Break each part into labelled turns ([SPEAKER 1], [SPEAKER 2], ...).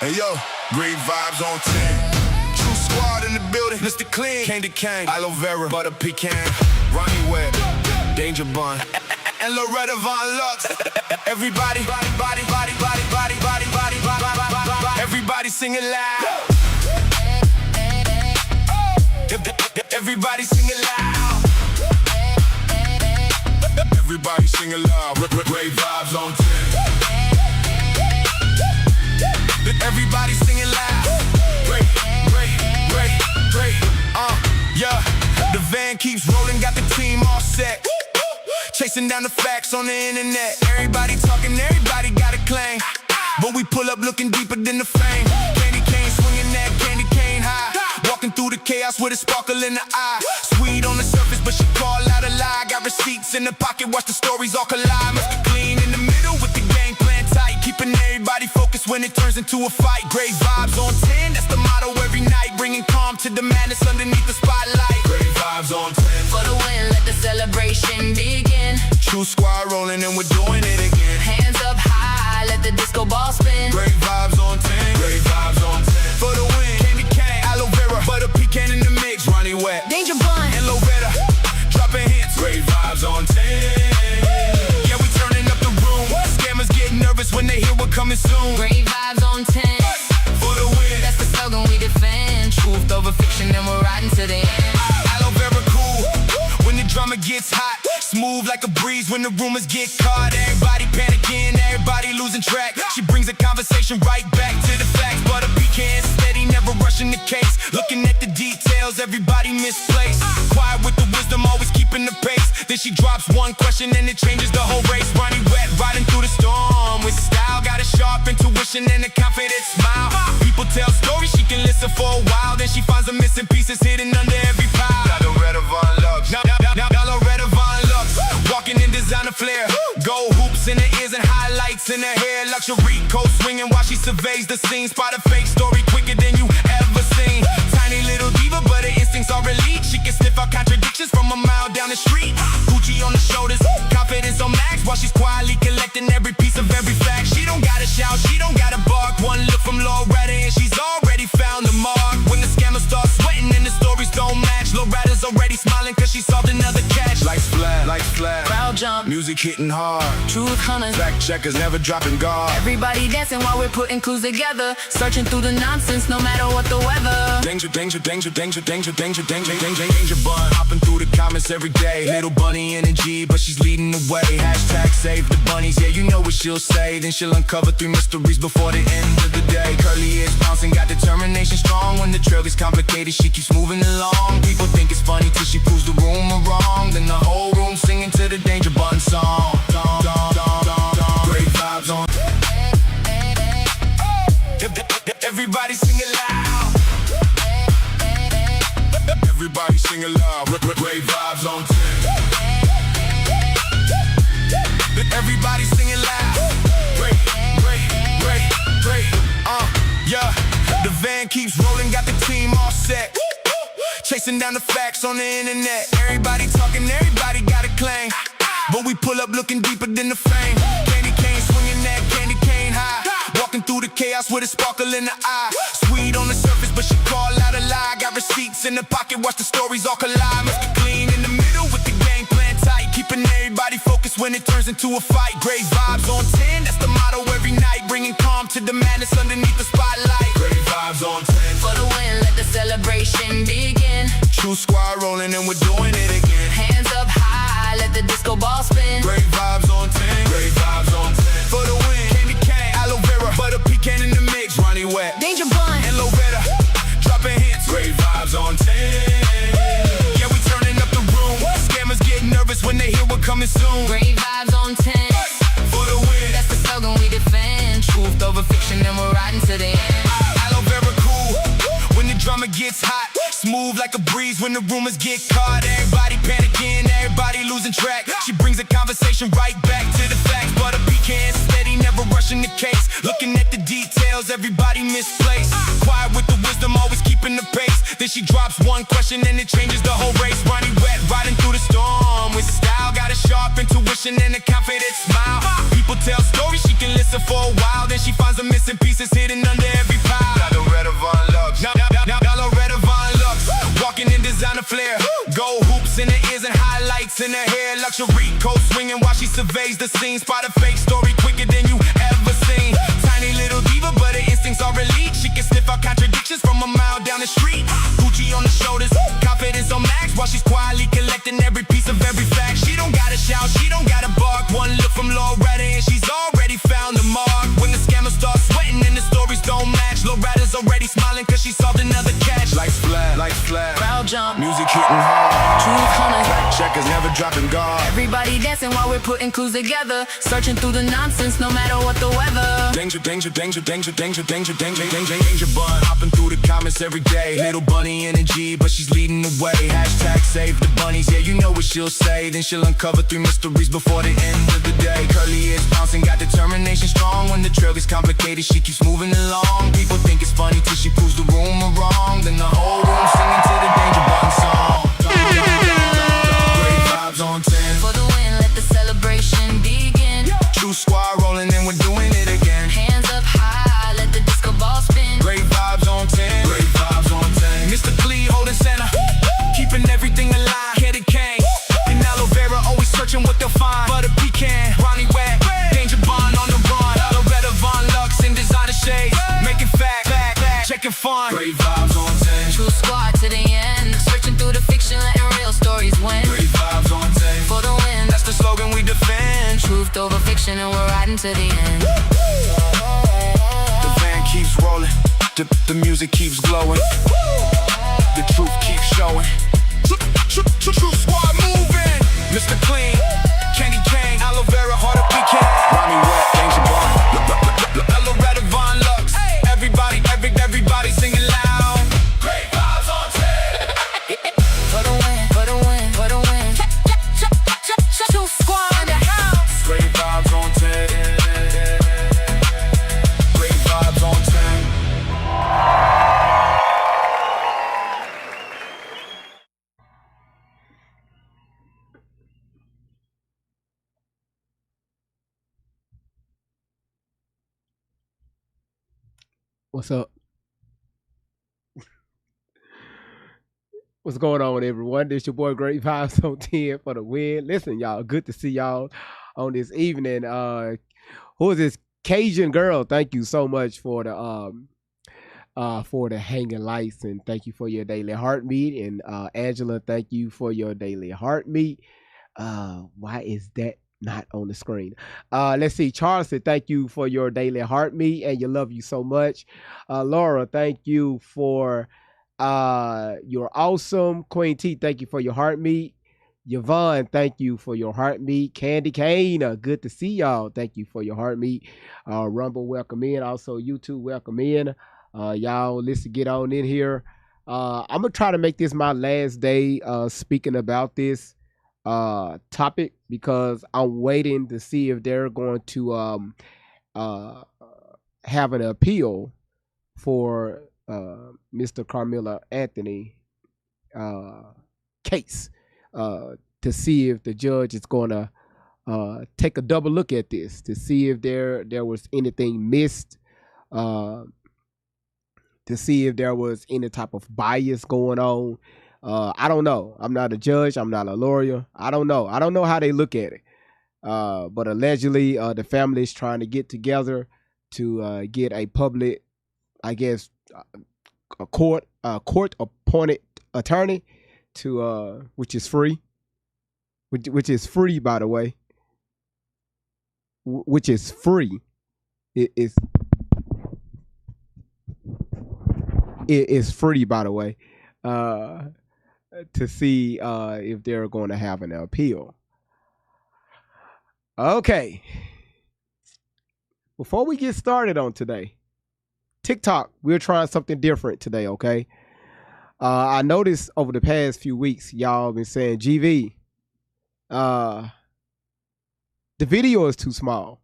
[SPEAKER 1] Hey yo, great vibes on 10. True squad in the building. Mr. Clean, Candy Cane, Aloe Vera, Butter Pecan, Ronnie Webb, Danger Bun, and Loretta Von Lux. Everybody, everybody sing it loud. Everybody sing it loud. Everybody sing it loud. Great vibes on 10. Everybody sing it loud. Great. Yeah. The van keeps rolling, got the team all set. Chasing down the facts on the internet. Everybody talking, everybody got a claim. But we pull up looking deeper than the fame. Candy cane swinging that candy cane high. Walking through the chaos with a sparkle in the eye. Sweet on the surface, but she call out a lie. Got receipts in the pocket, watch the stories all collide. Must be clean in the middle with the game plan tight. Keeping everybody focused when it turns into a fight. Great vibes on 10, that's the motto every night. Bringing calm to the madness underneath the spotlight. Great vibes on 10.
[SPEAKER 2] For the win, let the celebration begin.
[SPEAKER 1] True squad rolling and we're doing it again.
[SPEAKER 2] Hands up high, let the disco ball spin.
[SPEAKER 1] Great vibes on 10. Great vibes on 10. For the win, Candy Cane, Aloe Vera, Butter Pecan in the mix, Ronnie Webb,
[SPEAKER 2] Danger Bun,
[SPEAKER 1] and Loretta, dropping hits. Great vibes on 10. Yeah, we turning up the room. Scammers get nervous when they hear we're coming soon.
[SPEAKER 2] great vibes on 10.
[SPEAKER 1] For the win,
[SPEAKER 2] That's the slogan we defend. Truth over fiction and we're riding to the end.
[SPEAKER 1] Aloe Vera cool when the drama gets hot. Smooth like a breeze when the rumors get caught. Everybody panicking, everybody losing track. She brings the conversation right back to the facts. Butter Pecan steady, never rushing the case. Looking at the details, everybody misplaced. Quiet with the wisdom, always keeping the pace. Then she drops one question and it changes the whole race. Ronnie Webb riding through the storm with style. Got a sharp intuition and a confident smile. People tell stories, she can listen for a while. Then she finds the missing pieces hidden under every pile. Loretta Von Lux, now Loretta Von Lux, walking in designer flair. Gold hoops in her ears and highlights in her hair. Luxury coat swinging while she surveys the scene. Spot a fake story quicker than you ever seen. Tiny little diva, but her instincts are elite. She can sniff out contradictions from a mile down the street. Gucci on the shoulders, confidence on max, while she's quietly collecting every piece of every fact. She don't gotta shout, she don't gotta bark. One look from Loretta and she's already found the mark. When the scammers start sweating and the stories don't match, Loretta's already smiling cause she solved another catch. Lights flat,
[SPEAKER 2] Crowd jump,
[SPEAKER 1] music hitting hard.
[SPEAKER 2] truth hunters,
[SPEAKER 1] Fact checkers never dropping guard.
[SPEAKER 2] everybody dancing while we're putting clues together. Searching through the nonsense no matter what the weather.
[SPEAKER 1] Danger bun. Hopping through the comments every day. Little bunny energy, but she's leading the way. Hashtag save the bunnies, yeah, you know what she'll say. Then she'll uncover 3 mysteries before the end of the day. Curly ears bouncing, got determination strong. When the trail gets complicated, she keeps moving along. People think it's funny till she proves the rumor wrong. Then the whole room singing to the Danger Bun song. Great vibes on. Everybody sing it loud. Everybody sing it loud. Great vibes on 10. Everybody sing it loud. Great. Yeah. The van keeps rolling, got the team all set. Chasing down the facts on the internet. Everybody talking, everybody got a claim. But we pull up looking deeper than the fame. Candy cane swinging that candy cane high. Walking through the chaos with a sparkle in the eye. Sweet on the surface, but she call out a lie. Got receipts in the pocket, watch the stories all collide. Must be clean in the middle with the game plan tight. Keeping everybody focused when it turns into a fight. Great vibes on 10, that's the motto every night. Bringing calm to the madness underneath the spotlight. Great vibes on 10.
[SPEAKER 2] For the win, let the celebration begin.
[SPEAKER 1] True squad rolling and we're doing it again.
[SPEAKER 2] Hands up high, let the disco ball spin.
[SPEAKER 1] Great vibes on 10. Great vibes on 10. For the win, Candy Cane, Aloe Vera, Butter Pecan in the mix, Ronnie Webb,
[SPEAKER 2] Danger Bun,
[SPEAKER 1] and Loretta, dropping hits. Great vibes on 10. Yeah, we turning up the room. Scammers get nervous when they hear we're coming soon.
[SPEAKER 2] great vibes on 10.
[SPEAKER 1] For the win,
[SPEAKER 2] That's the slogan we defend. Truth over fiction and we're riding to the end.
[SPEAKER 1] Aloe Vera cool when the drama gets hot. Smooth like a breeze when the rumors get caught. Everybody panicking, everybody losing track. She brings the conversation right back to the facts. Butter Pecan steady, never rushing the case. Looking at the details, girls, everybody misplaced. Quiet with the wisdom, always keeping the pace. Then she drops one question and it changes the whole race. Ronnie wet, riding through the storm with style. Got a sharp intuition and a confident smile. People tell stories, she can listen for a while. Then she finds the missing pieces hidden under every pile. Now Loretta Von Lux, now Loretta Von Lux, walking in designer flair. Gold hoops in her ears and highlights in her hair. Luxury coat swinging while she surveys the scene. Spot a fake story quicker than you ever seen. Tiny little diva, but her instincts are elite. She can sniff out contradictions from a mile down the street. Gucci on the shoulders, confidence on max, while she's quietly collecting every piece of every fact. She don't gotta shout, she don't gotta bark. One look from Loretta and she's already found the mark. When the scammers start sweating and the stories don't match, Loretta's already smiling cause she solved another catch. Lights flat,
[SPEAKER 2] Crowd jump,
[SPEAKER 1] music hitting hard.
[SPEAKER 2] truth hunters,
[SPEAKER 1] Checkers never dropping guard.
[SPEAKER 2] everybody dancing while we're putting clues together. Searching through the nonsense no matter what the weather.
[SPEAKER 1] Danger, danger, danger, danger, danger, danger, danger, danger, danger bun. Hopping through the comments every day. Little bunny energy, but she's leading the way. Hashtag save the bunnies, yeah, you know what she'll say. Then she'll uncover 3 mysteries before the end of the day. Curly ears bouncing, got determination strong. When the trail gets complicated, she keeps moving along. People think it's funny till she proves the rumor wrong. Then the whole room singing to the danger button song. Great vibes on 10.
[SPEAKER 2] For the win, let the celebration begin.
[SPEAKER 1] True squad rolling and we're doing it again.
[SPEAKER 2] Hands up high, let the disco ball spin.
[SPEAKER 1] Great vibes on 10. Great vibes on 10. Mr. Clee holding center, keeping everything alive. Candy cane and aloe vera, always searching what they'll find. Butter pecan, Ronnie wet, danger bond on the run. Loretta Von Lux in designer shades, making fact, checking fun. Great vibes on 10.
[SPEAKER 2] True squad to the end. Searching through the fiction, letting real stories win.
[SPEAKER 1] Great vibes on 10.
[SPEAKER 2] For the win,
[SPEAKER 1] That's the slogan we defend.
[SPEAKER 2] truth over fiction, and we're riding to the end.
[SPEAKER 1] The van keeps rolling, the music keeps glowing, the truth keeps showing. True squad moving. Mr. Clean, Candy Cane, aloe vera, heart of pecan. Ronnie wet, danger bond. Loretta Von Lux, everybody singing loud. Great vibes on 10.
[SPEAKER 2] For the win, for the win, for the win. True squad in the house.
[SPEAKER 1] Great vibes on 10. Great vibes on 10.
[SPEAKER 3] What's up? What's going on, everyone? This your boy Great Vibes on 10 for the win. Listen, y'all, good to see y'all on this evening. Who is this Cajun girl? Thank you so much for the hanging lights, and thank you for your daily heartbeat. And Angela, thank you for your daily heartbeat. Why is that not on the screen? Let's see. Charles said, thank you for your daily heartbeat, and you love you so much. Laura, thank you for you're awesome. Queen T, thank you for your heartbeat. Yvonne, thank you for your heartbeat. Candy Cane, good to see y'all. Thank you for your heartbeat. Rumble, welcome in. Also, YouTube, welcome in. Y'all, let's get on in here. I'm gonna try to make this my last day speaking about this topic, because I'm waiting to see if they're going to have an appeal for Mr. Carmelo Anthony case, to see if the judge is going to take a double look at this to see if there was anything missed, to see if there was any type of bias going on. I don't know. I'm not a judge. I'm not a lawyer. I don't know. I don't know how they look at it. But allegedly, the family is trying to get together to get a public, I guess, a court appointed attorney to which is free, which is free, by the way. Which is free. It is free, by the way. To see if they're going to have an appeal. Okay. Before we get started on today, TikTok, we're trying something different today, okay? I noticed over the past few weeks, y'all been saying, GV, the video is too small.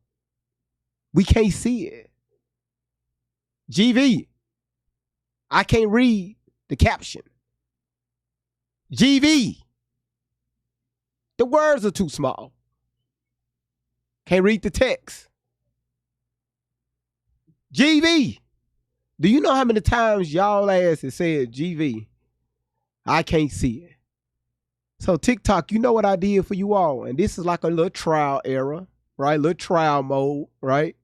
[SPEAKER 3] We can't see it. GV, I can't read the caption. GV, the words are too small. Can't read the text. GV, do you know how many times y'all ass has said GV? I can't see it. So TikTok, you know what I did for you all? And this is like a little trial era, right? Little trial mode, right?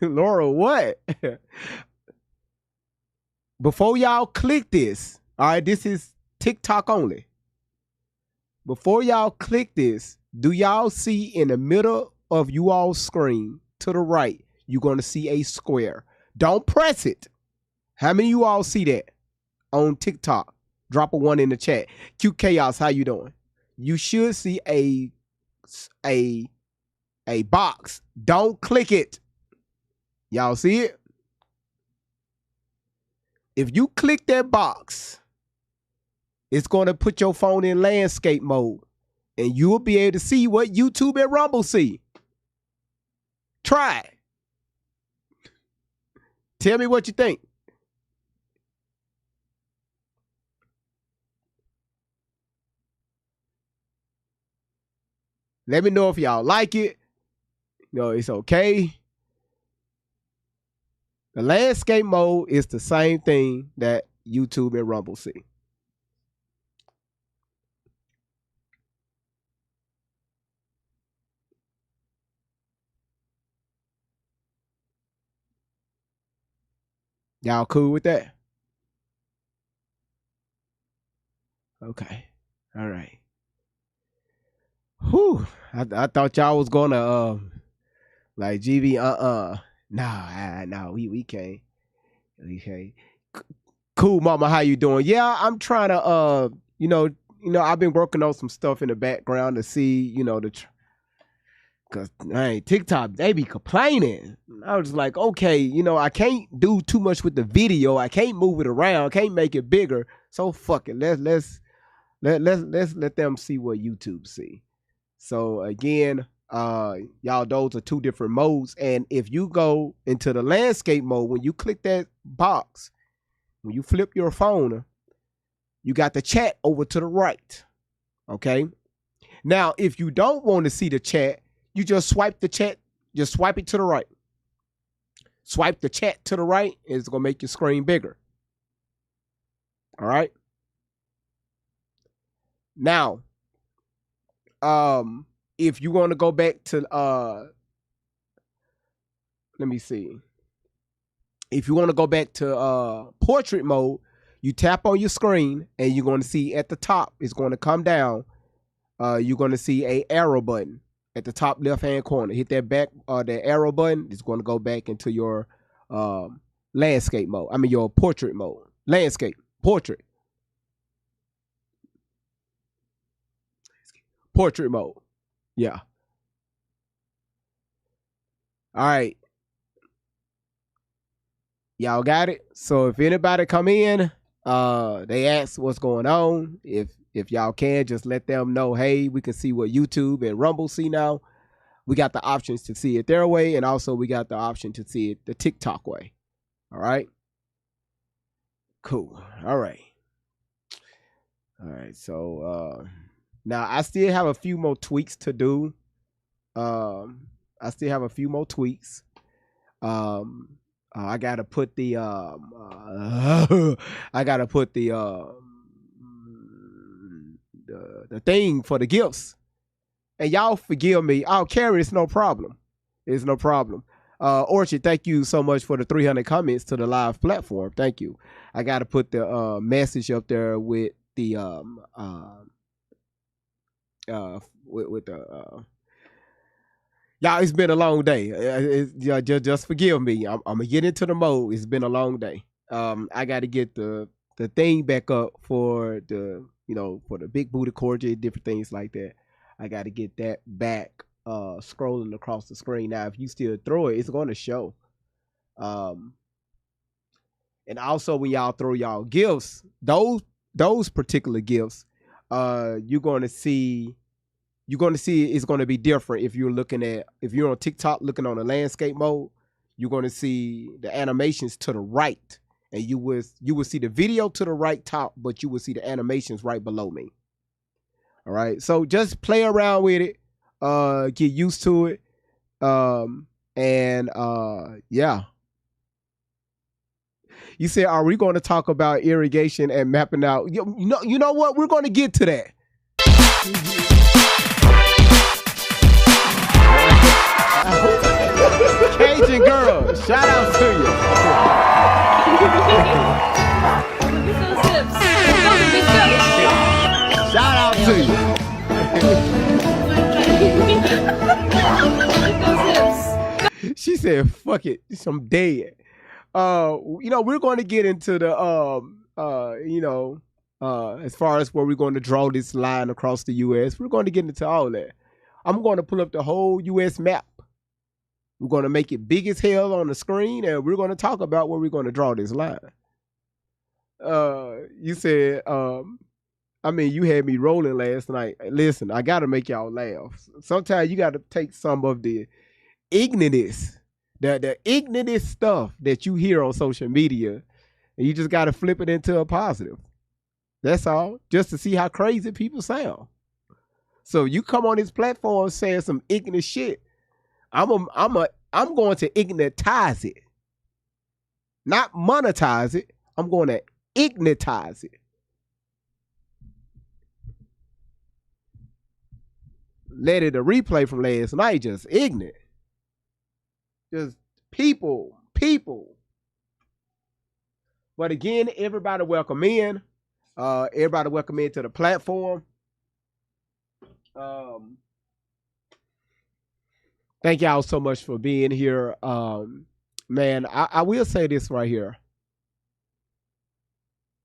[SPEAKER 3] Laura, what? Before y'all click this, all right, this is TikTok only. Before y'all click this, do y'all see in the middle of you all's screen to the right, you're going to see a square. Don't press it. How many of you all see that on TikTok? Drop a 1 in the chat. Q Chaos, how you doing? You should see a box. Don't click it. Y'all see it? If you click that box, it's going to put your phone in landscape mode, and you will be able to see what YouTube and Rumble see. Try it. Tell me what you think. Let me know if y'all like it. You know, it's okay. The landscape mode is the same thing that YouTube and Rumble see. Y'all cool with that? Okay. All right. Whew. I thought y'all was gonna like GV nah, we can't. We can't. Cool, mama, how you doing? Yeah, I'm trying to you know, I've been working on some stuff in the background to see, cause TikTok, they be complaining. I was like, okay, I can't do too much with the video. I can't move it around, can't make it bigger. So fuck it. Let's let them see what YouTube see. So again, y'all, those are two different modes. And if you go into the landscape mode, when you click that box, when you flip your phone, you got the chat over to the right. Okay. Now, if you don't want to see the chat, you just swipe the chat, just swipe it to the right. Swipe the chat to the right, and it's gonna make your screen bigger. All right. Now, if you want to go back to let me see. If you want to go back to portrait mode, you tap on your screen and you're going to see at the top, it's going to come down. You're going to see a arrow button at the top left hand corner. Hit that back that arrow button. It's going to go back into your landscape mode. I mean your portrait mode. Landscape, portrait. Portrait mode. Yeah. All right. Y'all got it? So if anybody come in, they ask what's going on. If y'all can, just let them know, hey, we can see what YouTube and Rumble see now. We got the options to see it their way, and also we got the option to see it the TikTok way. All right? Cool. All right. All right, so now I still have a few more tweaks to do. I still have a few more tweaks. I gotta put the the thing for the gifts. And y'all forgive me. I'll carry. It's no problem. It's no problem. Orchard, thank you so much for the 300 comments to the live platform. Thank you. I gotta put the message up there with the with the y'all, it's been a long day. Just forgive me. I'm gonna get into the mode. It's been a long day. I got to get the thing back up for the for the big booty corgi, different things like that. I got to get that back scrolling across the screen. Now, if you still throw it, it's going to show. And also when y'all throw y'all gifts, those particular gifts, you're going to see it's going to be different if you're on TikTok looking on the landscape mode. you're going to see the animations to the right, and you will see the video to the right top, but you will see the animations right below me. All right, so just play around with it, get used to it, and yeah. You said, are we going to talk about irrigation and mapping out? You know what? We're going to get to that. Cajun girl, shout out to you. Shout out to you. She said, fuck it, I'm dead. We're going to get into the as far as where we're going to draw this line across the US. We're going to get into all that. I'm going to pull up the whole US map. We're going to make it big as hell on the screen, and we're going to talk about where we're going to draw this line. You said, you had me rolling last night. Listen, I got to make y'all laugh. Sometimes you got to take some of the ignorance, the ignorant stuff that you hear on social media, and you just got to flip it into a positive. That's all, just to see how crazy people sound. So you come on this platform saying some ignorant shit, I'm going to ignitize it, not monetize it. I'm going to ignitize it. Let it a replay from last night, just ignorant. Just people. But again, everybody welcome in. Everybody welcome in to the platform. Thank y'all so much for being here. Man, I will say this right here.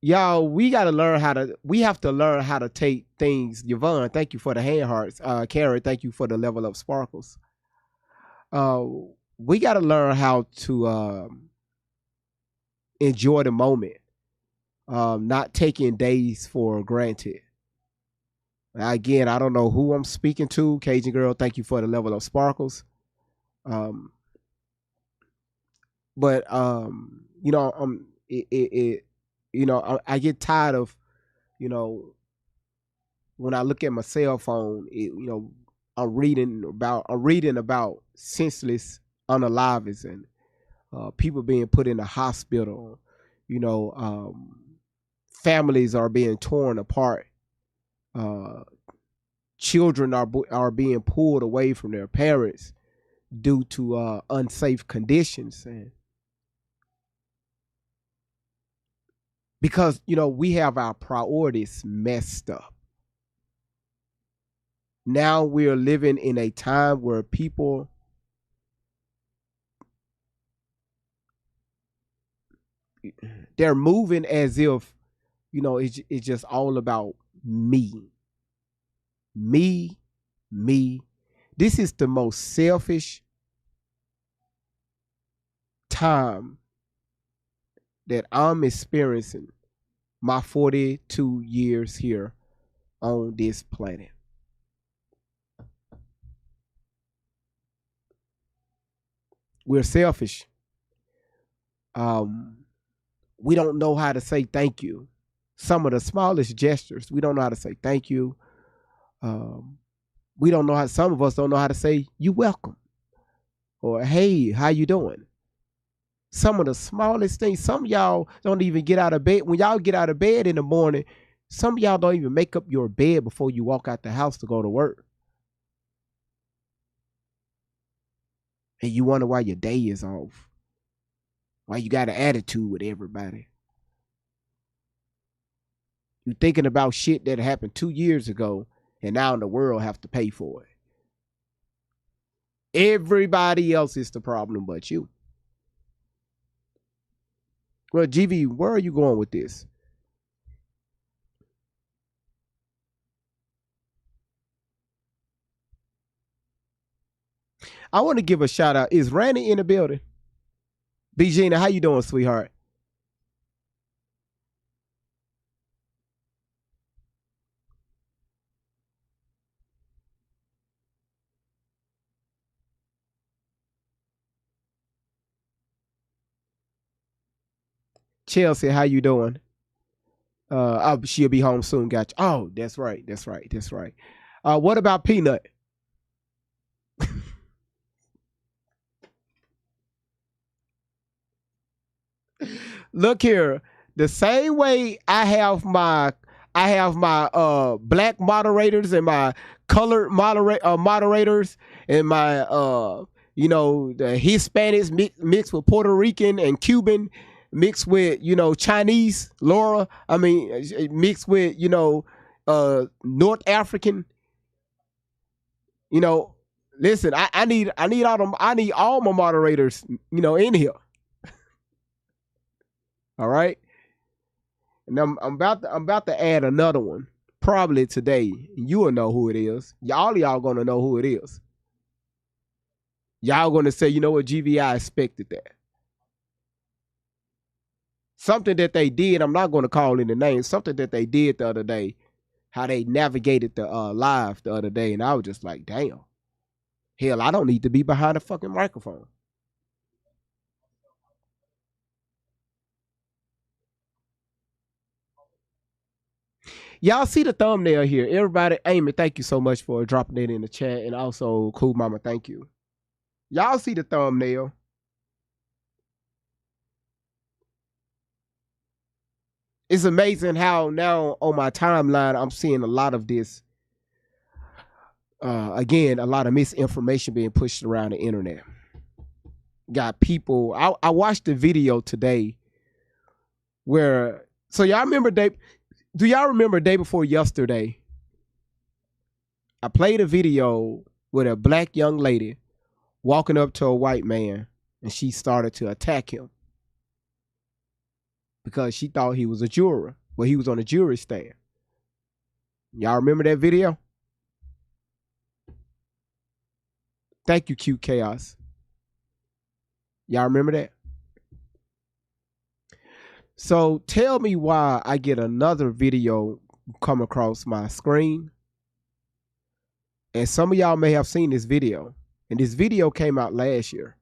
[SPEAKER 3] Y'all, we have to learn how to take things. Yvonne, thank you for the hand hearts. Karen, thank you for the level up sparkles. We got to learn how to enjoy the moment, not taking days for granted. Again, I don't know who I'm speaking to. Cajun girl, thank you for the level of sparkles. I get tired of, when I look at my cell phone, I'm reading about senseless unalivers and people being put in the hospital. Families are being torn apart. Children are being pulled away from their parents due to unsafe conditions, and because we have our priorities messed up. Now we're living in a time where people they're moving as if it's just all about me. This is the most selfish time that I'm experiencing my 42 years here on this planet. We're selfish. We don't know how to say thank you. Some of the smallest gestures, we don't know how to say thank you. Some of us don't know how to say you welcome or hey, how you doing? Some of the smallest things. Some of y'all don't even get out of bed. When y'all get out of bed in the morning, some of y'all don't even make up your bed before you walk out the house to go to work. And you wonder why your day is off. Why you got an attitude with everybody. You thinking about shit that happened 2 years ago, and now the world have to pay for it. Everybody else is the problem but you. Well, GV, where are you going with this? I want to give a shout out. Is Randy in the building? B. Gina, how you doing, sweetheart? Chelsea, how you doing? She'll be home soon. Gotcha. Oh, that's right. What about Peanut? Look here. The same way I have my black moderators and my colored moderators and my the Hispanics mixed with Puerto Rican and Cuban mixed with Chinese Laura. I mean mixed with North African. Listen, I need all my moderators in here. All right. And I'm about to add another one probably today. You will know who it is. All of y'all gonna know who it is. Y'all gonna say, you know what, GVI expected that. Something that they did. I'm not gonna call in the name. Something that they did the other day. How they navigated the live the other day, and I was just like, damn. Hell, I don't need to be behind a fucking microphone. Y'all see the thumbnail here. Everybody, Amy, thank you so much for dropping it in the chat. And also, Cool Mama, thank you. Y'all see the thumbnail. It's amazing how now on my timeline, I'm seeing a lot of this. Again, a lot of misinformation being pushed around the internet. Got people. I watched the video today where, so y'all remember do y'all remember day before yesterday? I played a video with a black young lady walking up to a white man and she started to attack him because she thought he was a juror. Well, he was on a jury stand. Y'all remember that video? Thank you, Cute Chaos. Y'all remember that? So tell me why I get another video come across my screen. And some of y'all may have seen this video. And this video came out last year.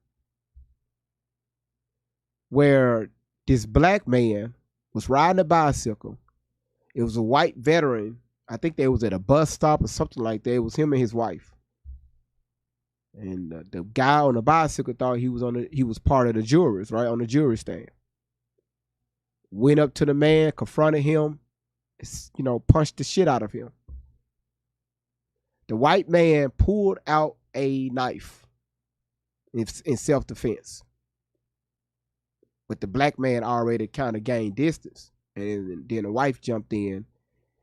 [SPEAKER 3] Where this black man was riding a bicycle. It was a white veteran. I think they was at a bus stop or something like that. It was him and his wife. And the guy on the bicycle thought he was part of the jurors, right, on the jury stand. Went up to the man, confronted him, punched the shit out of him. The white man pulled out a knife in self-defense. But the black man already kind of gained distance. And then the wife jumped in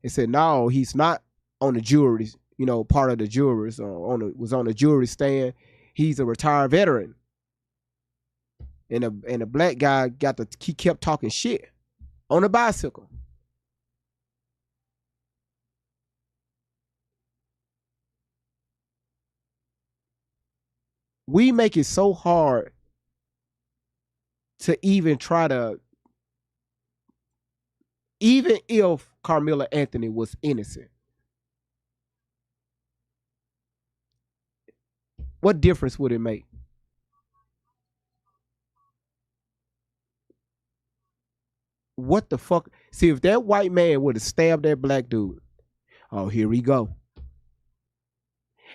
[SPEAKER 3] and said, no, he's not on the jury, part of the jurors, was on the jury stand. He's a retired veteran. And the black guy he kept talking shit on a bicycle. We make it so hard to even try to, even if Carmela Anthony was innocent, what difference would it make? What the fuck? See, if that white man would have stabbed that black dude, oh, here we go.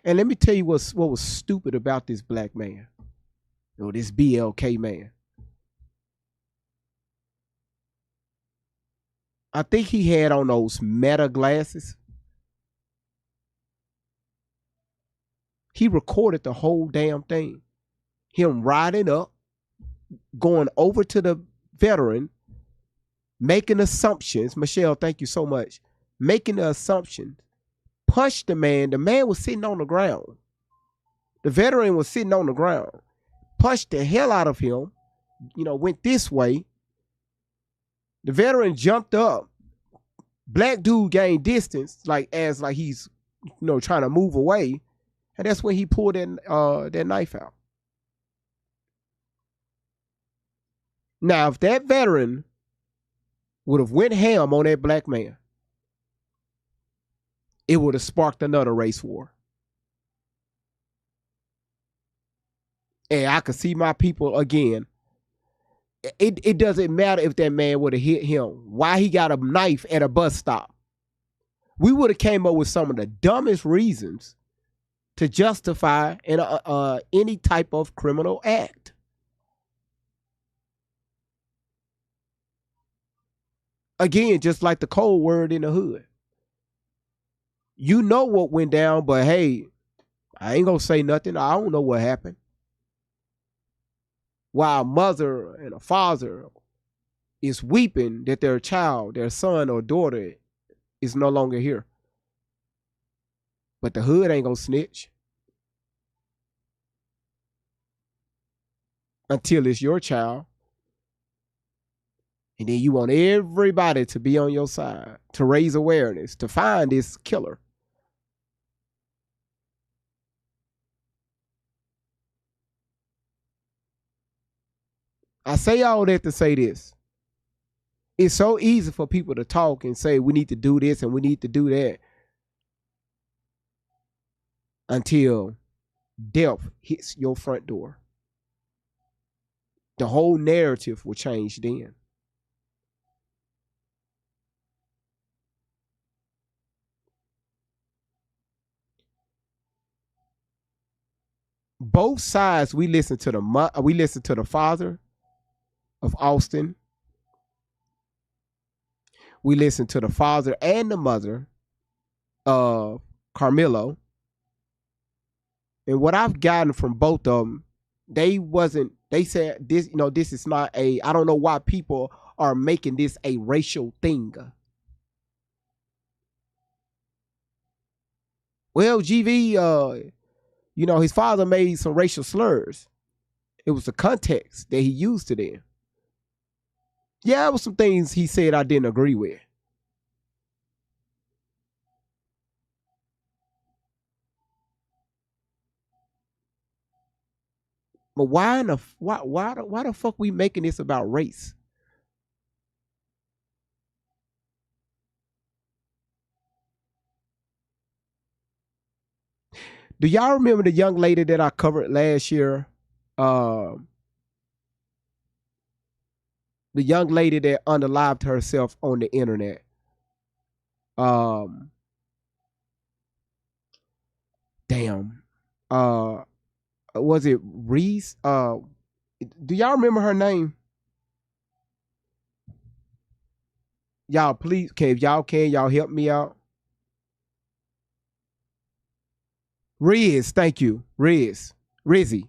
[SPEAKER 3] And let me tell you what was stupid about this black man. This BLK man. I think he had on those Meta glasses. He recorded the whole damn thing. Him riding up, going over to the veteran, making assumptions. Michelle, thank you so much. Making the assumption. Punched the man. The man was sitting on the ground. The veteran was sitting on the ground. Punched the hell out of him. Went this way. The veteran jumped up. Black dude gained distance, like he's trying to move away. And that's when he pulled that knife out. Now, if that veteran would have went ham on that black man, it would have sparked another race war. And I could see my people again It doesn't matter if that man would have hit him. Why he got a knife at a bus stop? We would have came up with some of the dumbest reasons to justify any type of criminal act. Again, just like the code word in the hood. You know what went down, but hey, I ain't gonna say nothing. I don't know what happened. While a mother and a father is weeping that their child, their son or daughter is no longer here. But the hood ain't gonna snitch until it's your child. And then you want everybody to be on your side, to raise awareness, to find this killer. I say all that to say this. It's so easy for people to talk and say we need to do this and we need to do that until death hits your front door. The whole narrative will change then. Both sides, we listen to the father of Austin. We listen to the father and the mother of Carmelo. And what I've gotten from both of them, they said this, this is not I don't know why people are making this a racial thing. Well, GV, his father made some racial slurs. It was the context that he used it in. Yeah, there was some things he said I didn't agree with. But why the fuck we making this about race? Do y'all remember the young lady that I covered last year? The young lady that unalived herself on the internet. Damn. Was it Reese? Do y'all remember her name? Y'all, please, if y'all help me out? Riz, thank you. Rizzy.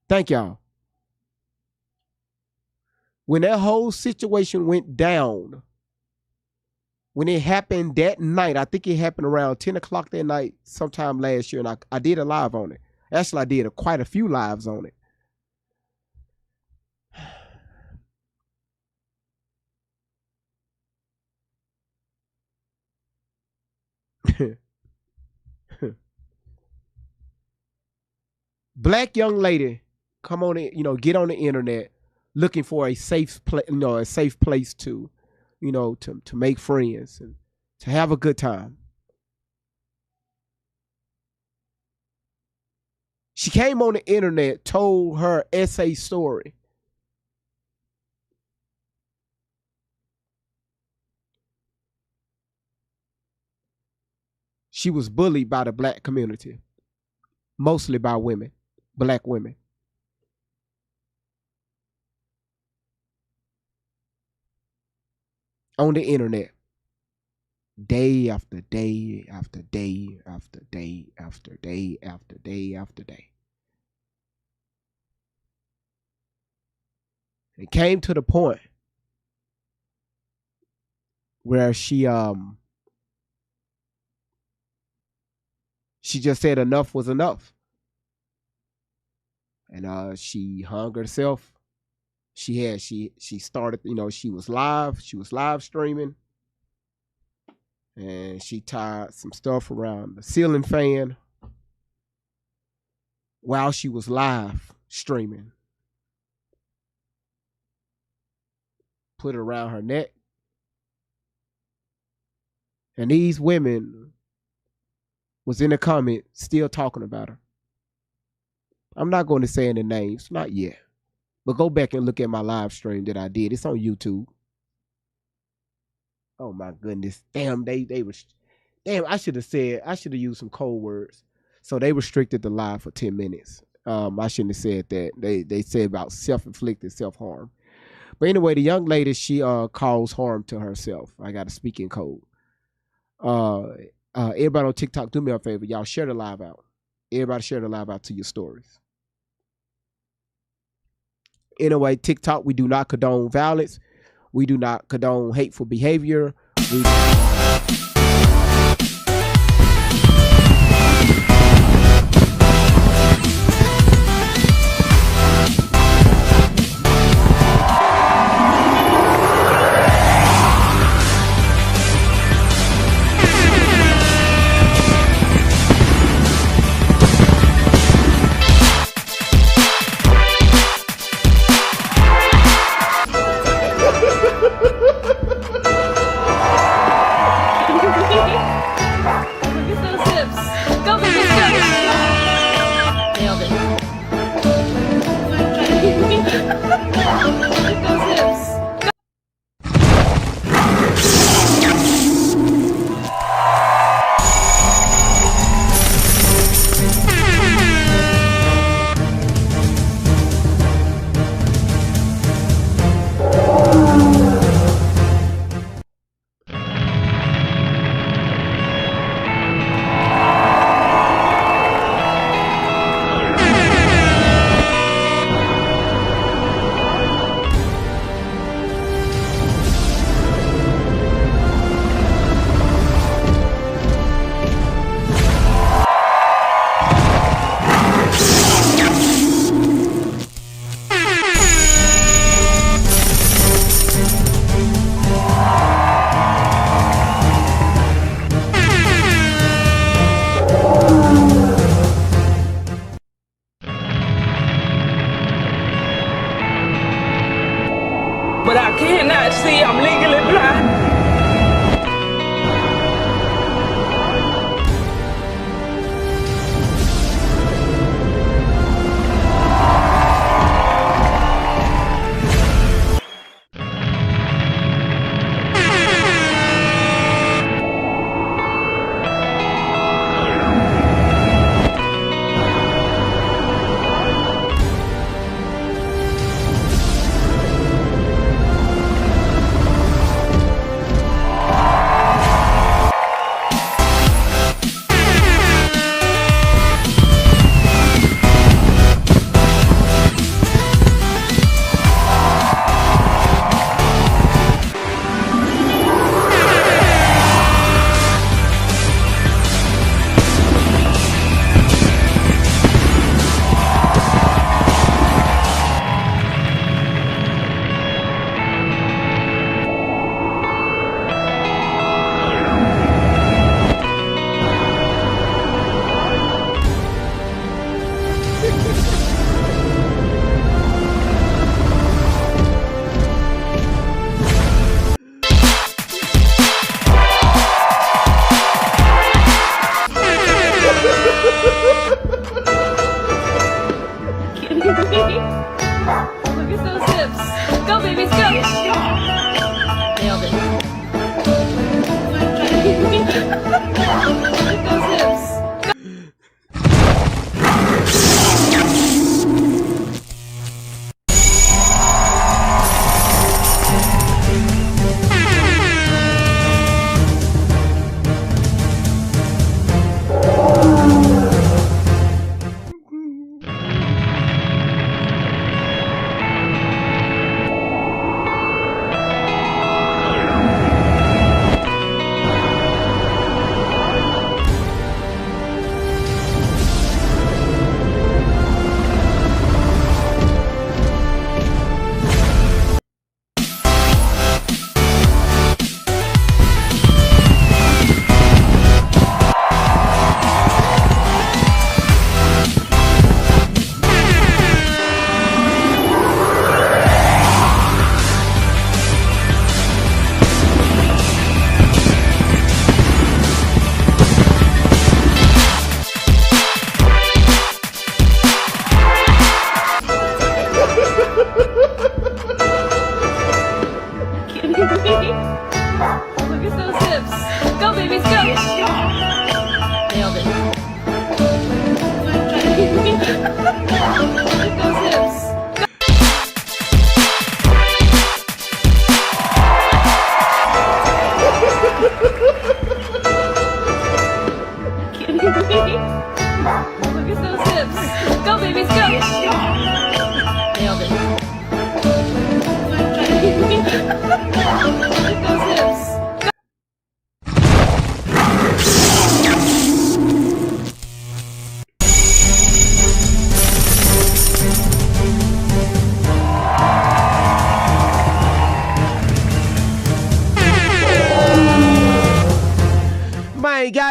[SPEAKER 3] Thank y'all. When that whole situation went down, when it happened that night, I think it happened around 10 o'clock that night, sometime last year, and I did a live on it. Actually, I did quite a few lives on it. Black young lady, come on in, get on the internet looking for a safe place to, to make friends and to have a good time. She came on the internet, told her essay story. She was bullied by the black community, mostly by women, black women. On the internet. Day after day after day after day after day after day after day. It came to the point where she just said enough was enough. And she hung herself. She started, she was live streaming. And she tied some stuff around the ceiling fan while she was live streaming. Put it around her neck. And these women was in the comments still talking about her. I'm not going to say any names, not yet. But go back and look at my live stream that I did. It's on YouTube. Oh my goodness. Damn, they were damn, I should have used some code words. So they restricted the live for 10 minutes. I shouldn't have said that. They said about self-inflicted self-harm. But anyway, the young lady, she caused harm to herself. I got a speaking code. Everybody on TikTok, do me a favor. Y'all share the live out. Everybody share the live out to your stories. Anyway, TikTok, we do not condone violence. We do not condone hateful behavior.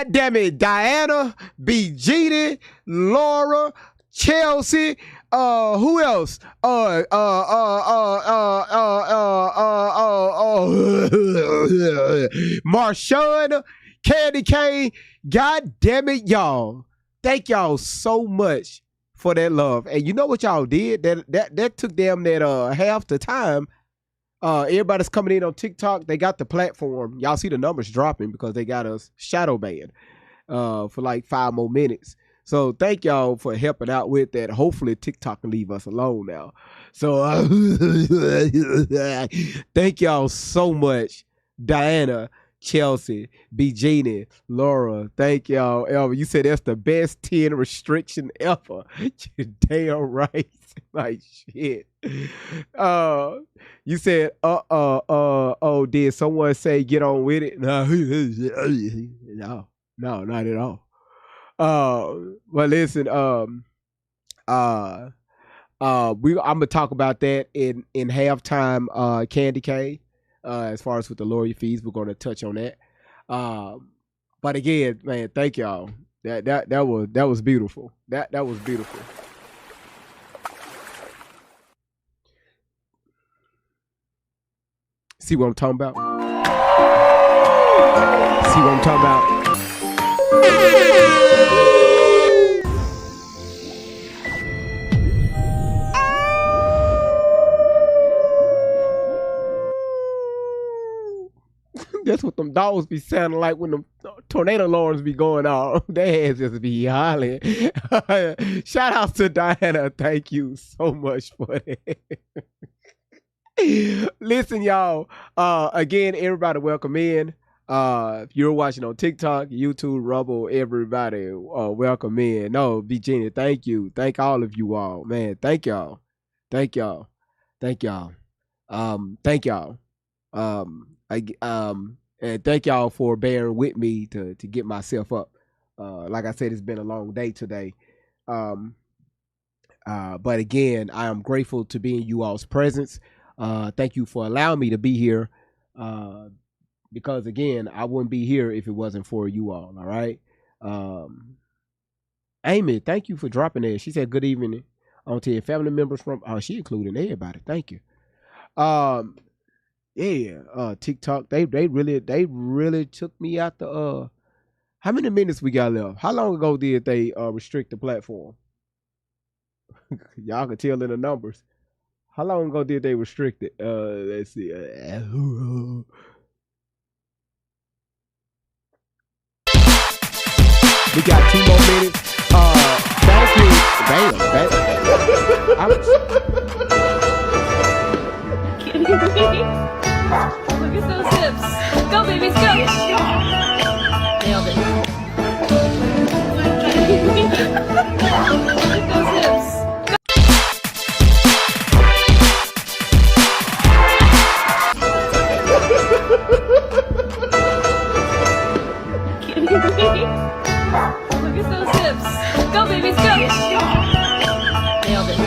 [SPEAKER 3] God damn it, Diana, B. Jeannie, Laura, Chelsea, who else? Marshawn, Candy Cane. God damn it, y'all. Thank y'all so much for that love. And you know what y'all did? That took them that half the time. Everybody's coming in on TikTok. They got the platform. Y'all see the numbers dropping because they got us shadow banned for like 5 more minutes. So thank y'all for helping out with that. Hopefully TikTok can leave us alone now. So thank y'all so much, Diana, Chelsea, B. Jeannie, Laura. Thank y'all. Elva, you said that's the best 10 restriction ever. You're damn right. Like shit. You said, oh, did someone say get on with it? No, not at all. Well, listen, I'm gonna talk about that in halftime, Candy K. As far as with the lawyer fees, we're gonna touch on that. But again, man, thank y'all. That was beautiful. That was beautiful. See what I'm talking about? See what I'm talking about? That's what them dogs be sounding like when the tornado alarms be going on. Their heads just be hollering. Shout out to Diana. Thank you so much for that. Listen, y'all. Again, everybody, welcome in. If you're watching on TikTok, YouTube, Rumble, everybody, welcome in. No, Virginia, thank you. Thank all of you all, man. Thank y'all. Thank y'all. Thank y'all. Thank y'all. And thank y'all for bearing with me to get myself up. Like I said, it's been a long day today. But again, I am grateful to be in you all's presence. Thank you for allowing me to be here. Because again, I wouldn't be here if it wasn't for you all. All right. Amy, thank you for dropping that. She said, good evening. On to your family members from, she including everybody. Thank you. TikTok, they really took me out the, how many minutes we got left? How long ago did they restrict the platform? Y'all can tell in the numbers. How long ago did they restrict it? Let's see. We got 2 more minutes. Thank you. Damn.
[SPEAKER 2] Look at those hips. Go, babies, go. Nailed it. Look at those hips. Look at those hips. Go, babies, go. Nailed it.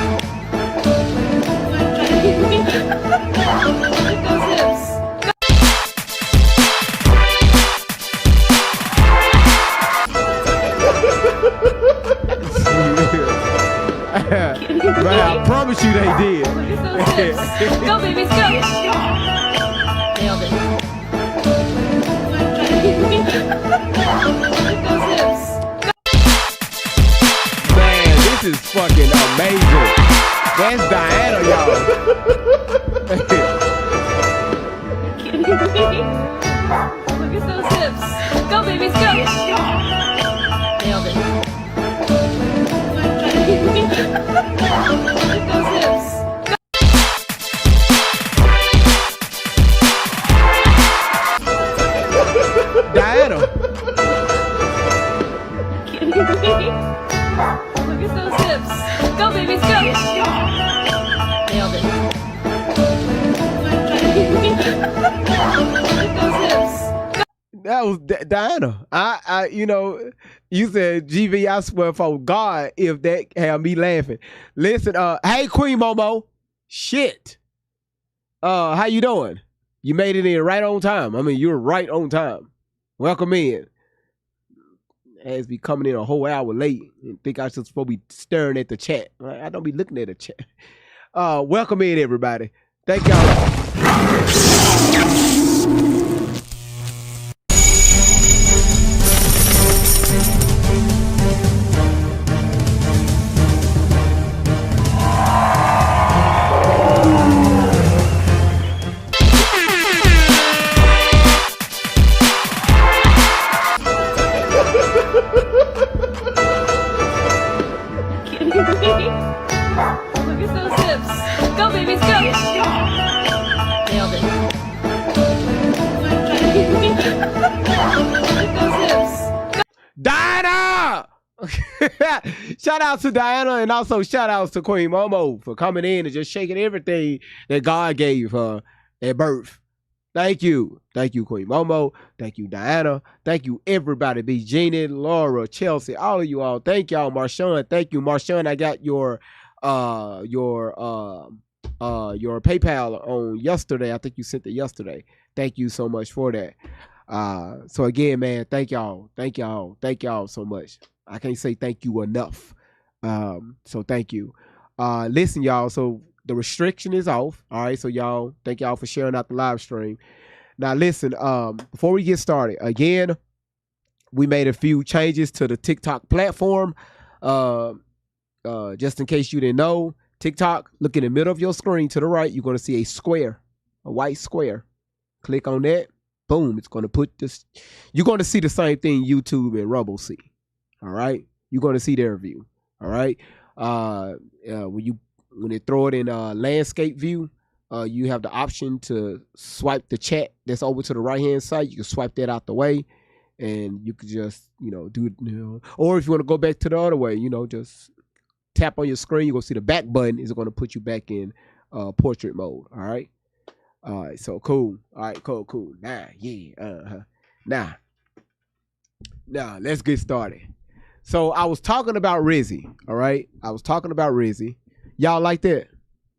[SPEAKER 2] Look at those hips.
[SPEAKER 3] But I promise you they did.
[SPEAKER 2] Look at those hips. Go, babies, go. Nailed it. Look at those hips.
[SPEAKER 3] Man, this is fucking amazing. That's Diana, y'all.
[SPEAKER 2] Look at those hips. Go, babies, go. Nailed it. Look at those hips.
[SPEAKER 3] Diana.
[SPEAKER 2] Look at those hips. Go, babies, go. Nailed it. Look at those hips.
[SPEAKER 3] That was Diana. You said, GV, I swear for God, if that had me laughing. Listen, hey, Queen Momo. Shit. How you doing? You made it in right on time. I mean, you're right on time. Welcome in. As be coming in a whole hour late and think I should supposed to be staring at the chat. I don't be looking at the chat. Welcome in, everybody. Thank y'all.
[SPEAKER 2] Look at those hips. Go, babies, go. Nailed it. Look at those hips.
[SPEAKER 3] Diana! Shout out to Diana, and also shout outs to Queen Momo for coming in and just shaking everything that God gave her at birth. Thank you. Thank you, Queen Momo. Thank you, Diana. Thank you, everybody. B. Jeannie, Laura, Chelsea, all of you all. Thank y'all, Marshawn. Thank you, Marshawn. I got your PayPal on yesterday. I think you sent it yesterday. Thank you so much for that. So again, man, thank y'all so much. I can't say thank you enough. So thank you. Listen, y'all. So the restriction is off. All right. So y'all, thank y'all for sharing out the live stream. Now listen, before we get started, again, we made a few changes to the TikTok platform. Just in case you didn't know, TikTok, look in the middle of your screen to the right, you're going to see a square, a white square. Click on that. Boom. It's going to put this. You're going to see the same thing YouTube and Rumble see. All right. You're going to see their view. All right. When they throw it in landscape view, you have the option to swipe the chat that's over to the right hand side. You can swipe that out the way, and you could just do it. Or if you want to go back to the other way, just tap on your screen. You're gonna see the back button is going to put you back in portrait mode. All right. All right. So cool. All right. Cool. Now, let's get started. So I was talking about Rizzy. All right. I was talking about Rizzy. Y'all like that?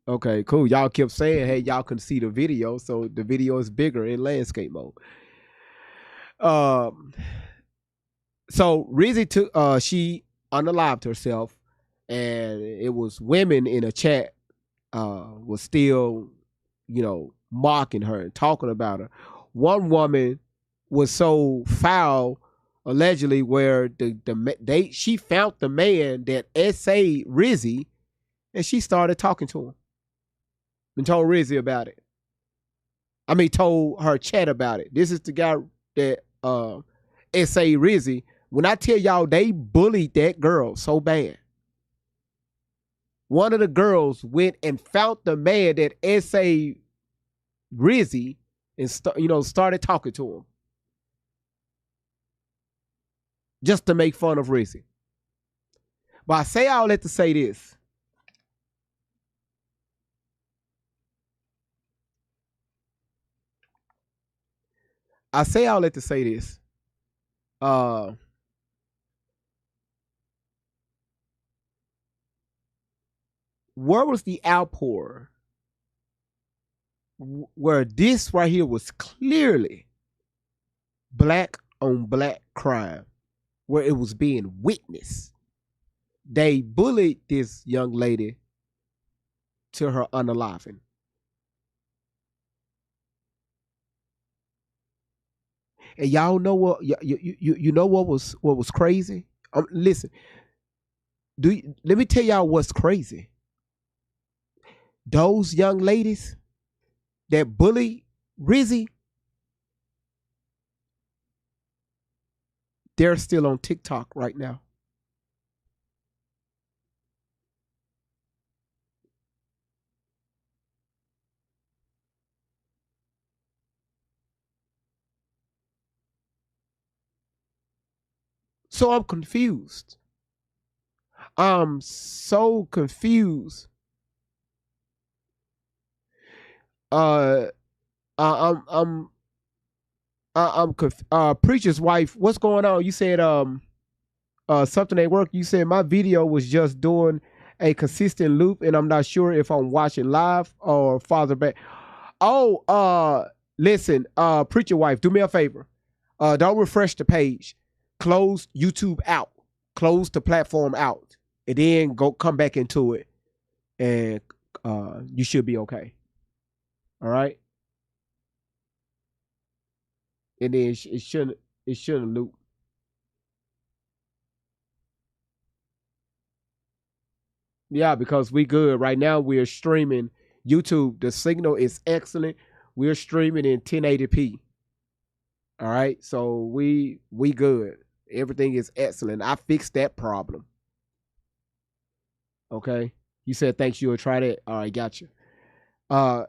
[SPEAKER 3] Okay, cool. Y'all kept saying, hey, y'all can see the video. So the video is bigger in landscape mode. So Rizzy took, she unalived herself, and it was women in a chat was still, mocking her and talking about her. One woman was so foul, allegedly, where she found the man that essayed Rizzy, and she started talking to him and told Rizzy about it. I mean, told her chat about it. This is the guy that essayed Rizzy. When I tell y'all, they bullied that girl so bad. One of the girls went and found the man that essayed Rizzy and started talking to him just to make fun of Rizzy. But I say all that to say this. I say all that to say this. Where was the outpour where this right here was clearly black on black crime, where it was being witnessed? They bullied this young lady to her unaliving. And y'all know what? You know what was crazy? Listen, let me tell y'all what's crazy. Those young ladies that bully Rizzy, they're still on TikTok right now. So I'm confused. I'm so confused. Preacher's wife, what's going on? You said something at work. You said my video was just doing a consistent loop, and I'm not sure if I'm watching live or farther back. Oh, listen, preacher wife, do me a favor. Don't refresh the page. close YouTube out, close the platform out, and then go come back into it, and you should be okay. All right, and then it shouldn't loop. Yeah, because we good right now. We're streaming YouTube. The signal is excellent. We're streaming in 1080p. All right, so we good. Everything is excellent. I fixed that problem. Okay, you said thanks. You'll try that. All right, got you. Uh,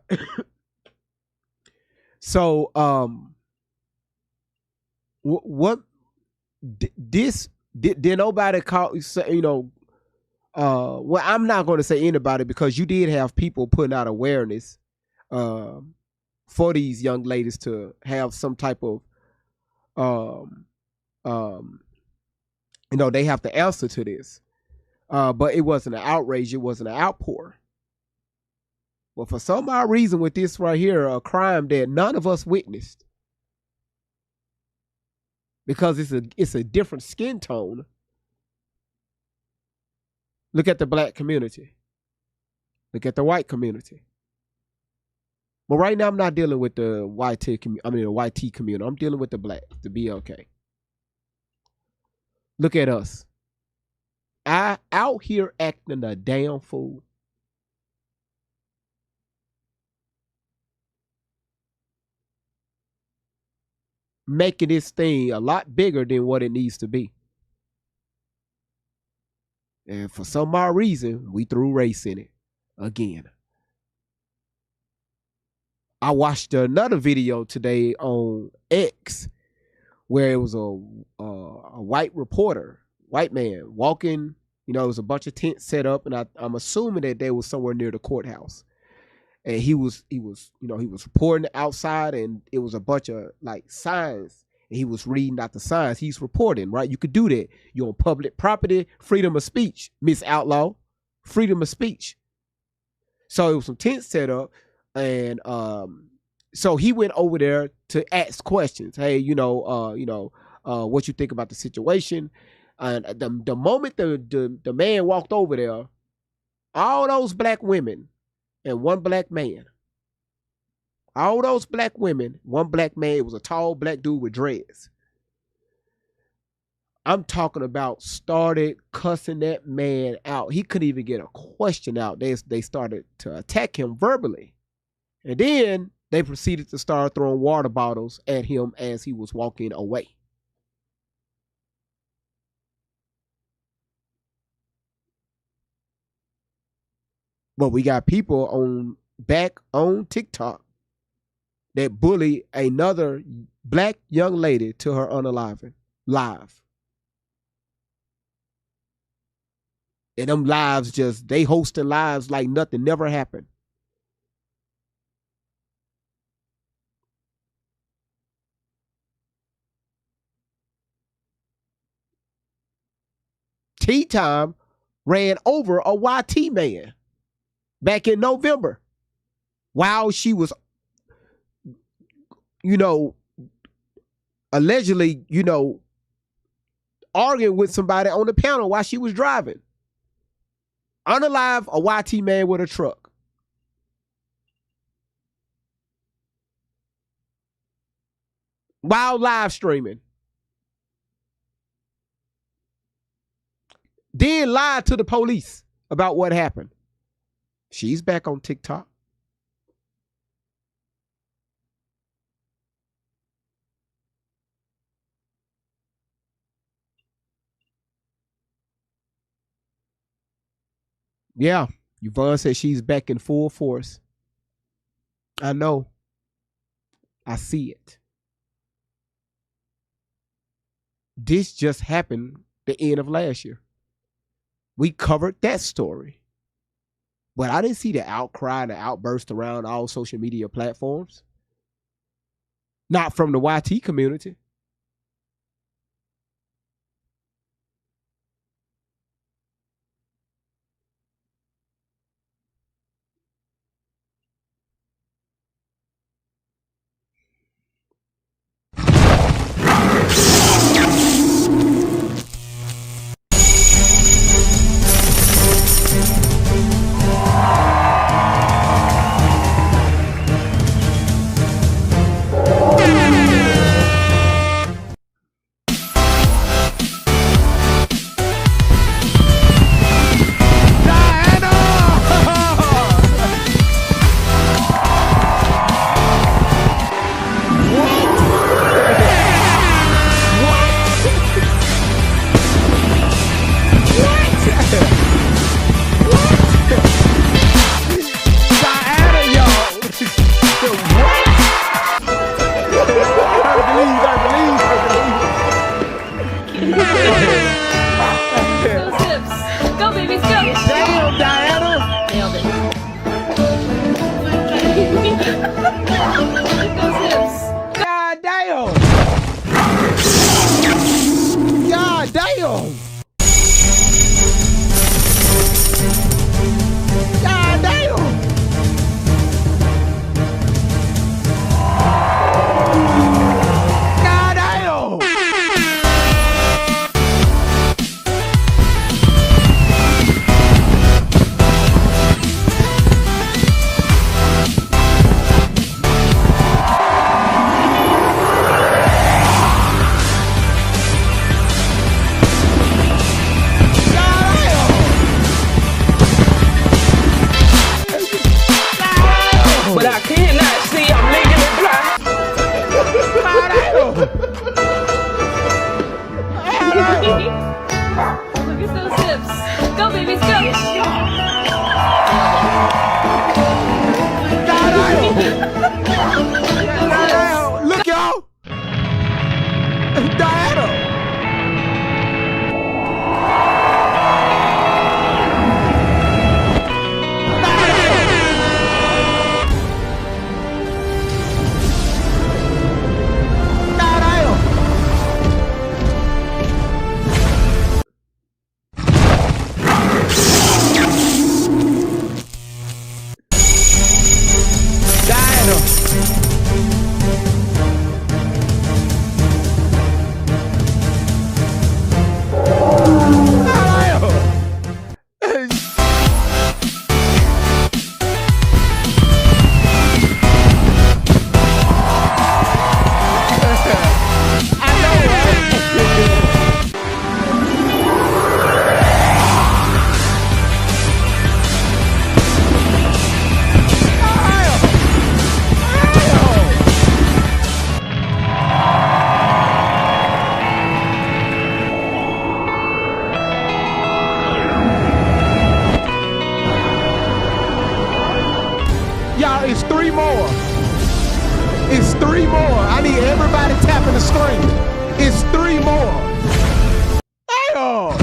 [SPEAKER 3] so what this did nobody call? Say, well, I'm not going to say anybody because you did have people putting out awareness for these young ladies to have some type of um they have to answer to this. But it wasn't an outrage, it wasn't an outpour. But for some odd reason with this right here, a crime that none of us witnessed. Because it's a different skin tone. Look at the black community. Look at the white community. But right now I'm not dealing with the the YT community. I'm dealing with the black, the BLK. Look at us. I out here acting a damn fool. Making this thing a lot bigger than what it needs to be. And for some odd reason, we threw race in it again. I watched another video today on X where it was a white reporter, white man walking. It was a bunch of tents set up, and I'm assuming that they was somewhere near the courthouse. And he was reporting outside, and it was a bunch of like signs, and he was reading out the signs. He's reporting, right? You could do that. You're on public property, freedom of speech, Miss Outlaw, freedom of speech. So it was some tents set up, and so he went over there to ask questions. Hey, what you think about the situation? And the moment the man walked over there, all those black women and one black man, all those black women, one black man, it was a tall black dude with dreads. I'm talking about started cussing that man out. He couldn't even get a question out. They started to attack him verbally. And then they proceeded to start throwing water bottles at him as he was walking away. But we got people back on TikTok that bully another black young lady to her unaliving live. And them lives they hosting lives like nothing never happened. Tea Time ran over a YT man back in November while she was, allegedly, arguing with somebody on the panel while she was driving. Unalive a YT man with a truck. While live streaming. Then lied to the police about what happened. She's back on TikTok. Yeah, Yvonne said she's back in full force. I know. I see it. This just happened the end of last year. We covered that story. But I didn't see the outcry and the outburst around all social media platforms. Not from the YT community. Damn! God damn! God damn!
[SPEAKER 4] But I cannot see, I'm legally blind.
[SPEAKER 2] Look at those hips. Go, babies, go.
[SPEAKER 3] Look, y'all. Diana. Y'all, it's three more. It's three more. I need everybody tapping the screen. It's three more. Damn.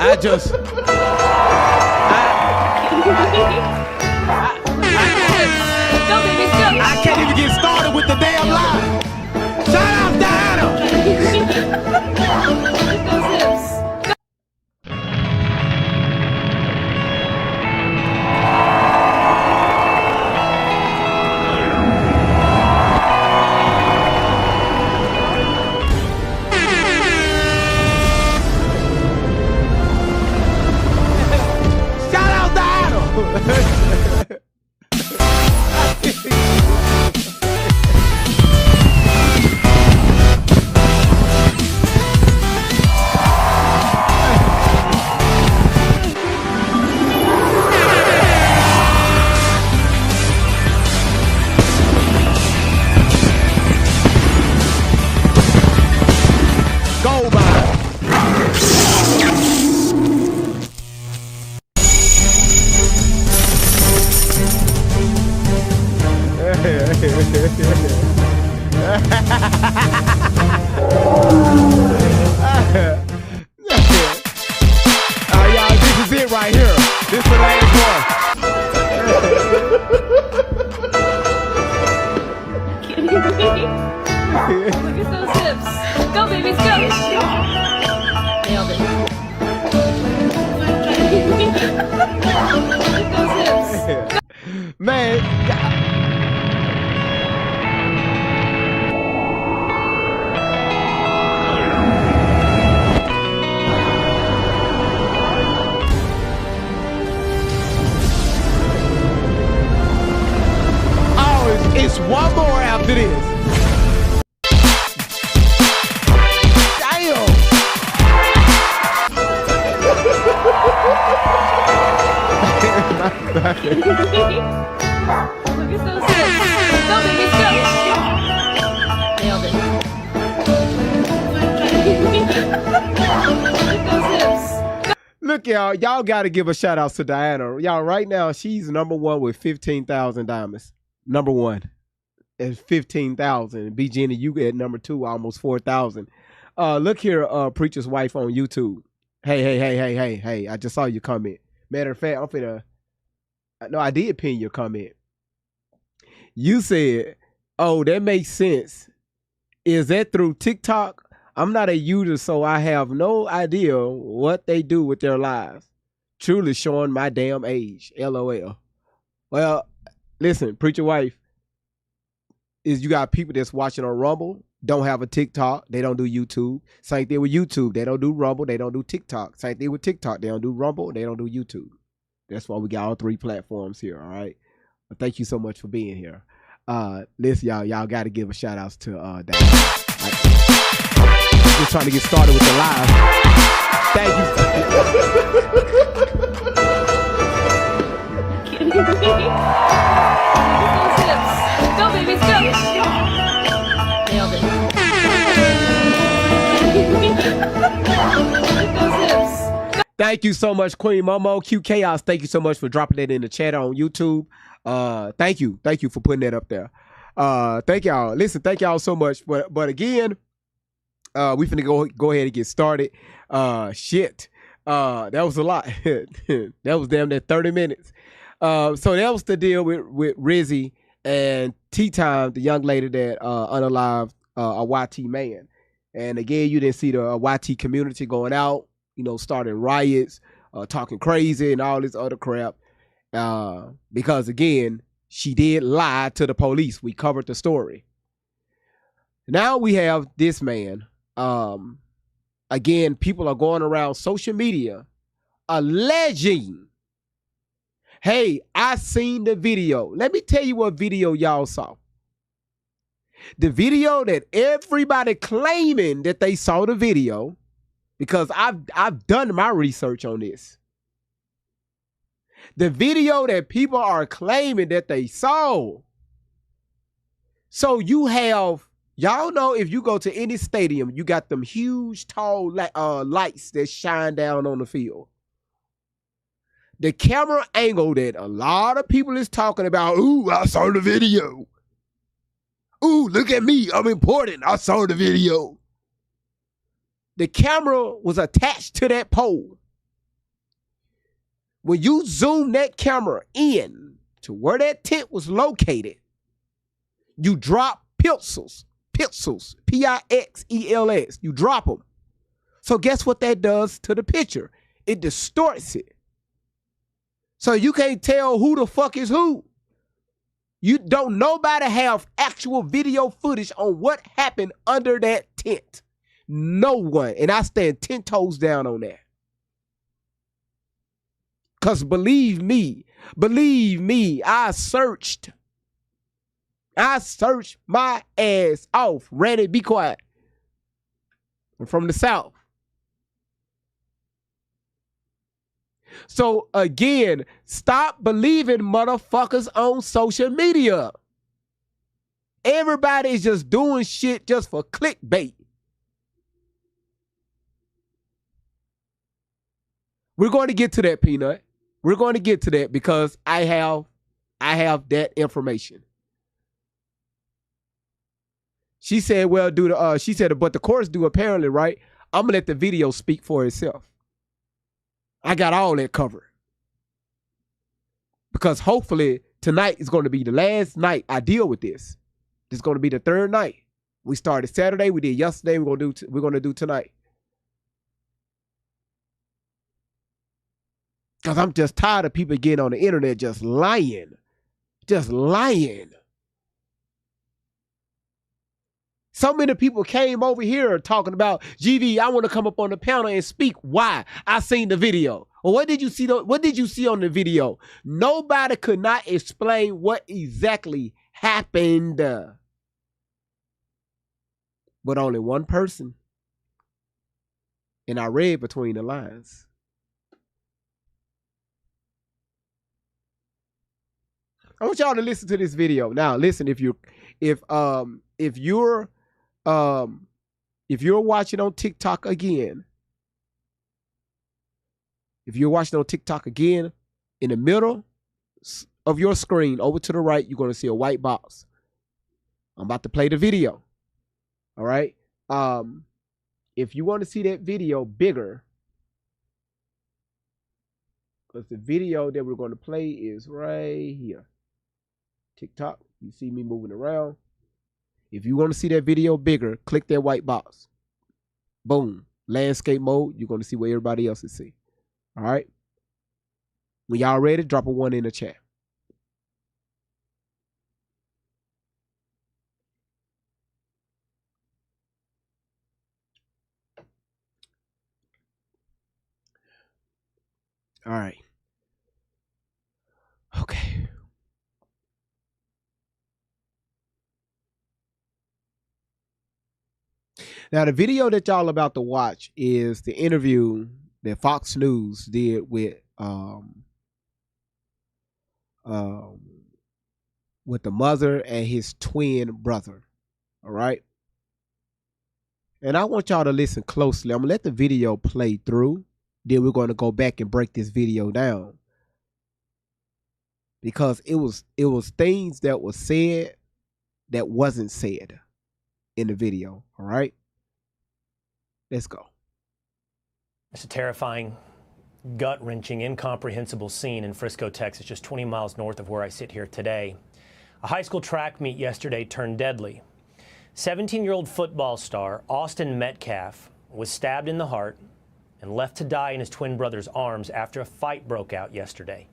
[SPEAKER 3] I just.
[SPEAKER 2] Go, babies, go.
[SPEAKER 3] I can't even get started with the damn line. Shout out Diana.
[SPEAKER 2] Look at those hips.
[SPEAKER 3] Shout out Diana. Go by. Y'all, this is it right here. This is the last
[SPEAKER 2] Look at those hips. Go, babies, go. Nailed it. Look at those hips.
[SPEAKER 3] one. Man. Oh, it's one more after this. Damn.
[SPEAKER 2] Look at those hips. Go, babies, go. Nailed it. Look at those hips.
[SPEAKER 3] Look, y'all got to give a shout out to Diana. Y'all, right now, she's number one with 15,000 diamonds. number one at 15,000. B Jenny, you at number two, almost 4,000. Look here, Preacher's Wife on YouTube. Hey. I just saw your comment. Matter of fact, I'm finna. No, I did pin your comment. You said, oh, that makes sense. Is that through TikTok? I'm not a user, so I have no idea what they do with their lives. Truly showing my damn age. LOL. Well, listen, Preacher Wife, is you got people that's watching on Rumble, don't have a TikTok, they don't do YouTube. Same thing with YouTube, they don't do Rumble, they don't do TikTok. Same thing with TikTok, they don't do Rumble, they don't do YouTube. That's why we got all three platforms here, all right? But thank you so much for being here. Listen, y'all got to give a shout out to that. Just trying to get started with the live. Thank you.
[SPEAKER 2] Go, babies, go. Nailed it. Those hips.
[SPEAKER 3] Thank you so much, Queen Momo. Q Chaos, thank you so much for dropping that in the chat on YouTube. Thank you for putting that up there. Thank y'all. Listen, thank y'all so much. But again, we finna go ahead and get started. Shit. That was a lot. That was damn near 30 minutes. So that was the deal with Rizzy and T-Time, the young lady that unalived a YT man. And again, you didn't see the YT community going out, starting riots, talking crazy and all this other crap. Because again, she did lie to the police. We covered the story. Now we have this man. Again, people are going around social media alleging, hey, I seen the video. Let me tell you what video y'all saw. The video that everybody claiming that they saw the video, because I've done my research on this. The video that people are claiming that they saw. So you have, y'all know, if you go to any stadium, you got them huge, tall lights that shine down on the field. The camera angle that a lot of people is talking about, ooh, I saw the video. Ooh, look at me, I'm important, I saw the video. The camera was attached to that pole. When you zoom that camera in to where that tent was located, you drop pixels, P-I-X-E-L-S. You drop them. So guess what that does to the picture? It distorts it. So you can't tell who the fuck is who. You don't nobody have actual video footage on what happened under that tent. No one. And I stand 10 toes down on that. Because believe me, I searched my ass off. Ready, be quiet. I'm from the South. So again, stop believing motherfuckers on social media. Everybody is just doing shit just for clickbait. We're going to get to that, Peanut. We're going to get to that because I have that information. She said, well, she said, but the courts do apparently, right? I'm gonna let the video speak for itself. I got all that covered. Because hopefully tonight is going to be the last night I deal with this. This is going to be the third night. We started Saturday, we did yesterday, we're going to do tonight. Because I'm just tired of people getting on the internet just lying. Just lying. So many people came over here talking about, GV, I want to come up on the panel and speak. Why? I seen the video. Well, what did you see on the video? Nobody could not explain what exactly happened. But only one person. And I read between the lines. I want y'all to listen to this video. Now, listen, if you're watching on TikTok again, in the middle, of your screen, over to the right, you're going to see a white box. I'm about to play the video. All right. If you want to see that video bigger, because the video that we're going to play is right here. TikTok. You see me moving around. If you want to see that video bigger, click that white box. Boom. Landscape mode. You're going to see what everybody else is seeing. All right. When y'all ready, drop a 1 in the chat. All right. Okay. Now, the video that y'all about to watch is the interview that Fox News did with the mother and his twin brother. All right. And I want y'all to listen closely. I'm going to let the video play through. Then we're going to go back and break this video down. Because it was things that were said that wasn't said in the video. All right. Let's go.
[SPEAKER 5] It's a terrifying, gut-wrenching, incomprehensible scene in Frisco, Texas, just 20 miles north of where I sit here today. A high school track meet yesterday turned deadly. 17-year-old football star Austin Metcalf was stabbed in the heart and left to die in his twin brother's arms after a fight broke out yesterday.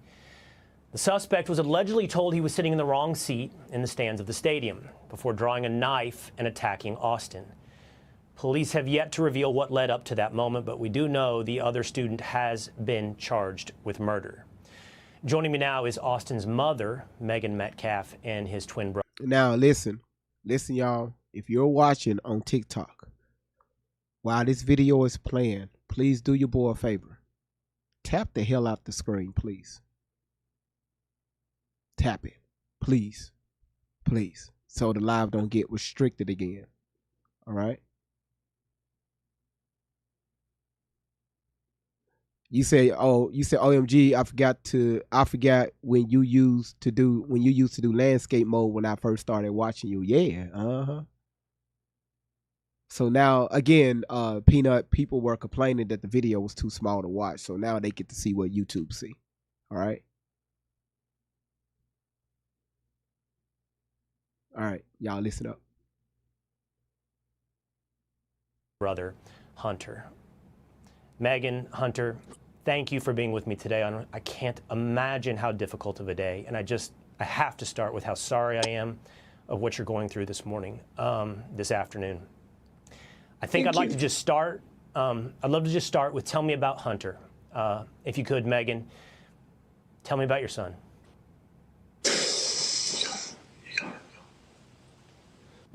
[SPEAKER 5] The suspect was allegedly told he was sitting in the wrong seat in the stands of the stadium before drawing a knife and attacking Austin. Police have yet to reveal what led up to that moment, but we do know the other student has been charged with murder. Joining me now is Austin's mother, Megan Metcalf, and his twin brother.
[SPEAKER 3] Now, listen, y'all. If you're watching on TikTok, while this video is playing, please do your boy a favor. Tap the hell out the screen, please. Tap it, please, please, so the live don't get restricted again. All right. You say OMG, I forgot when you used to do landscape mode when I first started watching you. Yeah, So now again, Peanut, people were complaining that the video was too small to watch. So now they get to see what YouTube see. All right. All right, y'all listen up.
[SPEAKER 5] Brother, Hunter. Megan, Hunter, thank you for being with me today. I can't imagine how difficult of a day, and I have to start with how sorry I am of what you're going through this morning, this afternoon. I think I'd like to just start. I'd love to just start with tell me about Hunter, if you could, Megan. Tell me about your son.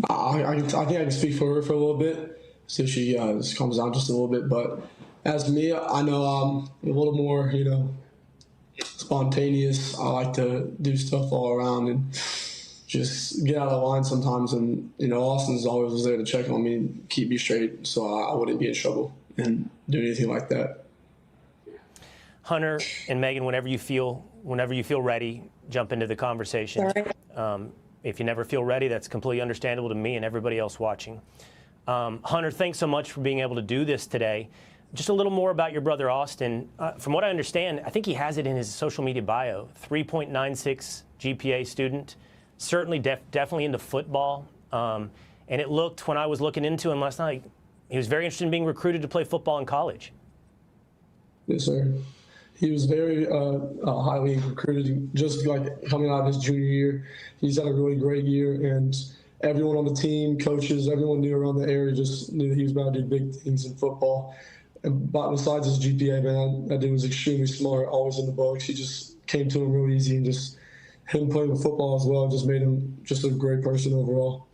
[SPEAKER 6] I think I can speak for her for a little bit, so she just calms down just a little bit. But as me, I know I'm a little more, spontaneous. I like to do stuff all around and just get out of line sometimes. And, Austin's always was there to check on me and keep me straight so I wouldn't be in trouble and do anything like that.
[SPEAKER 5] Hunter and Megan, whenever you feel ready, jump into the conversation. If you never feel ready, that's completely understandable to me and everybody else watching. Hunter, thanks so much for being able to do this today. Just a little more about your brother, Austin. From what I understand, I think he has it in his social media bio, 3.96 GPA student, certainly definitely into football. And it looked, when I was looking into him last night, he was very interested in being recruited to play football in college.
[SPEAKER 6] Yes, sir. He was very highly recruited, just like coming out of his junior year. He's had a really great year, and everyone on the team, coaches, everyone knew around the area just knew that he was about to do big things in football. But besides his GPA, man, that dude was extremely smart, always in the books. He just came to him real easy, and just him playing with football as well just made him just a great person overall.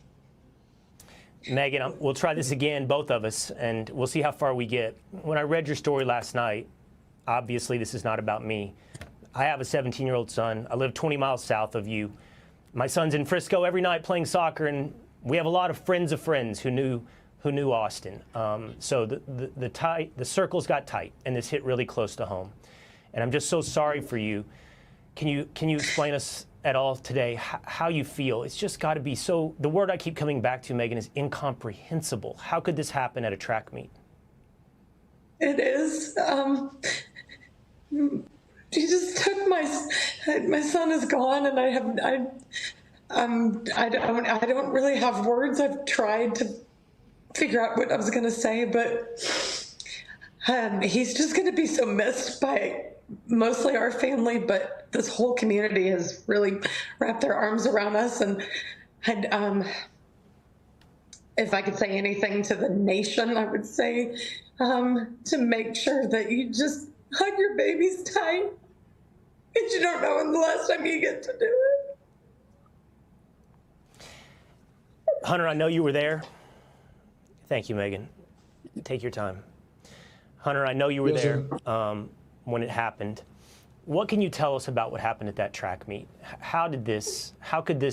[SPEAKER 5] Megan, we'll try this again, both of us, and we'll see how far we get. When I read your story last night, obviously this is not about me. I have a 17-year-old son. I live 20 miles south of you. My son's in Frisco every night playing soccer, and we have a lot of friends of friends who knew Austin. So the circles got tight, and this hit really close to home. And I'm just so sorry for you. Can you explain us at all today how you feel? It's just got to be so. The word I keep coming back to, Megan, is incomprehensible. How could this happen at a track meet?
[SPEAKER 7] It is. She just took my son is gone, and I don't really have words. I've tried to figure out what I was going to say, but he's just going to be so missed by mostly our family, but this whole community has really wrapped their arms around us. And if I could say anything to the nation, I would say to make sure that you just hug your babies tight, because you don't know when the last time you get to do it.
[SPEAKER 5] Hunter, I know you were there. Thank you, Megan. Take your time. Hunter, I know you were there when it happened. What can you tell us about what happened at that track meet? How could this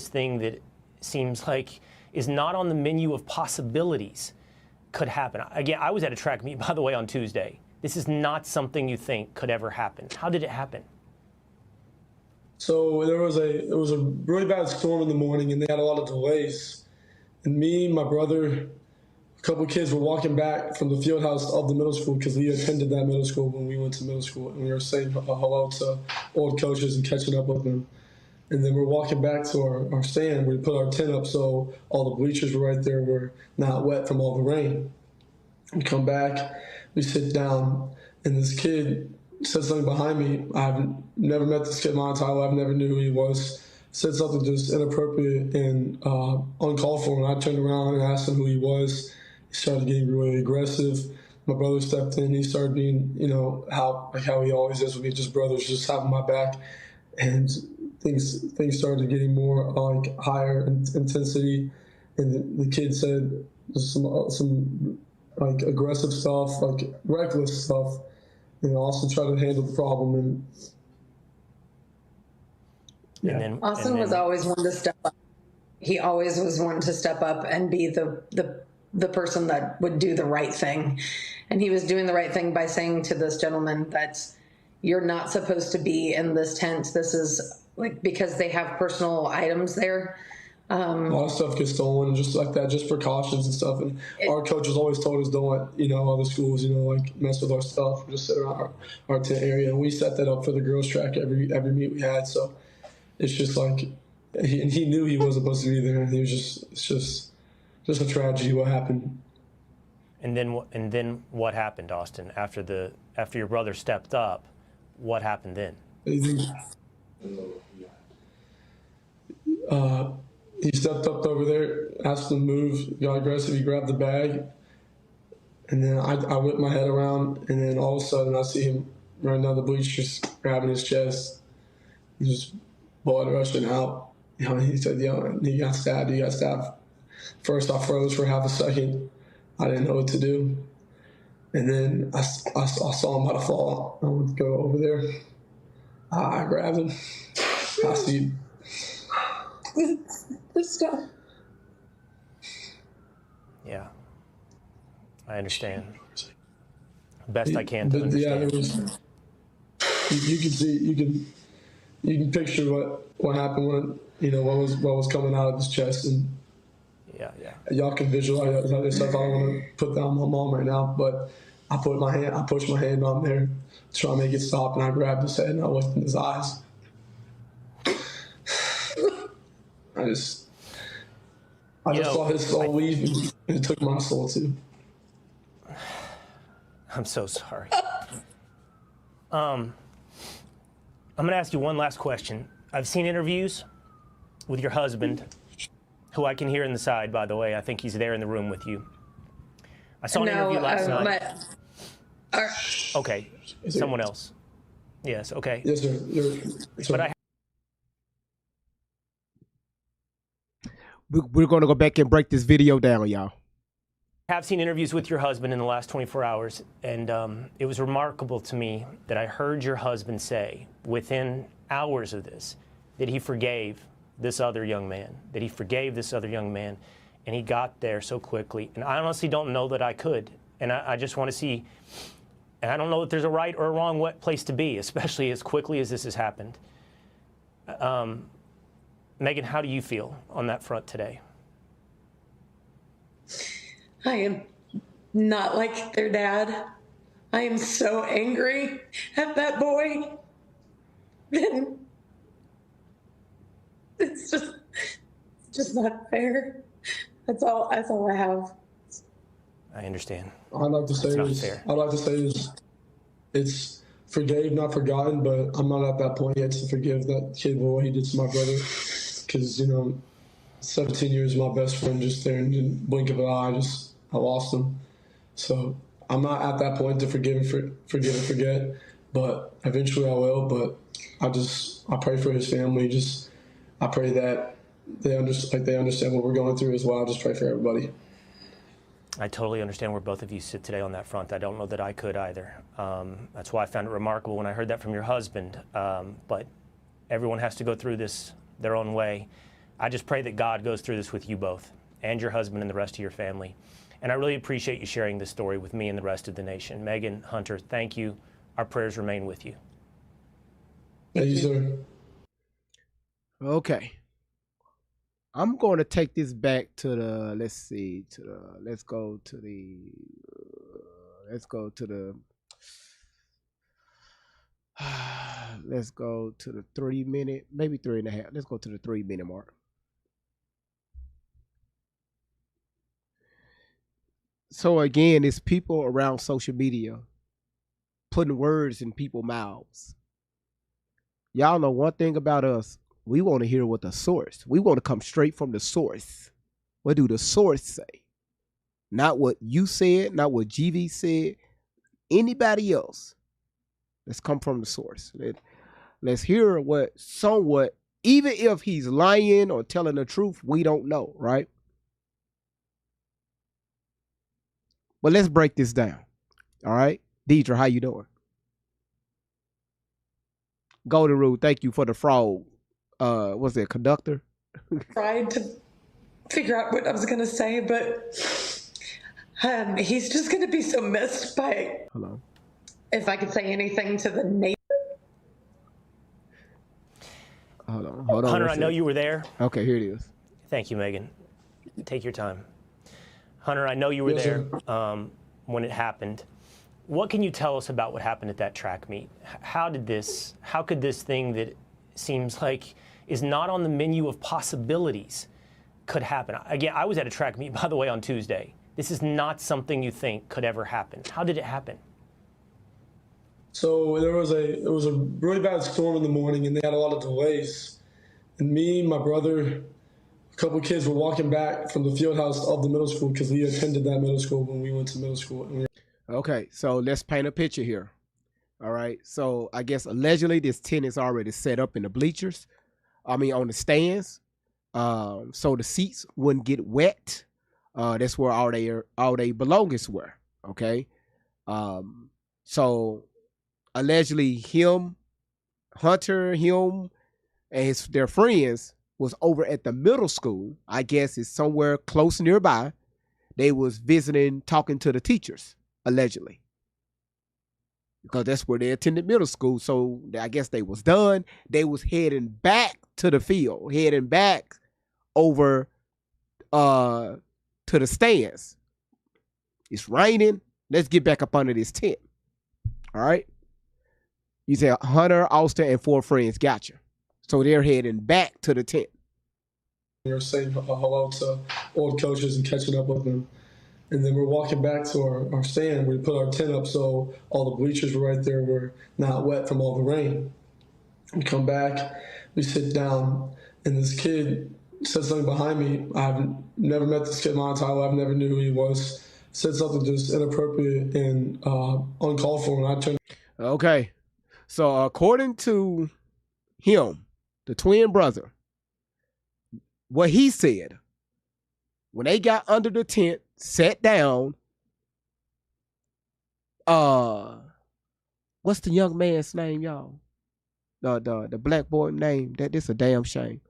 [SPEAKER 5] thing that seems like is not on the menu of possibilities could happen? Again, I was at a track meet, by the way, on Tuesday. This is not something you think could ever happen. How did it happen?
[SPEAKER 6] So it was a really bad storm in the morning, and they had a lot of delays. And me, my brother, a couple of kids were walking back from the field house of the middle school, because we attended that middle school when we went to middle school, and we were saying hello to old coaches and catching up with them. And then we're walking back to our stand. We put our tent up so all the bleachers were right there, were not wet from all the rain. We come back, we sit down, and this kid said something behind me. I've never met this kid in my entire life. I never knew who he was. Said something just inappropriate and uncalled for. And I turned around and asked him who he was. He started getting really aggressive. My brother stepped in. He started being, how he always is with me, just brothers, just having my back. And things started getting more higher intensity. And the kid said some aggressive stuff, reckless stuff, and also try to handle the problem. And
[SPEAKER 5] yeah.
[SPEAKER 7] Austin was always one to step up. He always was one to step up and be the person that would do the right thing. And he was doing the right thing by saying to this gentleman that you're not supposed to be in this tent. This is because they have personal items there.
[SPEAKER 6] A lot of stuff gets stolen, just like that, just precautions and stuff. And our coaches always told us, don't let, other schools, mess with our stuff. Just sit around our tent area. And we set that up for the girls' track every meet we had. So it's just he knew he wasn't supposed to be there. He was it's just a tragedy what happened.
[SPEAKER 5] And then what happened, Austin? After your brother stepped up, what happened then?
[SPEAKER 6] He stepped up over there, asked him to move, got aggressive, he grabbed the bag, and then I whipped my head around, and then all of a sudden I see him running down the bleachers, grabbing his chest, just blood rushing out. He said, he got stabbed. First I froze for half a second. I didn't know what to do. And then I saw him about to fall. I went to go over there. I grabbed him. I see.
[SPEAKER 7] This stuff.
[SPEAKER 5] Yeah, I understand. Best I can to understand.
[SPEAKER 6] Yeah, it was. You can see, you can picture what happened when what was coming out of his chest, and
[SPEAKER 5] yeah.
[SPEAKER 6] Y'all can visualize this stuff. I don't want to put that on my mom right now, but I pushed my hand on there to try to make it stop, and I grabbed his head and I looked in his eyes. I just saw his soul leave, and it took my soul too.
[SPEAKER 5] I'm so sorry. I'm going to ask you one last question. I've seen interviews with your husband, who I can hear in the side, by the way. I think he's there in the room with you. I saw an interview last night. Okay, someone else. Yes, okay.
[SPEAKER 6] Yes, sir.
[SPEAKER 5] But
[SPEAKER 3] We're going to go back and break this video down, y'all.
[SPEAKER 5] I have seen interviews with your husband in the last 24 hours, and it was remarkable to me that I heard your husband say, within hours of this, that he forgave this other young man, and he got there so quickly. And I honestly don't know that I could, and I just want to see, and I don't know that there's a right or a wrong place to be, especially as quickly as this has happened. Megan, how do you feel on that front today?
[SPEAKER 7] I am not like their dad. I am so angry at that boy. And it's just not fair. That's all I have.
[SPEAKER 5] I understand.
[SPEAKER 6] I'd like to say
[SPEAKER 5] That's not
[SPEAKER 6] is,
[SPEAKER 5] fair.
[SPEAKER 6] I'd like to say is, it's forgave, not forgotten, but I'm not at that point yet to forgive that kid for what he did to my brother. Because, 17 years, my best friend just there and in the blink of an eye, I lost him. So I'm not at that point to forgive and forget, but eventually I will. But I pray for his family. I pray that they understand what we're going through as well. I just pray for everybody.
[SPEAKER 5] I totally understand where both of you sit today on that front. I don't know that I could either. That's why I found it remarkable when I heard that from your husband. But everyone has to go through this their own way. I just pray that God goes through this with you both and your husband and the rest of your family. And I really appreciate you sharing this story with me and the rest of the nation. Megan, Hunter, thank you. Our prayers remain with you.
[SPEAKER 6] Thank you, sir.
[SPEAKER 3] Okay. I'm going to take this back to the, let's go to the 3 minute, maybe 3.5. Let's go to the 3 minute mark. So again, it's people around social media putting words in people's mouths. Y'all know one thing about us. We want to hear what the source. We want to come straight from the source. What do the source say? Not what you said, not what GV said, anybody else. Let's come from the source. Let's hear what somewhat, even if he's lying or telling the truth, we don't know, right? But let's break this down. All right. Deidre, how you doing? Golden Rule, thank you for the frog. What's it, conductor?
[SPEAKER 7] Tried to figure out what I was going to say, but he's just going to be so missed by,
[SPEAKER 3] Hello.
[SPEAKER 7] If I could say anything to the neighbor.
[SPEAKER 3] Hold on.
[SPEAKER 5] Hunter, I know you were there.
[SPEAKER 3] Okay, here it is.
[SPEAKER 5] Thank you, Megan. Take your time. Hunter, I know you were there when it happened. What can you tell us about what happened at that track meet? How could this thing that seems like is not on the menu of possibilities could happen? Again, I was at a track meet, by the way, on Tuesday. This is not something you think could ever happen. How did it happen?
[SPEAKER 6] So it was a really bad storm in the morning, and they had a lot of delays. And me, my brother, a couple of kids were walking back from the field house of the middle school because we attended that middle school when we went to middle school.
[SPEAKER 3] Okay, so let's paint a picture here. All right, so I guess allegedly this tent is already set up in the bleachers. On the stands, so the seats wouldn't get wet. That's where all they belongings were. Okay, so allegedly Hunter, and their friends was over at the middle school. I guess it's somewhere close nearby. They was visiting, talking to the teachers, allegedly. Because that's where they attended middle school. So I guess they was done. They was heading back to the field, heading back over to the stands. It's raining. Let's get back up under this tent. All right. You say Hunter, Austin, and 4 friends. Gotcha. So they're heading back to the tent.
[SPEAKER 6] We were saying hello to old coaches and catching up with them. And then we're walking back to our stand. We put our tent up so all the bleachers were right there. Were not wet from all the rain. We come back, we sit down, and this kid said something behind me. I've never met this kid in my entire life. I never knew who he was. Said something just inappropriate and uncalled for, and I turned.
[SPEAKER 3] Okay. So according to him, the twin brother, what he said, when they got under the tent, sat down, what's the young man's name, y'all? The black boy name. This a damn shame.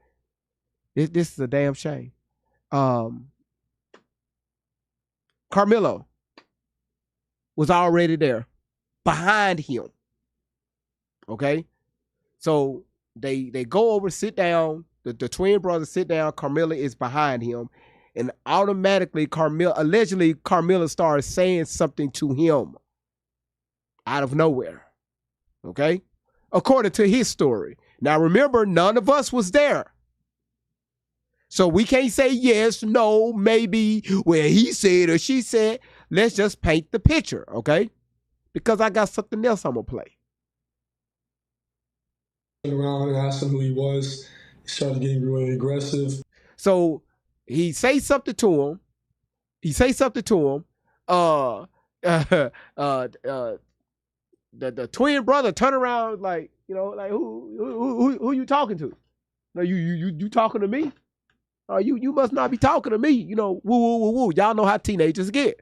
[SPEAKER 3] This is a damn shame. Carmelo was already there behind him. Okay? So They go over, sit down. The twin brothers sit down. Carmilla is behind him, and automatically allegedly Carmilla starts saying something to him out of nowhere. Okay, according to his story. Now remember, none of us was there. So we can't say yes, no, maybe, well, he said or she said. Let's just paint the picture, okay? Because I got something else I'm going to play.
[SPEAKER 6] Around and asked him who he was. He started getting really aggressive.
[SPEAKER 3] So he say something to him. The twin brother turn around like, like who you talking to? No, you talking to me? You must not be talking to me. Woo, woo, woo, woo. Y'all know how teenagers get.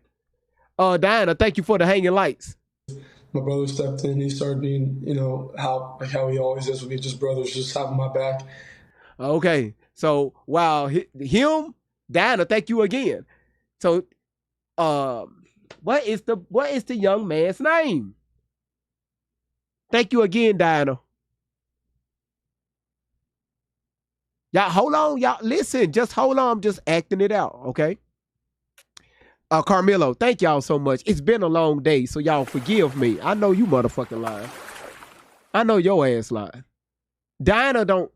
[SPEAKER 3] Diana, thank you for the hanging lights.
[SPEAKER 6] My brother stepped in. He started being, how he always is with me, just brothers, just having my back.
[SPEAKER 3] Okay, so while him, Diana, thank you again. So, what is the young man's name? Thank you again, Diana. Y'all, hold on, y'all. Listen, just hold on. I'm just acting it out, okay? Carmelo, thank y'all so much. It's been a long day, so y'all forgive me. I know you motherfucking lying. I know your ass lying. Diana don't.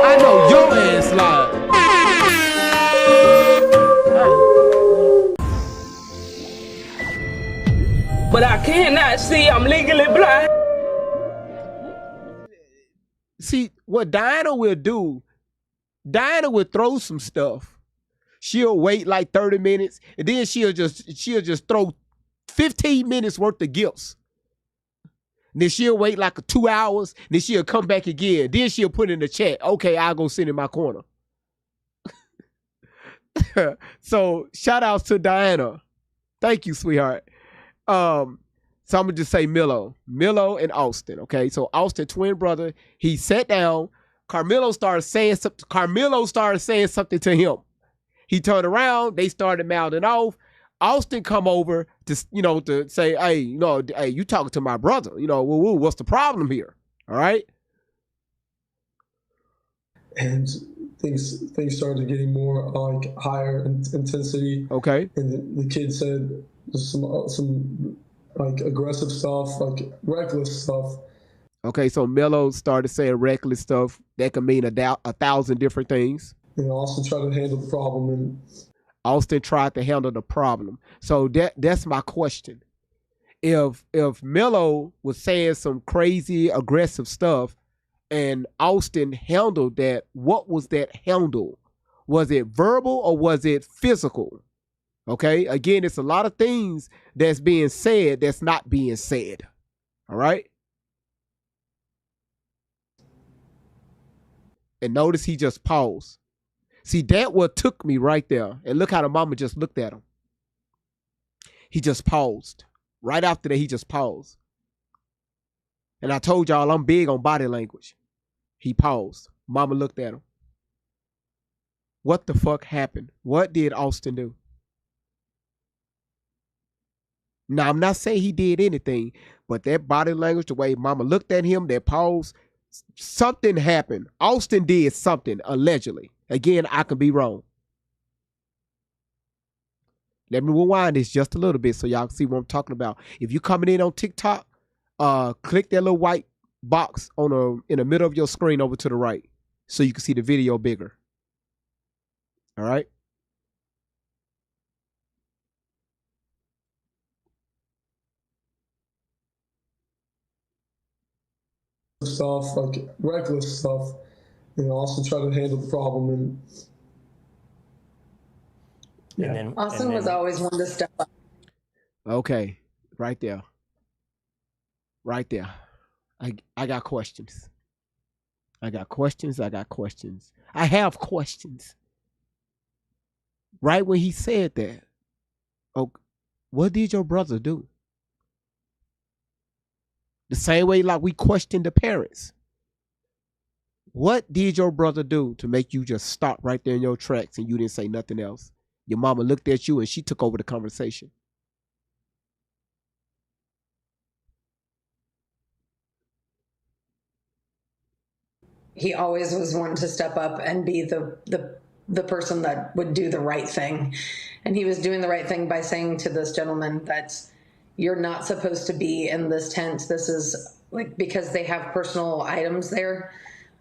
[SPEAKER 3] I know your ass lying.
[SPEAKER 4] But I cannot see. I'm legally blind.
[SPEAKER 3] See, what Diana will do, Diana will throw some stuff. She'll wait like 30 minutes, and then she'll just throw 15 minutes worth of gifts. And then she'll wait like 2 hours, and then she'll come back again. Then she'll put in the chat, okay, I'll go sit in my corner. So shout outs to Diana. Thank you, sweetheart. So I'm gonna just say Milo and Austin. Okay, so Austin, twin brother, he sat down. Carmelo started saying something to him. He turned around. They started mouthing off. Austin come over to say, hey, you talking to my brother? What's the problem here? All right.
[SPEAKER 6] And things started getting more like higher intensity.
[SPEAKER 3] Okay.
[SPEAKER 6] And the kid said some like aggressive stuff, like reckless stuff.
[SPEAKER 3] Okay, so Melo started saying reckless stuff. That could mean 1,000 different things.
[SPEAKER 6] And Austin tried to handle the problem. And
[SPEAKER 3] Austin tried to handle the problem. So that's my question. If Melo was saying some crazy aggressive stuff and Austin handled that, what was that handle? Was it verbal or was it physical? Okay, again, it's a lot of things that's being said that's not being said. All right. And notice he just paused. See, that what took me right there. And look how the mama just looked at him. He just paused. Right after that, he just paused. And I told y'all I'm big on body language. He paused. Mama looked at him. What the fuck happened? What did Austin do? Now, I'm not saying he did anything, but that body language, the way mama looked at him, that pause, something happened. Austin did something, allegedly. Again, I could be wrong. Let me rewind this just a little bit so y'all can see what I'm talking about. If you're coming in on TikTok, click that little white box in the middle of your screen over to the right so you can see the video bigger. All right?
[SPEAKER 6] stuff, like reckless stuff. Austin tried to handle the problem. And yeah.
[SPEAKER 7] Austin was always one to step up.
[SPEAKER 3] Okay, right there. Right there. I got questions. I have questions. Right when he said that, oh, what did your brother do? The same way like we questioned the parents. What did your brother do to make you just stop right there in your tracks and you didn't say nothing else? Your mama looked at you and she took over the conversation.
[SPEAKER 7] he always was one to step up and be the person that would do the right thing. And he was doing the right thing by saying to this gentleman that you're not supposed to be in this tent. This is like, because they have personal items there.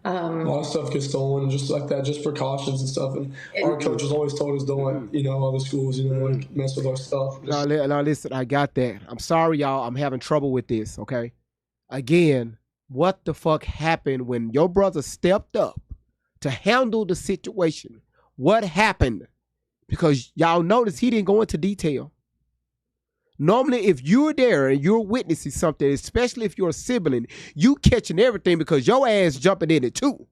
[SPEAKER 6] A lot of stuff gets stolen just like that, just precautions and stuff. And our coaches always told us don't let, other schools, like mess with our stuff.
[SPEAKER 3] Now, listen, I got that. I'm sorry, y'all. I'm having trouble with this, okay? Again, what the fuck happened when your brother stepped up to handle the situation? What happened? Because y'all notice he didn't go into detail. Normally, if you're there and you're witnessing something, especially if you're a sibling, you catching everything because your ass jumping in it too.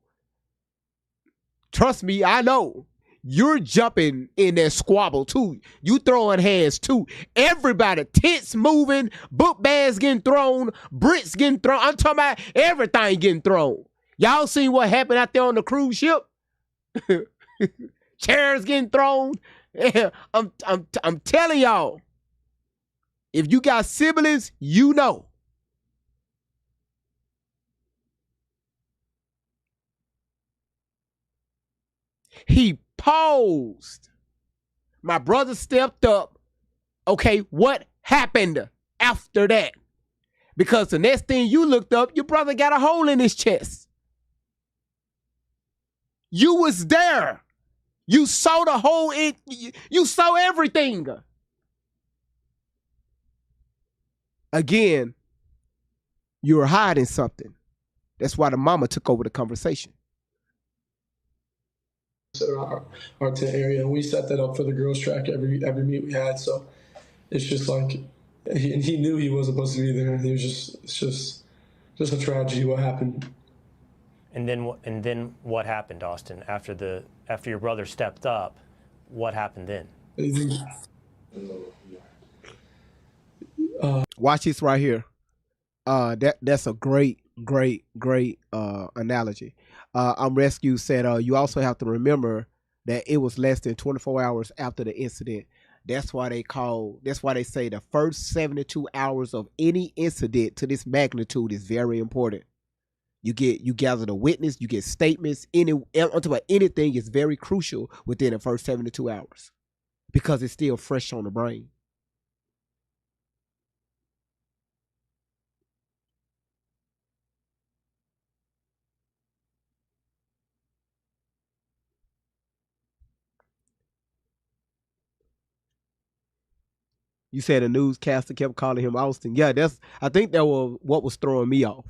[SPEAKER 3] Trust me, I know. You're jumping in that squabble too. You throwing hands too. Everybody, tents moving, book bags getting thrown, bricks getting thrown. I'm talking about everything getting thrown. Y'all seen what happened out there on the cruise ship? Chairs getting thrown. I'm telling y'all. If you got siblings, you know. He paused. My brother stepped up. Okay, what happened after that? Because the next thing you looked up, your brother got a hole in his chest. You was there. You saw the hole in, you saw everything. Again, you were hiding something. That's why the mama took over the conversation.
[SPEAKER 6] Our tent area, and we set that up for the girls' track every meet we had. So it's just like he knew he wasn't supposed to be there, and it's just a tragedy what happened.
[SPEAKER 5] And then what happened, Austin? After your brother stepped up, what happened then?
[SPEAKER 3] Watch this right here. That's a great analogy. Rescue said you also have to remember that it was less than 24 hours after the incident. That's why they say the first 72 hours of any incident to this magnitude is very important. You gather the witness, you get statements, anything is very crucial within the first 72 hours because it's still fresh on the brain. You said a newscaster kept calling him Austin. Yeah, I think that was what was throwing me off.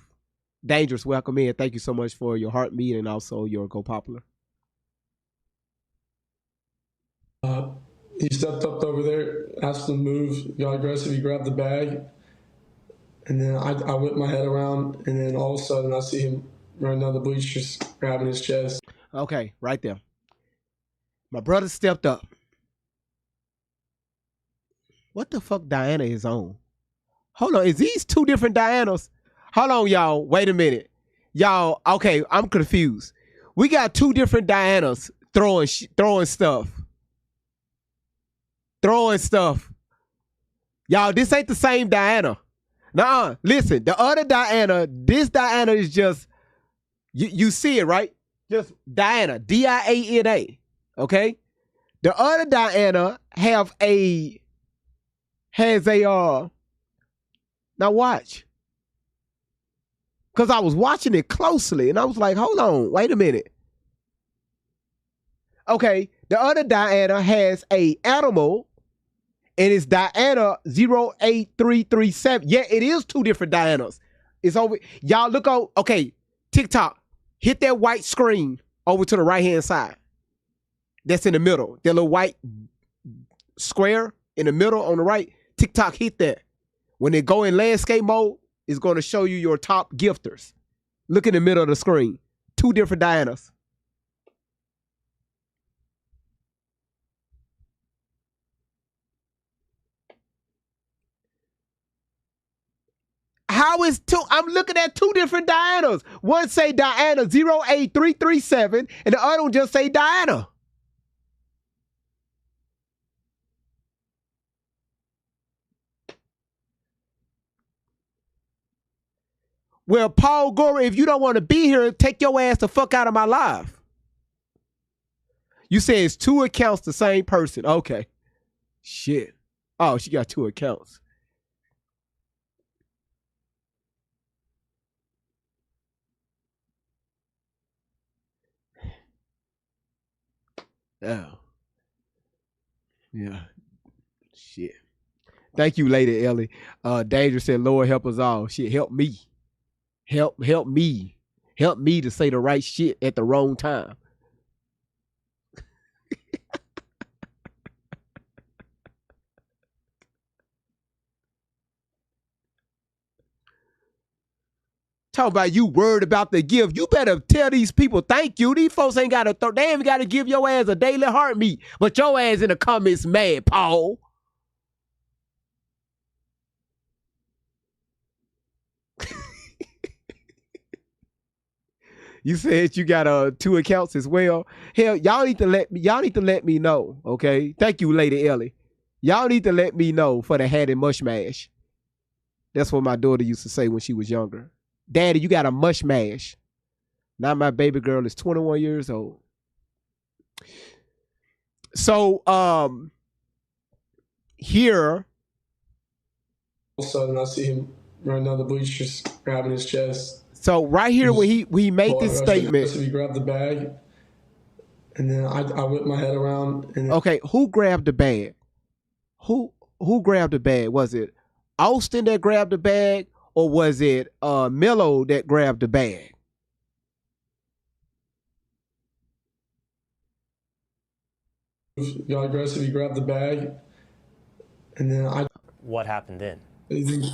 [SPEAKER 3] Dangerous, welcome in. Thank you so much for your heartbeat and also your Go Popular.
[SPEAKER 6] He stepped up over there, asked him to move, got aggressive, he grabbed the bag, and then I whipped my head around, and then all of a sudden I see him running down the bleachers, grabbing his chest.
[SPEAKER 3] Okay, right there. My brother stepped up. What the fuck Diana is on? Hold on, is these two different Dianas? Hold on, y'all. Wait a minute. Y'all, okay, I'm confused. We got two different Dianas throwing stuff. Throwing stuff. Y'all, this ain't the same Diana. Nuh-uh. Listen, the other Diana, this Diana is just, you see it, right? Just Diana, D-I-A-N-A, okay? The other Diana has a, now watch. Because I was watching it closely and I was like, hold on, wait a minute. Okay, the other Diana has a animal and it's Diana 08337. Yeah, it is two different Dianas. It's over. Y'all look on, okay, TikTok, hit that white screen over to the right-hand side. That's in the middle. That little white square in the middle on the right. TikTok, hit that. When they go in landscape mode, it's going to show you your top gifters. Look in the middle of the screen. Two different Dianas. How is two? I'm looking at two different Dianas. One say Diana 08337 and the other one just say Diana. Well, Paul Gore, if you don't want to be here, take your ass the fuck out of my life. You say it's 2 accounts, the same person. Okay. Shit. Oh, she got 2 accounts. Oh. Yeah. Shit. Thank you, Lady Ellie. Danger said, Lord help us all. Shit, help me. Help me. Help me to say the right shit at the wrong time. Talk about you worried about the gift. You better tell these people thank you. These folks ain't got to they ain't got to give your ass a daily heart meat. But your ass in the comments mad, Paul. You said you got 2 accounts as well. Hell, y'all need to let me know, okay? Thank you, Lady Ellie. Y'all need to let me know for the hat and mush mash. That's what my daughter used to say when she was younger. Daddy, you got a mush mash. Now my baby girl is 21 years old. So, here.
[SPEAKER 6] All of a sudden, I see him running down the bleachers, grabbing his chest.
[SPEAKER 3] So right here, when he made this statement.
[SPEAKER 6] So he grabbed the bag, and then I whipped my head around. And then,
[SPEAKER 3] okay, who grabbed the bag? Who grabbed the bag? Was it Austin that grabbed the bag, or was it Melo that grabbed the bag?
[SPEAKER 6] got aggressive. He grabbed the bag, and then
[SPEAKER 5] What happened then?
[SPEAKER 6] He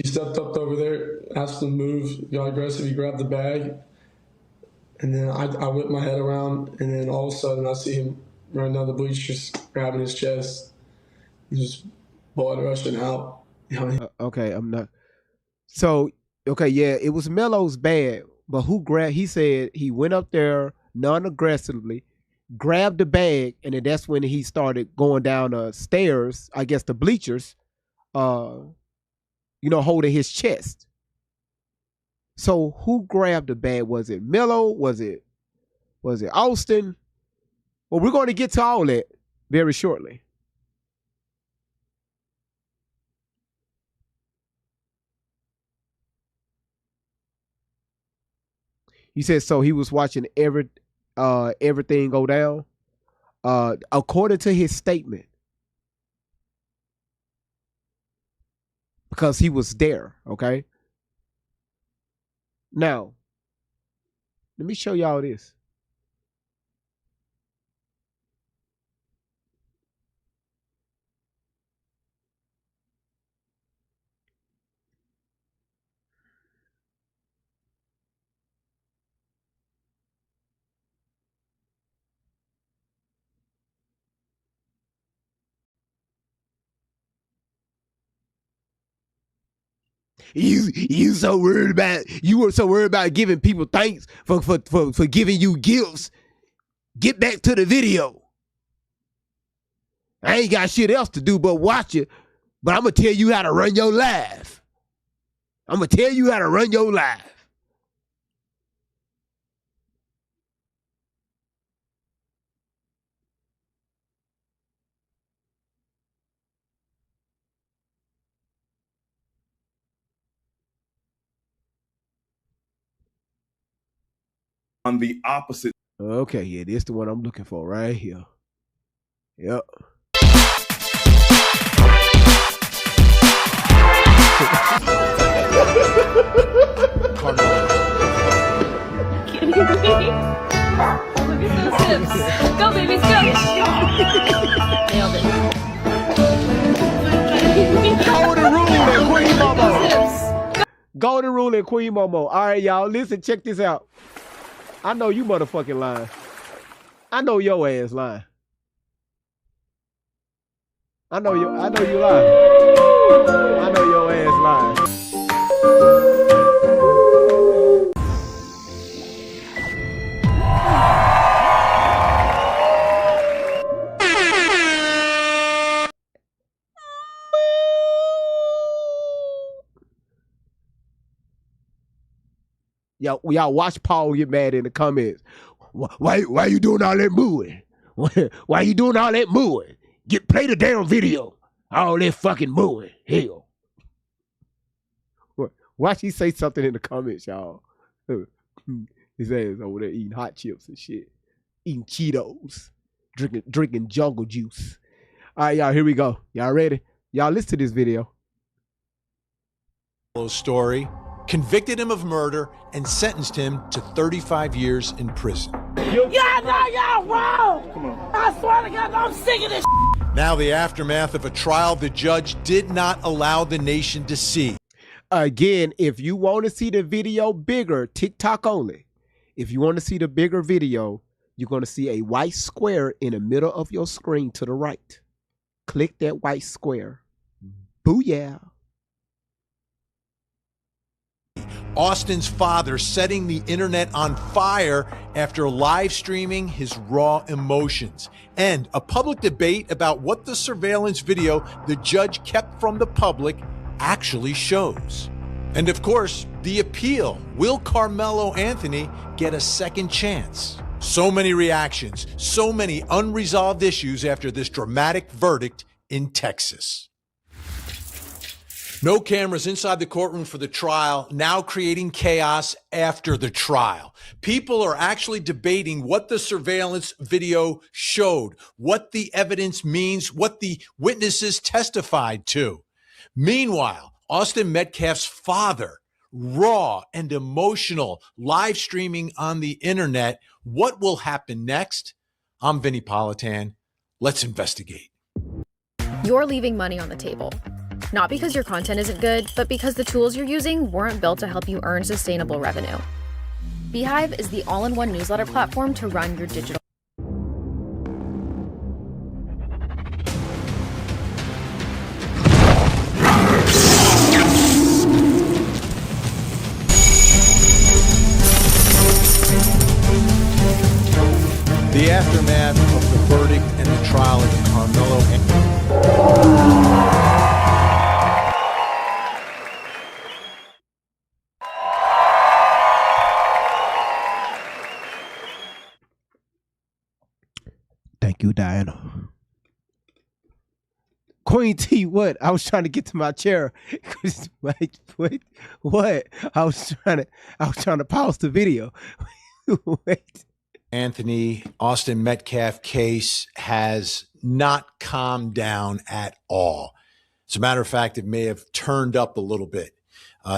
[SPEAKER 6] stepped up over there, asked him to move, got aggressive. He grabbed the bag, and then I whipped my head around, and then all of a sudden I see him running down the bleachers, grabbing his chest, just blood rushing out.
[SPEAKER 3] Okay, I'm not. So okay, yeah, it was Melo's bag, but who grabbed? He said he went up there non-aggressively, grabbed the bag, and then that's when he started going down the stairs. I guess the bleachers. Holding his chest. So who grabbed the bag? Was it Melo? Was it Austin? Well, we're going to get to all that very shortly. He said so he was watching everything go down. According to his statement. Because he was there, okay? Now, let me show y'all this. You were so worried about giving people thanks for giving you gifts. Get back to the video. I ain't got shit else to do but watch it, but I'm gonna tell you how to run your life.
[SPEAKER 8] On the opposite.
[SPEAKER 3] Okay, yeah, this is the one I'm looking for right here. Yep.
[SPEAKER 2] Look at those hips. Go, babies, go. Nailed it.
[SPEAKER 3] Golden rule and Queen Momo.
[SPEAKER 2] Hips.
[SPEAKER 3] Golden rule and Queen Momo. All right, y'all, listen, check this out. I know you motherfucking lying. I know your ass lying. I know you lying. I know your ass lying. Y'all watch Paul get mad in the comments. Why you doing all that mooing? Why you doing all that mooing? Play the damn video. All that fucking mooing. Hell. Watch he say something in the comments, y'all. His ass over there eating hot chips and shit. Eating Cheetos. Drinking jungle juice. All right, y'all, here we go. Y'all ready? Y'all listen to this video.
[SPEAKER 8] Story, convicted him of murder and sentenced him to 35 years in prison.
[SPEAKER 4] Y'all know y'all wrong. Come on. I swear to God, I'm sick of this.
[SPEAKER 8] Now the aftermath of a trial the judge did not allow the nation to see.
[SPEAKER 3] Again, if you want to see the video bigger, TikTok only. If you want to see the bigger video, you're going to see a white square in the middle of your screen to the right. Click that white square. Booyah.
[SPEAKER 8] Austin's father setting the internet on fire after live streaming his raw emotions, and a public debate about what the surveillance video the judge kept from the public actually shows. And of course, the appeal. Will Carmelo Anthony get a second chance? So many reactions, so many unresolved issues after this dramatic verdict in Texas. No cameras inside the courtroom for the trial, now creating chaos after the trial. People are actually debating what the surveillance video showed, what the evidence means, what the witnesses testified to. Meanwhile, Austin Metcalf's father, raw and emotional, live streaming on the internet. What will happen next? I'm Vinny Politan. Let's investigate.
[SPEAKER 9] You're leaving money on the table. Not because your content isn't good, but because the tools you're using weren't built to help you earn sustainable revenue. Beehive is the all-in-one newsletter platform to run your digital.
[SPEAKER 8] The aftermath of the verdict and the trial of Carmelo Anthony.
[SPEAKER 3] Thank you, Diana. Queen T, what? I was trying to get to my chair. What? I was trying to pause the video. Wait.
[SPEAKER 8] Anthony Austin Metcalf case has not calmed down at all. As a matter of fact, it may have turned up a little bit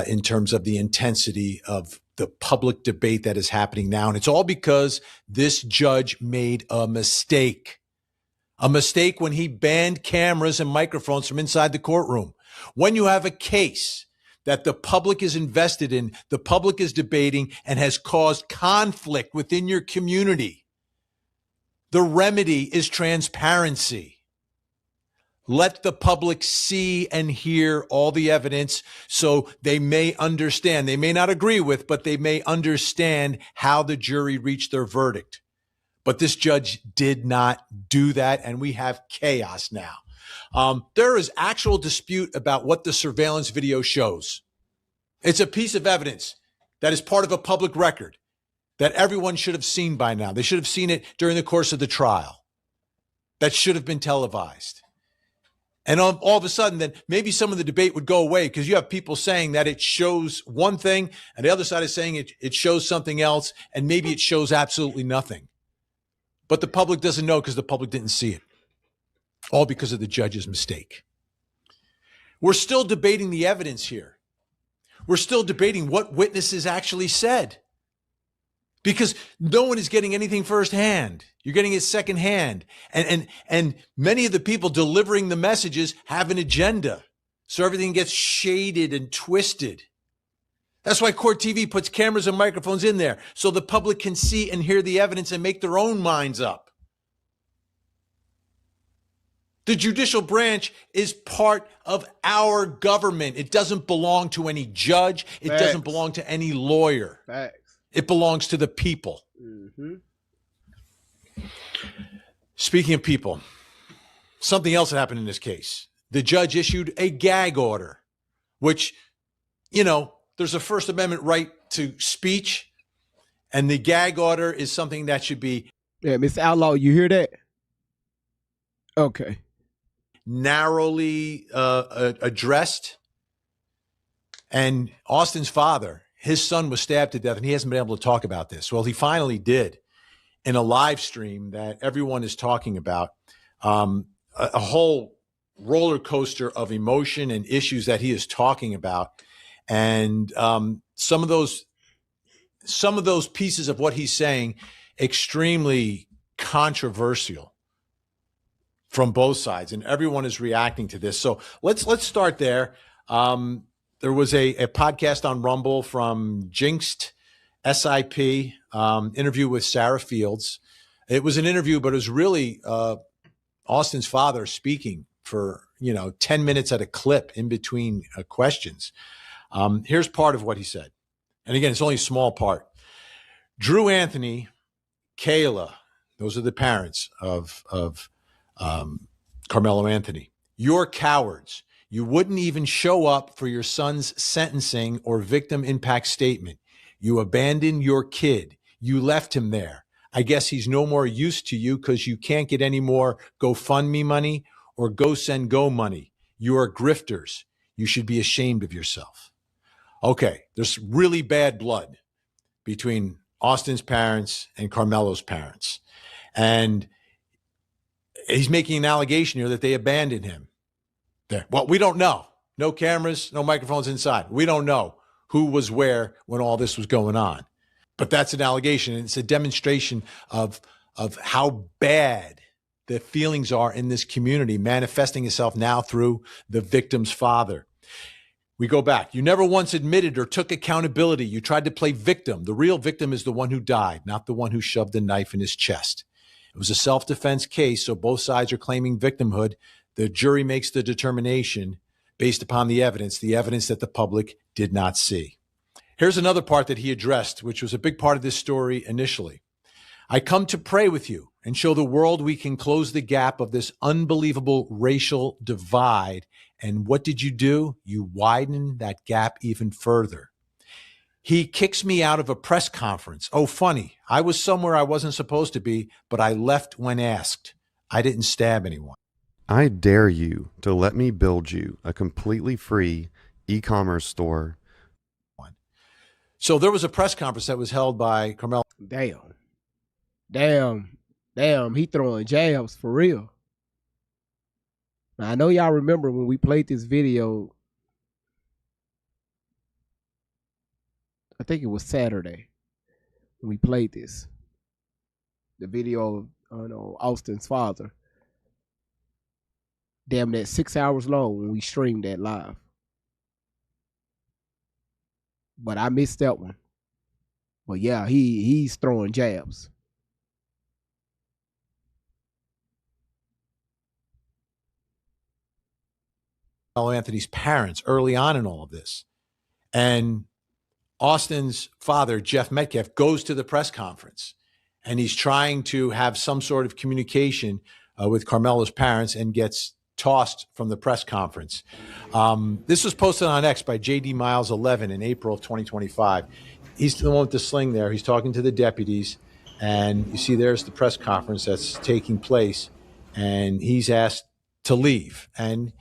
[SPEAKER 8] in terms of the intensity of the public debate that is happening now. And it's all because this judge made a mistake. A mistake when he banned cameras and microphones from inside the courtroom. When you have a case that the public is invested in, the public is debating, and has caused conflict within your community, the remedy is transparency. Let the public see and hear all the evidence so they may understand. They may not agree with, but they may understand how the jury reached their verdict. But this judge did not do that, and we have chaos now. There is actual dispute about what the surveillance video shows. It's a piece of evidence that is part of a public record that everyone should have seen by now. They should have seen it during the course of the trial. That should have been televised. And all of a sudden, then maybe some of the debate would go away because you have people saying that it shows one thing and the other side is saying it shows something else, and maybe it shows absolutely nothing. But the public doesn't know because the public didn't see it. All because of the judge's mistake. We're still debating the evidence here. We're still debating what witnesses actually said. Because no one is getting anything firsthand. You're getting it secondhand. And many of the people delivering the messages have an agenda. So everything gets shaded and twisted. That's why Court TV puts cameras and microphones in there so the public can see and hear the evidence and make their own minds up. The judicial branch is part of our government. It doesn't belong to any judge. It doesn't belong to any lawyer. It belongs to the people. Mm-hmm. Speaking of people, something else that happened in this case. The judge issued a gag order, which, there's a First Amendment right to speech, and the gag order is something that should be
[SPEAKER 3] Yeah, Miss Outlaw, you hear that? Okay.
[SPEAKER 8] narrowly addressed. And Austin's father, his son was stabbed to death, and he hasn't been able to talk about this. Well, he finally did in a live stream that everyone is talking about. A whole roller coaster of emotion and issues that he is talking about. And some of those pieces of what he's saying, extremely controversial from both sides, and everyone is reacting to this. So let's start there. There was a podcast on Rumble from Jinxed SIP, interview with Sarah Fields. It was an interview, but it was really Austin's father speaking for 10 minutes at a clip in between questions. Here's part of what he said. And again, it's only a small part. Drew Anthony, Kayla, those are the parents of Carmelo Anthony. You're cowards. You wouldn't even show up for your son's sentencing or victim impact statement. You abandoned your kid. You left him there. I guess he's no more use to you because you can't get any more GoFundMe money or GoSendGo money. You are grifters. You should be ashamed of yourself. Okay, there's really bad blood between Austin's parents and Carmelo's parents. And he's making an allegation here that they abandoned him there. Well, we don't know. No cameras, no microphones inside. We don't know who was where when all this was going on. But that's an allegation. And it's a demonstration of how bad the feelings are in this community, manifesting itself now through the victim's father. We go back. You never once admitted or took accountability. You tried to play victim. The real victim is the one who died, not the one who shoved the knife in his chest. It was a self-defense case, so both sides are claiming victimhood. The jury makes the determination based upon the evidence that the public did not see. Here's another part that he addressed, which was a big part of this story initially. I come to pray with you and show the world we can close the gap of this unbelievable racial divide. And what did you do? You widened that gap even further. He kicks me out of a press conference. Oh, funny. I was somewhere I wasn't supposed to be, but I left when asked. I didn't stab anyone.
[SPEAKER 10] I dare you to let me build you a completely free e-commerce store.
[SPEAKER 8] So there was a press conference that was held by Carmelo.
[SPEAKER 3] Damn. He throwing jabs for real. Now, I know y'all remember when we played this video. I think it was Saturday when we played this. The video of Austin's father. Damn, that 6 hours long when we streamed that live. But I missed that one. But yeah, he's throwing jabs.
[SPEAKER 8] Anthony's parents early on in all of this. And Austin's father, Jeff Metcalf, goes to the press conference and he's trying to have some sort of communication with Carmelo's parents and gets tossed from the press conference. This was posted on X by JD Miles 11 in April of 2025. He's the one with the sling there. He's talking to the deputies, and you see there's the press conference that's taking place, and he's asked to leave. And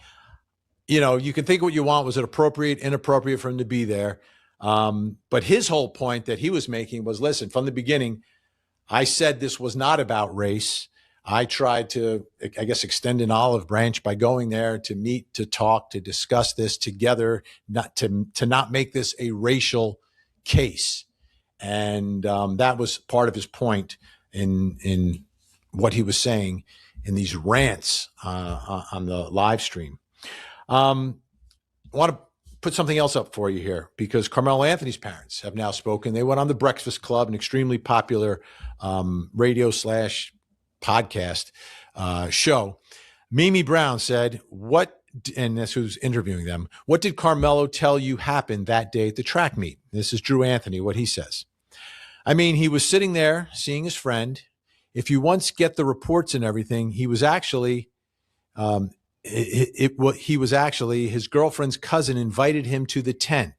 [SPEAKER 8] you can think what you want. Was it appropriate, inappropriate for him to be there? But his whole point that he was making was, listen, from the beginning, I said this was not about race. I tried to, I guess, extend an olive branch by going there to meet, to talk, to discuss this together, not to make this a racial case. And that was part of his point in what he was saying in these rants on the live stream. I want to put something else up for you here because Carmelo Anthony's parents have now spoken. They went on the Breakfast Club, an extremely popular radio / podcast show. Mimi Brown said, and that's who's interviewing them, what did Carmelo tell you happened that day at the track meet? This is Drew Anthony, what he says. I mean, he was sitting there seeing his friend. If you once get the reports and everything, he was actually, his girlfriend's cousin invited him to the tent.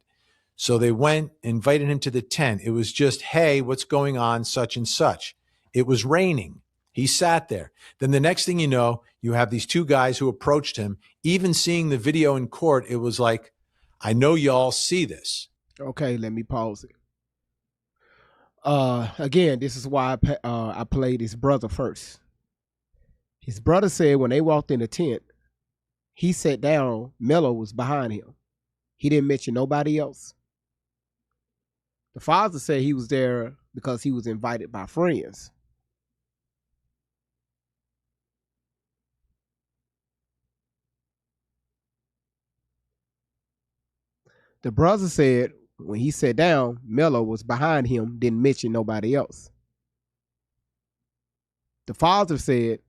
[SPEAKER 8] So they went, invited him to the tent. It was just, hey, what's going on, such and such. It was raining. He sat there. Then the next thing you know, you have these two guys who approached him. Even seeing the video in court, it was like, I know y'all see this.
[SPEAKER 3] Okay, let me pause it. Again, this is why I played his brother first. His brother said when they walked in the tent, he sat down, Melo was behind him. He didn't mention nobody else. The father said he was there because he was invited by friends. The brother said when he sat down, Melo was behind him, didn't mention nobody else. The father said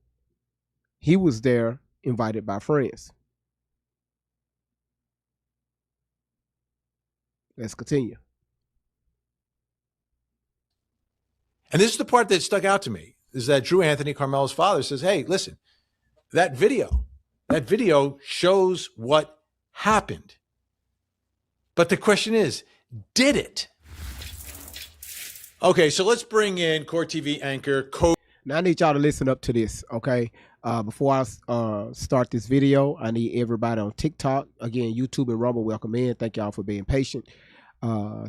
[SPEAKER 3] he was there invited by friends. Let's continue.
[SPEAKER 8] And this is the part that stuck out to me, is that Drew Anthony, Carmelo's father, says, hey, listen, that video shows what happened. But the question is, did it? Okay, so let's bring in Court TV anchor Cody.
[SPEAKER 3] Now I need y'all to listen up to this, okay? Before I start this video, I need everybody on TikTok, again, YouTube and Rumble, welcome in. Thank y'all for being patient.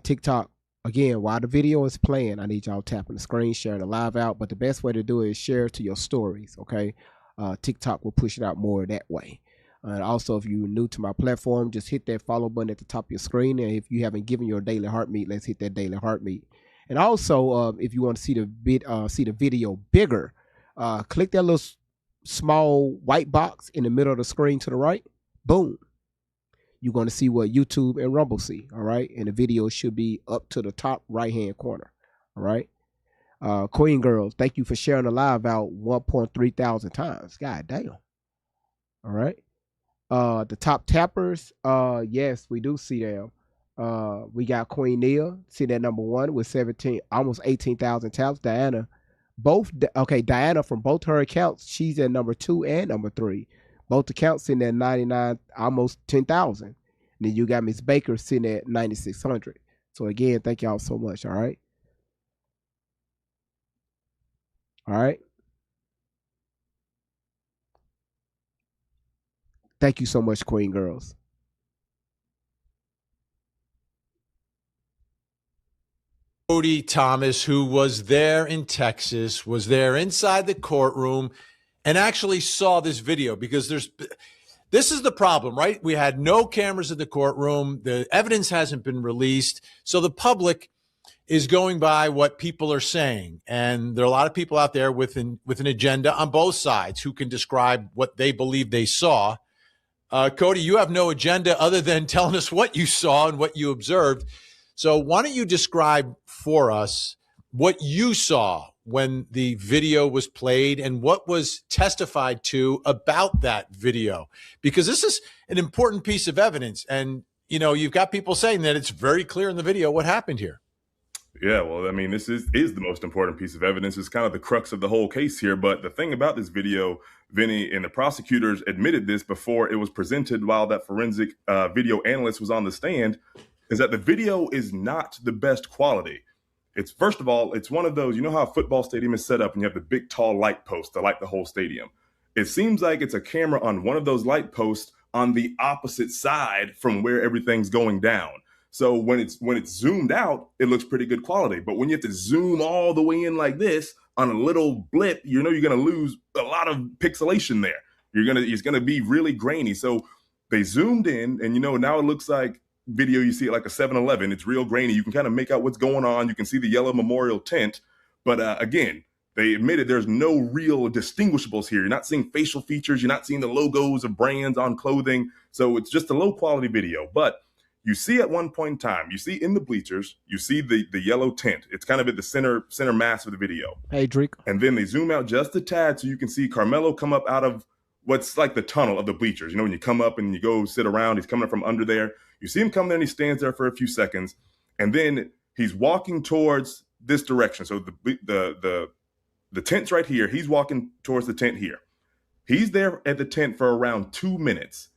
[SPEAKER 3] TikTok, again, while the video is playing, I need y'all tapping the screen, sharing the live out. But the best way to do it is share to your stories, okay? TikTok will push it out more that way. And also, if you're new to my platform, just hit that follow button at the top of your screen. And if you haven't given your daily heartbeat, let's hit that daily heartbeat. And also, if you want to see the video bigger, click that little small white box in the middle of the screen to the right. Boom. You're going to see what YouTube and Rumble see, all right? And the video should be up to the top right-hand corner, all right? Queen Girls, thank you for sharing the live out 1.3 thousand times. God damn. All right. The top tappers, yes, we do see them. We got Queen Nia, see that number 1 with 17, almost 18,000 taps. Diana, Diana from both her accounts, she's at number 2 and number 3. Both accounts sitting at 99, almost 10,000. And then you got Miss Baker sitting at 9,600. So again, thank y'all so much. All right. All right. Thank you so much, Queen Girls.
[SPEAKER 8] Cody Thomas, who was there in Texas, was there inside the courtroom and actually saw this video, because this is the problem, right? We had no cameras in the courtroom. The evidence hasn't been released. So the public is going by what people are saying. And there are a lot of people out there with an agenda on both sides who can describe what they believe they saw. Cody, you have no agenda other than telling us what you saw and what you observed. So why don't you describe for us what you saw when the video was played and what was testified to about that video? Because this is an important piece of evidence. And, you know, you've got people saying that it's very clear in the video what happened here.
[SPEAKER 11] Yeah, well, I mean, this is the most important piece of evidence. It's kind of the crux of the whole case here. But the thing about this video, Vinny, and the prosecutors admitted this before it was presented while that forensic video analyst was on the stand, is that the video is not the best quality. It's, first of all, it's one of those, you know how a football stadium is set up and you have the big, tall light posts that light the whole stadium. It seems like it's a camera on one of those light posts on the opposite side from where everything's going down. So when it's zoomed out, it looks pretty good quality. But when you have to zoom all the way in like this on a little blip, you know you're going to lose a lot of pixelation there. It's going to be really grainy. So they zoomed in, and you know now it looks like video. You see it like a 7-Eleven. It's real grainy. You can kind of make out what's going on. You can see the yellow memorial tent. But again, they admitted there's no real distinguishables here. You're not seeing facial features. You're not seeing the logos of brands on clothing. So it's just a low quality video. But you see at one point in time, you see in the bleachers, you see the yellow tent. It's kind of at the center mass of the video.
[SPEAKER 3] Hey, Drake.
[SPEAKER 11] And then they zoom out just a tad so you can see Carmelo come up out of what's like the tunnel of the bleachers. You know, when you come up and you go sit around, he's coming up from under there. You see him come there and he stands there for a few seconds. And then he's walking towards this direction. So the tent's right here. He's walking towards the tent here. He's there at the tent for around 2 minutes.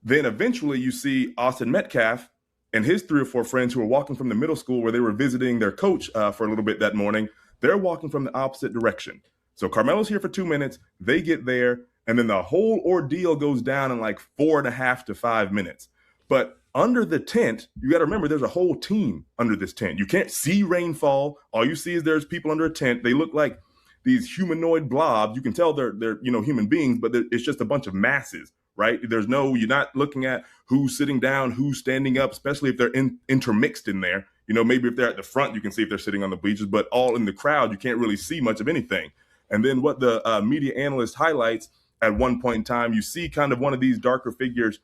[SPEAKER 11] Then eventually you see Austin Metcalf and his 3 or 4 friends who were walking from the middle school where they were visiting their coach for a little bit that morning, they're walking from the opposite direction. So Carmelo's here for 2 minutes, they get there, and then the whole ordeal goes down in like 4.5 to 5 minutes. But under the tent, you got to remember there's a whole team under this tent. You can't see rainfall. All you see is there's people under a tent. They look like these humanoid blobs. You can tell they're human beings, but it's just a bunch of masses, right? You're not looking at who's sitting down, who's standing up, especially if they're intermixed in there. Maybe if they're at the front, you can see if they're sitting on the bleachers, but all in the crowd, you can't really see much of anything. And then what the media analyst highlights at one point in time, you see kind of one of these darker figures.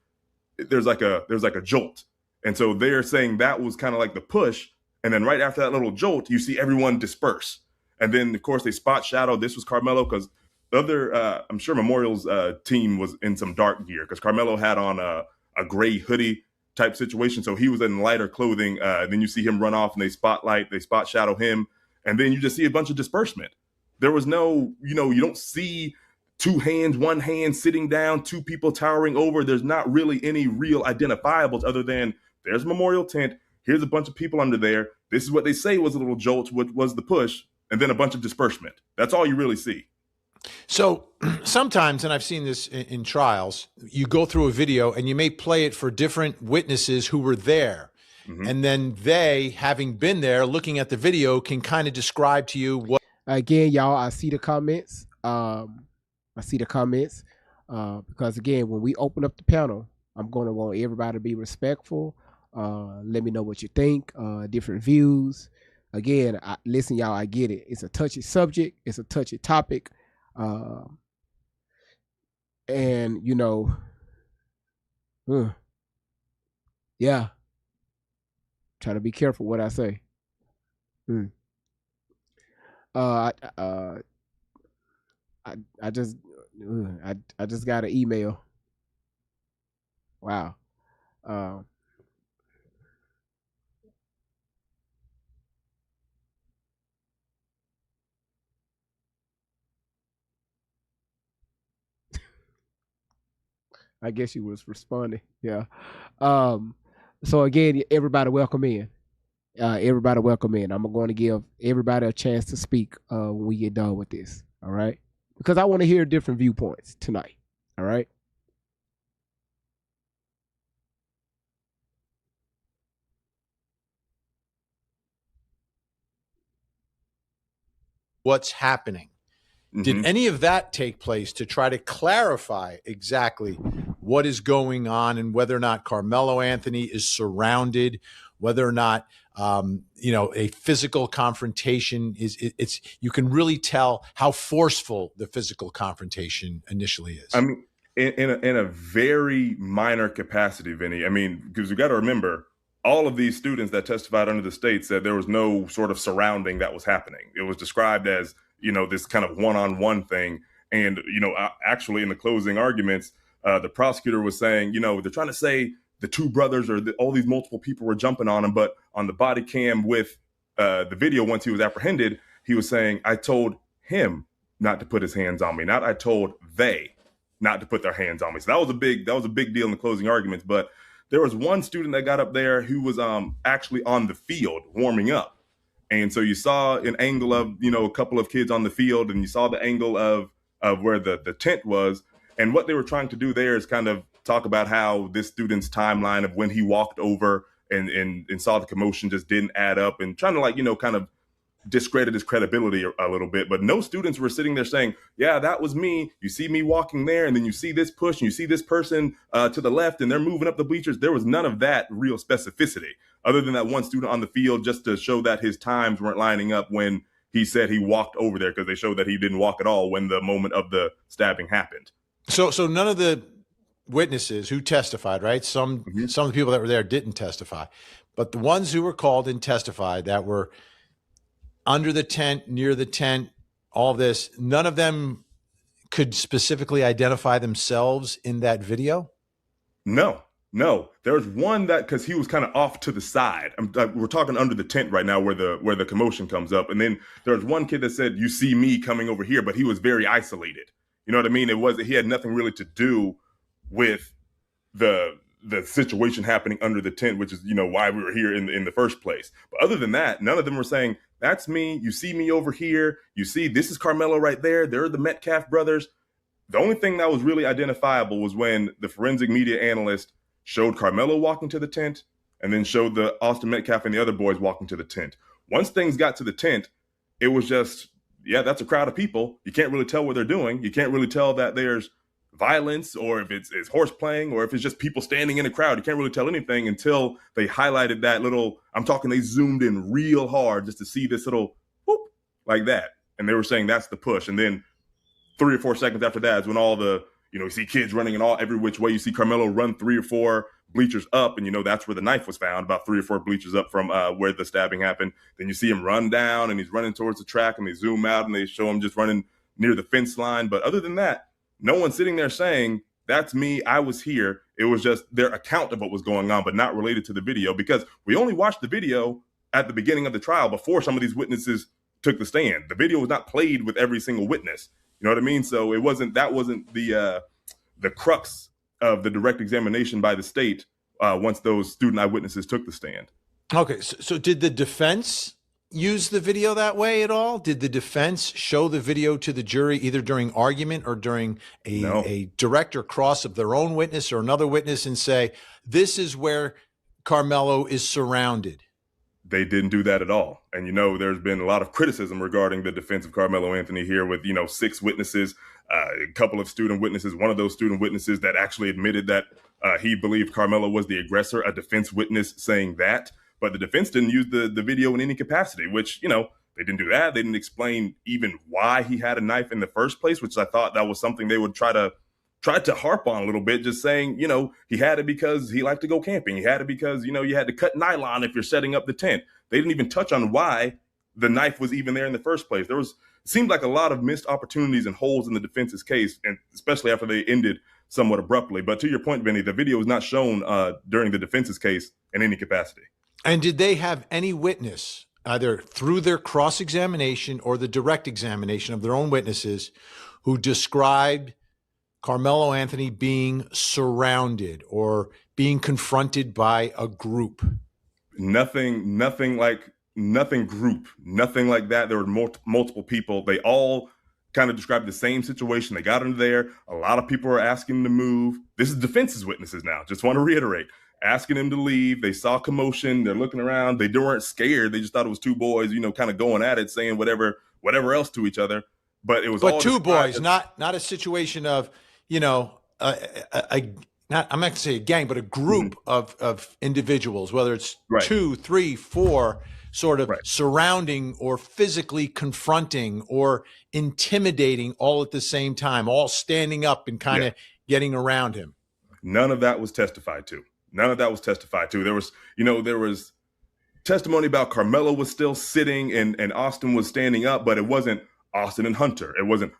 [SPEAKER 11] There's like a jolt. And so they're saying that was kind of like the push. And then right after that little jolt, you see everyone disperse. And then, of course, they spot shadow. This was Carmelo because the other, I'm sure Memorial's team was in some dark gear because Carmelo had on a gray hoodie type situation. So he was in lighter clothing. Then you see him run off and they spot shadow him. And then you just see a bunch of disbursement. There was no, you don't see 2 hands, 1 hand sitting down, 2 people towering over. There's not really any real identifiables other than there's a memorial tent. Here's a bunch of people under there. This is what they say was a little jolt, which was the push, and then a bunch of disbursement. That's all you really see.
[SPEAKER 8] So sometimes, and I've seen this in trials, you go through a video and you may play it for different witnesses who were there. Mm-hmm. And then they, having been there, looking at the video, can kind of describe to you what.
[SPEAKER 3] Again, y'all, I see the comments. Because again, when we open up the panel, I'm going to want everybody to be respectful. Let me know what you think, different views. Again, listen, y'all, I get it. It's a touchy subject. It's a touchy topic. And, yeah, try to be careful what I say. I just got an email. Wow. I guess she was responding. Yeah. So again, everybody welcome in. Everybody welcome in. I'm going to give everybody a chance to speak when we get done with this. All right. Because I want to hear different viewpoints tonight. All right.
[SPEAKER 8] What's happening? Mm-hmm. Did any of that take place to try to clarify exactly what is going on and whether or not Carmelo Anthony is surrounded, whether or not a physical confrontation it's you can really tell how forceful the physical confrontation initially is.
[SPEAKER 11] I mean, in a very minor capacity, Vinny. I mean, because you got to remember, all of these students that testified under the state said there was no sort of surrounding that was happening. It was described as, this kind of one-on-one thing. And, actually in the closing arguments, the prosecutor was saying, they're trying to say the 2 brothers or all these multiple people were jumping on him. But on the body cam with the video, once he was apprehended, he was saying, I told him not to put his hands on me, not I told they not to put their hands on me. So that was a big deal in the closing arguments. But there was one student that got up there who was actually on the field warming up. And so you saw an angle of, a couple of kids on the field, and you saw the angle of where the tent was. And what they were trying to do there is kind of talk about how this student's timeline of when he walked over and saw the commotion just didn't add up, and trying to kind of discredit his credibility a little bit. But no students were sitting there saying, yeah, that was me. You see me walking there, and then you see this push, and you see this person to the left, and they're moving up the bleachers. There was none of that real specificity, other than that one student on the field, just to show that his times weren't lining up when he said he walked over there, because they showed that he didn't walk at all when the moment of the stabbing happened.
[SPEAKER 8] So none of the witnesses who testified, right? Some of the people that were there didn't testify, but the ones who were called and testified that were under the tent, near the tent, all this, none of them could specifically identify themselves in that video?
[SPEAKER 11] No. There was one that, because he was kind of off to the side. We're talking under the tent right now where the commotion comes up. And then there was one kid that said, you see me coming over here, but he was very isolated. You know what I mean? He had nothing really to do with the the situation happening under the tent, which is, why we were here in the first place. But other than that, none of them were saying, that's me. You see me over here. You see, this is Carmelo right there. They're the Metcalf brothers. The only thing that was really identifiable was when the forensic media analyst showed Carmelo walking to the tent and then showed the Austin Metcalf and the other boys walking to the tent. Once things got to the tent, it was just, yeah, that's a crowd of people. You can't really tell what they're doing. You can't really tell that there's violence or if it's horse playing or if it's just people standing in a crowd. You can't really tell anything until they highlighted that little, they zoomed in real hard just to see this little whoop like that. And they were saying that's the push. And then 3 or 4 seconds after that is when all the, you see kids running in every which way. You see Carmelo run 3 or 4 bleachers up, and that's where the knife was found, about 3 or 4 bleachers up from where the stabbing happened. Then you see him run down, and he's running towards the track, and they zoom out, and they show him just running near the fence line. But other than that, no one's sitting there saying, that's me, I was here. It was just their account of what was going on, but not related to the video, because we only watched the video at the beginning of the trial before some of these witnesses took the stand. The video was not played with every single witness. You know what I mean? So that wasn't the crux of the direct examination by the state once those student eyewitnesses took the stand.
[SPEAKER 8] Okay, so did the defense use the video that way at all? Did the defense show the video to the jury either during argument or during a direct or cross of their own witness or another witness and say, this is where Carmelo is surrounded?
[SPEAKER 11] They didn't do that at all. And, there's been a lot of criticism regarding the defense of Carmelo Anthony here with, 6 witnesses, a couple of student witnesses, one of those student witnesses that actually admitted that he believed Carmelo was the aggressor, a defense witness saying that. But the defense didn't use the video in any capacity, which, they didn't do that. They didn't explain even why he had a knife in the first place, which I thought that was something they would try to harp on a little bit, just saying, he had it because he liked to go camping. He had it because, you had to cut nylon if you're setting up the tent. They didn't even touch on why the knife was even there in the first place. It seemed like a lot of missed opportunities and holes in the defense's case, and especially after they ended somewhat abruptly. But to your point, Vinny, the video was not shown during the defense's case in any capacity.
[SPEAKER 8] And did they have any witness, either through their cross-examination or the direct examination of their own witnesses, who described Carmelo Anthony being surrounded or being confronted by a group?
[SPEAKER 11] Nothing group, nothing like that. There were multiple people. They all kind of described the same situation. They got into there. A lot of people were asking him to move. This is defense's witnesses now. Just want to reiterate, asking him to leave. They saw commotion. They're looking around. They weren't scared. They just thought it was 2 boys, kind of going at it, saying whatever else to each other. But it was all
[SPEAKER 8] 2 boys, not a situation of, I'm not going to say a gang, but a group of individuals, whether it's 2, 3, 4, sort of surrounding or physically confronting or intimidating all at the same time, all standing up and kind of getting around him.
[SPEAKER 11] None of that was testified to. There was testimony about Carmelo was still sitting and Austin was standing up, but it wasn't Austin and Hunter. It wasn't.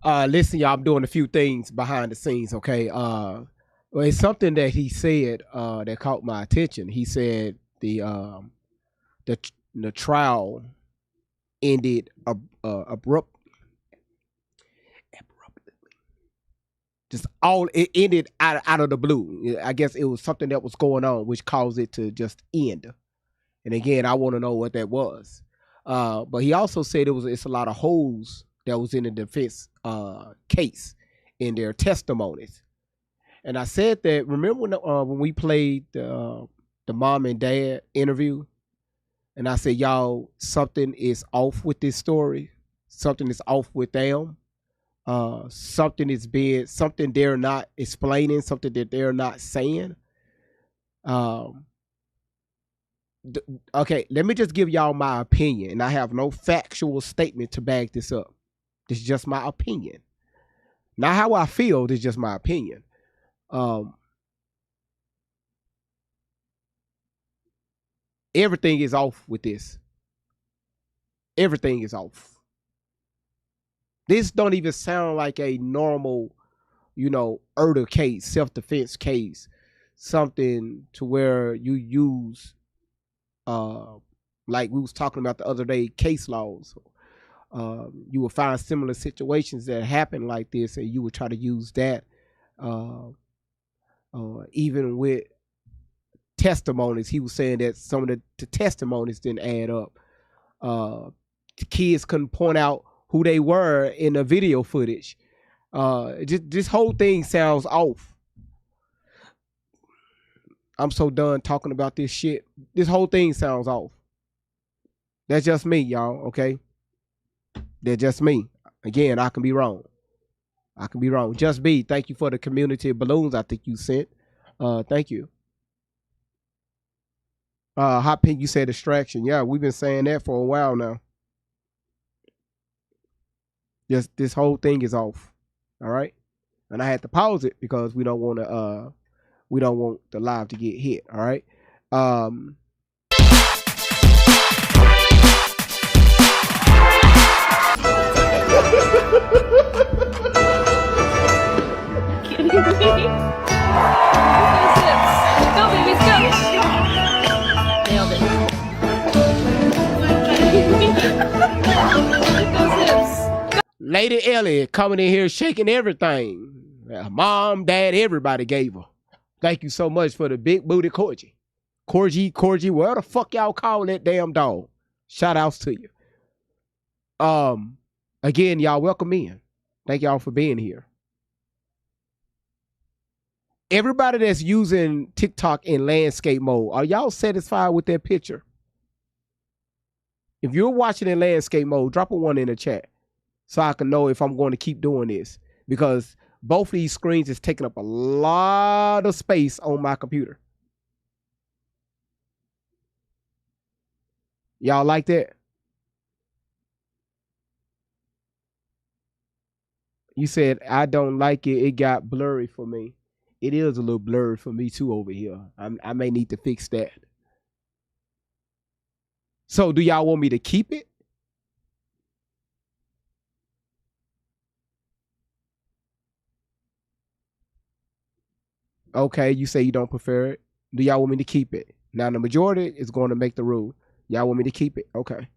[SPEAKER 3] Listen, y'all, I'm doing a few things behind the scenes, okay? Well, it's something that he said that caught my attention. He said the trial ended abruptly. It ended out of the blue. I guess it was something that was going on which caused it to just end. And again, I want to know what that was. But he also said it's a lot of holes that was in the defense case in their testimonies. And I said that, remember when we played the mom and dad interview, and I said, y'all, something is off with this story. Something is off with them. Something they're not explaining, something that they're not saying. Okay, let me just give y'all my opinion, and I have no factual statement to back this up. This is just my opinion. Not how I feel, this is just my opinion. Everything is off with this. Everything is off. This don't even sound like a normal, murder case, self-defense case. Something to where you use, like we was talking about the other day, case laws. You will find similar situations that happen like this, and you would try to use that Even with testimonies, he was saying that some of the testimonies didn't add up. The kids couldn't point out who they were in the video footage. Just this whole thing sounds off. I'm so done talking about this shit. This whole thing sounds off. That's just me, y'all, okay? That's just me. Again, I can be wrong. I can be wrong. Just be. Thank you for the community balloons I think you sent. Thank you. Hot Pink, you said distraction. Yeah, we've been saying that for a while now. This whole thing is off. All right? And I had to pause it because we don't want the live to get hit. All right.
[SPEAKER 2] Go, babies, go! Nailed it.
[SPEAKER 3] Lady Ellie coming in here shaking everything. Mom, dad, everybody gave her. Thank you so much for the big booty corgi. Corgi, where the fuck y'all call that damn dog? Shout outs to you. Again, y'all welcome in. Thank y'all for being here. Everybody that's using TikTok in landscape mode, are y'all satisfied with that picture? If you're watching in landscape mode, drop a 1 in the chat so I can know if I'm going to keep doing this, because both of these screens is taking up a lot of space on my computer. Y'all like that? You said, I don't like it. It got blurry for me. It is a little blurry for me too over here. I may need to fix that. So do y'all want me to keep it? Okay, you say you don't prefer it. Do y'all want me to keep it? Now the majority is going to make the rule. Y'all want me to keep it? Okay.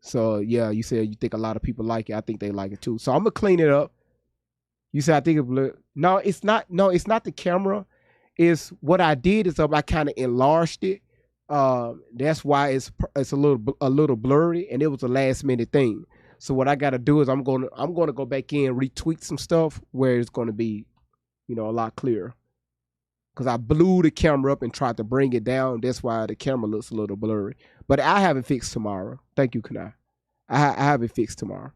[SPEAKER 3] So yeah, you said you think a lot of people like it. I think they like it too. So I'm gonna clean it up. You said I think it's no, it's not. No, it's not the camera. It's what I did is I kind of enlarged it. That's why it's a little blurry, and it was a last minute thing. So what I got to do is I'm gonna go back in, retweak some stuff where it's gonna be, a lot clearer. Because I blew the camera up and tried to bring it down. That's why the camera looks a little blurry. But I have it fixed tomorrow. Thank you, Kanai. I have it fixed tomorrow.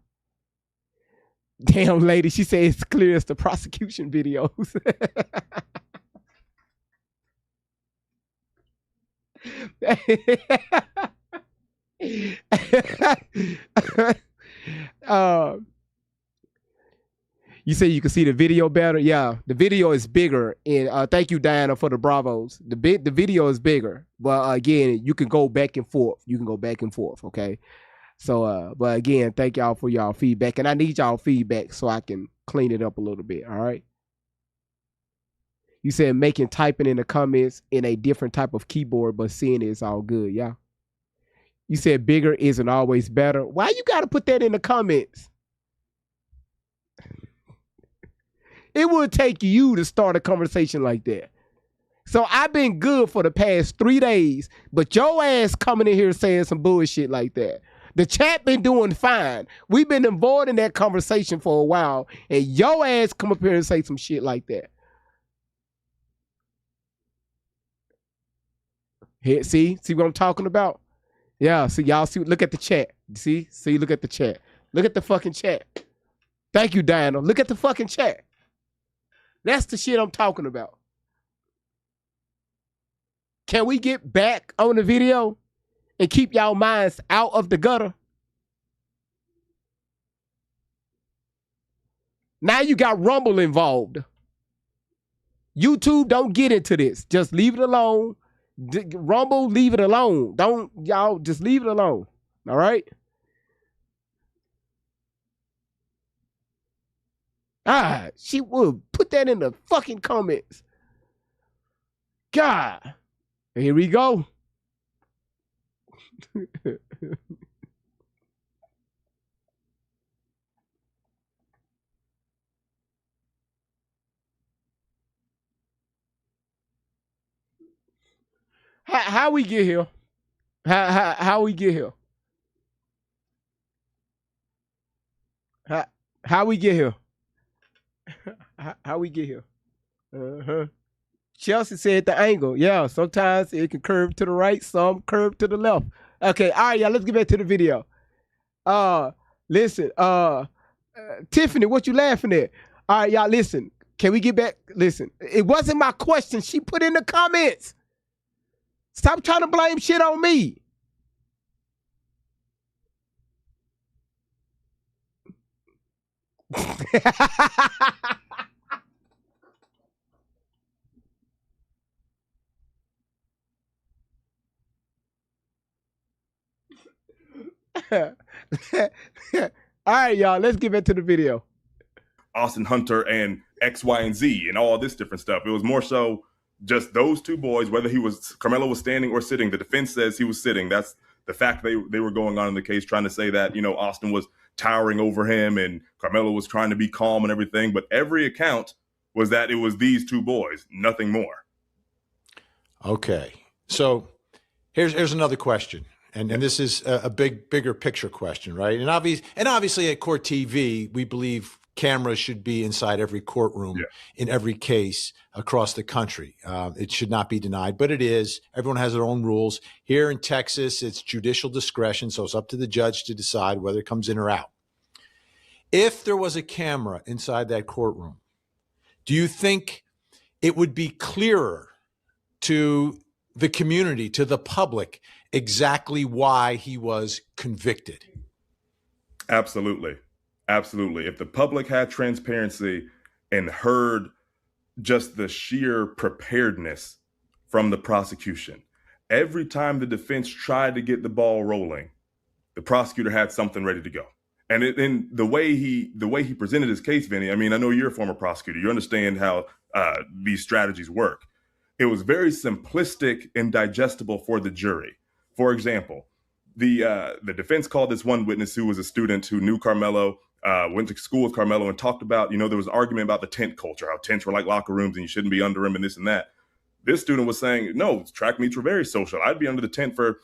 [SPEAKER 3] Damn lady, she said it's clear as the prosecution videos. You say you can see the video better? Yeah, the video is bigger. And thank you, Diana, for the bravos. The video is bigger. But again, you can go back and forth. Okay? So, but again, thank y'all for y'all feedback. And I need y'all feedback so I can clean it up a little bit, all right? You said making typing in the comments in a different type of keyboard, but seeing it is all good, yeah? You said bigger isn't always better. Why you got to put that in the comments? It would take you to start a conversation like that. So I've been good for the past 3 days, but your ass coming in here saying some bullshit like that. The chat been doing fine. We've been avoiding that conversation for a while, and your ass come up here and say some shit like that. Here, see what I'm talking about? Yeah, see, y'all see, look at the chat. See, look at the chat. Look at the fucking chat. Thank you, Diana. Look at the fucking chat. That's the shit I'm talking about. Can we get back on the video and keep y'all minds out of the gutter? Now you got Rumble involved. YouTube, don't get into this. Just leave it alone. Rumble, leave it alone. Don't, y'all, just leave it alone. All right? She will put that in the fucking comments. God. Here we go. How we get here? How we get here? How we get here? How we get here? Uh-huh. Chelsea said the angle. Yeah, sometimes it can curve to the right, some curve to the left. Okay, all right, y'all, let's get back to the video. Listen, Tiffany, what you laughing at? All right, y'all, listen. Can we get back? Listen, it wasn't my question. She put in the comments. Stop trying to blame shit on me. All right, y'all, let's get back to the video.
[SPEAKER 11] Austin Hunter and X, Y, and Z and all this different stuff. It was more so just those two boys, whether Carmelo was standing or sitting. The defense says he was sitting. That's the fact they were going on in the case, trying to say that, Austin was towering over him and Carmelo was trying to be calm and everything. But every account was that it was these two boys, nothing more.
[SPEAKER 8] Okay. So here's another question. And this is a bigger picture question, right? And obviously at Court TV, we believe cameras should be inside every courtroom in every case across the country. It should not be denied, but it is. Everyone has their own rules. Here in Texas, it's judicial discretion, so it's up to the judge to decide whether it comes in or out. If there was a camera inside that courtroom, do you think it would be clearer to the community, to the public, exactly why he was convicted?
[SPEAKER 11] Absolutely. Absolutely. If the public had transparency and heard just the sheer preparedness from the prosecution, every time the defense tried to get the ball rolling, the prosecutor had something ready to go. And in the way he presented his case, Vinny, I mean, I know you're a former prosecutor. You understand how these strategies work. It was very simplistic and digestible for the jury. For example, the defense called this one witness who was a student who knew Carmelo, went to school with Carmelo, and talked about, there was an argument about the tent culture, how tents were like locker rooms and you shouldn't be under them and this and that. This student was saying, no, track meets were very social. I'd be under the tent for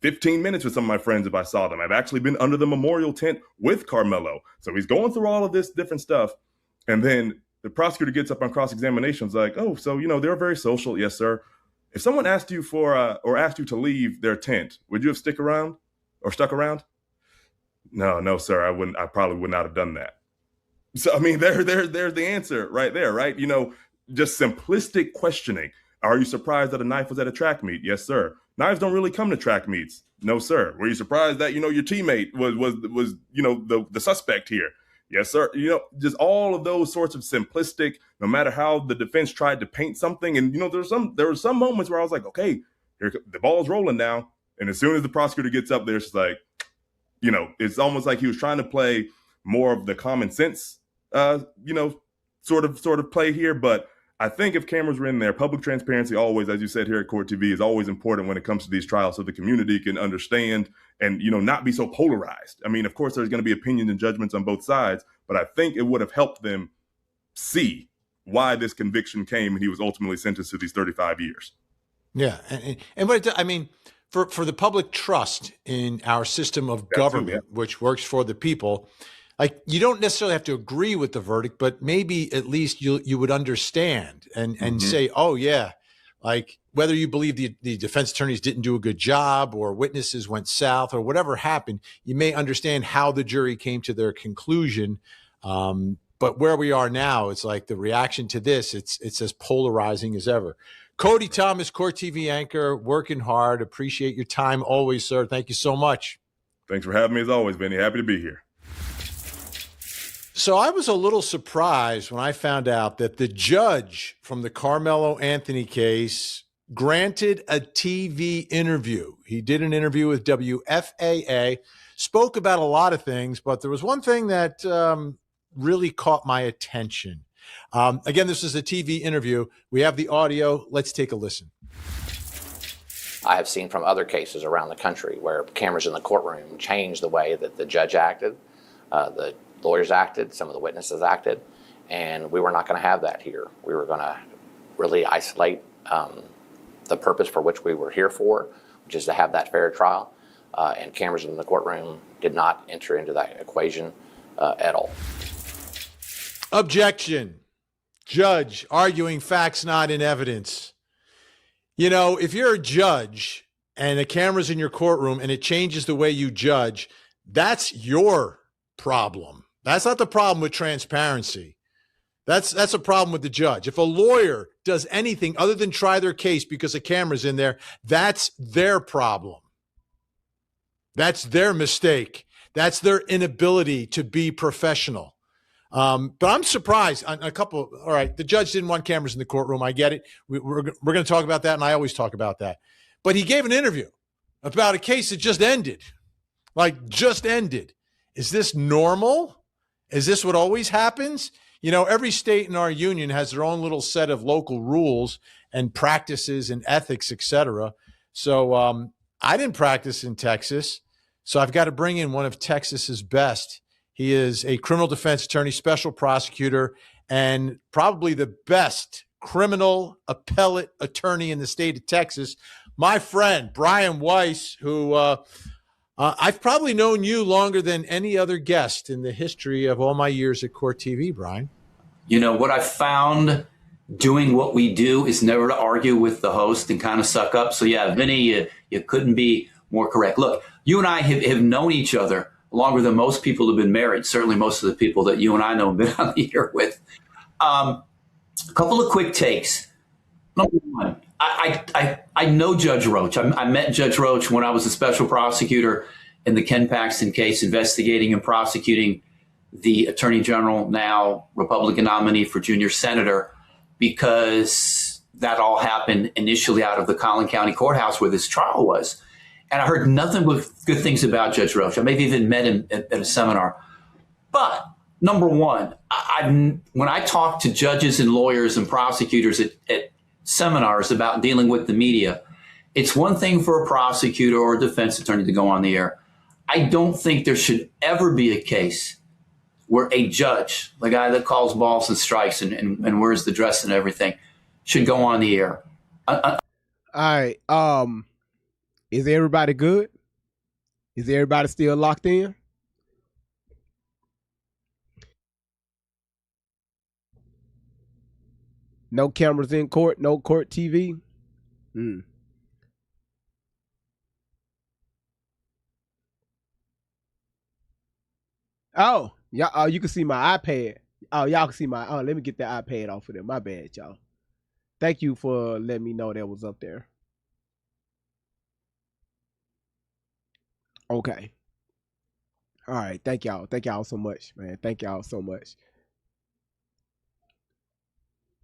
[SPEAKER 11] 15 minutes with some of my friends if I saw them. I've actually been under the memorial tent with Carmelo. So he's going through all of this different stuff. And then the prosecutor gets up on cross-examination, like, oh, so, they're very social. Yes, sir. If someone asked you or asked you to leave their tent, would you have stuck around? No, sir. I wouldn't. I probably would not have done that. So, I mean, there's the answer right there, right? Just simplistic questioning. Are you surprised that a knife was at a track meet? Yes, sir. Knives don't really come to track meets. No, sir. Were you surprised that, your teammate was the suspect here? Yes, sir. Just all of those sorts of simplistic, no matter how the defense tried to paint something. And, there were some moments where I was like, okay, here, the ball's rolling now. And as soon as the prosecutor gets up there, it's like, it's almost like he was trying to play more of the common sense, sort of play here. But I think if cameras were in there, public transparency always, as you said here at Court TV, is always important when it comes to these trials, so the community can understand and, not be so polarized. I mean, of course, there's going to be opinions and judgments on both sides, but I think it would have helped them see why this conviction came and he was ultimately sentenced to these 35 years.
[SPEAKER 8] Yeah. And what I mean, for the public trust in our system of government, which works for the people, like, you don't necessarily have to agree with the verdict, but maybe at least you would understand and say, oh yeah, like whether you believe the defense attorneys didn't do a good job or witnesses went south or whatever happened, you may understand how the jury came to their conclusion. But where we are now, it's like the reaction to this, it's as polarizing as ever. Cody Thomas, Court TV anchor, working hard. Appreciate your time always, sir. Thank you so much.
[SPEAKER 11] Thanks for having me as always, Benny. Happy to be here.
[SPEAKER 8] So I was a little surprised when I found out that the judge from the Carmelo Anthony case granted a TV interview. He did an interview with WFAA, spoke about a lot of things, but there was one thing that really caught my attention. Again, this is a TV interview. We have the audio. Let's take a listen.
[SPEAKER 12] I have seen from other cases around the country where cameras in the courtroom changed the way that the judge acted, the lawyers acted, some of the witnesses acted, and we were not going to have that here. We were going to really isolate the purpose for which we were here for, which is to have that fair trial. And cameras in the courtroom did not enter into that equation at all.
[SPEAKER 8] Objection. Judge arguing facts not in evidence. You know, if you're a judge and a camera's in your courtroom and it changes the way you judge, that's your problem. That's not the problem with transparency. That's a problem with the judge. If a lawyer does anything other than try their case because a camera's in there, that's their problem. That's their mistake. That's their inability to be professional. But I'm surprised on a couple. All right, the judge didn't want cameras in the courtroom. I get it. We're going to talk about that, and I always talk about that. But he gave an interview about a case that just ended. Like, just ended. Is this normal? Is this what always happens? You know, every state in our union has their own little set of local rules and practices and ethics, et cetera. So I didn't practice in Texas, so I've got to bring in one of Texas's best. He is a criminal defense attorney, special prosecutor, and probably the best criminal appellate attorney in the state of Texas. My friend, Brian Weiss, who I've probably known you longer than any other guest in the history of all my years at Court TV, Brian.
[SPEAKER 13] You know, what I found doing what we do is never to argue with the host and kind of suck up. So, yeah, Vinny, you couldn't be more correct. Look, you and I have known each other longer than most people have been married, certainly most of the people that you and I know have been on the air with. A couple of quick takes. Number one, I know Judge Roach. I met Judge Roach when I was a special prosecutor in the Ken Paxton case, investigating and prosecuting the Attorney General, now Republican nominee for junior senator, because that all happened initially out of the Collin County Courthouse where this trial was. And I heard nothing but good things about Judge Roach. I maybe even met him at a seminar. But number one, when I talk to judges and lawyers and prosecutors at seminars about dealing with the media, it's one thing for a prosecutor or a defense attorney to go on the air. I don't think there should ever be a case where a judge, the guy that calls balls and strikes and wears the dress and everything, should go on the air.
[SPEAKER 3] All right. Is everybody good? Is everybody still locked in? No cameras in court, no court TV. Oh, yeah. Oh, you can see my iPad. Oh, y'all can see my. Oh, let me get the iPad off of there. My bad, y'all. Thank you for letting me know that was up there. Okay. All right. Thank y'all. Thank y'all so much, man. Thank y'all so much.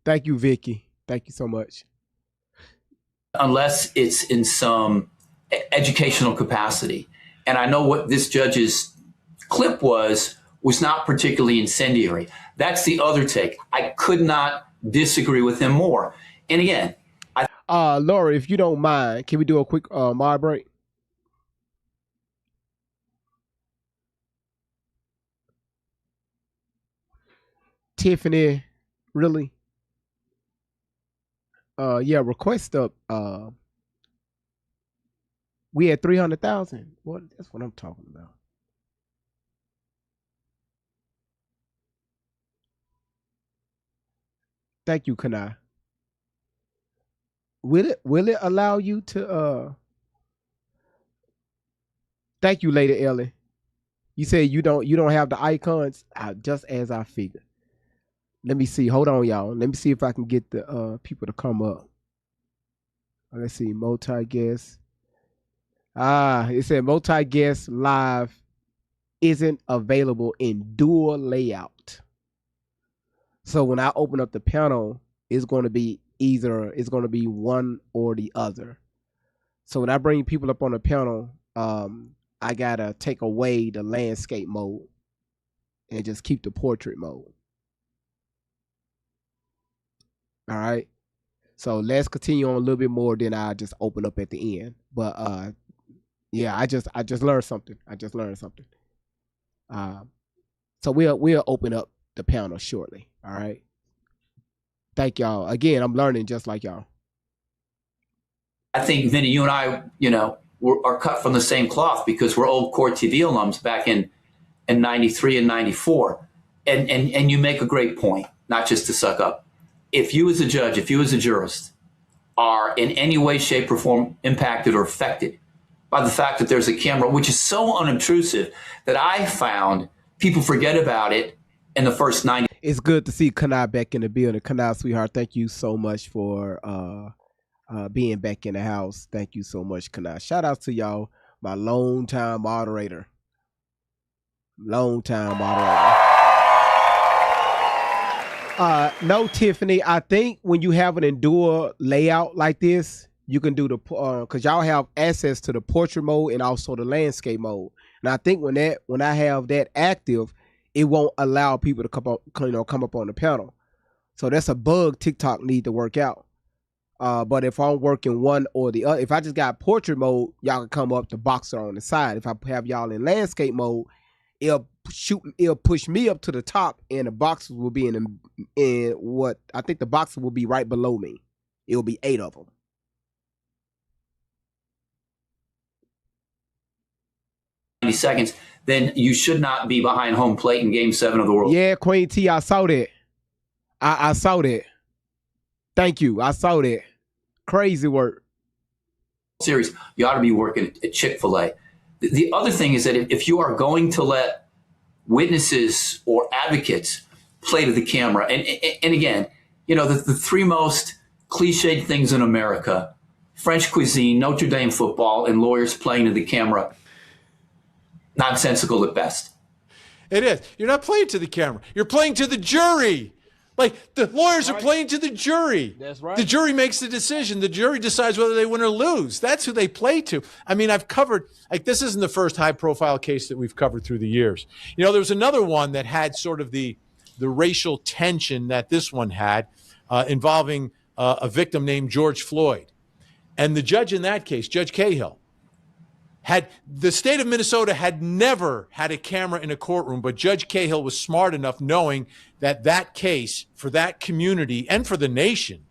[SPEAKER 3] Thank you, Vicky. Thank you so much.
[SPEAKER 13] Unless it's in some educational capacity. And I know what this judge's clip was not particularly incendiary. That's the other take. I could not disagree with him more. And again,
[SPEAKER 3] Laura, if you don't mind, can we do a quick mod break? Tiffany, really? Yeah, request up. We had 300,000. What? That's what I'm talking about. Thank you, Kanai. Will it allow you to thank you, Lady Ellie. You say you don't have the icons, just as I figured. Let me see. Hold on, y'all. Let me see if I can get the people to come up. Let's see. Multi-guest. It said multi-guest live isn't available in dual layout. So when I open up the panel, it's going to be one or the other. So when I bring people up on the panel, I gotta take away the landscape mode and just keep the portrait mode. All right. So let's continue on a little bit more, then I'll just open up at the end. But yeah, I just learned something. So we'll open up the panel shortly. All right. Thank y'all. Again, I'm learning just like y'all.
[SPEAKER 13] I think, Vinny, you and I, are cut from the same cloth because we're old Court TV alums back in 93 and 94. And you make a great point, not just to suck up. If you as a judge, if you as a jurist are in any way, shape, or form impacted or affected by the fact that there's a camera, which is so unobtrusive that I found people forget about it in the first 90.
[SPEAKER 3] It's good to see Kanai back in the building. Kanai, sweetheart, thank you so much for being back in the house. Thank you so much, Kanai. Shout out to y'all, my longtime moderator. No, Tiffany, I think when you have an Endure layout like this, you can do the, because y'all have access to the portrait mode and also the landscape mode. And I think when I have that active, it won't allow people to come up on the panel. So that's a bug TikTok need to work out. But if I'm working one or the other, if I just got portrait mode, y'all can come up to boxer on the side. If I have y'all in landscape mode, it'll push me up to the top, and the boxers will be in what I think the boxer will be right below me. It'll be 8 of them.
[SPEAKER 13] Seconds, then you should not be behind home plate in Game 7 of the World.
[SPEAKER 3] Yeah, Queen T, I saw that. I saw that. Thank you. I saw that. Crazy work.
[SPEAKER 13] Series, you ought to be working at Chick-fil-A. The other thing is that if you are going to let witnesses or advocates play to the camera, and again, the 3 most cliched things in America, French cuisine, Notre Dame football, and lawyers playing to the camera, nonsensical at best.
[SPEAKER 8] It is. You're not playing to the camera. You're playing to the jury. Like, the lawyers are playing to the jury.
[SPEAKER 3] That's right.
[SPEAKER 8] The jury makes the decision. The jury decides whether they win or lose. That's who they play to. I mean, I've covered, this isn't the first high-profile case that we've covered through the years. There was another one that had sort of the racial tension that this one had, involving a victim named George Floyd. And the judge in that case, Judge Cahill, the state of Minnesota had never had a camera in a courtroom, but Judge Cahill was smart enough knowing that case for that community and for the nation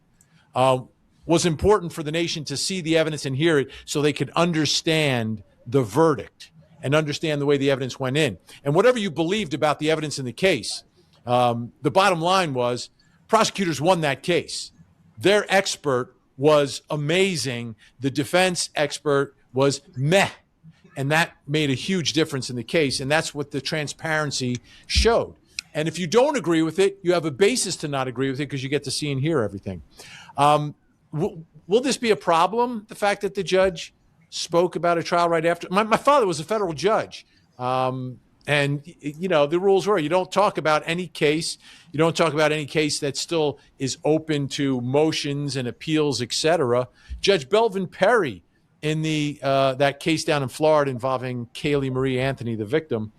[SPEAKER 8] was important for the nation to see the evidence and hear it so they could understand the verdict and understand the way the evidence went in. And whatever you believed about the evidence in the case, the bottom line was prosecutors won that case. Their expert was amazing. The defense expert was meh. And that made a huge difference in the case. And that's what the transparency showed. And if you don't agree with it, you have a basis to not agree with it because you get to see and hear everything. Will this be a problem, the fact that the judge spoke about a trial right after? My father was a federal judge. And, the rules were you don't talk about any case. You don't talk about any case that still is open to motions and appeals, et cetera. Judge Belvin Perry, in that case down in Florida involving Kaylee Marie Anthony, the victim,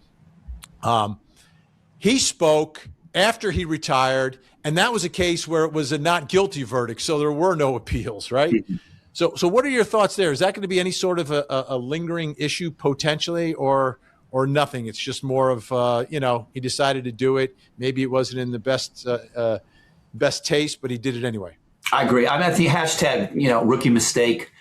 [SPEAKER 8] he spoke after he retired, and that was a case where it was a not guilty verdict, so there were no appeals, right? So what are your thoughts there? Is that going to be any sort of a lingering issue potentially, or nothing? It's just more of he decided to do it. Maybe it wasn't in the best taste, but he did it anyway.
[SPEAKER 13] I agree. I think hashtag rookie mistake.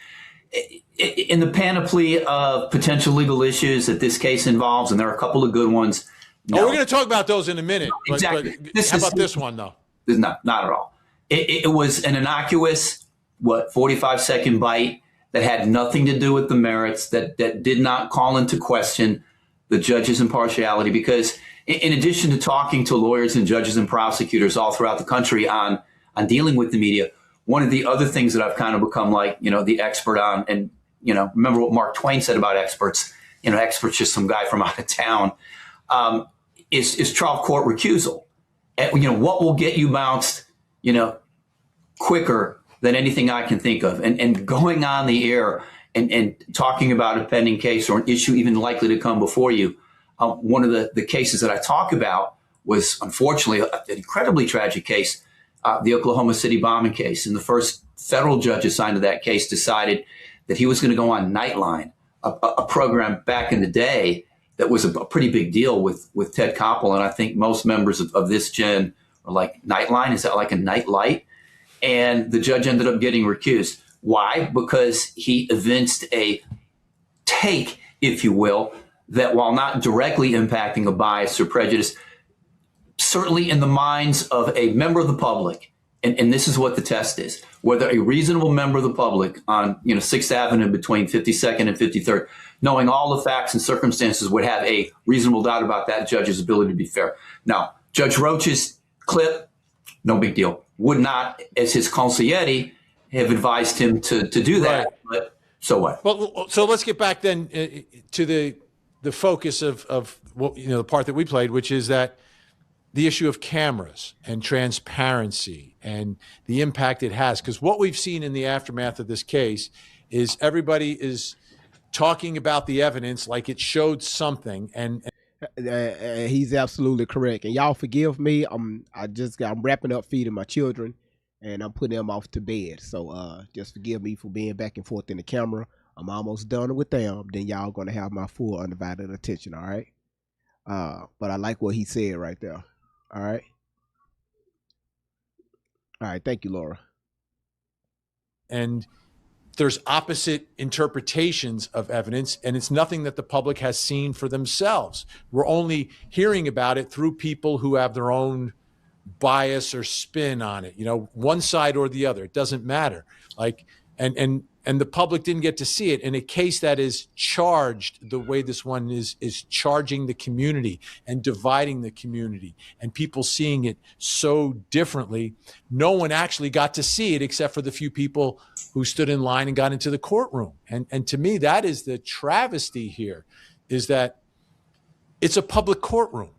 [SPEAKER 13] In the panoply of potential legal issues that this case involves, and there are a couple of good ones. No.
[SPEAKER 8] Oh, we're going to talk about those in a minute.
[SPEAKER 13] Exactly.
[SPEAKER 8] But how about this one, though?
[SPEAKER 13] Not at all. It was an innocuous, 45-second bite that had nothing to do with the merits, that did not call into question the judge's impartiality. Because in addition to talking to lawyers and judges and prosecutors all throughout the country on dealing with the media, one of the other things that I've kind of become the expert on, and, remember what Mark Twain said about experts, experts just some guy from out of town, is trial court recusal. And, what will get you bounced, quicker than anything I can think of. And going on the air and talking about a pending case or an issue even likely to come before you. One of the cases that I talk about was, unfortunately, an incredibly tragic case, the Oklahoma City bombing case. And the first federal judge assigned to that case decided that he was going to go on Nightline, a program back in the day that was a pretty big deal with Ted Koppel. And I think most members of this gen are like, Nightline? Is that like a nightlight? And the judge ended up getting recused. Why? Because he evinced a take, if you will, that while not directly impacting a bias or prejudice, certainly in the minds of a member of the public, and this is what the test is, whether a reasonable member of the public on 6th Avenue between 52nd and 53rd, knowing all the facts and circumstances, would have a reasonable doubt about that judge's ability to be fair. Now, Judge Roach's clip, no big deal, would not, as his consigliere, have advised him to do that. Right. But so what?
[SPEAKER 8] Well, so let's get back then to the focus of what, the part that we played, which is that the issue of cameras and transparency and the impact it has. Because what we've seen in the aftermath of this case is everybody is talking about the evidence like it showed something, and
[SPEAKER 3] he's absolutely correct. And y'all forgive me. I'm wrapping up feeding my children, and I'm putting them off to bed. So just forgive me for being back and forth in the camera. I'm almost done with them. Then y'all gonna have my full undivided attention. All right. But I like what he said right there. All right. All right. Thank you, Laura.
[SPEAKER 8] And there's opposite interpretations of evidence, and it's nothing that the public has seen for themselves. We're only hearing about it through people who have their own bias or spin on it, one side or the other. It doesn't matter. And the public didn't get to see it in a case that is charged the way this one is charging the community and dividing the community, and people seeing it so differently. No one actually got to see it except for the few people who stood in line and got into the courtroom. And to me, that is the travesty here, is that it's a public courtroom.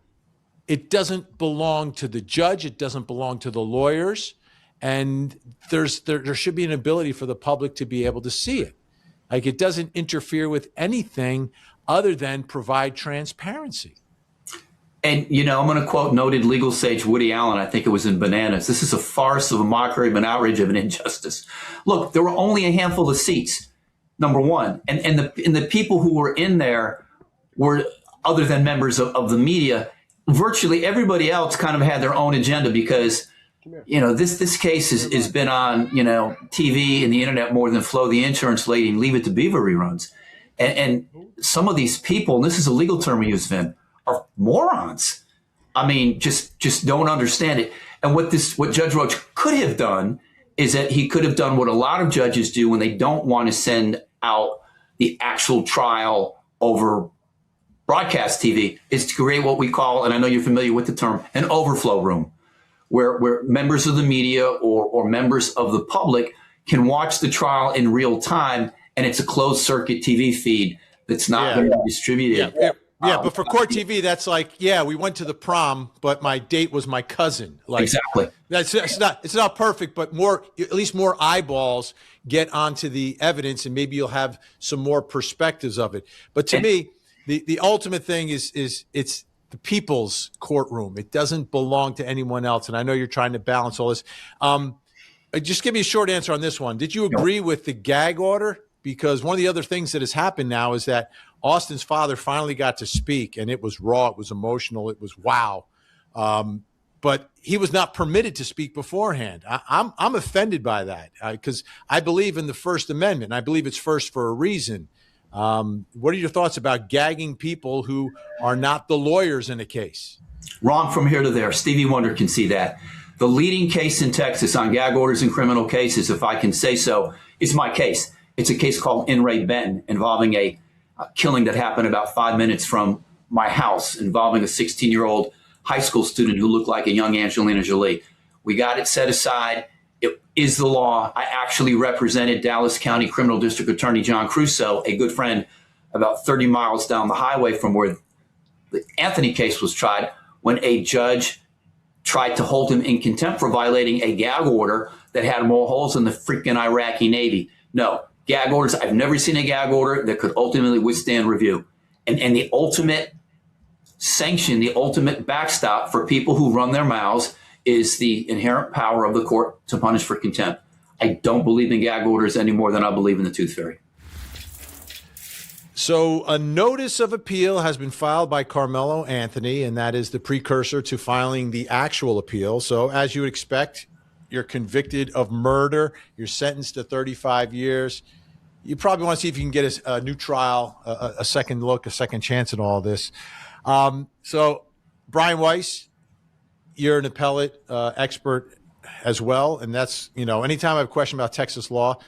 [SPEAKER 8] It doesn't belong to the judge. It doesn't belong to the lawyers. And there should be an ability for the public to be able to see it. Like, it doesn't interfere with anything other than provide transparency.
[SPEAKER 13] And, I'm going to quote noted legal sage Woody Allen. I think it was in Bananas. This is a farce of a mockery of an outrage of an injustice. Look, there were only a handful of seats, number one. And the people who were in there were, other than members of the media, virtually everybody else kind of had their own agenda, because this case has been on, TV and the internet more than Flo the Insurance Lady and Leave It to Beaver reruns. And some of these people, and this is a legal term we use, Vin, are morons. I mean, just don't understand it. And what Judge Roach could have done is that he could have done what a lot of judges do when they don't want to send out the actual trial over broadcast TV, is to create what we call, and I know you're familiar with the term, an overflow room, where members of the media or members of the public can watch the trial in real time, and it's a closed circuit TV feed that's not going to be distributed.
[SPEAKER 8] Yeah, but for court TV, that's like, we went to the prom, but my date was my cousin.
[SPEAKER 13] Exactly.
[SPEAKER 8] It's not perfect, but at least more eyeballs get onto the evidence, and maybe you'll have some more perspectives of it. But to me, the ultimate thing is it's the people's courtroom. It doesn't belong to anyone else. And I know you're trying to balance all this. Just give me a short answer on this one. Did you agree with the gag order? Because one of the other things that has happened now is that Austin's father finally got to speak, and it was raw, it was emotional, it was wow. But he was not permitted to speak beforehand. I'm offended by that, because I believe in the First Amendment. I believe it's first for a reason. What are your thoughts about gagging people who are not the lawyers in a case?
[SPEAKER 13] Wrong from here to there. Stevie Wonder can see that. The leading case in Texas on gag orders in criminal cases, if I can say so, is my case. It's a case called In Re Benton, involving a killing that happened about 5 minutes from my house, involving a 16-year-old high school student who looked like a young Angelina Jolie. We got it set aside. It is the law. I actually represented Dallas County Criminal District Attorney John Crusoe, a good friend, about 30 miles down the highway from where the Anthony case was tried, when a judge tried to hold him in contempt for violating a gag order that had more holes than the freaking Iraqi Navy. No, gag orders, I've never seen a gag order that could ultimately withstand review. And the ultimate sanction, the ultimate backstop for people who run their mouths is the inherent power of the court to punish for contempt. I don't believe in gag orders any more than I believe in the tooth fairy.
[SPEAKER 8] So a notice of appeal has been filed by Carmelo Anthony, and that is the precursor to filing the actual appeal. So as you would expect, You're convicted of murder. You're sentenced to 35 years. You probably want to see if you can get a new trial, a second look, a second chance at all this. So, Brian Weiss, you're an appellate expert as well. And that's, anytime I have a question about Texas law,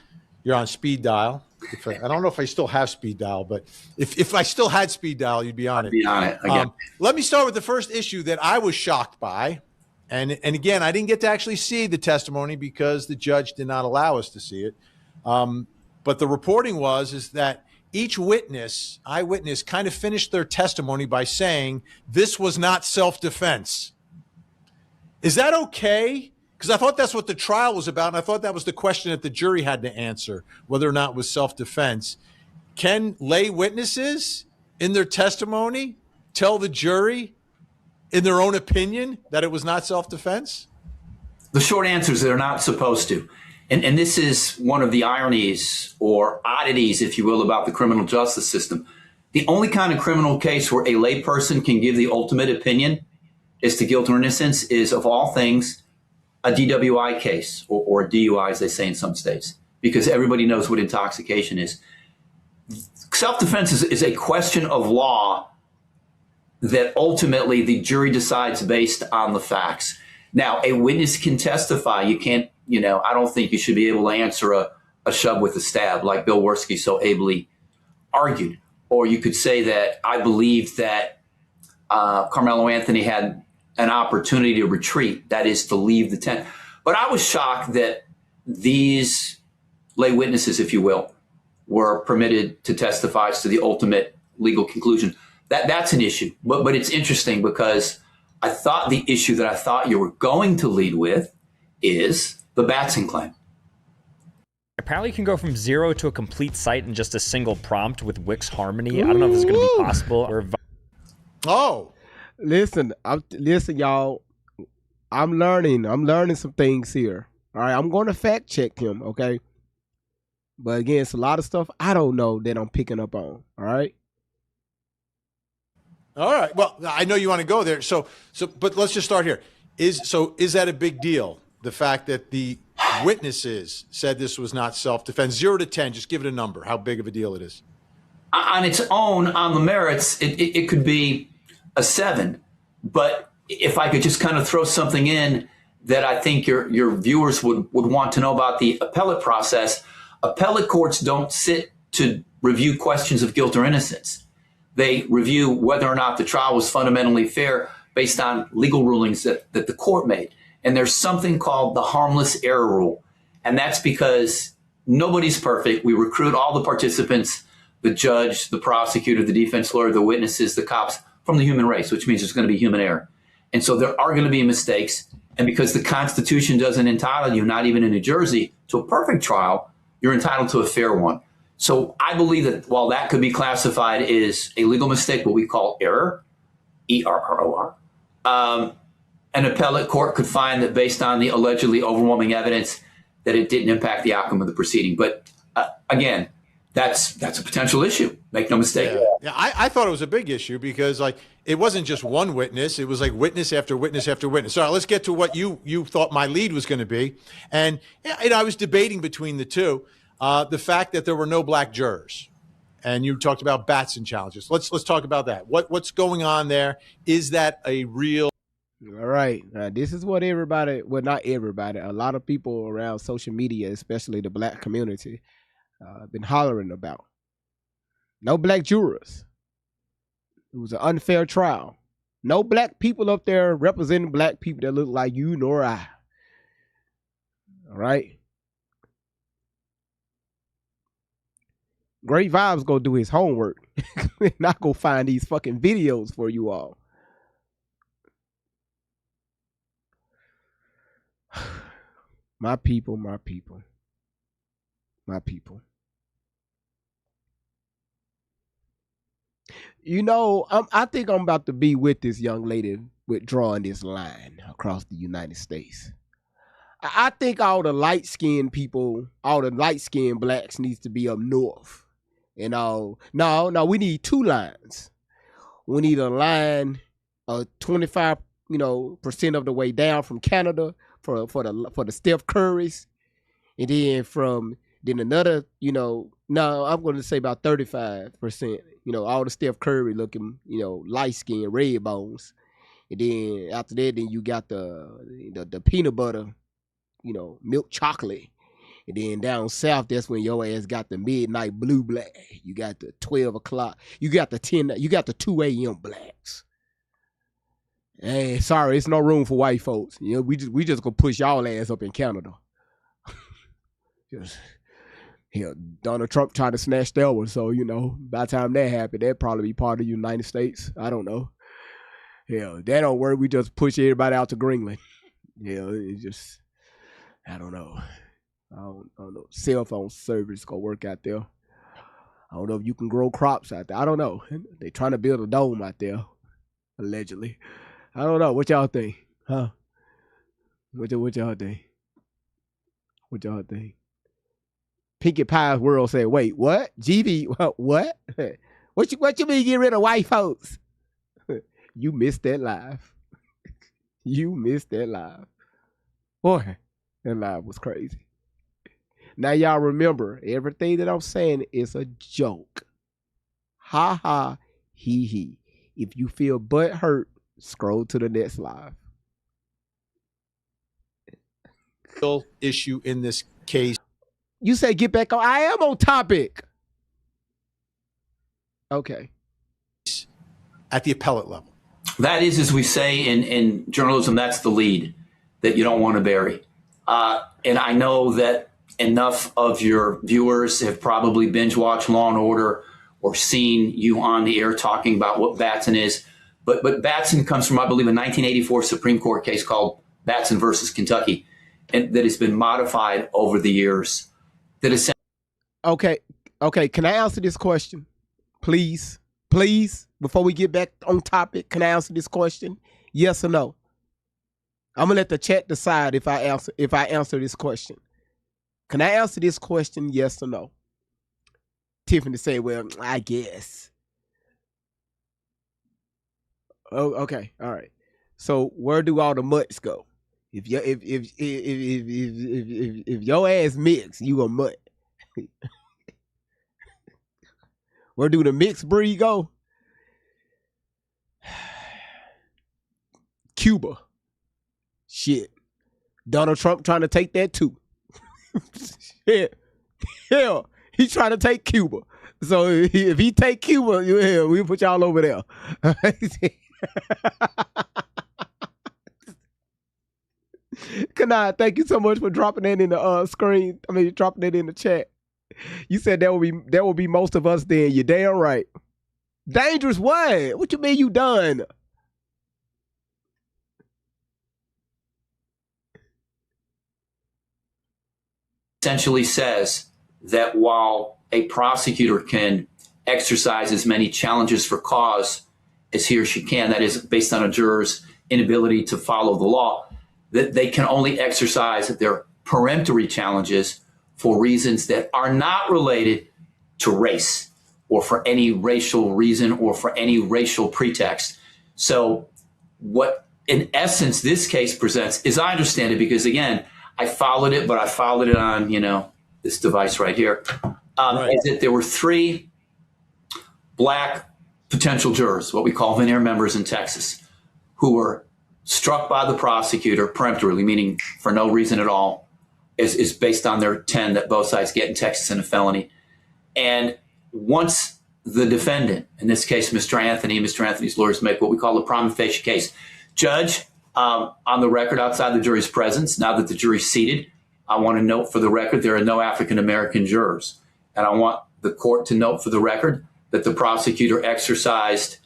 [SPEAKER 8] you're on speed dial. I don't know if I still have speed dial, but if I still had speed dial, you'd be on it.
[SPEAKER 13] I'd be on it again.
[SPEAKER 8] Let me start with the first issue that I was shocked by. And again, I didn't get to actually see the testimony because the judge did not allow us to see it. But the reporting is that each eyewitness kind of finished their testimony by saying this was not self-defense. Is that okay? Because I thought that's what the trial was about, and I thought that was the question that the jury had to answer, whether or not it was self-defense. Can lay witnesses in their testimony tell the jury, in their own opinion, that it was not self-defense?
[SPEAKER 13] The short answer is they're not supposed to. And this is one of the ironies or oddities, if you will, about the criminal justice system. The only kind of criminal case where a layperson can give the ultimate opinion as to guilt or innocence is, of all things, a DWI case or DUI, as they say in some states, because everybody knows what intoxication is. Self-defense is a question of law that ultimately the jury decides based on the facts. Now, a witness can testify. You can't, I don't think you should be able to answer a shove with a stab like Bill Worski so ably argued. Or you could say that I believe that Carmelo Anthony had an opportunity to retreat, that is to leave the tent. But I was shocked that these lay witnesses, if you will, were permitted to testify as to the ultimate legal conclusion. That's an issue. But it's interesting because I thought the issue that I thought you were going to lead with is the Batson claim.
[SPEAKER 14] Apparently you can go from 0 to a complete site in just a single prompt with Wix Harmony. I don't know if this is going to be possible.
[SPEAKER 3] Listen, y'all. I'm learning some things here. All right, I'm going to fact check him, okay? But again, it's a lot of stuff I don't know that I'm picking up on. All right.
[SPEAKER 8] All right. Well, I know you want to go there. But let's just start here. Is that a big deal? The fact that the witnesses said this was not self-defense, 0 to 10, just give it a number, how big of a deal it is.
[SPEAKER 13] On its own, on the merits, it could be a 7. But if I could just kind of throw something in that I think your viewers would want to know about the appellate process, appellate courts don't sit to review questions of guilt or innocence. They review whether or not the trial was fundamentally fair based on legal rulings that the court made. And there's something called the harmless error rule. And that's because nobody's perfect. We recruit all the participants, the judge, the prosecutor, the defense lawyer, the witnesses, the cops, from the human race, which means there's going to be human error. And so there are going to be mistakes. And because the Constitution doesn't entitle you, not even in New Jersey, to a perfect trial, you're entitled to a fair one. So I believe that while that could be classified as a legal mistake, what we call error, E-R-R-O-R, an appellate court could find that based on the allegedly overwhelming evidence that it didn't impact the outcome of the proceeding. But again, that's a potential issue. Make no mistake.
[SPEAKER 8] Yeah, I thought it was a big issue because it wasn't just one witness. It was like witness after witness after witness. All right, let's get to what you thought my lead was going to be. And I was debating between the two. The fact that there were no black jurors. And you talked about Batson challenges. Let's talk about that. What's going on there? Is that a real...
[SPEAKER 3] All right. Now, this is what everybody, well, not everybody, a lot of people around social media, especially the black community, been hollering about. No black jurors. It was an unfair trial. No black people up there representing black people that look like you nor I. All right. Great Vibes go do his homework. Not go find these fucking videos for you all. My people, my people, my people. You know, I think I'm about to be with this young lady withdrawing this line across the United States. I think all the light-skinned people, all the light-skinned blacks needs to be up north. You know, no, we need 2 lines. We need a line 25%, of the way down from Canada for the Steph Currys, and then another, no, I'm going to say about 35%. All the Steph Curry looking, light skin, red bones, and then after that, then you got the peanut butter, milk chocolate. And then down south, that's when your ass got the midnight blue black. You got the 12 o'clock. You got the 2 a.m. blacks. Hey, sorry, it's no room for white folks. We just gonna push y'all ass up in Canada. Donald Trump tried to snatch that one, so by the time that happened, that'd probably be part of the United States. I don't know. That don't work. We just push everybody out to Greenland. It just, I don't know. I don't know. Cell phone service gonna work out there. I don't know if you can grow crops out there. I don't know. They trying to build a dome out there, allegedly. I don't know. What y'all think? Huh? What y'all think? What y'all think? Pinkie Pie's world say, wait, what? GV, what? What you mean get rid of white folks? You missed that live. You missed that live. Boy, that live was crazy. Now y'all remember, everything that I'm saying is a joke. Ha ha, he he. If you feel butt hurt, scroll to the next live.
[SPEAKER 8] Real issue in this case.
[SPEAKER 3] You say get back on. I am on topic. Okay.
[SPEAKER 8] At the appellate level.
[SPEAKER 13] That is, as we say in journalism, that's the lead that you don't want to bury. And I know that enough of your viewers have probably binge watched Law and Order or seen you on the air talking about what Batson is. But Batson comes from, I believe, a 1984 Supreme Court case called Batson versus Kentucky, and that has been modified over the years. That is
[SPEAKER 3] okay. Can I answer this question, please? Please, before we get back on topic, can I answer this question? Yes or no? I'm gonna let the chat decide if I answer this question. Can I answer this question, yes or no? Tiffany say, well, I guess. Oh, okay, all right. So where do all the mutts go? If your ass mixed, you a mutt. Where do the mixed breed go? Cuba. Shit. Donald Trump trying to take that too. Yeah, he's trying to take Cuba. So if he take Cuba, we'll put y'all over there. Kanai, thank you so much for dropping that in the screen. Dropping that in the chat. You said that will be most of us then. You're damn right. Dangerous what? What you mean you done?
[SPEAKER 13] Essentially says that while a prosecutor can exercise as many challenges for cause as he or she can, that is based on a juror's inability to follow the law, that they can only exercise their peremptory challenges for reasons that are not related to race or for any racial reason or for any racial pretext. So what, in essence, this case presents, as I understand it, because again, I followed it, but I followed it on, this device right here, is that there were 3 black potential jurors, what we call veneer members in Texas, who were struck by the prosecutor peremptorily, meaning for no reason at all, is based on their 10 that both sides get in Texas in a felony. And once the defendant, in this case, Mr. Anthony's lawyers make what we call a prima facie case. Judge, on the record outside the jury's presence, now that the jury's seated, I want to note for the record there are no African-American jurors. And I want the court to note for the record that the prosecutor exercised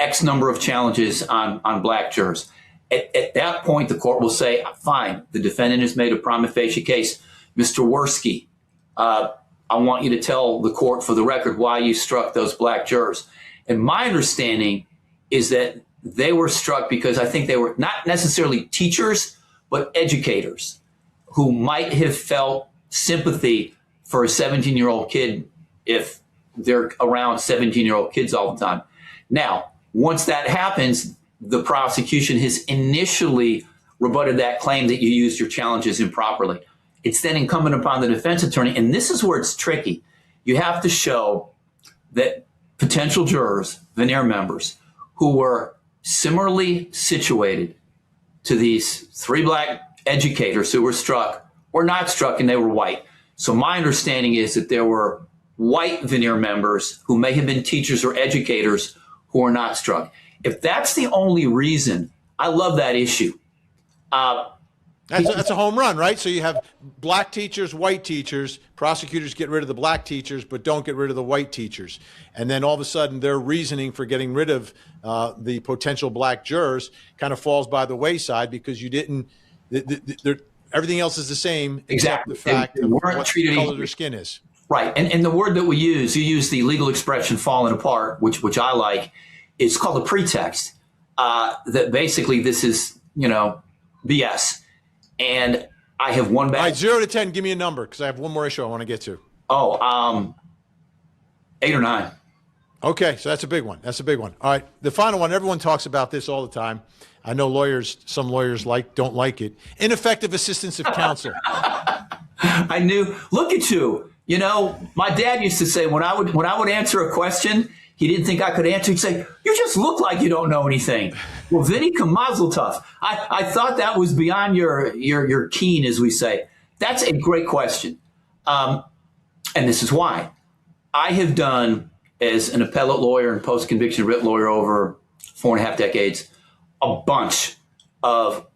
[SPEAKER 13] X number of challenges on black jurors. At that point, the court will say, fine, the defendant has made a prima facie case. Mr. Worski, I want you to tell the court for the record why you struck those black jurors. And my understanding is that they were struck because I think they were not necessarily teachers, but educators who might have felt sympathy for a 17-year-old kid if they're around 17-year-old kids all the time. Now, once that happens, the prosecution has initially rebutted that claim that you used your challenges improperly. It's then incumbent upon the defense attorney, and this is where it's tricky. You have to show that potential jurors, voir dire members, who were similarly situated to these 3 black educators who were struck, were not struck, and they were white. So my understanding is that there were white voir dire members who may have been teachers or educators who were not struck. If that's the only reason, I love that issue.
[SPEAKER 8] That's a home run, right? So you have black teachers, white teachers. Prosecutors get rid of the black teachers, but don't get rid of the white teachers. And then all of a sudden, their reasoning for getting rid of the potential black jurors kind of falls by the wayside because you didn't. Everything else is the same, except the fact of what color their skin is.
[SPEAKER 13] Right, and the word that we use, you use the legal expression "falling apart," which I like. It's called a pretext. That basically this is BS. And I have one back.
[SPEAKER 8] All right, 0 to 10, give me a number because I have one more issue I want to get to.
[SPEAKER 13] 8 or 9.
[SPEAKER 8] Okay, so that's a big one. That's a big one. All right, the final one. Everyone talks about this all the time. I know some lawyers don't like it. Ineffective assistance of counsel.
[SPEAKER 13] I knew. Look at you. My dad used to say when I would answer a question he didn't think I could answer, he'd say, "You just look like you don't know anything." Well, Vinny, mazel tov. I thought that was beyond your keen, as we say. That's a great question. And this is why. I have done, as an appellate lawyer and post-conviction writ lawyer over 4.5 decades, a bunch of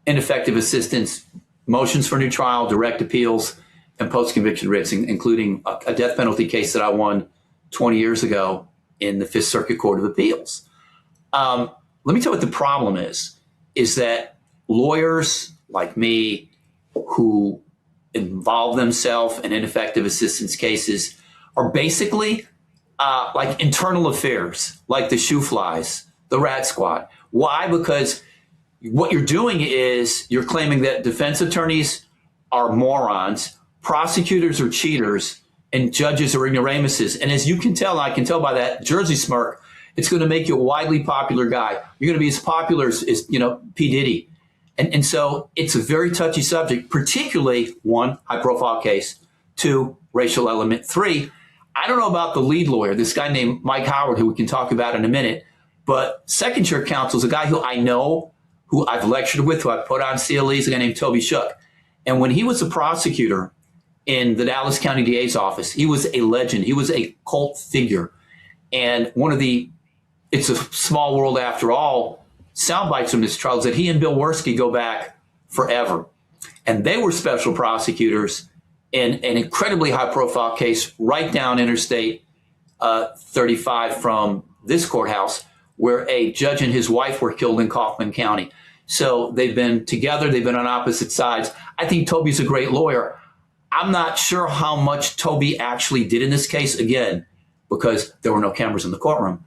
[SPEAKER 13] ineffective assistance, motions for new trial, direct appeals, and post-conviction writs, including a death penalty case that I won 20 years ago in the Fifth Circuit Court of Appeals. Let me tell you what the problem is that lawyers like me who involve themselves in ineffective assistance cases are basically like internal affairs, like the shoe flies, the rat squad. Why? Because what you're doing is you're claiming that defense attorneys are morons, prosecutors are cheaters, and judges are ignoramuses. And as you can tell, I can tell by that Jersey smirk, it's going to make you a widely popular guy. You're going to be as popular as P. Diddy. And so it's a very touchy subject, particularly 1, high-profile case, 2, racial element, 3, I don't know about the lead lawyer, this guy named Mike Howard, who we can talk about in a minute, but second chair counsel is a guy who I know, who I've lectured with, who I've put on CLEs, a guy named Toby Shook. And when he was a prosecutor in the Dallas County DA's office, he was a legend. He was a cult figure. And one of the, it's a small world after all, sound bites from this trial is that he and Bill Werski go back forever. And they were special prosecutors in an incredibly high profile case right down Interstate 35 from this courthouse, where a judge and his wife were killed in Kaufman County. So they've been together. They've been on opposite sides. I think Toby's a great lawyer. I'm not sure how much Toby actually did in this case, again, because there were no cameras in the courtroom.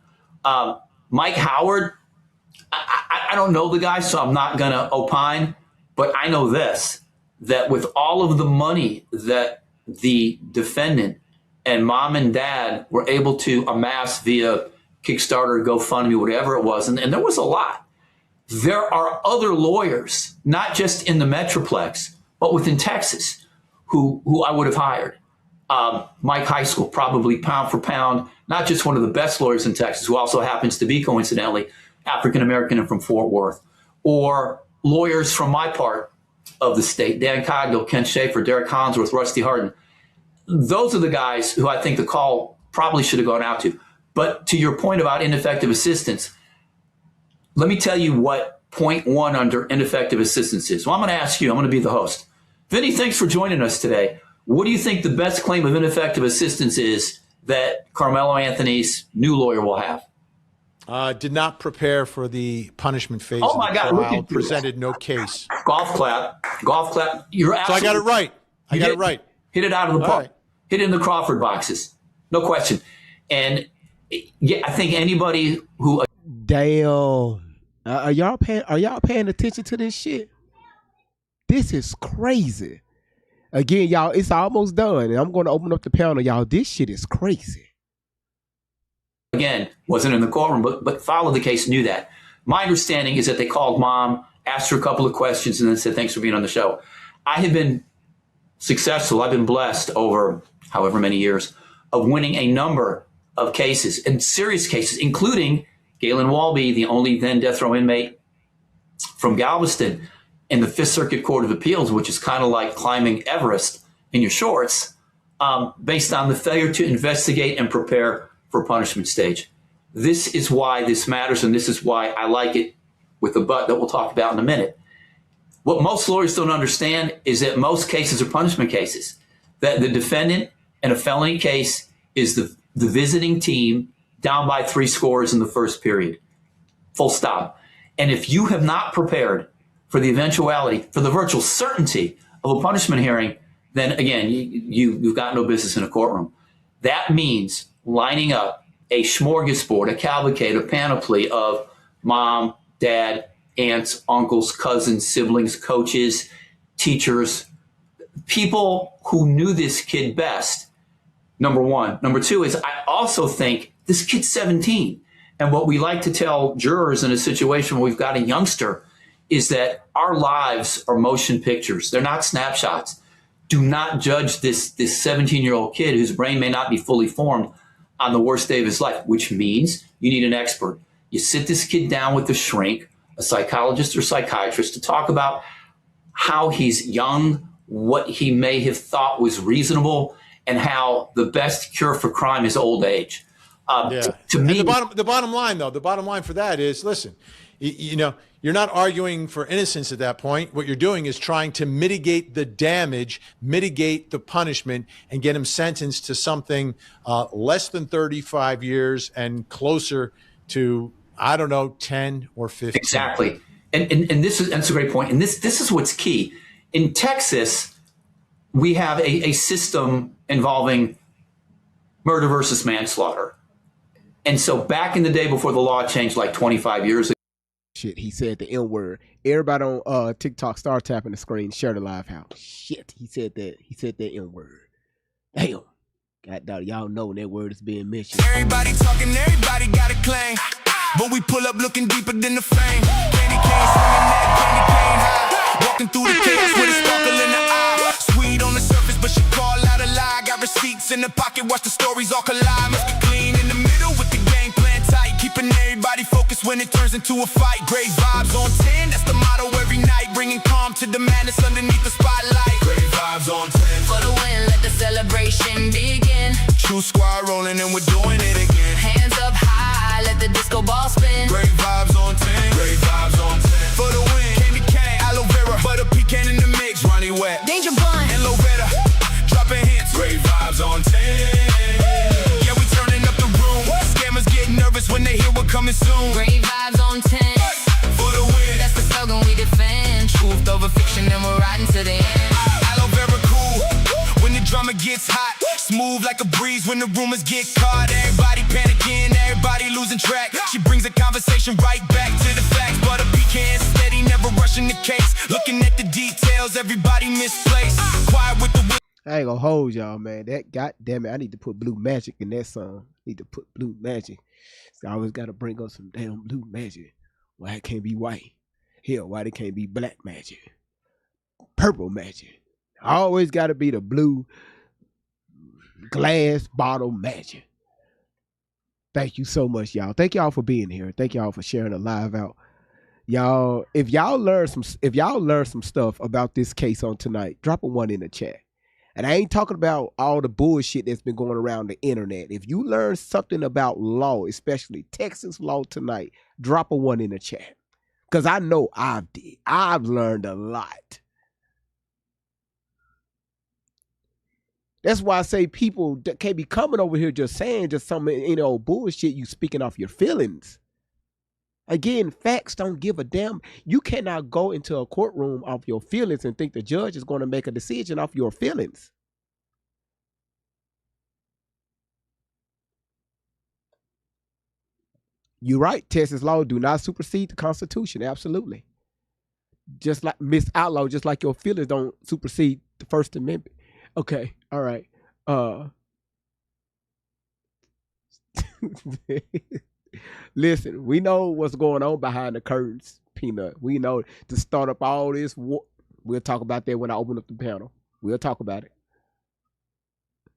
[SPEAKER 13] Mike Howard, I don't know the guy, so I'm not going to opine, but I know this, that with all of the money that the defendant and mom and dad were able to amass via Kickstarter, GoFundMe, whatever it was, and there was a lot, there are other lawyers, not just in the Metroplex, but within Texas, who I would have hired. Mike High School, probably pound for pound, not just one of the best lawyers in Texas, who also happens to be, coincidentally, African-American and from Fort Worth, or lawyers from my part of the state, Dan Cogdill, Ken Schaefer, Derek Hollingsworth, Rusty Harden. Those are the guys who I think the call probably should have gone out to. But to your point about ineffective assistance, let me tell you what point 1 under ineffective assistance is. Well, I'm going to ask you, I'm going to be the host. Vinny, thanks for joining us today. What do you think the best claim of ineffective assistance is that Carmelo Anthony's new lawyer will have?
[SPEAKER 8] Did not prepare for the punishment phase.
[SPEAKER 13] Oh my God!
[SPEAKER 8] Trial, presented no case.
[SPEAKER 13] Golf clap. You're absolutely.
[SPEAKER 8] So I got it right. I got it right.
[SPEAKER 13] Hit it out of the park.
[SPEAKER 8] Right.
[SPEAKER 13] Hit it in the Crawford boxes. No question. And yeah, I think anybody who.
[SPEAKER 3] Damn. Are y'all paying attention to this shit? This is crazy. Again, y'all, it's almost done, and I'm going to open up the panel, y'all. This shit is crazy.
[SPEAKER 13] Again, wasn't in the courtroom, but followed the case, knew that. My understanding is that they called mom, asked her a couple of questions, and then said, thanks for being on the show. I have been successful. I've been blessed over however many years of winning a number of cases, and serious cases, including Galen Walby, the only then death row inmate from Galveston, in the Fifth Circuit Court of Appeals, which is kind of like climbing Everest in your shorts, based on the failure to investigate and prepare for punishment stage. This is why this matters, and this is why I like it with the but that we'll talk about in a minute. What most lawyers don't understand is that most cases are punishment cases, that the defendant in a felony case is the visiting team down by 3 scores in the first period, full stop. And if you have not prepared for the eventuality, for the virtual certainty of a punishment hearing, then again, you've got no business in a courtroom. That means lining up a smorgasbord, a cavalcade, a panoply of mom, dad, aunts, uncles, cousins, siblings, coaches, teachers, people who knew this kid best, number one. Number two is I also think this kid's 17. And what we like to tell jurors in a situation where we've got a youngster is that our lives are motion pictures. They're not snapshots. Do not judge this 17-year-old kid whose brain may not be fully formed on the worst day of his life, which means you need an expert. You sit this kid down with a shrink, a psychologist or psychiatrist, to talk about how he's young, what he may have thought was reasonable, and how the best cure for crime is old age. To me,
[SPEAKER 8] the bottom line, though, the bottom line for that is, listen, you know, you're not arguing for innocence at that point. What you're doing is trying to mitigate the damage, mitigate the punishment, and get him sentenced to something less than 35 years and closer to, I don't know, 10 or 15.
[SPEAKER 13] Exactly. And that's a great point. And this is what's key. In Texas, we have a system involving murder versus manslaughter. And so back in the day before the law changed like 25 years ago.
[SPEAKER 3] Shit, he said the N-word. Everybody on TikTok start tapping the screen, share the live house. Shit, he said that. He said that N-word. Damn. God dog, y'all know when that word is being mentioned.
[SPEAKER 1] Everybody talking, everybody got a claim. But we pull up looking deeper than the flame. Candy cane swinging that candy cane high. Walking through the chaos with a sparkle in the eye. Sweet on the surface, but she call out a lie. Got receipts in the pocket, watch the stories all collide. Must be clean in the middle with the game plan tight. Keeping everybody focused when it turns into a fight. Great vibes on 10, that's the motto every night. Bringing calm to the madness underneath the spotlight. Great vibes on 10.
[SPEAKER 2] For the win, let the celebration begin.
[SPEAKER 1] True squad rolling and we're doing it again.
[SPEAKER 2] Hands up high, let the disco ball spin.
[SPEAKER 1] Great vibes on 10. Great vibes on 10. For the win, candy cane, aloe vera, butter pecan in the mix. Ronnie Wet,
[SPEAKER 2] Danger Bun,
[SPEAKER 1] and Lovetta, dropping hits. Great vibes on 10. Yeah, we turning up the room. Scammers get nervous when they hear we're coming soon.
[SPEAKER 2] great vibes on 10.
[SPEAKER 1] For the win,
[SPEAKER 2] That's the slogan we defend.
[SPEAKER 1] truth over fiction and we're riding to the end. Aloe vera cool when the drama gets hot. Smooth like a breeze when the rumors get caught. Everybody panicking, everybody losing track. She brings the conversation right back to the facts. Butter pecan steady, never rushing the case. Looking at the details, everybody misplaced. Quiet with the
[SPEAKER 3] I ain't gonna hold y'all, man. That goddamn it, I need to put Blue Magic in that song. Need to put Blue Magic. So I always gotta bring up some damn Blue Magic. Why it can't be white? Hell, why it can't be black magic? Purple magic. I always gotta be the blue glass bottle magic. Thank you so much, y'all. Thank y'all for being here. Thank y'all for sharing the live out. Y'all, if y'all learn some stuff about this case on tonight, drop a 1 in the chat. And I ain't talking about all the bullshit that's been going around the internet. If you learn something about law, especially Texas law tonight, drop a 1 in the chat. Because I know I've learned a lot. That's why I say people can't be coming over here just saying just some bullshit, you speaking off your feelings. Again, facts don't give a damn. You cannot go into a courtroom off your feelings and think the judge is going to make a decision off your feelings. You're right. Texas law do not supersede the Constitution. Absolutely. Just like Miss Outlaw, just like your feelings don't supersede the First Amendment. Okay. All right. Listen, we know what's going on behind the curtains, Peanut. We know to start up all this. We'll talk about that when I open up the panel. We'll talk about it.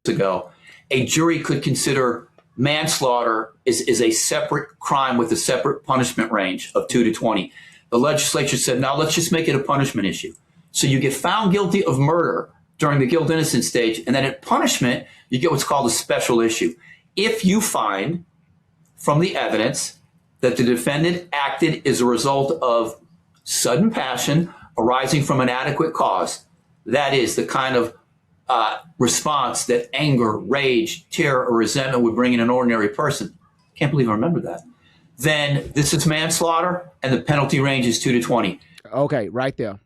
[SPEAKER 13] Ago, a jury could consider manslaughter is a separate crime with a separate punishment range of 2 to 20. The legislature said, now let's just make it a punishment issue. So you get found guilty of murder during the guilt innocent stage, and then at punishment, you get what's called a special issue. If you find from the evidence that the defendant acted as a result of sudden passion arising from an adequate cause, that is the kind of response that anger, rage, terror, or resentment would bring in an ordinary person. Can't believe I remember that. Then this is manslaughter, and the penalty range is 2 to 20.
[SPEAKER 3] Okay, right there.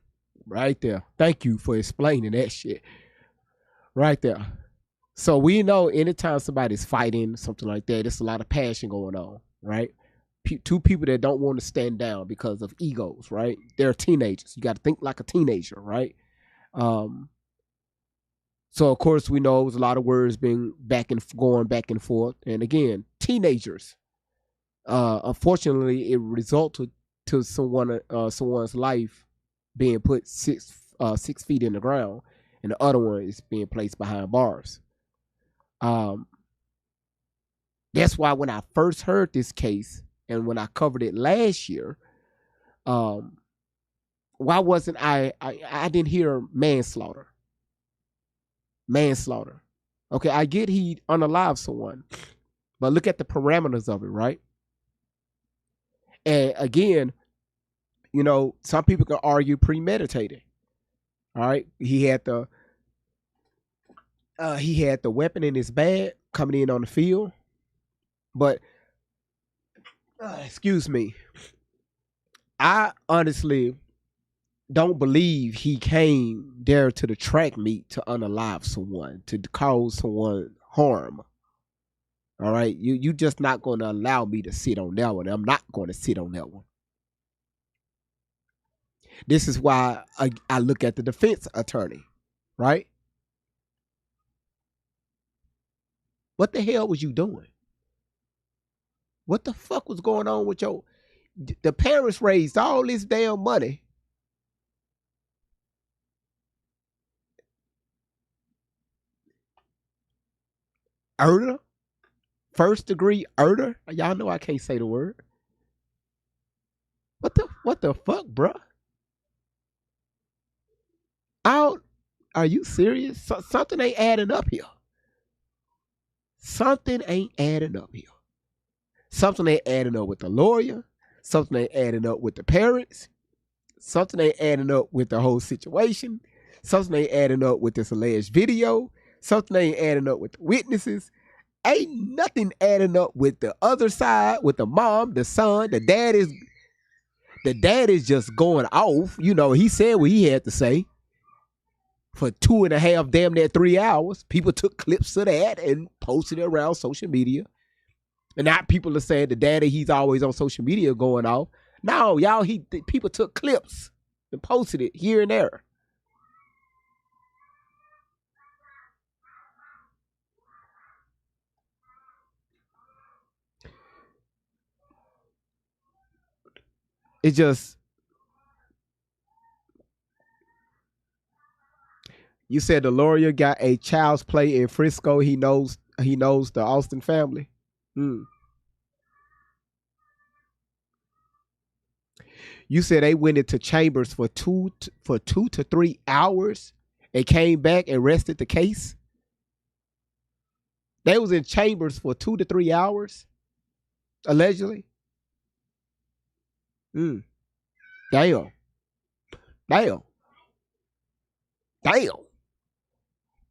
[SPEAKER 3] Right there. Thank you for explaining that shit. Right there. So we know anytime somebody's fighting, something like that, there's a lot of passion going on, right? Two people that don't want to stand down because of egos, right? They're teenagers. You got to think like a teenager, right? So, of course, we know there's a lot of words being going back and forth. And again, teenagers, unfortunately, it resulted to someone's life being put 6 feet in the ground, and the other one is being placed behind bars. That's why when I first heard this case and when I covered it last year, why wasn't I didn't hear manslaughter. Manslaughter. Okay, I get he unalived someone, but look at the parameters of it, right? And again, you know, some people can argue premeditated. All right, he had the weapon in his bag coming in on the field, but excuse me, I honestly don't believe he came there to the track meet to unalive someone, to cause someone harm. All right, you just not going to allow me to sit on that one. I'm not going to sit on that one. This is why I look at the defense attorney, right? What the hell was you doing? What the fuck was going on with the parents raised all this damn money. Murder? First degree murder? Y'all know I can't say the word. What the fuck, bruh? Are you serious? Something ain't adding up here. Something ain't adding up here. Something ain't adding up with the lawyer. Something ain't adding up with the parents. Something ain't adding up with the whole situation. Something ain't adding up with this alleged video. Something ain't adding up with the witnesses. Ain't nothing adding up with the other side, with the mom, the son, the dad is just going off. You know, he said what he had to say. For 2.5, damn near 3 hours. People took clips of that and posted it around social media. And now people are saying the daddy, he's always on social media going off. No, y'all, people took clips and posted it here and there. It just, you said the lawyer got a child's play in Frisco. He knows the Austin family. You said they went into chambers for 2 to 3 hours and came back and rested the case. They was in chambers for 2 to 3 hours, allegedly. Damn.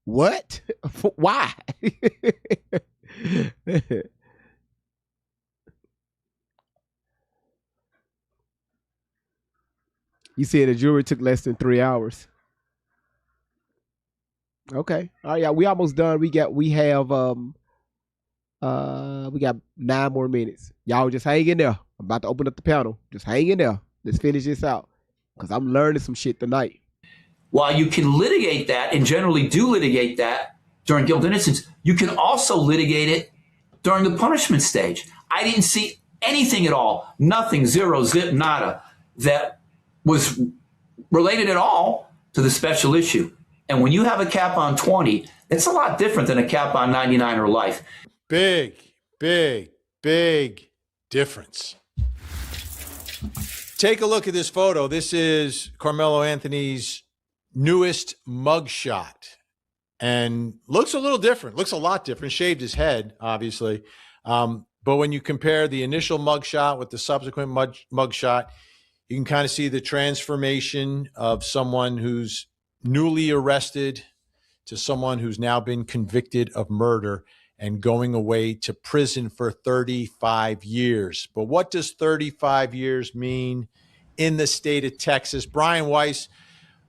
[SPEAKER 3] What? Why? You said the jury took less than 3 hours. Okay. All right, yeah, we almost done. We got 9 more minutes. Y'all just hang in there. I'm about to open up the panel. Just hang in there. Let's finish this out. Because I'm learning some shit tonight.
[SPEAKER 13] While you can litigate that, and generally do litigate that during guilt innocence, you can also litigate it during the punishment stage. I didn't see anything at all, nothing, zero, zip, nada, that was related at all to the special issue. And when you have a cap on 20, it's a lot different than a cap on 99 or life.
[SPEAKER 8] Big, big, big difference. Take a look at this photo. This is Carmelo Anthony's newest mugshot. And looks a little different, looks a lot different. Shaved his head, obviously. But when you compare the initial mugshot with the subsequent mugshot, you can kind of see the transformation of someone who's newly arrested to someone who's now been convicted of murder and going away to prison for 35 years. But what does 35 years mean in the state of Texas? Brian Weiss,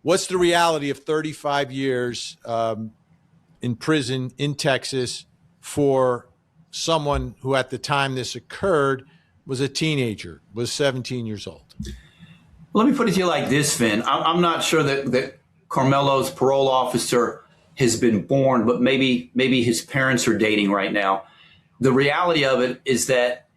[SPEAKER 8] what's the reality of 35 years in prison in Texas for someone who at the time this occurred was a teenager, was 17 years old?
[SPEAKER 13] Let me put it to you like this, Vin. I'm not sure that Carmelo's parole officer has been born, but maybe his parents are dating right now. The reality of it is that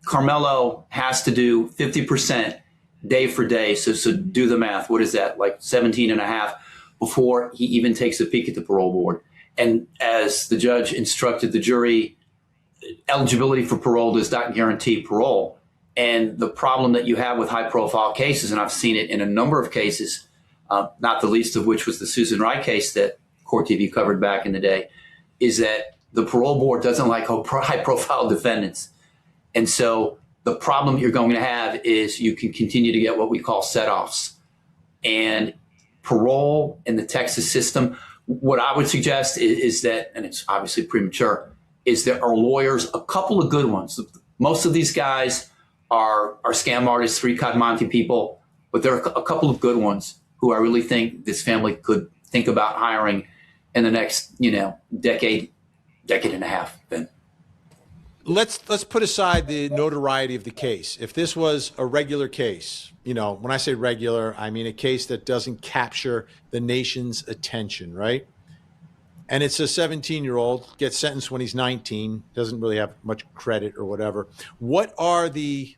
[SPEAKER 13] Carmelo has to do 50% day for day. So do the math. What is that? Like 17 and a half before he even takes a peek at the parole board. And as the judge instructed the jury, eligibility for parole does not guarantee parole. And the problem that you have with high profile cases, and I've seen it in a number of cases, not the least of which was the Susan Wright case that Court TV covered back in the day, is that the parole board doesn't like high profile defendants. And so the problem you're going to have is you can continue to get what we call set-offs. And parole in the Texas system, what I would suggest is that, and it's obviously premature, is there are lawyers, a couple of good ones. Most of these guys are scam artists, three-card Monte people, but there are a couple of good ones who I really think this family could think about hiring in the next, decade and a half. Ben.
[SPEAKER 8] Let's put aside the notoriety of the case. If this was a regular case, when I say regular, I mean a case that doesn't capture the nation's attention, right? And it's a 17-year-old, gets sentenced when he's 19, doesn't really have much credit or whatever. What are the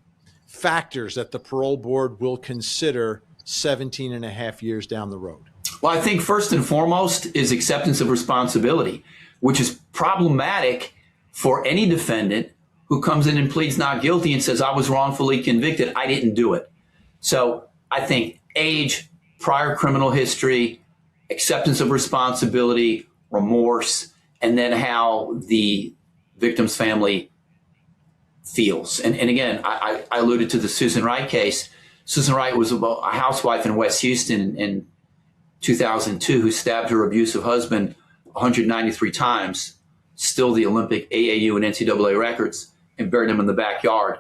[SPEAKER 8] factors that the parole board will consider 17 and a half years down the road?
[SPEAKER 13] Well, I think first and foremost is acceptance of responsibility, which is problematic for any defendant who comes in and pleads not guilty and says, I was wrongfully convicted, I didn't do it. So I think age, prior criminal history, acceptance of responsibility, remorse, and then how the victim's family feels. And again, I alluded to the Susan Wright case. Susan Wright was a housewife in West Houston in 2002 who stabbed her abusive husband 193 times, still the Olympic, AAU, and NCAA records, and buried him in the backyard.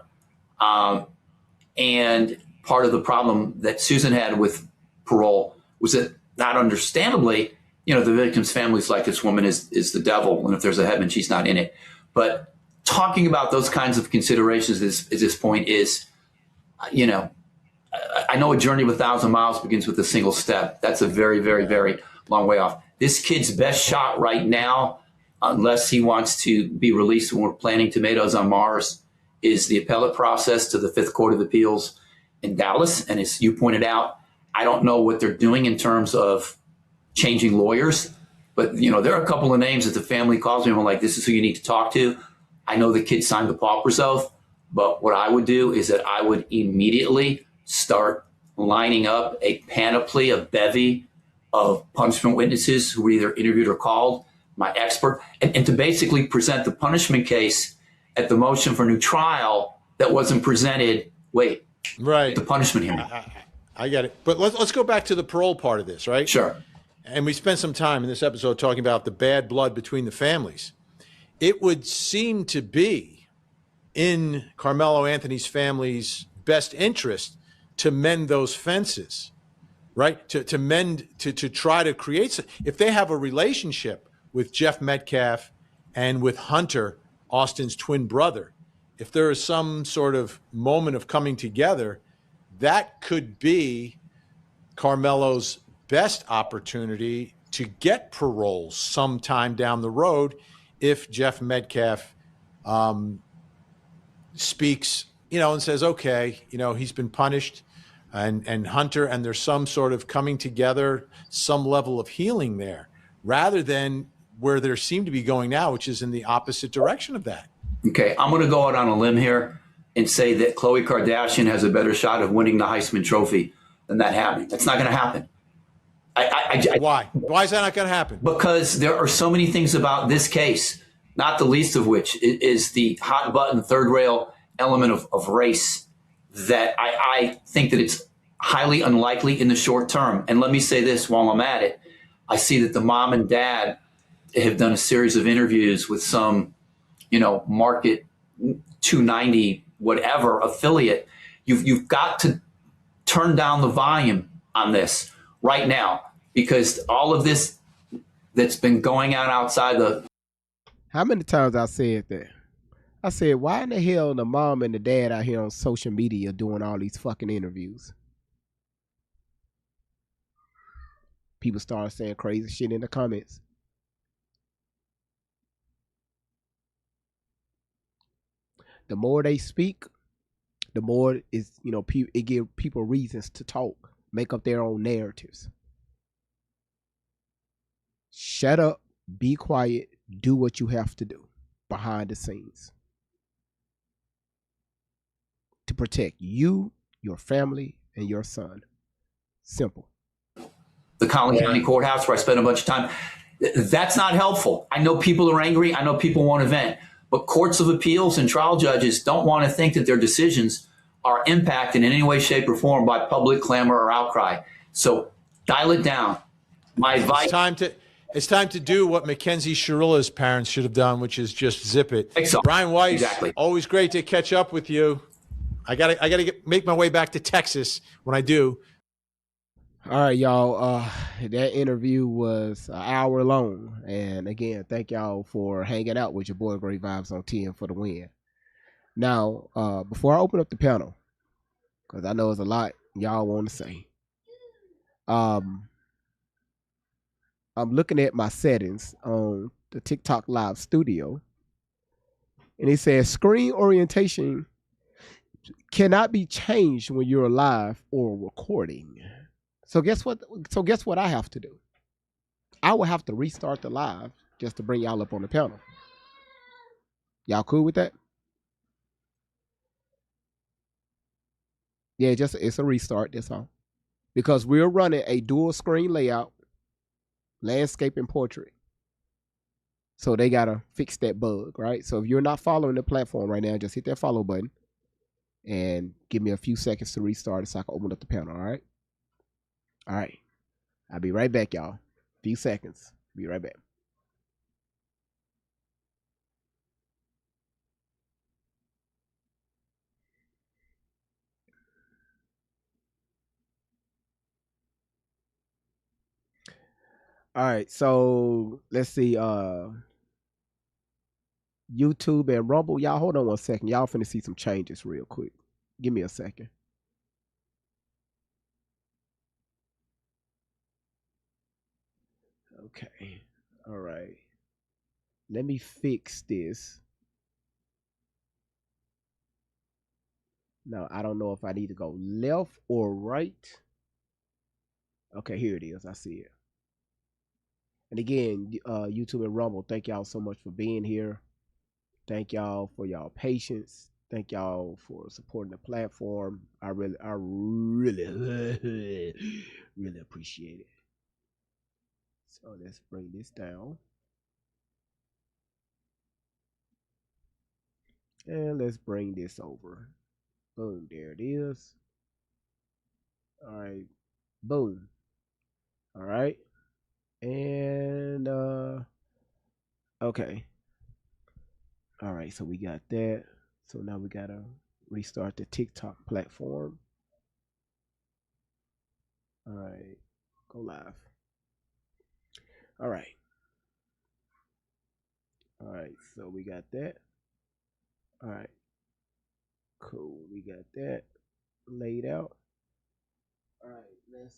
[SPEAKER 13] And part of the problem that Susan had with parole was that, not understandably, the victim's family's like, this woman is the devil, and if there's a heaven, she's not in it. But talking about those kinds of considerations at this point is, I know a journey of 1,000 miles begins with a single step. That's a very, very, very long way off. This kid's best shot right now, unless he wants to be released when we're planting tomatoes on Mars, is the appellate process to the Fifth Court of Appeals in Dallas. And as you pointed out, I don't know what they're doing in terms of changing lawyers, but there are a couple of names that the family calls me and I'm like, this is who you need to talk to. I know the kid signed the pauper's oath, but what I would do is that I would immediately start lining up a panoply, a bevy of punishment witnesses who were either interviewed or called, my expert, and to basically present the punishment case at the motion for new trial that wasn't presented. Wait,
[SPEAKER 8] right?
[SPEAKER 13] The punishment hearing.
[SPEAKER 8] I get it. But let's go back to the parole part of this, right?
[SPEAKER 13] Sure.
[SPEAKER 8] And we spent some time in this episode talking about the bad blood between the families. It would seem to be in Carmelo Anthony's family's best interest to mend those fences, right? To mend, to try to create, if they have a relationship with Jeff Metcalf and with Hunter, Austin's twin brother, if there is some sort of moment of coming together, that could be Carmelo's best opportunity to get parole sometime down the road if Jeff Metcalf speaks and says, okay, he's been punished, and Hunter, and there's some sort of coming together, some level of healing there, rather than where there seem to be going now, which is in the opposite direction of that.
[SPEAKER 13] Okay, I'm going to go out on a limb here and say that Khloe Kardashian has a better shot of winning the Heisman Trophy than that happening. That's not going to happen.
[SPEAKER 8] Why? Why is that not going to happen?
[SPEAKER 13] Because there are so many things about this case, not the least of which is the hot button, third rail element of race, that I think that it's highly unlikely in the short term. And let me say this while I'm at it. I see that the mom and dad have done a series of interviews with some, market 290 whatever affiliate. You've got to turn down the volume on this right now, because all of this that's been going on outside the...
[SPEAKER 3] How many times I said that? I said, why in the hell the mom and the dad out here on social media doing all these fucking interviews? People start saying crazy shit in the comments. The more they speak, the more is, it give people reasons to talk, make up their own narratives. Shut up, be quiet, do what you have to do behind the scenes to protect you, your family, and your son. Simple.
[SPEAKER 13] The Collin County Courthouse, where I spent a bunch of time. That's not helpful. I know people are angry. I know people want to vent. But courts of appeals and trial judges don't want to think that their decisions are impacted in any way, shape, or form by public clamor or outcry. So dial it down. My advice...
[SPEAKER 8] It's time to do what Mackenzie Sharilla's parents should have done, which is just zip it.
[SPEAKER 13] Exactly.
[SPEAKER 8] Brian Weiss,
[SPEAKER 13] exactly.
[SPEAKER 8] Always great to catch up with you. I gotta make my way back to Texas when I do.
[SPEAKER 3] All right, y'all. That interview was an hour long, and again, thank y'all for hanging out with your boy Great Vibes on 10 for the win. Now, before I open up the panel, because I know there's a lot y'all want to say, I'm looking at my settings on the TikTok Live Studio, and it says screen orientation cannot be changed when you're live or recording. So guess what? I have to do? I will have to restart the live just to bring y'all up on the panel. Y'all cool with that? Yeah, it's a restart, that's all. Because we're running a dual screen layout, landscape and portrait. So they gotta fix that bug, right? So if you're not following the platform right now, just hit that follow button and give me a few seconds to restart it so I can open up the panel, all right? All right. I'll be right back, y'all. Few seconds. Be right back. All right, so let's see. YouTube and Rumble. Y'all hold on one second. Y'all finna see some changes real quick. Give me a second. Okay. All right. Let me fix this. Now, I don't know if I need to go left or right. Okay, here it is. I see it. And again, YouTube and Rumble, thank y'all so much for being here. Thank y'all for y'all patience. Thank y'all for supporting the platform. I really, really appreciate it. So let's bring this down. And let's bring this over. Boom, there it is. All right, boom. All right. And okay. All right, so we got that. So now we gotta restart the TikTok platform. All right, go live. All right. All right, so we got that. All right, cool. We got that laid out. All right, let's.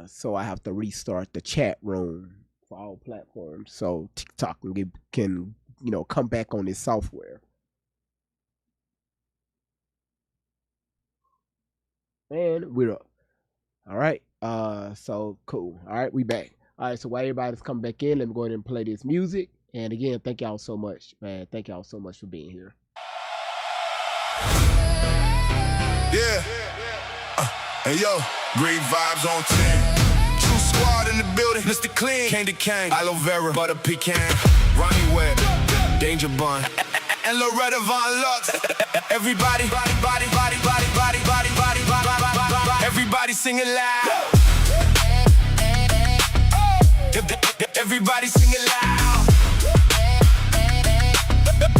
[SPEAKER 3] So I have to restart the chat room for all platforms so TikTok can come back on this software. And we're up. All right. So cool. All right, we back. All right, so while everybody's coming back in, let me go ahead and play this music. And again, thank y'all so much, man. Thank y'all so much for being here.
[SPEAKER 1] Yeah. Hey yo, great vibes on 10. True squad in the building. Mr. Clean, Candy Cane, Aloe Vera, Butter Pecan, Ronnie Webb, Danger Bun, and Loretta Von Lux. Everybody, body. Everybody sing it loud. Everybody sing it loud.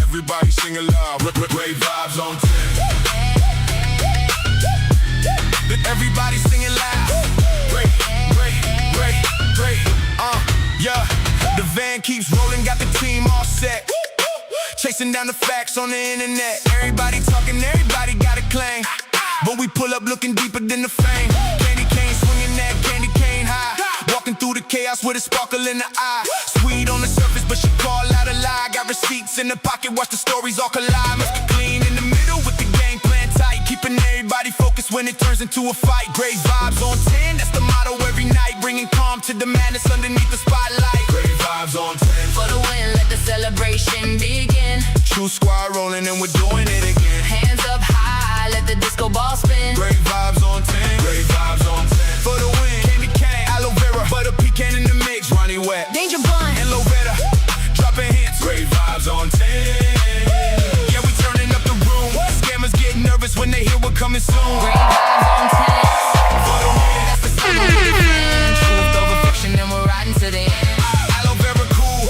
[SPEAKER 1] Everybody sing it loud. Great vibes on 10. Everybody sing it loud. Great. Yeah. The van keeps rolling, got the team all set. Chasing down the facts on the internet. Everybody talking, everybody got a claim. But we pull up looking deeper than the fame. Candy cane swinging that candy cane high. Walking through the chaos with a sparkle in the eye. Sweet on the surface, but she call out a lie. Got receipts in the pocket, watch the stories all collide. Mr. Clean in the middle with the game plan tight. Keeping everybody focused when it turns into a fight. Great vibes on 10, that's the motto every night. Bringing calm to the madness underneath the spotlight. Great vibes on 10.
[SPEAKER 2] For the win, let the celebration begin.
[SPEAKER 1] True squad rolling and we're doing it again.
[SPEAKER 2] Hands up high, let the disco ball spin.
[SPEAKER 1] Great vibes on 10. Great vibes on 10. For the win, Candy Cane, Aloe Vera, Butter Pecan in the mix. Ronnie Webb,
[SPEAKER 2] Danger Bun,
[SPEAKER 1] and Loretta, dropping hits. Great vibes on 10. Yeah, we turning up the room. Scammers get nervous when they hear we're coming soon.
[SPEAKER 2] great vibes on 10.
[SPEAKER 1] For the win,
[SPEAKER 2] That's the sound of the fan. Truth over fiction and we're riding to the end.
[SPEAKER 1] Aloe Vera cool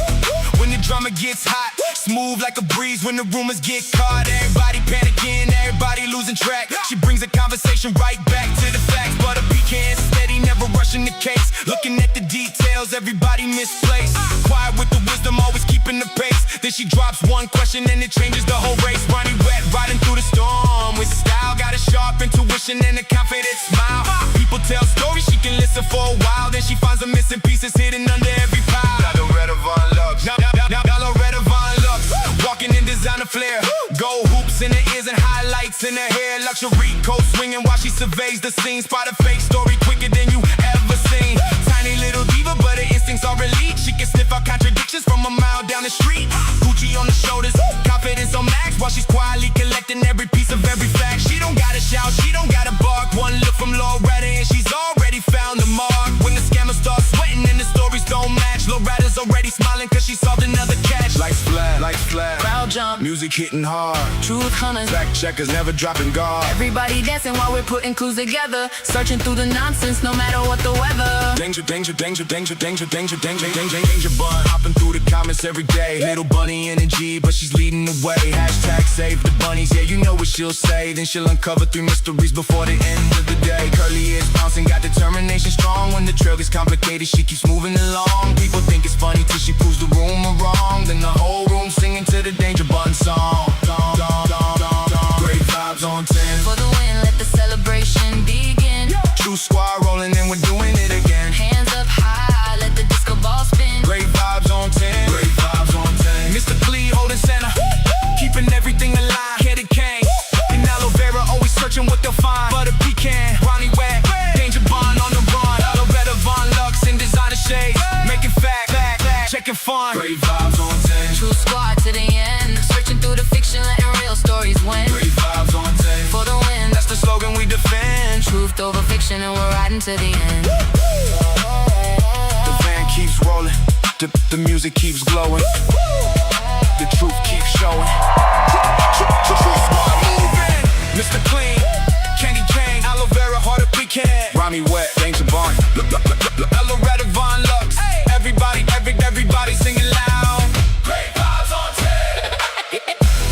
[SPEAKER 1] when the drama gets hot. Smooth like a breeze when the rumors get caught. Everybody panicking, everybody losing track. She brings the conversation right back to the facts. Butter Pecan steady, never rushing the case. Looking at the details, everybody misplaced. Quiet with the wisdom, always keeping the pace. Then she drops one question and it changes the whole race. Ronnie Webb riding through the storm with style. Got a sharp intuition and a confident smile. People tell stories, she can listen for a while. Then she finds the missing pieces hidden under every pile. Loretta Von Lux, Loretta Von Lux, walking in designer flair. Gold hoops in her ears and highlights in her hair. Luxury coat swinging while she surveys the scene. Spot a fake story quicker than you ever seen. Tiny little diva, but her instincts are elite. She can sniff out contradictions from a mile down the street. Gucci on the shoulders, confidence on max, while she's quietly collecting every piece of every fact. She don't gotta shout, she don't gotta bark. One look from Loretta and she's already found the mark. When the scammers start sweating and the stories don't match, Loretta's already smiling cause she solved another catch. Like flat,
[SPEAKER 2] Crowd jump,
[SPEAKER 1] music hitting hard.
[SPEAKER 2] truth hunters,
[SPEAKER 1] Fact checkers never dropping guard.
[SPEAKER 2] everybody dancing while we're putting clues together. Searching through the nonsense no matter what the weather.
[SPEAKER 1] Danger Bun, hopping through the comments every day. Little bunny energy, but she's leading the way. Hashtag save the bunnies, yeah, you know what she'll say. Then she'll uncover 3 mysteries before the end of the day. Curly ears bouncing, got determination strong. When the trail gets complicated, she keeps moving along. People think it's funny till she proves the rumor wrong. Then the whole room singing to the Danger Bun song. Great vibes on 10.
[SPEAKER 2] For the win, let the celebration begin.
[SPEAKER 1] True squad rolling and we're doing it again.
[SPEAKER 2] Hands up high, let the disco ball spin.
[SPEAKER 1] Great vibes on 10. Great vibes on 10. Mr. Clee holding center, keeping everything aligned. Candy Cane and Aloe Vera, always searching what they'll find. Butter Pecan, Ronnie Webb, Danger Bun on the run. Loretta Von Lux in designer shades, making fact, checking fun. Great vibes on 10.
[SPEAKER 2] True squad to the end. Searching through the fiction, letting real stories win.
[SPEAKER 1] Great vibes on 10.
[SPEAKER 2] For the win,
[SPEAKER 1] That's the slogan we defend.
[SPEAKER 2] truth over fiction and we're riding to the end.
[SPEAKER 1] The van keeps rolling, the music keeps glowing, the truth keeps showing. True squad moving. Mr. Clean, Candy Cane, Aloe Vera, Butter Pecan, Ronnie Webb, Danger Bun, Loretta Von Lux. Everybody singing loud. Great vibes on 10.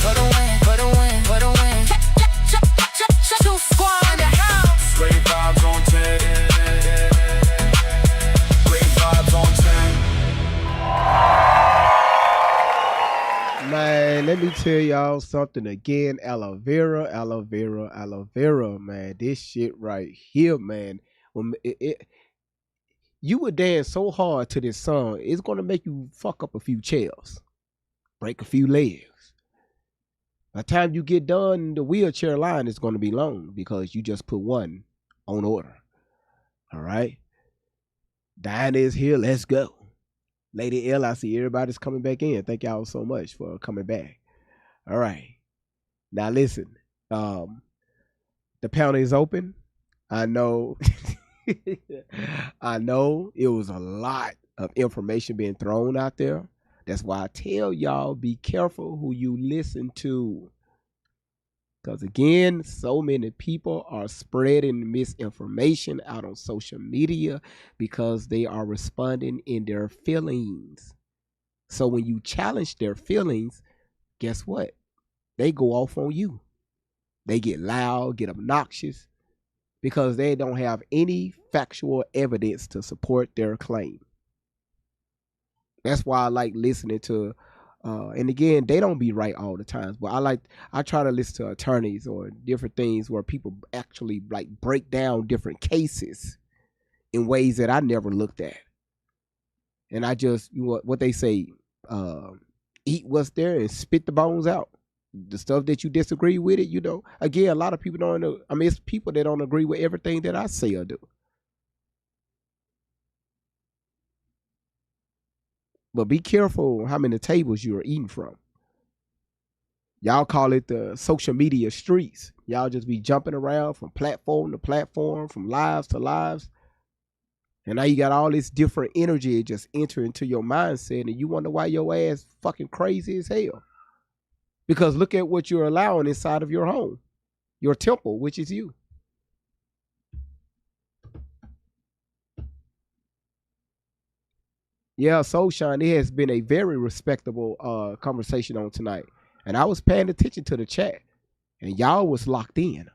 [SPEAKER 2] For the win, for the win, for the win. True squad in the house.
[SPEAKER 1] Great vibes on 10. Great vibes on 10.
[SPEAKER 3] Man, let me tell y'all something again. Aloe Vera, man. This shit right here, man. When you would dance so hard to this song, it's gonna make you fuck up a few chairs, break a few legs. By the time you get done, the wheelchair line is gonna be long because you just put one on order. All right. Diana is here. Let's go. Lady L, I see everybody's coming back in. Thank y'all so much for coming back. All right. Now listen. The panel is open. I know I know it was a lot of information being thrown out there. That's why I tell y'all, be careful who you listen to. Because again, so many people are spreading misinformation out on social media because they are responding in their feelings. So when you challenge their feelings, guess what? They go off on you. They get loud, get obnoxious, because they don't have any factual evidence to support their claim. That's why I like listening to, and again, they don't be right all the times, but I try to listen to attorneys or different things where people actually like break down different cases in ways that I never looked at. And I just, what they say, eat what's there and spit the bones out. The stuff that you disagree with it, again, a lot of people don't know. I mean, it's people that don't agree with everything that I say or do. But be careful how many tables you are eating from. Y'all call it the social media streets. Y'all just be jumping around from platform to platform, from lives to lives. And now you got all this different energy just enter into your mindset, and you wonder why your ass fucking crazy as hell. Because look at what you're allowing inside of your home, your temple, which is you. Yeah, Soulshine, it has been a very respectable conversation on tonight. And I was paying attention to the chat, and y'all was locked in.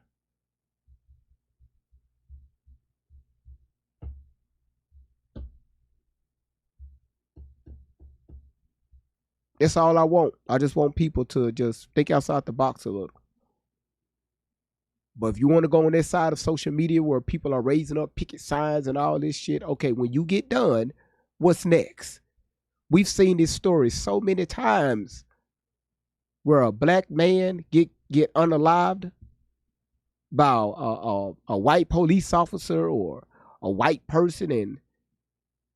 [SPEAKER 3] That's all I want. I just want people to just think outside the box a little. But if you want to go on this side of social media where people are raising up picket signs and all this shit, okay, when you get done, what's next? We've seen this story so many times where a black man get unalived by a white police officer or a white person, and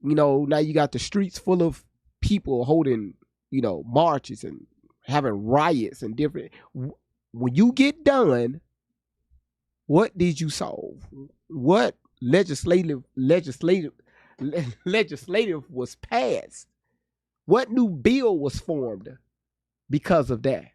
[SPEAKER 3] now you got the streets full of people holding marches and having riots and different. When you get done, what did you solve? What legislative was passed? What new bill was formed because of that?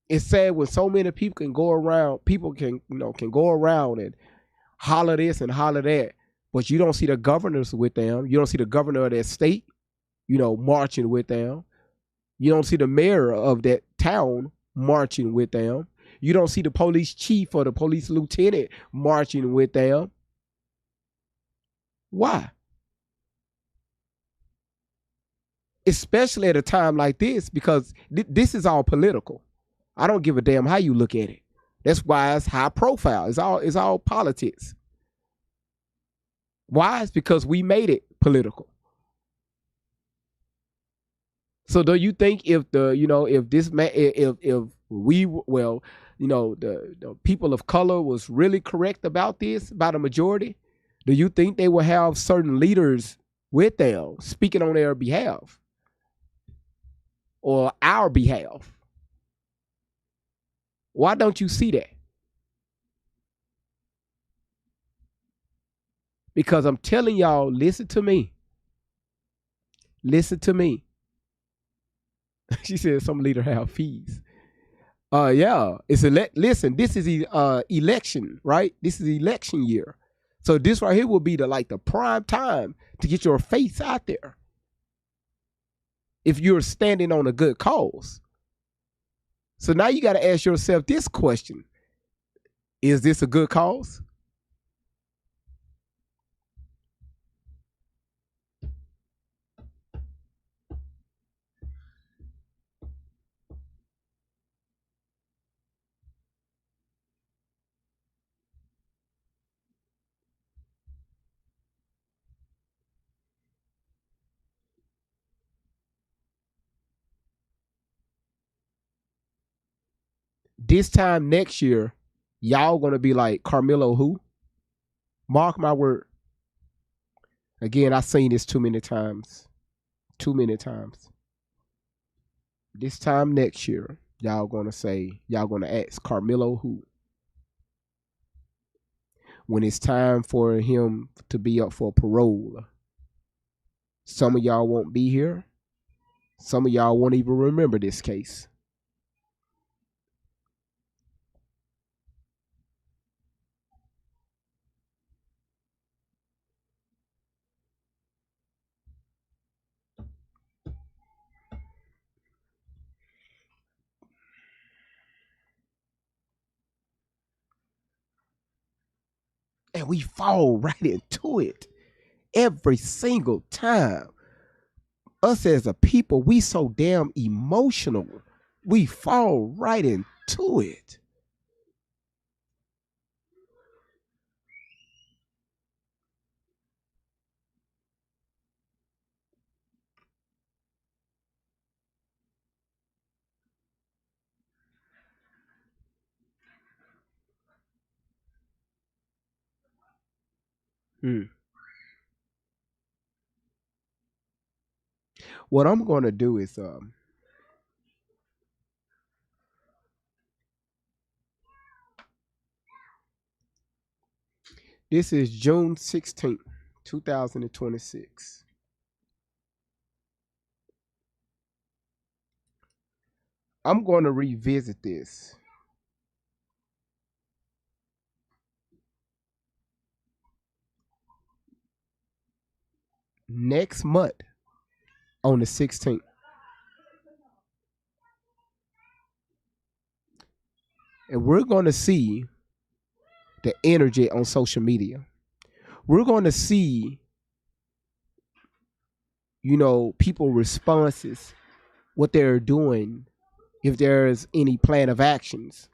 [SPEAKER 3] It's sad when so many people can go around. People can go around and holler this and holler that, but you don't see the governors with them. You don't see the governor of that state, marching with them. You don't see the mayor of that town marching with them. You don't see the police chief or the police lieutenant marching with them. Why? Especially at a time like this, because this is all political. I don't give a damn how you look at it. That's why it's high profile. It's all politics. Why? It's because we made it political. So do you think if the people of color was really correct about this, by the majority, do you think they will have certain leaders with them speaking on their behalf or our behalf? Why don't you see that? Because I'm telling y'all, listen to me. Listen to me. She said some leader have fees. Yeah, listen, this is election, right? This is election year. So this right here will be the prime time to get your face out there. If you're standing on a good cause. So now you got to ask yourself this question. Is this a good cause? This time next year, y'all gonna be like, Carmelo who? Mark my word. Again, I've seen this too many times. Too many times. This time next year, y'all gonna ask Carmelo who? When it's time for him to be up for parole. Some of y'all won't be here. Some of y'all won't even remember this case. And we fall right into it every single time. Us as a people, we so damn emotional. We fall right into it. What I'm going to do is this is June 16th, 2026. I'm going to revisit this next month on the 16th. And we're going to see the energy on social media. We're going to see, people responses, what they're doing, if there's any plan of actions,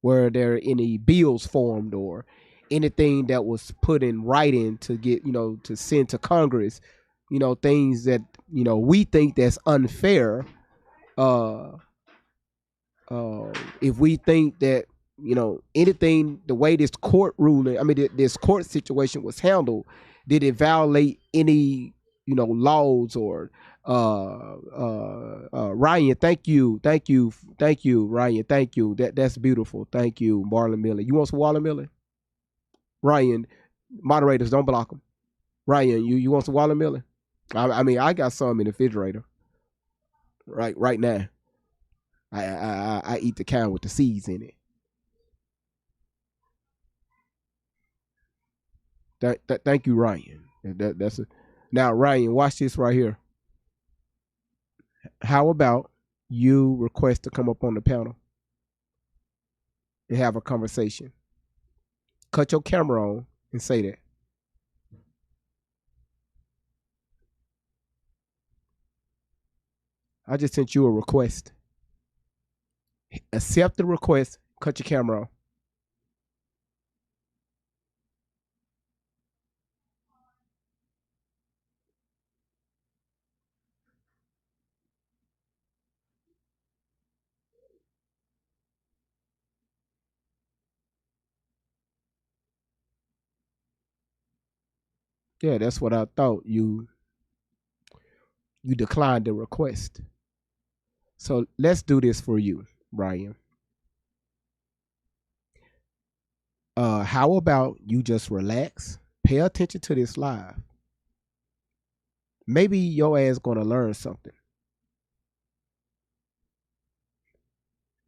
[SPEAKER 3] where there are any bills formed or anything that was put in writing to get, to send to Congress, things that, we think that's unfair. If we think that, anything, the way this court ruling, this court situation was handled, did it violate any, laws or, Ryan, thank you, Ryan, thank you. That's beautiful. Thank you, Marlon Miller. You want some watermelon? Ryan, moderators, don't block them. Ryan, you want some watermelon? I got some in the refrigerator. Right now. I eat the kind with the seeds in it. Thank you, Ryan. Now, Ryan, watch this right here. How about you request to come up on the panel and have a conversation? Cut your camera on and say that. I just sent you a request. Accept the request. Cut your camera on. Yeah, that's what I thought. You declined the request. So let's do this for you, Ryan. How about you just relax, pay attention to this live. Maybe your ass gonna learn something.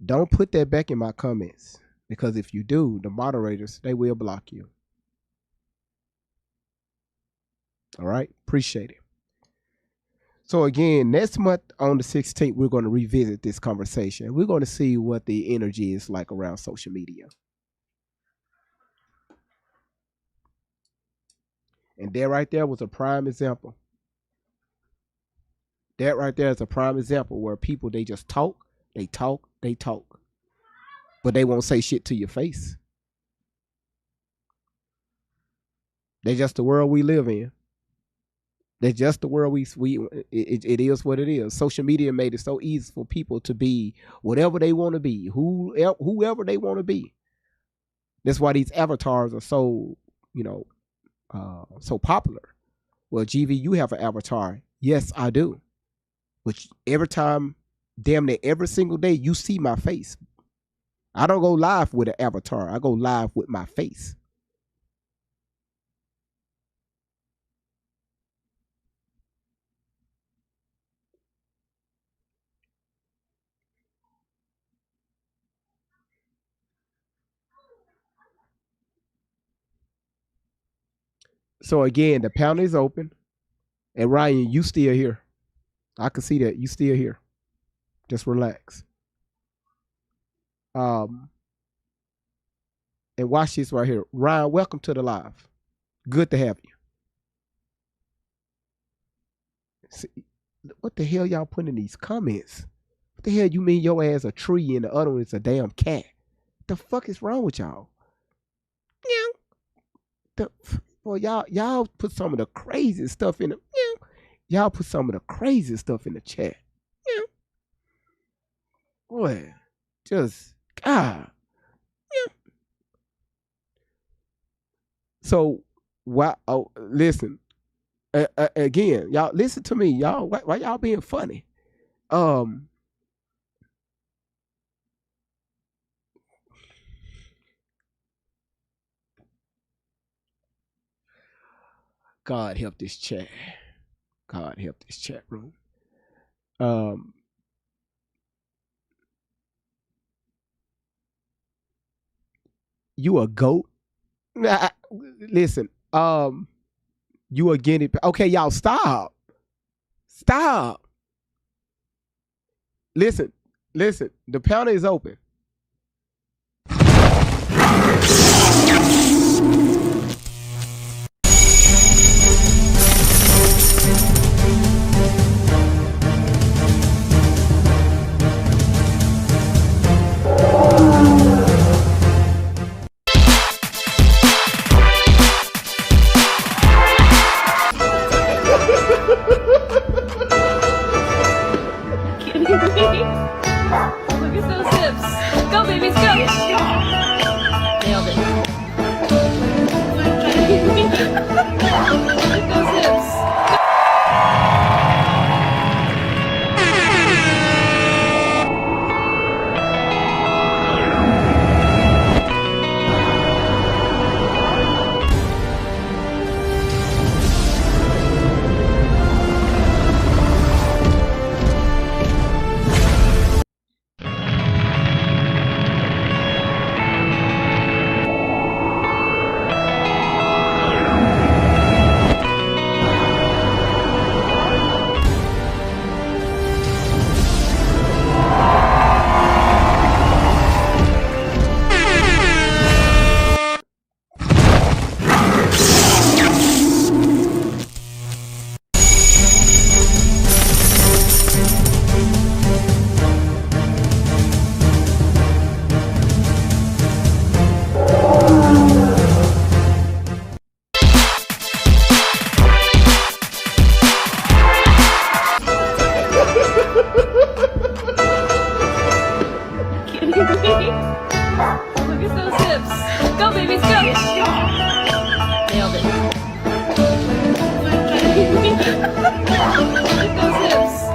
[SPEAKER 3] Don't put that back in my comments, because if you do, the moderators, they will block you. All right, appreciate it. So again, next month on the 16th, we're going to revisit this conversation. We're going to see what the energy is like around social media. And that right there was a prime example. That right there is a prime example where people, they just talk, they talk, but they won't say shit to your face. That's just the world we live in. That's just the world it is what it is. Social media made it so easy for people to be whatever they want to be, whoever they want to be. That's why these avatars are so, so popular. Well, GV, you have an avatar. Yes, I do. Which every time, damn near every single day, you see my face. I don't go live with an avatar. I go live with my face. So again, the panel is open. And Ryan, you still here. I can see that. You still here. Just relax. And watch this right here. Ryan, welcome to the live. Good to have you. See, what the hell y'all putting in these comments? What the hell you mean your ass a tree and the other one is a damn cat? The fuck is wrong with y'all? Boy, y'all put some of the craziest stuff in the y'all put some of the craziest stuff in the chat. Boy, just God. So why? Oh, listen. Again, y'all listen to me, y'all. Why y'all being funny? God help this chat. God help this chat room. You a goat? Nah, listen. You a guinea pig? Okay, y'all stop. Stop. Listen. The panel is open.
[SPEAKER 2] Look at those hips. Go, babies, go. Nailed it. Look at those hips. Look at those hips. Go, babies, go. Nailed it. Look at those hips.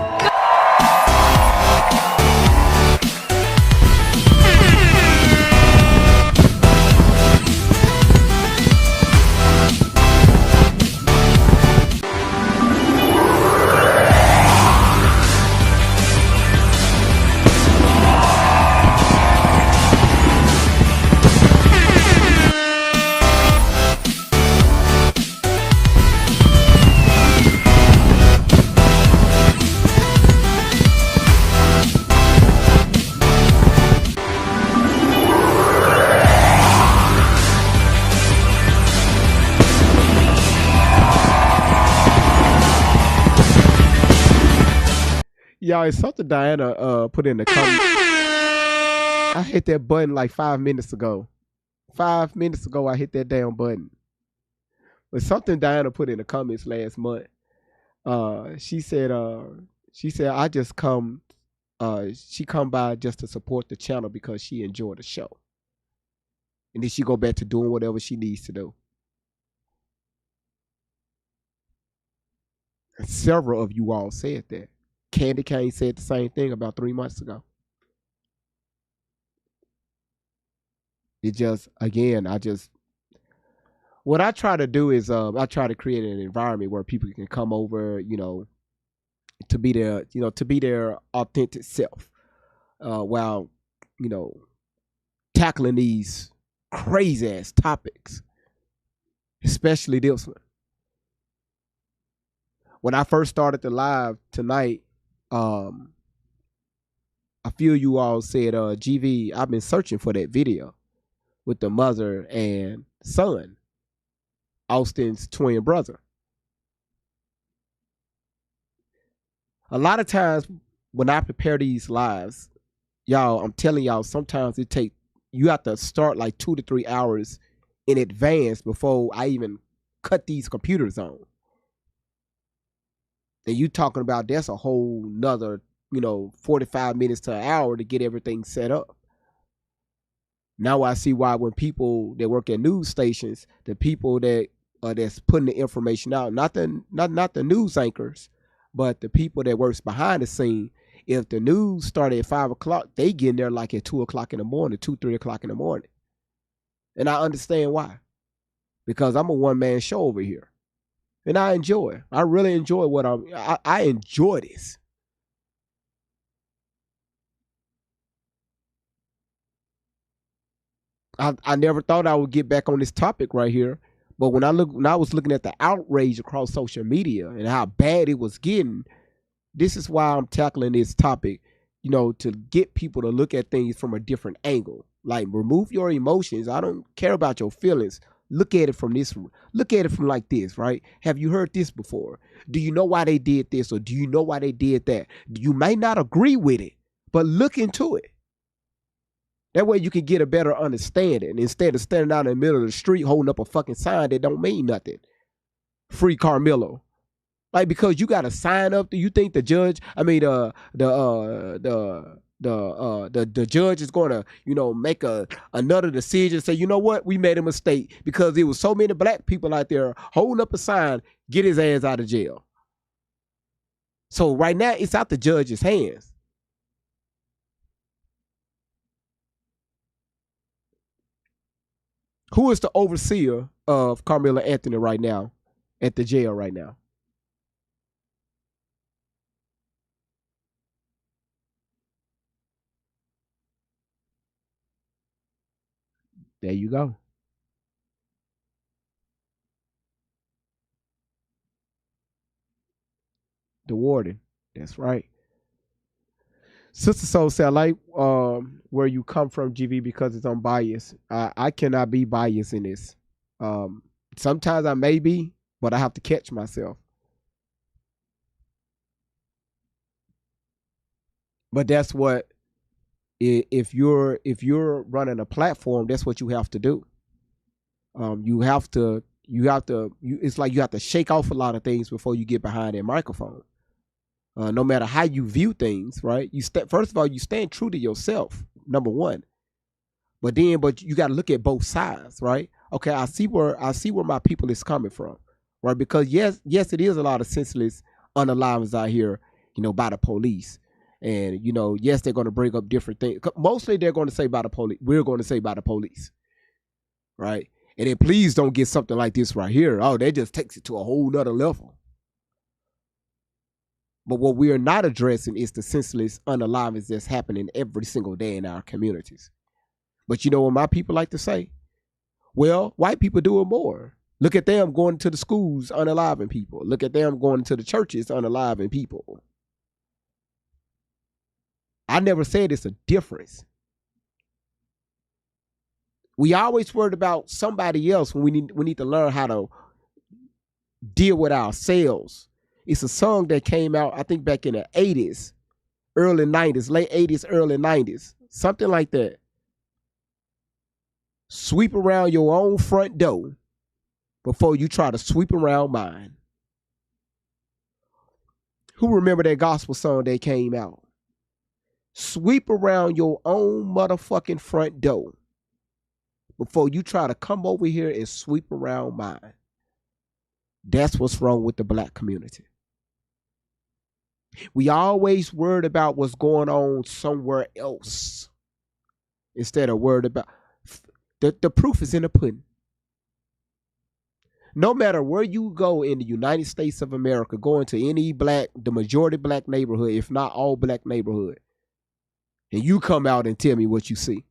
[SPEAKER 3] Y'all, it's something Diana put in the comments. I hit that button like 5 minutes ago. 5 minutes ago, I hit that damn button. But something Diana put in the comments last month. She said I just come she come by just to support the channel because she enjoyed the show. And then she go back to doing whatever she needs to do. And several of you all said that. Candy Cane said the same thing about 3 months ago. It just, again, what I try to do is I try to create an environment where people can come over, to be their authentic self, while, tackling these crazy ass topics, especially this one. When I first started the live tonight, a few of you all said, GV, I've been searching for that video with the mother and son, Austin's twin brother. A lot of times when I prepare these lives, y'all, I'm telling y'all, sometimes you have to start like 2 to 3 hours in advance before I even cut these computers on. And you talking about that's a whole nother, 45 minutes to an hour to get everything set up. Now I see why when people that work at news stations, the people that's putting the information out, not the news anchors, but the people that works behind the scene, if the news started at 5 o'clock, they get in there like at 2 o'clock in the morning, 3 o'clock in the morning. And I understand why. Because I'm a one-man show over here. And I enjoy it. I really enjoy I enjoy this. I never thought I would get back on this topic right here. But when I was looking at the outrage across social media and how bad it was getting, this is why I'm tackling this topic, to get people to look at things from a different angle. Like, remove your emotions. I don't care about your feelings. Look at it from like this, right? Have you heard this before? Do you know why they did this, or do you know why they did that? You may not agree with it, but look into it. That way you can get a better understanding instead of standing out in the middle of the street holding up a fucking sign that don't mean nothing. Free Carmelo. Like, because you got to sign up. Do you think the judge, the judge is going to, make another decision, say, you know what, we made a mistake because there was so many black people out there holding up a sign, get his ass out of jail. So right now it's out the judge's hands. Who is the overseer of Carmelo Anthony right now at the jail right now? There you go. The warden. That's right. Sister Soul said, I like where you come from, GV, because it's unbiased. I cannot be biased in this. Sometimes I may be, but I have to catch myself. But that's what, if you're running a platform, that's what you have to do. It's like you have to shake off a lot of things before you get behind that microphone. No matter how you view things, right? First of all, you stand true to yourself, number one. But you got to look at both sides, right? Okay, I see where my people is coming from, right? Because yes, it is a lot of senseless unalivings out here, by the police. And, yes, they're going to bring up different things. Mostly they're going to say by the police. We're going to say by the police, right? And then please don't get something like this right here. Oh, that just takes it to a whole nother level. But what we are not addressing is the senseless unalivings that's happening every single day in our communities. But you know what my people like to say? Well, white people do it more. Look at them going to the schools unaliving people. Look at them going to the churches unaliving people. I never said it's a difference. We always worried about somebody else when we need to learn how to deal with ourselves. It's a song that came out, I think, back in the 80s, early 90s, late 80s, early 90s, something like that. Sweep around your own front door before you try to sweep around mine. Who remember that gospel song that came out? Sweep around your own motherfucking front door before you try to come over here and sweep around mine. That's what's wrong with the black community. We always worried about what's going on somewhere else instead of worried about the proof is in the pudding. No matter where you go in the United States of America, go into any the majority black neighborhood, if not all black neighborhood, and you come out and tell me what you see.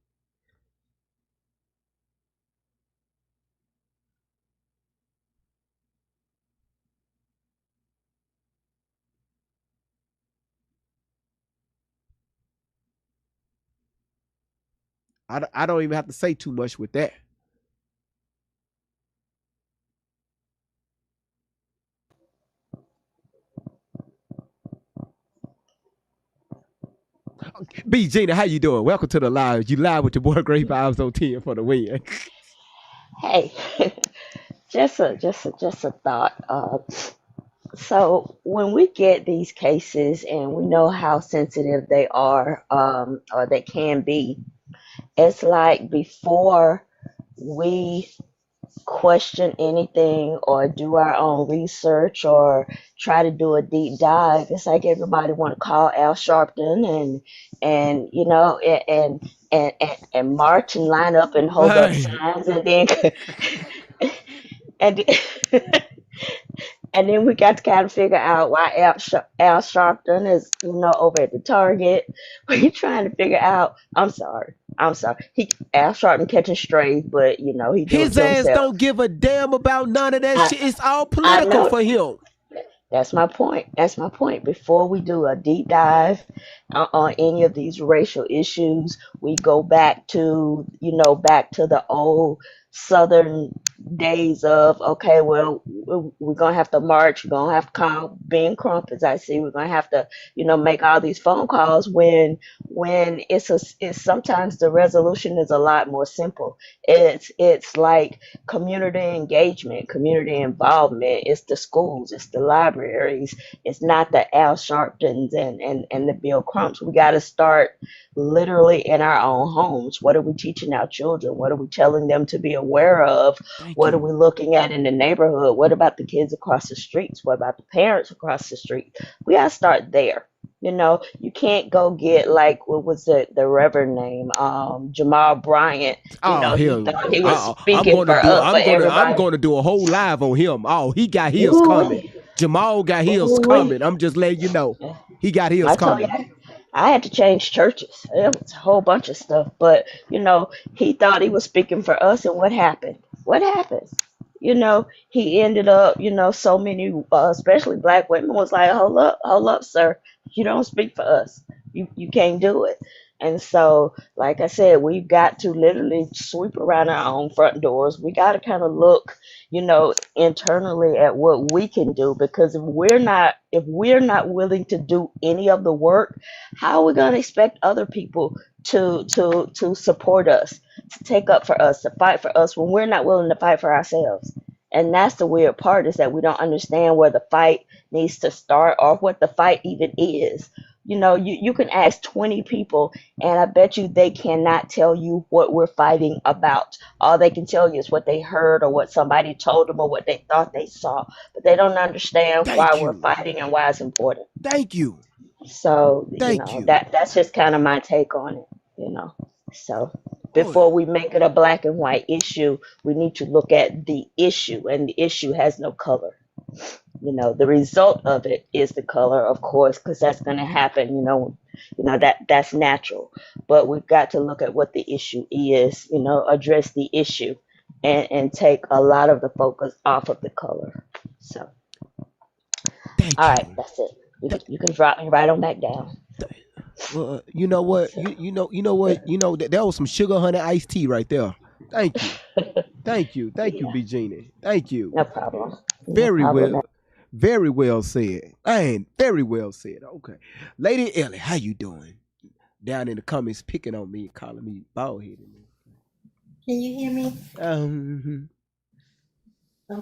[SPEAKER 3] I don't even have to say too much with that. B Gina, how you doing? Welcome to the live. You live with your boy Great Vibes on 10 for the win.
[SPEAKER 15] Hey, just a thought. So when we get these cases and we know how sensitive they are, or they can be, it's like before we question anything or do our own research or try to do a deep dive, it's like everybody want to call Al Sharpton and you know and march and line up and hold up signs and then and and then we got to kind of figure out why Al Sharpton is, over at the Target. We're trying to figure out. I'm sorry. Al Sharpton catching strays, but he do it
[SPEAKER 3] His
[SPEAKER 15] to
[SPEAKER 3] ass
[SPEAKER 15] himself.
[SPEAKER 3] don't give a damn about none of that shit. It's all political for him.
[SPEAKER 15] That's my point. Before we do a deep dive on any of these racial issues, we go back to the old Southern days of, okay, well, we're gonna have to march, we're gonna have to call Ben Crump, as I see, we're gonna have to, make all these phone calls when it's sometimes the resolution is a lot more simple. It's like community engagement, community involvement. It's the schools, it's the libraries, it's not the Al Sharptons and the Bill Crumps. We got to start literally in our own homes. What are we teaching our children? What are we telling them to be aware of? What are we looking at in the neighborhood? What about the kids across the streets? What about the parents across the street? We got to start there. You can't go get, like, what was the Reverend name? Jamal Bryant.
[SPEAKER 3] Oh,
[SPEAKER 15] He
[SPEAKER 3] him.
[SPEAKER 15] thought he was speaking for us, but
[SPEAKER 3] I'm
[SPEAKER 15] everybody.
[SPEAKER 3] gonna do a whole live on him. Oh, he got his coming. Jamal got his coming. I'm just letting you know. He got his
[SPEAKER 15] I told
[SPEAKER 3] coming.
[SPEAKER 15] you, I had to change churches. It was a whole bunch of stuff. But, he thought he was speaking for us. And what happened? What happened? He ended up, so many, especially black women, was like, hold up, sir. You don't speak for us. You can't do it. And so, like I said, we've got to literally sweep around our own front doors. We got to kind of look, internally at what we can do, because if we're not willing to do any of the work, how are we going to expect other people to support us, to take up for us, to fight for us when we're not willing to fight for ourselves? And that's the weird part, is that we don't understand where the fight needs to start or what the fight even is. You can ask 20 people, and I bet you they cannot tell you what we're fighting about. All they can tell you is what they heard or what somebody told them or what they thought they saw. But they don't understand why we're fighting and why it's important.
[SPEAKER 3] Thank you.
[SPEAKER 15] So, that's just kind of my take on it, So before we make it a black and white issue, we need to look at the issue, and the issue has no color. The result of it is the color, of course, because that's going to happen, that's natural. But we've got to look at what the issue is, address the issue and take a lot of the focus off of the color. So, all right, that's it. You can drop me right on back down.
[SPEAKER 3] You know what? You know what? That was some sugar honey iced tea right there. Thank you. Thank you, B Gina. Thank you.
[SPEAKER 15] No problem.
[SPEAKER 3] Very well. Very well said. Very well said. Okay. Lady Ellie, how you doing? Down in the comments picking on me and calling me bald headed.
[SPEAKER 16] Can you hear me? I'm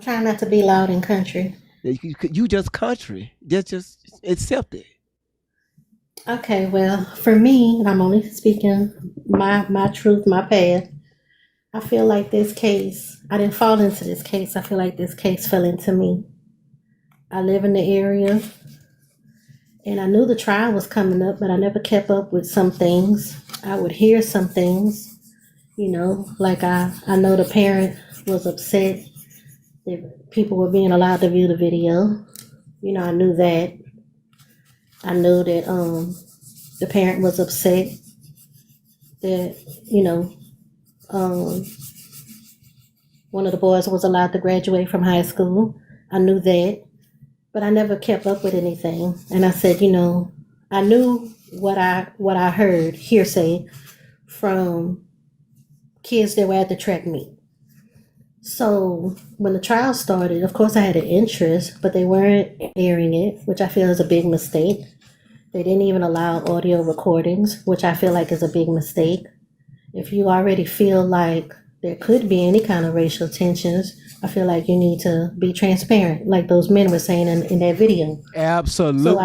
[SPEAKER 16] trying not to be loud and country.
[SPEAKER 3] You just country. Just accept it.
[SPEAKER 16] Okay, well, for me, and I'm only speaking my truth, my path. I feel like this case, I didn't fall into this case. I feel like this case fell into me. I live in the area, and I knew the trial was coming up, but I never kept up with some things. I would hear some things, like I know the parent was upset that people were being allowed to view the video. I knew that. I knew that the parent was upset that, um, one of the boys was allowed to graduate from high school. I knew that, but I never kept up with anything. And I said, I knew what I heard hearsay from kids that were at the track meet. So when the trial started, of course I had an interest, but they weren't airing it, which I feel is a big mistake. They didn't even allow audio recordings, which I feel like is a big mistake. If you already feel like there could be any kind of racial tensions, I feel like you need to be transparent, like those men were saying in that video.
[SPEAKER 3] Absolutely.
[SPEAKER 16] So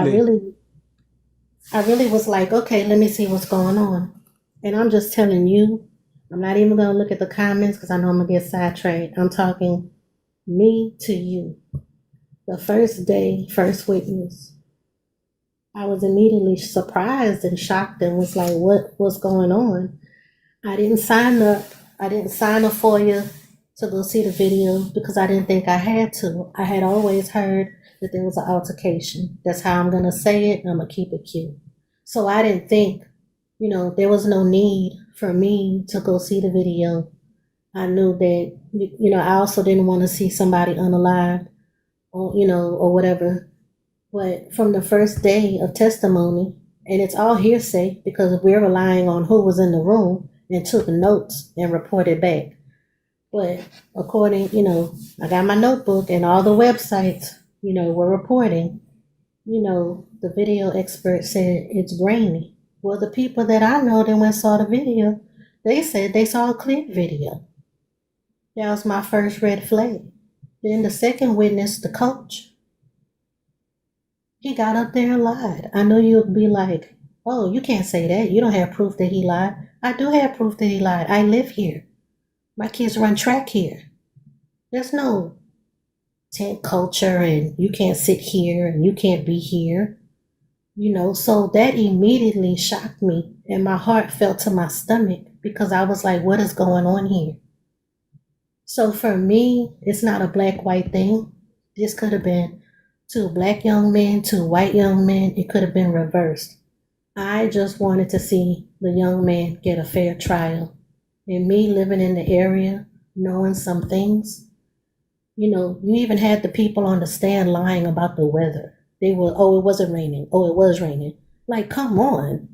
[SPEAKER 16] I really was like, okay, let me see what's going on. And I'm just telling you, I'm not even going to look at the comments because I know I'm going to get sidetracked. I'm talking me to you. The first day, first witness, I was immediately surprised and shocked and was like, what's going on? I didn't sign up. I didn't sign up for you to go see the video because I didn't think I had to. I had always heard that there was an altercation. That's how I'm going to say it. I'm going to keep it cute. So I didn't think, there was no need for me to go see the video. I knew that, I also didn't want to see somebody unalived or whatever. But from the first day of testimony, and it's all hearsay because we're relying on who was in the room and took notes and reported back. But according, I got my notebook and all the websites, were reporting, the video expert said it's grainy. Well, the people that I know that went and saw the video, they said they saw a clear video. That was my first red flag. Then the second witness, the coach, he got up there and lied. I know you'll be like, oh, you can't say that. You don't have proof that he lied. I do have proof that he lied. I live here. My kids run track here. There's no tent culture and you can't sit here and you can't be here. So that immediately shocked me and my heart fell to my stomach because I was like, what is going on here? So for me, it's not a black-white thing. This could have been 2 black young men, 2 white young men. It could have been reversed. I just wanted to see the young man get a fair trial. And me living in the area, knowing some things, you even had the people on the stand lying about the weather. They were, oh, it wasn't raining. Oh, it was raining. Like, come on.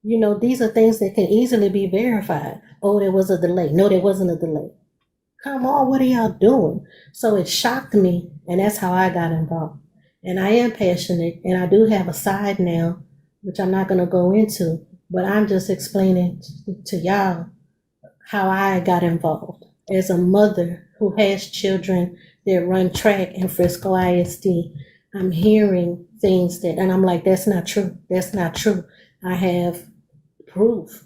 [SPEAKER 16] These are things that can easily be verified. Oh, there was a delay. No, there wasn't a delay. Come on, what are y'all doing? So it shocked me, and that's how I got involved. And I am passionate, and I do have a side now, which I'm not going to go into, but I'm just explaining to y'all how I got involved. As a mother who has children that run track in Frisco ISD, I'm hearing things and I'm like, that's not true. That's not true. I have proof.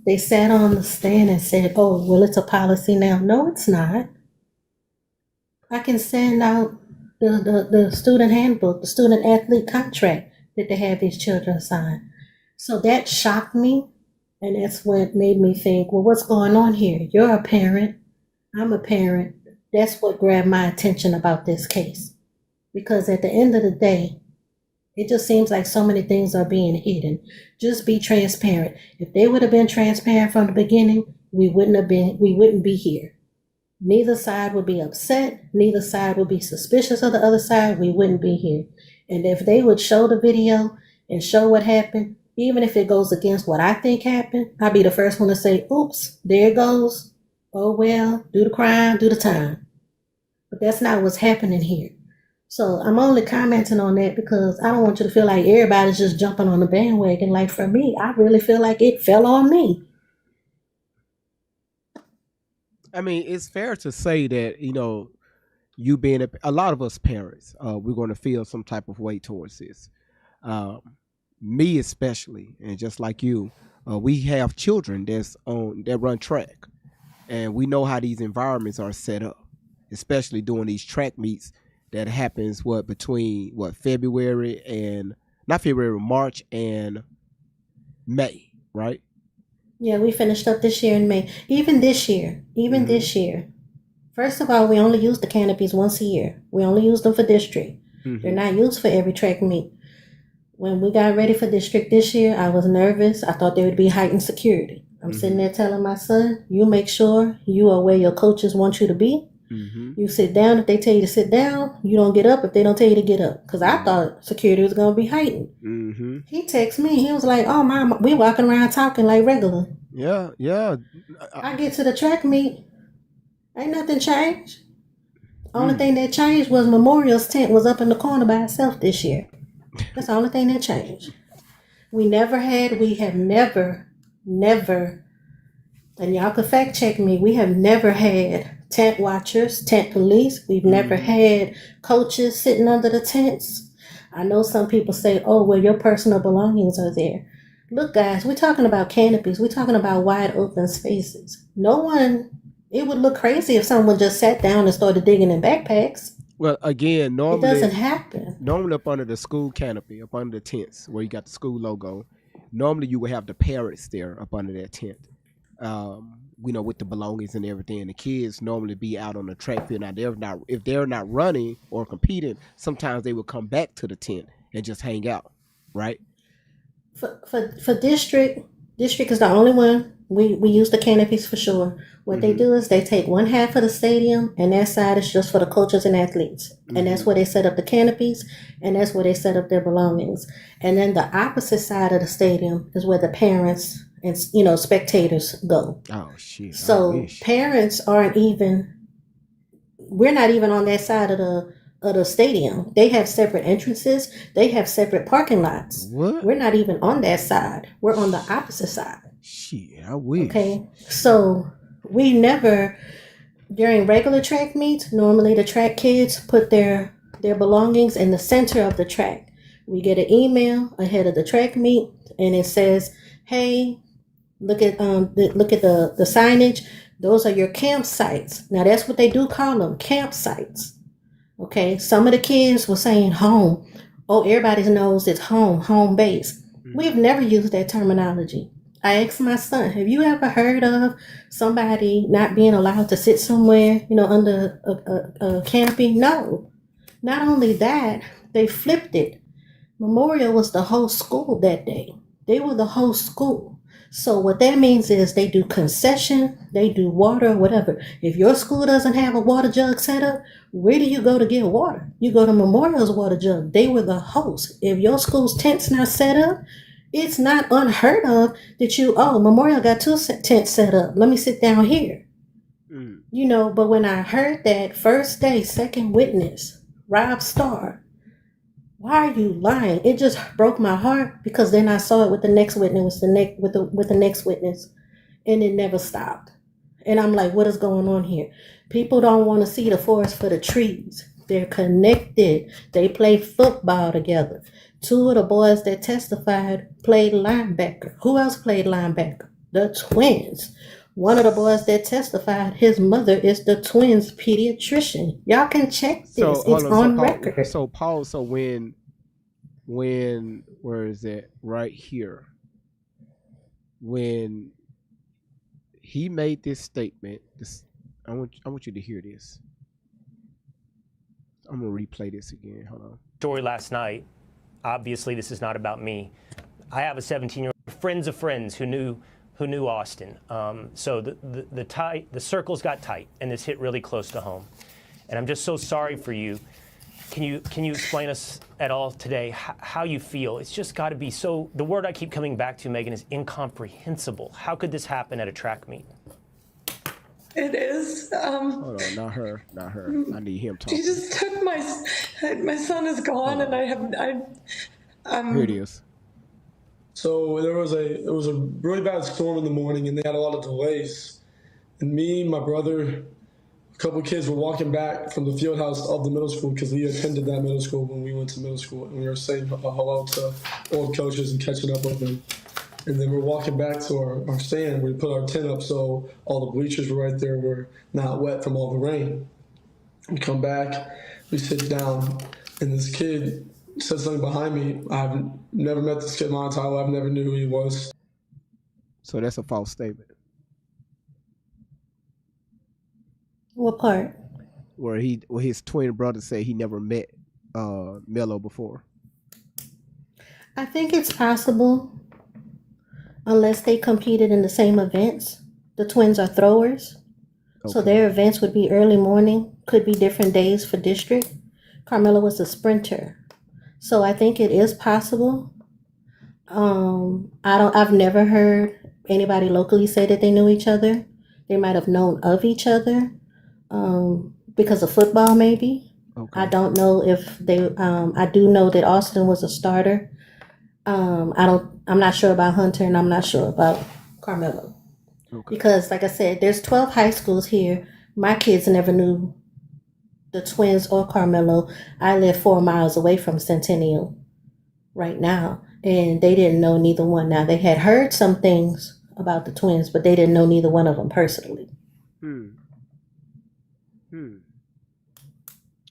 [SPEAKER 16] They sat on the stand and said, oh, well, it's a policy now. No, it's not. I can send out the student handbook, the student athlete contract that they have these children sign. So that shocked me. And that's what made me think, well, what's going on here? You're a parent. I'm a parent. That's what grabbed my attention about this case. Because at the end of the day, it just seems like so many things are being hidden. Just be transparent. If they would have been transparent from the beginning, we wouldn't be here. Neither side would be upset. Neither side would be suspicious of the other side. We wouldn't be here. And if they would show the video and show what happened, even if it goes against what I think happened, I'd be the first one to say, oops, there it goes. Oh, well, do the crime, do the time. But that's not what's happening here. So I'm only commenting on that because I don't want you to feel like everybody's just jumping on the bandwagon. Like for me, I really feel like it fell on me.
[SPEAKER 3] I mean, it's fair to say that, you being a lot of us parents, we're going to feel some type of way towards this. Um, Me especially, and just like you, we have children that run track, and we know how these environments are set up, especially during these track meets that happens between February and not February, March and May, right?
[SPEAKER 16] Yeah, we finished up this year in May. Even this year, first of all, we only use the canopies once a year. We only use them for district. They're not used for every track meet. When we got ready for district this year, I was nervous. I thought there would be heightened security. I'm sitting there telling my son, you make sure you are where your coaches want you to be. You sit down if they tell you to sit down. You don't get up if they don't tell you to get up. Because I thought security was going to be heightened. He texted me. He was like, oh, Mom, we walking around talking like regular.
[SPEAKER 3] Yeah.
[SPEAKER 16] I get to the track meet. Ain't nothing changed. Only thing that changed was Memorial's tent was up in the corner by itself this year. That's the only thing that changed. We have never, and y'all could fact check me, we have never had tent watchers, tent police. We've never had coaches sitting under the tents. I know some people say, oh, well, your personal belongings are there. Look, guys, we're talking about canopies. We're talking about wide open spaces. It would look crazy if someone just sat down and started digging in backpacks.
[SPEAKER 3] Well, again, normally
[SPEAKER 16] it doesn't happen.
[SPEAKER 3] Normally up under the school canopy, up under the tents where you got the school logo, normally you would have the parents there up under that tent. With the belongings and everything. And the kids normally be out on the track field. Now, if they're not running or competing, sometimes they will come back to the tent and just hang out, right?
[SPEAKER 16] For district is the only one. We use the canopies for sure. What they do is they take one half of the stadium, and that side is just for the coaches and athletes. And that's where they set up the canopies, and that's where they set up their belongings. And then the opposite side of the stadium is where the parents and spectators go.
[SPEAKER 3] Oh shit!
[SPEAKER 16] So parents aren't even. We're not even on that side of the stadium. They have separate entrances. They have separate parking lots.
[SPEAKER 3] What?
[SPEAKER 16] We're not even on that side. We're on the opposite side.
[SPEAKER 3] Shit, I wish.
[SPEAKER 16] Okay, so we never, during regular track meets, normally the track kids put their belongings in the center of the track. We get an email ahead of the track meet, and it says, hey, look at the signage. Those are your campsites. Now that's what they do call them, campsites. Okay, some of the kids were saying home. Oh, everybody knows it's home base. We've never used that terminology. I asked my son, have you ever heard of somebody not being allowed to sit somewhere, under a canopy? No. Not only that, they flipped it. Memorial was the whole school that day. They were the whole school. So what that means is they do concession, they do water, whatever. If your school doesn't have a water jug set up, where do you go to get water? You go to Memorial's water jug. They were the host. If your school's tent's not set up, it's not unheard of that Memorial got 2 tents set up. Let me sit down here. But when I heard that first day, second witness, Rob Starr, why are you lying? It just broke my heart because then I saw it with the next witness, with the next witness, and it never stopped. And I'm like, what is going on here? People don't want to see the forest for the trees. They're connected. They play football together. 2 of the boys that testified played linebacker. Who else played linebacker? The twins. One of the boys that testified, his mother is the twins' pediatrician. Y'all can check this. It's on record.
[SPEAKER 3] So Paul, when where is it? Right here. When he made this statement, I want you to hear this. I'm gonna replay this again. Hold on.
[SPEAKER 5] Story last night. Obviously, this is not about me. I have a 17-year-old friends of friends who knew Austin. So the circles got tight, and this hit really close to home. And I'm just so sorry for you. Can you explain us at all today how you feel? It's just got to be so. The word I keep coming back to, Megan, is incomprehensible. How could this happen at a track meet?
[SPEAKER 7] It is.
[SPEAKER 3] Hold on, not her. I need him talking.
[SPEAKER 7] She just took my son is gone, and
[SPEAKER 3] Here it is.
[SPEAKER 6] So it was a really bad storm in the morning, and they had a lot of delays. And me, my brother, a couple of kids were walking back from the field house of the middle school because we attended that middle school when we went to middle school, and we were saying hello to old coaches and catching up with them. And then we're walking back to our stand where we put our tent up so all the bleachers were right there were not wet from all the rain. We come back, we sit down, and this kid said something behind me. I've never met this kid in my entire life, never knew who he was.
[SPEAKER 3] So that's a false statement.
[SPEAKER 16] What part?
[SPEAKER 3] Where his twin brother said he never met Melo before.
[SPEAKER 16] I think it's possible, unless they competed in the same events. The twins are throwers, so their events would be early morning, could be different days for district. Carmelo was a sprinter, so I think it is possible. I've never heard anybody locally say that they knew each other. They might have known of each other because of football, maybe. I don't know if they. I do know that Austin was a starter. I'm not sure about Hunter, and I'm not sure about Carmelo. Because, like I said, there's 12 high schools here. My kids never knew the twins or Carmelo. I live 4 miles away from Centennial right now, and they didn't know neither one. Now, they had heard some things about the twins, but they didn't know neither one of them personally.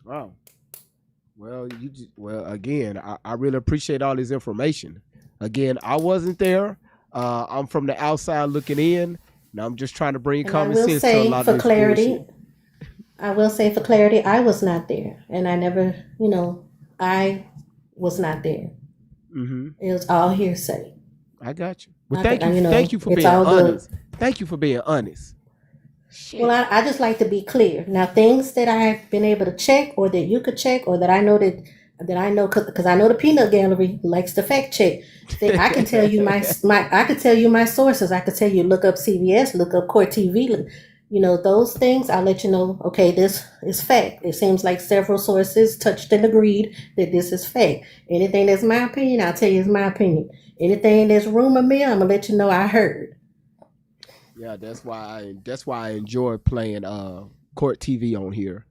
[SPEAKER 3] Wow. Well, again, I really appreciate all this information. Again, I wasn't there. I'm from the outside looking in. Now I'm just trying to bring common sense to a lot of this bullshit.
[SPEAKER 16] I will say for clarity, I was not there, and I never, I was not there. It was all hearsay.
[SPEAKER 3] I got you. Well, thank you for being honest. Thank you for being honest. Shit.
[SPEAKER 16] Well, I just like to be clear. Now, things that I've been able to check, or that you could check, or that I know because I know the peanut gallery likes to fact check. I can tell you I could tell you my sources. I could tell you look up CBS, look up Court TV. Those things. I'll let you know. Okay, this is fact. It seems like several sources touched and agreed that this is fact. Anything that's my opinion, I'll tell you is my opinion. Anything that's rumor mill, I'm gonna let you know I heard.
[SPEAKER 3] Yeah, that's why I enjoy playing Court TV on here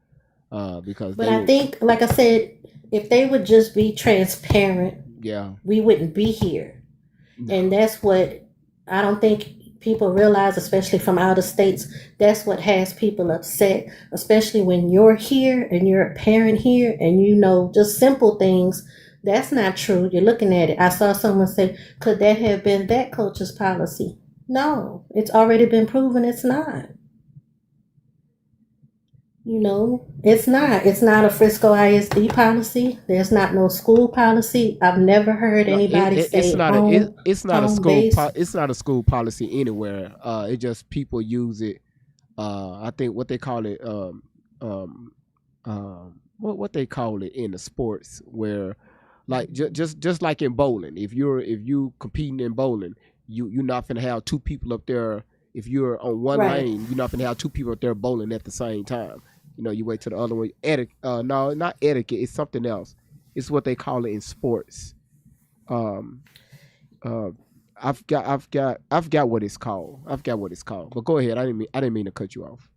[SPEAKER 3] because.
[SPEAKER 16] But I think, like I said, if they would just be transparent, we wouldn't be here. No. And that's what I don't think people realize, especially from out of states. That's what has people upset, especially when you're here and you're a parent here and just simple things. That's not true. You're looking at it. I saw someone say, could that have been that coach's policy? No, it's already been proven it's not. It's not. It's not a Frisco ISD policy. There's not no school policy. I've never heard anybody say
[SPEAKER 3] it's not a school policy anywhere. It just people use it. I think what they call it. What they call it in the sports where, like just like in bowling. If you competing in bowling, you're not gonna have two people up there. If you're on one lane, you're not gonna have two people up there bowling at the same time. You wait to the other one. No, not etiquette. It's something else. It's what they call it in sports. I've got what it's called. But go ahead. I didn't mean to cut you off.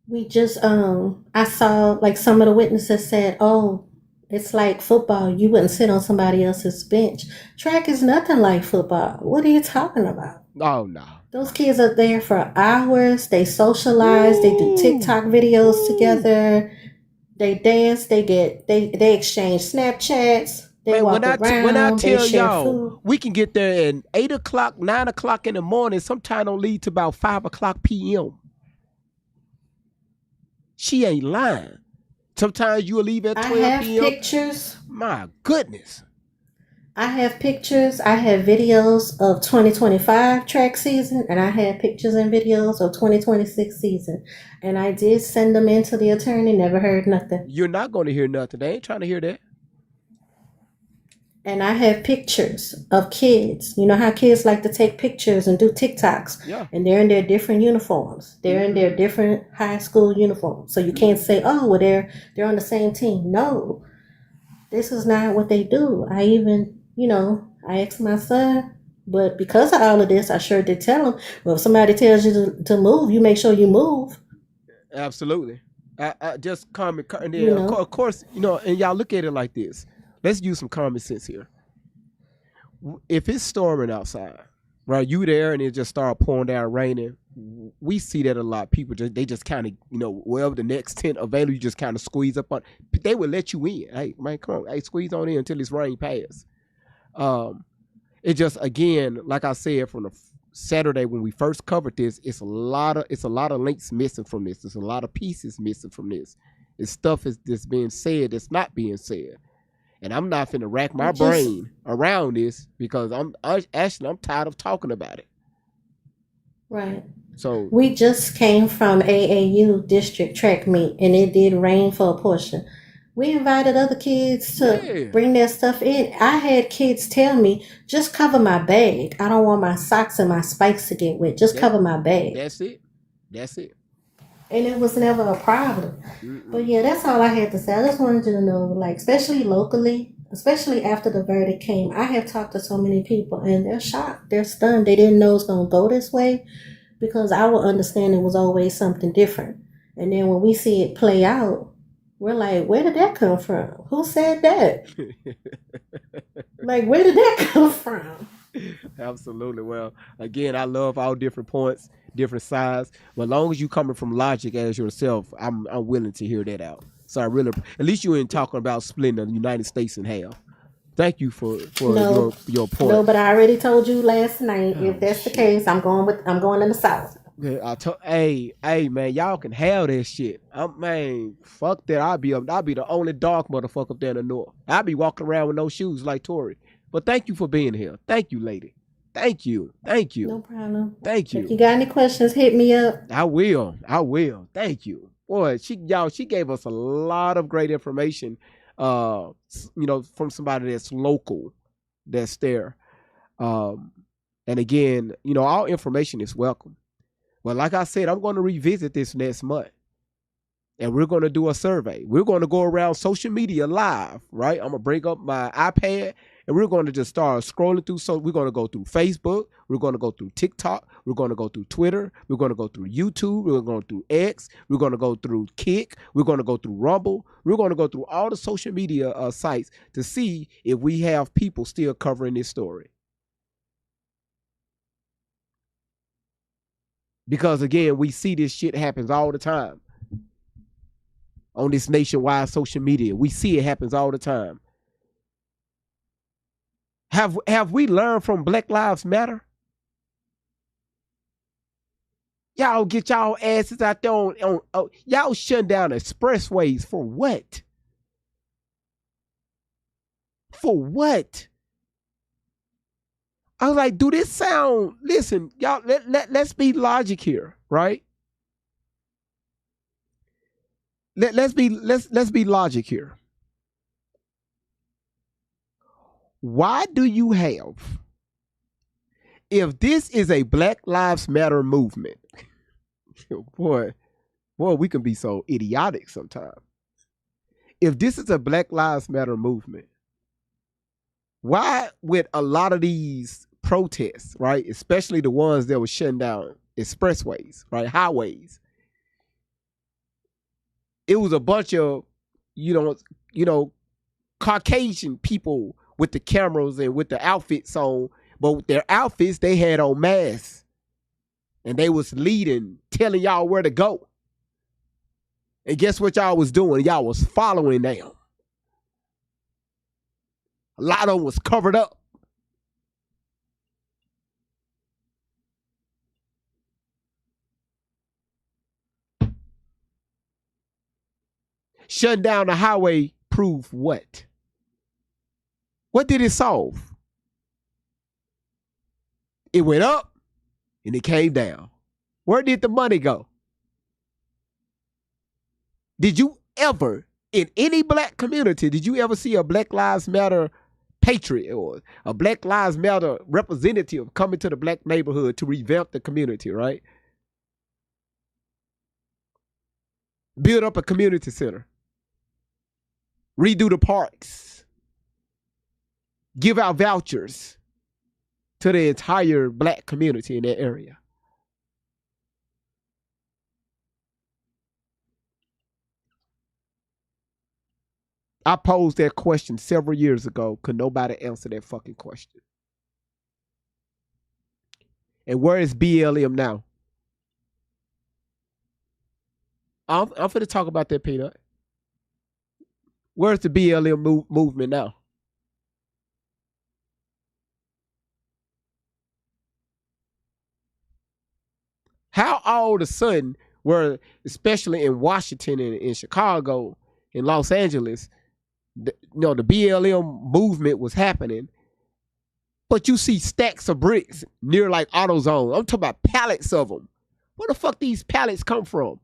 [SPEAKER 16] We just I saw like some of the witnesses said, "Oh, it's like football. You wouldn't sit on somebody else's bench. Track is nothing like football. What are you talking about?"
[SPEAKER 3] Oh no.
[SPEAKER 16] Those kids are there for hours. They socialize. Ooh. They do TikTok videos together. They dance. They exchange Snapchats. They walk around.
[SPEAKER 3] When I tell y'all, we can get there at 8 o'clock, 9 o'clock in the morning. Sometimes don't lead to about 5 o'clock p.m. She ain't lying. Sometimes you'll leave at 12 p.m.
[SPEAKER 16] I have pictures.
[SPEAKER 3] My goodness.
[SPEAKER 16] I have pictures. I have videos of 2025 track season, and I have pictures and videos of 2026 season. And I did send them in to the attorney. Never heard nothing.
[SPEAKER 3] You're not going to hear nothing. They ain't trying to hear that.
[SPEAKER 16] And I have pictures of kids. You know how kids like to take pictures and do TikToks?
[SPEAKER 3] Yeah.
[SPEAKER 16] And they're in their different uniforms. They're in their different high school uniforms. So you can't say, oh, well, they're on the same team. No, this is not what they do. I even, I asked my son, but because of all of this, I sure did tell him, well, if somebody tells you to move, you make sure you move.
[SPEAKER 3] Absolutely. I just and
[SPEAKER 16] You
[SPEAKER 3] then
[SPEAKER 16] know,
[SPEAKER 3] of course, and y'all look at it like this. Let's use some common sense here. If it's storming outside, right? You there and it just start pouring down, raining. We see that a lot. People just kind of wherever the next tent available, you just kind of squeeze up on. They will let you in. Hey man, come on, hey, squeeze on in until this rain pass. It just again, like I said from the Saturday when we first covered this, it's a lot of links missing from this. There's a lot of pieces missing from this. It's stuff that's being said that's not being said. And I'm not finna rack my brain around this because I'm tired of talking about it.
[SPEAKER 16] right.
[SPEAKER 3] So
[SPEAKER 16] We just came from AAU district track meet and it did rain for a portion. We invited other kids to bring their stuff in. I had kids tell me, just cover my bag. I don't want my socks and my spikes to get wet. Just cover my bag.
[SPEAKER 3] That's it.
[SPEAKER 16] And it was never a problem. But yeah, that's all I had to say. I just wanted you to know, like, especially locally, especially after the verdict came, I have talked to so many people and they're shocked. They're stunned. They didn't know it was going to go this way because our understanding was always something different. And then when we see it play out, we're like, where did that come from? Who said that? Like, where did that come from?
[SPEAKER 3] Absolutely. Well, again, I love all different points, different sides. But as long as you coming from logic as yourself, I'm willing to hear that out. So I really, at least you ain't talking about splitting the United States in half. Thank you for your point.
[SPEAKER 16] No, but I already told you last night. If that's the case, I'm going in the South.
[SPEAKER 3] Yeah, hey man, y'all can have that shit. Man, fuck that. I'll be the only dark motherfucker up there in the north. I'll be walking around with no shoes like Tori. But thank you for being here. Thank you, lady. Thank you.
[SPEAKER 16] No problem.
[SPEAKER 3] Thank you.
[SPEAKER 16] If you got any questions, hit me up.
[SPEAKER 3] I will. Thank you. Boy, she gave us a lot of great information. From somebody that's local, that's there. And again, all information is welcome. But like I said, I'm going to revisit this next month. And we're going to do a survey. We're going to go around social media live, right? I'm going to bring up my iPad and we're going to just start scrolling through. So we're going to go through Facebook. We're going to go through TikTok. We're going to go through Twitter. We're going to go through YouTube. We're going to go through X. We're going to go through Kick. We're going to go through Rumble. We're going to go through all the social media sites to see if we have people still covering this story. Because again, we see this shit happens all the time. On this nationwide social media. We see it happens all the time. Have we learned from Black Lives Matter? Y'all get y'all asses out there on y'all shutting down expressways for what? For what? I was like, do this sound, listen, y'all, let's be logic here, right? Let's be logic here. Why do you have, if this is a Black Lives Matter movement, boy, we can be so idiotic sometimes. If this is a Black Lives Matter movement, why with a lot of these protests, right, especially the ones that were shutting down expressways, right, highways, it was a bunch of, Caucasian people with the cameras and with the outfits on, but with their outfits, they had on masks. And they was leading, telling y'all where to go. And guess what y'all was doing? Y'all was following them. A lot of them was covered up. Shutting down the highway proved what? What did it solve? It went up and it came down. Where did the money go? Did you ever, in any black community, did you ever see a Black Lives Matter patriot or a Black Lives Matter representative coming to the black neighborhood to revamp the community, right? Build up a community center. Redo the parks. Give out vouchers to the entire black community in that area. I posed that question several years ago. Could nobody answer that fucking question? And where is BLM now? I'm finna talk about that, Peanut. Where's the BLM movement now? How all of a sudden, where especially in Washington and in Chicago, in Los Angeles, the BLM movement was happening, but you see stacks of bricks near like AutoZone. I'm talking about pallets of them. Where the fuck these pallets come from?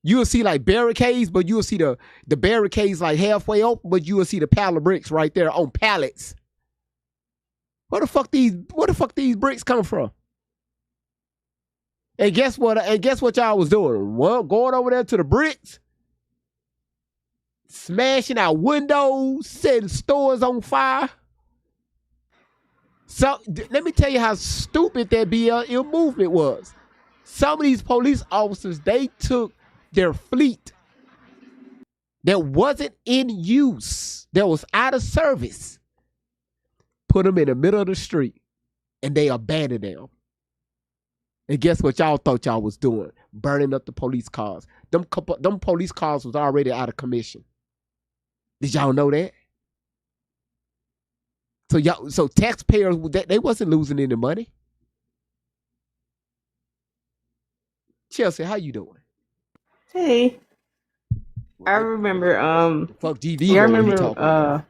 [SPEAKER 3] You'll see like barricades, but you'll see the barricades like halfway open, but you will see the pallet of bricks right there on pallets. Where the fuck these bricks come from? And guess what y'all was doing? Well, going over there to the bricks, smashing out windows, setting stores on fire. So let me tell you how stupid that BLM movement was. Some of these police officers, they took their fleet that wasn't in use, that was out of service, put them in the middle of the street, and they abandoned them. And guess what y'all thought y'all was doing? Burning up the police cars. Them police cars was already out of commission. Did y'all know that? So taxpayers, they wasn't losing any money. Chelsea, how you doing?
[SPEAKER 17] Hey, I remember.
[SPEAKER 3] Fuck GV.
[SPEAKER 17] Yeah, I remember.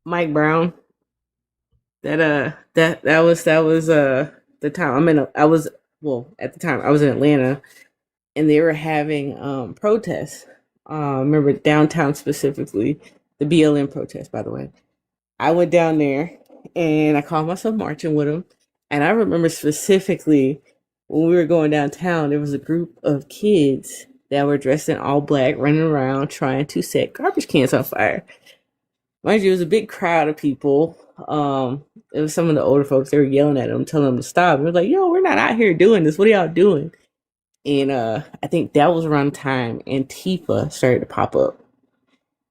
[SPEAKER 17] Mike Brown. That was the time at the time I was in Atlanta, and they were having protests. I remember downtown specifically, the BLM protest. By the way, I went down there and I called myself marching with them, and I remember specifically when we were going downtown, there was a group of kids that were dressed in all black, running around trying to set garbage cans on fire. Mind you, it was a big crowd of people. It was some of the older folks. They were yelling at them, telling them to stop. They were like, "Yo, we're not out here doing this. What are y'all doing?" And I think that was around the time Antifa started to pop up.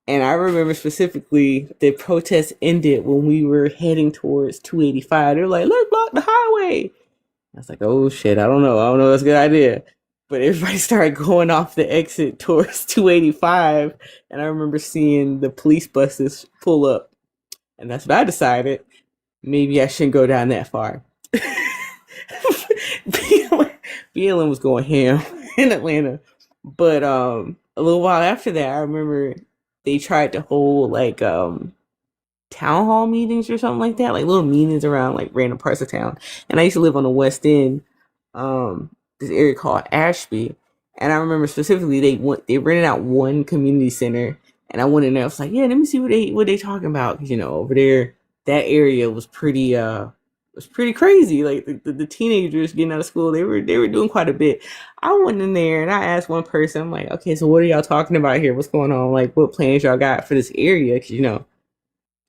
[SPEAKER 17] And I remember specifically the protest ended when we were heading towards 285. They were like, "Let's block the highway." I was like, "Oh shit, I don't know. That's a good idea." But everybody started going off the exit towards 285. And I remember seeing the police buses pull up. And that's what I decided. Maybe I shouldn't go down that far. BLM was going ham in Atlanta. But a little while after that, I remember they tried to hold like town hall meetings or something like that. Like little meetings around like random parts of town. And I used to live on the West End. This area called Ashby, and I remember specifically they rented out one community center, and I went in there. I was like, "Yeah, let me see what they talking about." Because over there, that area was pretty crazy. Like the teenagers getting out of school, they were doing quite a bit. I went in there and I asked one person, I'm like, "Okay, so what are y'all talking about here? What's going on? Like, what plans y'all got for this area?" Because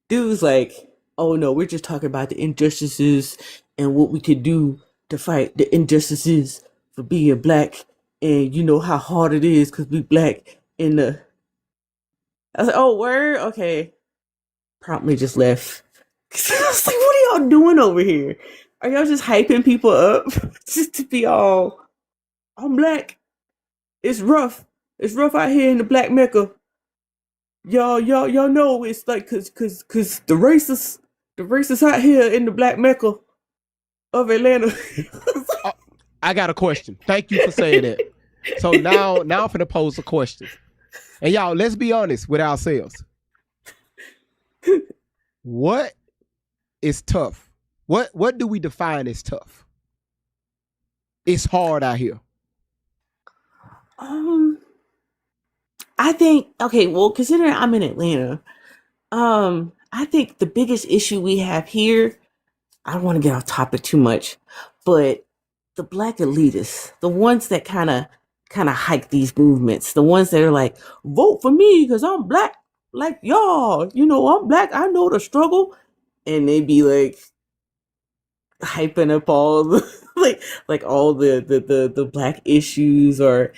[SPEAKER 17] dude was like, "Oh no, we're just talking about the injustices and what we could do to fight the injustices for being black, and you know how hard it is because we black in the." I was like, "Oh, word? Okay." Promptly just left. I was like, "What are y'all doing over here? Are y'all just hyping people up just to be all, I'm black. It's rough. It's rough out here in the black Mecca. Y'all know it's like cause the racists out here in the black Mecca of Atlanta."
[SPEAKER 3] I got a question. Thank you for saying that. So now I'm finna pose a question. And y'all, let's be honest with ourselves. What is tough? What do we define as tough? It's hard out here.
[SPEAKER 17] I think, okay, well, considering I'm in Atlanta, I think the biggest issue we have here, I don't want to get off topic too much, but the black elitists, the ones that kind of hike these movements, the ones that are like, "Vote for me because I'm black, like y'all, I'm black, I know the struggle," and they be like hyping up all like all the black issues, or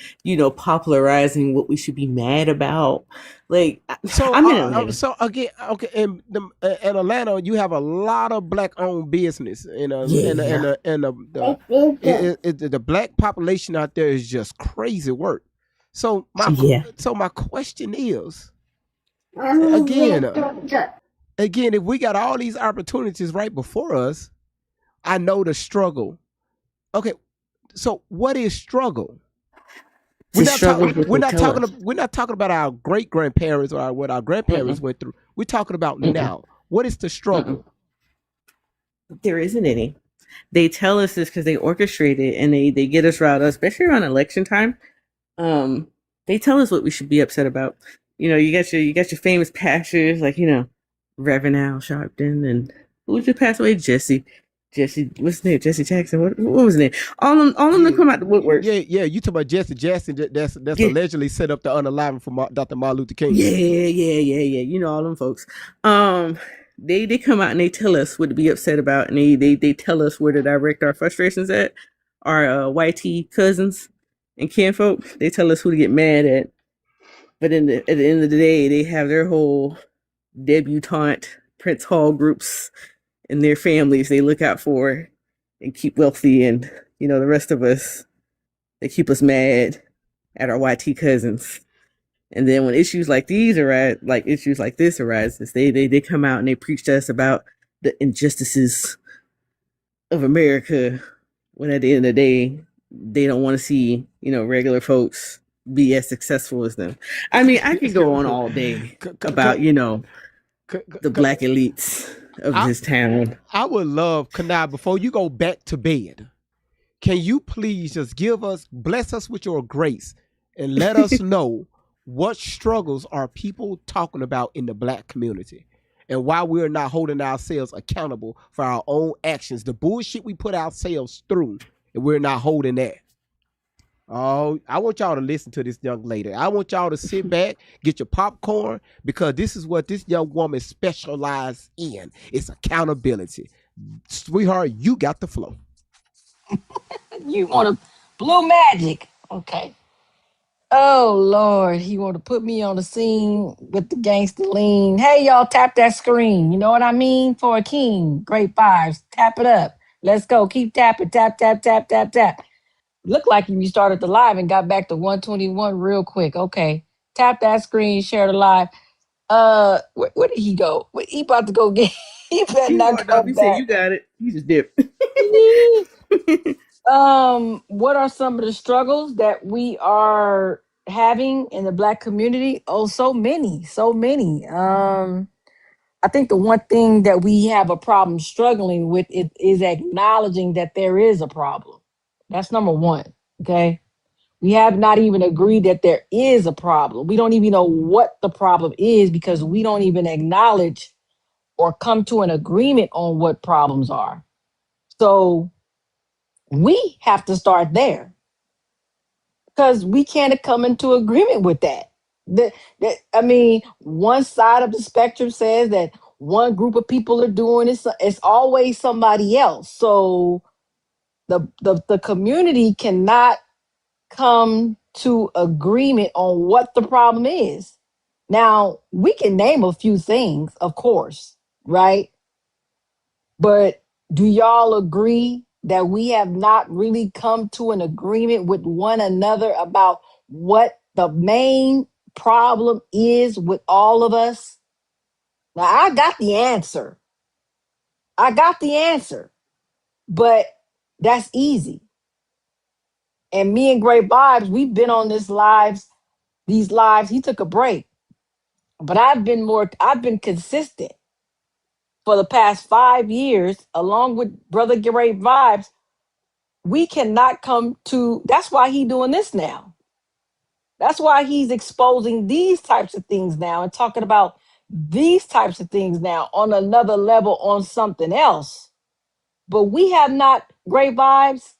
[SPEAKER 17] popularizing what we should be mad about. Like
[SPEAKER 3] So,
[SPEAKER 17] I'm in Atlanta.
[SPEAKER 3] so again, okay, in Atlanta, you have a lot of black-owned business,
[SPEAKER 17] Yeah.
[SPEAKER 3] the black population out there is just crazy work. So
[SPEAKER 17] Yeah.
[SPEAKER 3] my question is, again, if we got all these opportunities right before us, I know the struggle. Okay, so what is struggle?
[SPEAKER 17] The struggle is what
[SPEAKER 3] We're
[SPEAKER 17] they
[SPEAKER 3] not
[SPEAKER 17] tell
[SPEAKER 3] talking.
[SPEAKER 17] us.
[SPEAKER 3] We're not talking about our great grandparents or what our grandparents
[SPEAKER 17] Mm-mm.
[SPEAKER 3] went through. We're talking about
[SPEAKER 17] Mm-mm.
[SPEAKER 3] now. What is the struggle?
[SPEAKER 17] There isn't any. They tell us this because they orchestrate it, and they get us riled up, especially around election time. They tell us what we should be upset about. You got your famous pastors like Reverend Al Sharpton, and who just passed away, Jesse, what's his name? Jesse Jackson. What was his name? All of them that come out the woodwork.
[SPEAKER 3] Yeah. You talk about Jesse Jackson. That's
[SPEAKER 17] Yeah.
[SPEAKER 3] allegedly set up the unaliving for Dr. Martin Luther King.
[SPEAKER 17] Yeah. All them folks. They come out and they tell us what to be upset about, and they tell us where to direct our frustrations at. Our YT cousins and kinfolk, they tell us who to get mad at. But at the end of the day, they have their whole debutante Prince Hall groups and their families they look out for and keep wealthy, and the rest of us, they keep us mad at our YT cousins. And then when issues like these arise, like issues like this arises, they come out and they preach to us about the injustices of America, when at the end of the day, they don't want to see, regular folks be as successful as them. I mean, I could go on all day about, the black elites of this town.
[SPEAKER 3] I would love, Kanai, before you go back to bed, can you please just bless us with your grace and let us know what struggles are people talking about in the black community, and why we're not holding ourselves accountable for our own actions, the bullshit we put ourselves through, and we're not holding that. Oh, I want y'all to listen to this young lady. I want y'all to sit back, get your popcorn, because this is what this young woman specializes in. It's accountability. Sweetheart, you got the flow.
[SPEAKER 4] You want to blue magic. Okay. Oh, Lord. He want to put me on the scene with the gangster lean. Hey, y'all, tap that screen. You know what I mean? For a king. Great vibes. Tap it up. Let's go. Keep tapping. Tap, tap, tap, tap, tap. Looked like you started the live and got back to 121 real quick. Okay. Tap that screen. Share the live. Where did he go? He about to go get. He better
[SPEAKER 17] He
[SPEAKER 4] not
[SPEAKER 17] walked up.
[SPEAKER 4] come
[SPEAKER 17] He said,
[SPEAKER 4] back.
[SPEAKER 17] "You got it." He just dipped.
[SPEAKER 4] What are some of the struggles that we are having in the black community? Oh, so many, so many. I think the one thing that we have a problem struggling with it is acknowledging that there is a problem. That's number one. Okay. We have not even agreed that there is a problem. We don't even know what the problem is because we don't even acknowledge or come to an agreement on what problems are. So we have to start there because we can't come into agreement with that. I mean, one side of the spectrum says that one group of people are doing it. It's always somebody else. So the community cannot come to agreement on what the problem is. Now, we can name a few things, of course, right? But do y'all agree that we have not really come to an agreement with one another about what the main problem is with all of us? Now, I got the answer. But that's easy. And me and Great Vibes, we've been on these lives. He took a break, but I've been consistent for the past 5 years, along with Brother Great Vibes. We cannot come to, that's why he's doing this now. That's why he's exposing these types of things now and talking about these types of things now on another level on something else. But we have not, Great Vibes,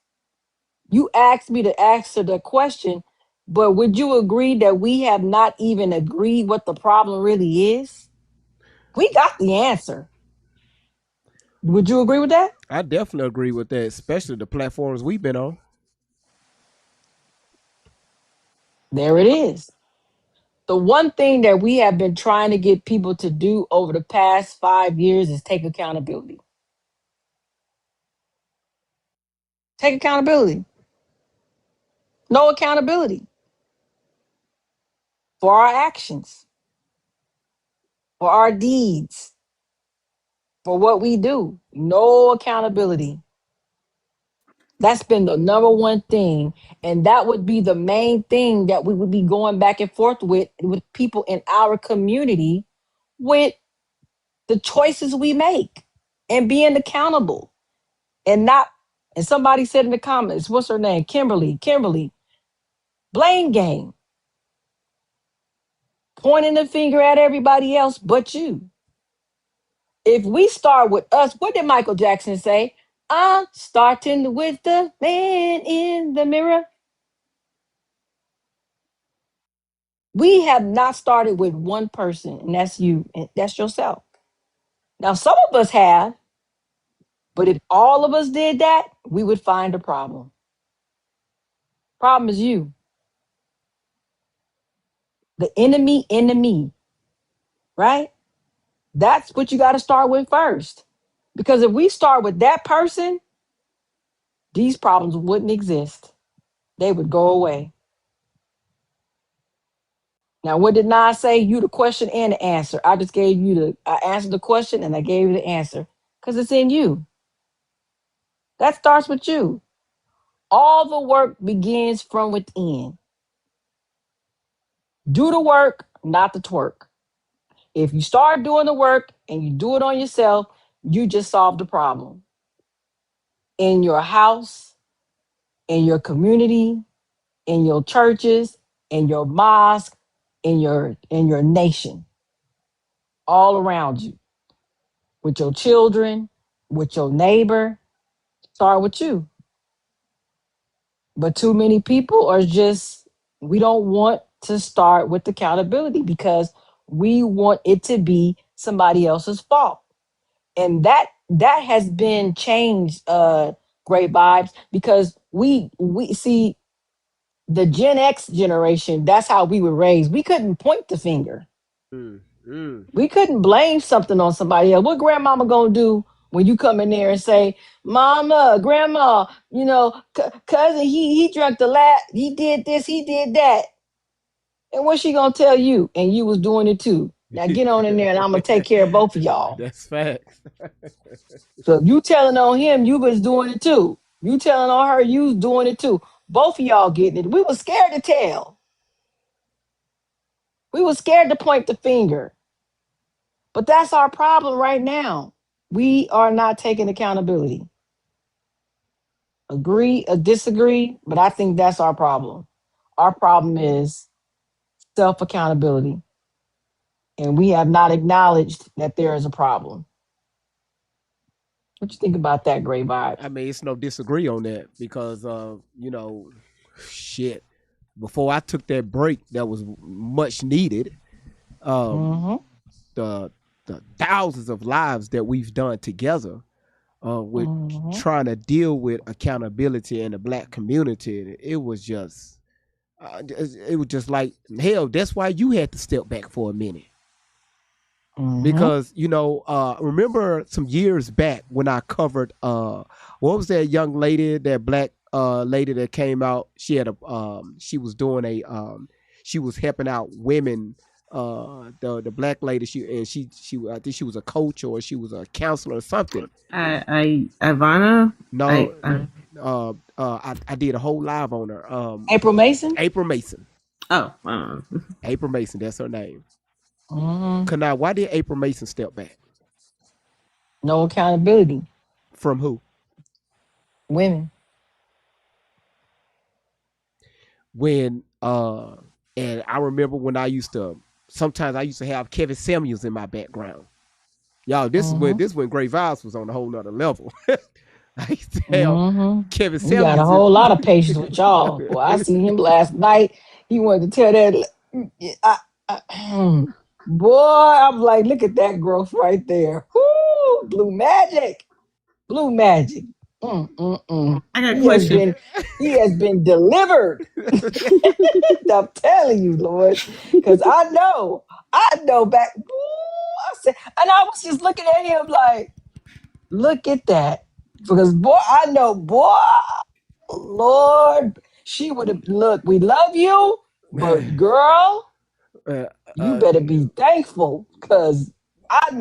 [SPEAKER 4] you asked me to answer the question, but would you agree that we have not even agreed what the problem really is? We got the answer. Would you agree with that?
[SPEAKER 3] I definitely agree with that, especially the platforms we've been on.
[SPEAKER 4] There it is. The one thing that we have been trying to get people to do over the past 5 years is take accountability. Take accountability. No accountability for our actions, for our deeds, for what we do. No accountability. That's been the number one thing. And that would be the main thing that we would be going back and forth with people in our community with the choices we make and being accountable and not. And somebody said in the comments, what's her name? Kimberly, blame game, pointing the finger at everybody else but you. If we start with us, what did Michael Jackson say? I'm starting with the man in the mirror. We have not started with one person, and that's you, and that's yourself. Now, some of us have, but if all of us did that, we would find a problem. Problem is you, the enemy, right? That's what you got to start with first. Because if we start with that person, these problems wouldn't exist. They would go away. Now, what did Nas say? You the question and the answer. I just gave you I answered the question and I gave you the answer because it's in you. That starts with you. All the work begins from within. Do the work, not the twerk. If you start doing the work and you do it on yourself, you just solved the problem. In your house, in your community, in your churches, in your mosque, in your nation, all around you, with your children, with your neighbor. Start with you. But too many people are just, we don't want to start with accountability because we want it to be somebody else's fault. And that has been changed, great vibes, because we see the Gen X generation, that's how we were raised. We couldn't point the finger. We couldn't blame something on somebody else. What grandmama gonna do when you come in there and say, "Mama, grandma, cousin, he drank the last, he did this, he did that," and what's she gonna tell you? And you was doing it too. Now get on in there, and I'm gonna take care of both of y'all.
[SPEAKER 3] That's facts.
[SPEAKER 4] So if you telling on him, you was doing it too. You telling on her, you was doing it too. Both of y'all getting it. We were scared to tell. We were scared to point the finger. But that's our problem right now. We are not taking accountability. Agree or disagree, but I think that's our problem. Our problem is self accountability. And we have not acknowledged that there is a problem. What you think about that, Gray Vibes?
[SPEAKER 3] I mean, it's no disagree on that because, shit. Before I took that break, that was much needed. The thousands of lives that we've done together with trying to deal with accountability in the Black community, it was just like hell. That's why you had to step back for a minute. Because remember some years back when I covered what was that young lady, that Black lady that came out? She had she was doing she was helping out women. The Black lady, she I think she was a coach or she was a counselor or something.
[SPEAKER 17] Ivana.
[SPEAKER 3] No, I did a whole live on her.
[SPEAKER 4] April Mason.
[SPEAKER 17] Oh,
[SPEAKER 3] April Mason. That's her name. Now, why did April Mason step back?
[SPEAKER 4] No accountability.
[SPEAKER 3] From who?
[SPEAKER 4] Women.
[SPEAKER 3] When and I remember when sometimes I used to have Kevin Samuels in my background. Y'all, this is when Great Vibes was on a whole nother level. I used to have Kevin Samuels.
[SPEAKER 4] We got a whole lot of patience with y'all. Well, I seen him last night. He wanted to tell that. Boy, I'm like, look at that growth right there. Whoo, blue magic. Blue Magic.
[SPEAKER 17] I got a
[SPEAKER 4] He has
[SPEAKER 17] question.
[SPEAKER 4] been delivered. I'm telling you, Lord, because I know back. Ooh, I said, and I was just looking at him like, look at that, because boy, I know, boy, Lord, she would have. Look, we love you, but
[SPEAKER 3] Man,
[SPEAKER 4] girl,
[SPEAKER 3] uh,
[SPEAKER 4] you better be thankful, because I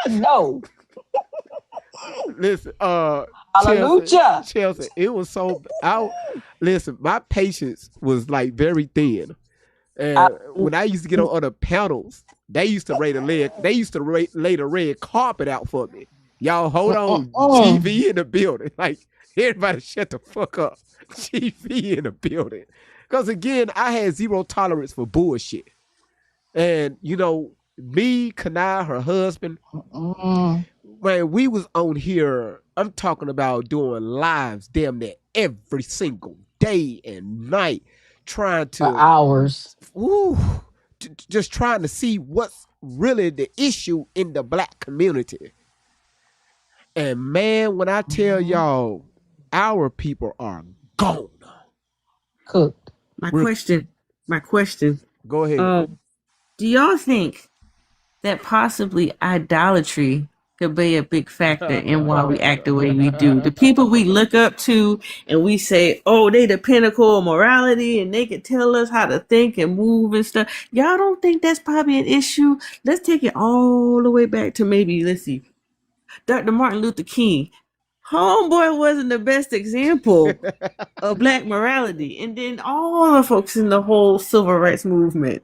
[SPEAKER 4] know.
[SPEAKER 3] listen, Chelsea,
[SPEAKER 4] Hallelujah.
[SPEAKER 3] Chelsea, it was so out. Listen, my patience was like very thin,
[SPEAKER 4] I,
[SPEAKER 3] and when I used to get on other panels, they used to lay the red carpet out for me. Y'all, hold on,
[SPEAKER 4] mm-mm.
[SPEAKER 3] GV in the building, like everybody, shut the fuck up. GV in the building, because again, I had zero tolerance for bullshit, and me, Kanai, her husband,
[SPEAKER 4] Mm-mm.
[SPEAKER 3] man, we was on here. I'm talking about doing lives damn near every single day and night, trying
[SPEAKER 4] For
[SPEAKER 3] to,
[SPEAKER 4] hours.
[SPEAKER 3] ooh, just trying to see what's really the issue in the black community. And man, when I tell
[SPEAKER 4] Mhm.
[SPEAKER 3] y'all, our people are gone.
[SPEAKER 4] Cooked.
[SPEAKER 17] My
[SPEAKER 3] We're
[SPEAKER 17] question. My question.
[SPEAKER 3] Go ahead.
[SPEAKER 17] Um, do y'all think that possibly idolatry could be a big factor in why we act the way we do? The people we look up to and we say, oh, they the pinnacle of morality and they can tell us how to think and move and stuff. Y'all don't think that's probably an issue? Let's take it all the way back to maybe, let's see, Dr. Martin Luther King. Homeboy wasn't the best example of black morality. And then all the folks in the whole civil rights movement.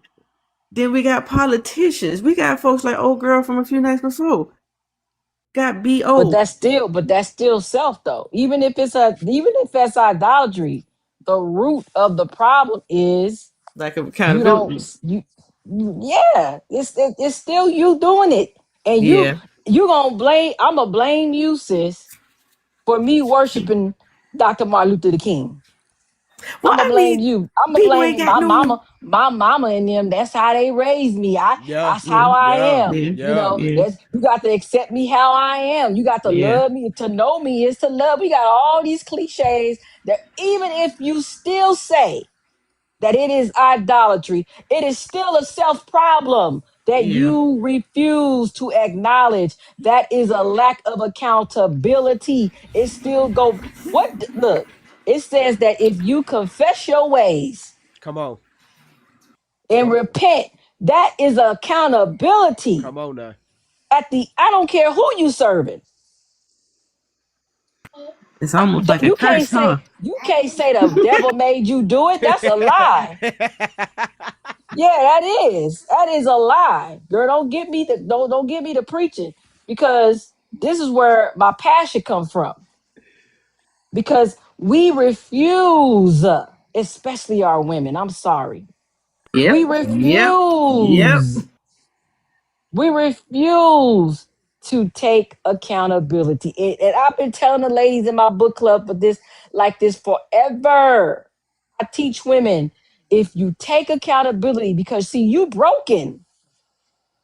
[SPEAKER 17] Then we got politicians. We got folks like old girl from a few nights before. Got
[SPEAKER 4] But
[SPEAKER 17] B.O.
[SPEAKER 4] that's still self though. Even if that's idolatry, the root of the problem is
[SPEAKER 17] Lack of
[SPEAKER 4] you don't
[SPEAKER 17] accountability.
[SPEAKER 4] yeah, it's still you doing it. And
[SPEAKER 17] Yeah.
[SPEAKER 4] I'm gonna blame you, sis, for me worshiping Dr. Martin Luther King.
[SPEAKER 17] Well,
[SPEAKER 4] I'm gonna
[SPEAKER 17] I
[SPEAKER 4] blame
[SPEAKER 17] mean,
[SPEAKER 4] you. I'm gonna
[SPEAKER 17] people ain't
[SPEAKER 4] blame
[SPEAKER 17] got
[SPEAKER 4] my
[SPEAKER 17] no.
[SPEAKER 4] mama. My mama and them. That's how they raised me.
[SPEAKER 3] Yeah,
[SPEAKER 4] That's
[SPEAKER 17] Yeah.
[SPEAKER 4] how I
[SPEAKER 3] yeah,
[SPEAKER 4] am.
[SPEAKER 17] Yeah.
[SPEAKER 3] yeah.
[SPEAKER 17] Yeah.
[SPEAKER 4] That's you got to accept me how I am. You got to
[SPEAKER 17] Yeah.
[SPEAKER 4] love me. To know me is to love. We got all these cliches that even if you still say that it is idolatry, it is still a self problem that
[SPEAKER 17] Yeah.
[SPEAKER 4] you refuse to acknowledge. That is a lack of accountability. It still go what look, it says that if you confess your ways
[SPEAKER 3] Come on,
[SPEAKER 4] and repent, that is accountability.
[SPEAKER 3] come on now.
[SPEAKER 4] I don't care who you serving.
[SPEAKER 17] It's almost like a
[SPEAKER 4] You can't
[SPEAKER 17] curse, huh?
[SPEAKER 4] say the devil made you do it. That's a lie. Yeah, that is a lie, girl. Don't get me to preaching, because this is where my passion comes from. Because we refuse, especially our women. I'm sorry, we
[SPEAKER 17] Yep. Yep. Yep.
[SPEAKER 4] refuse. We refuse to take accountability. And I've been telling the ladies in my book club for this, like this forever. I teach women, if you take accountability, because see, you broken.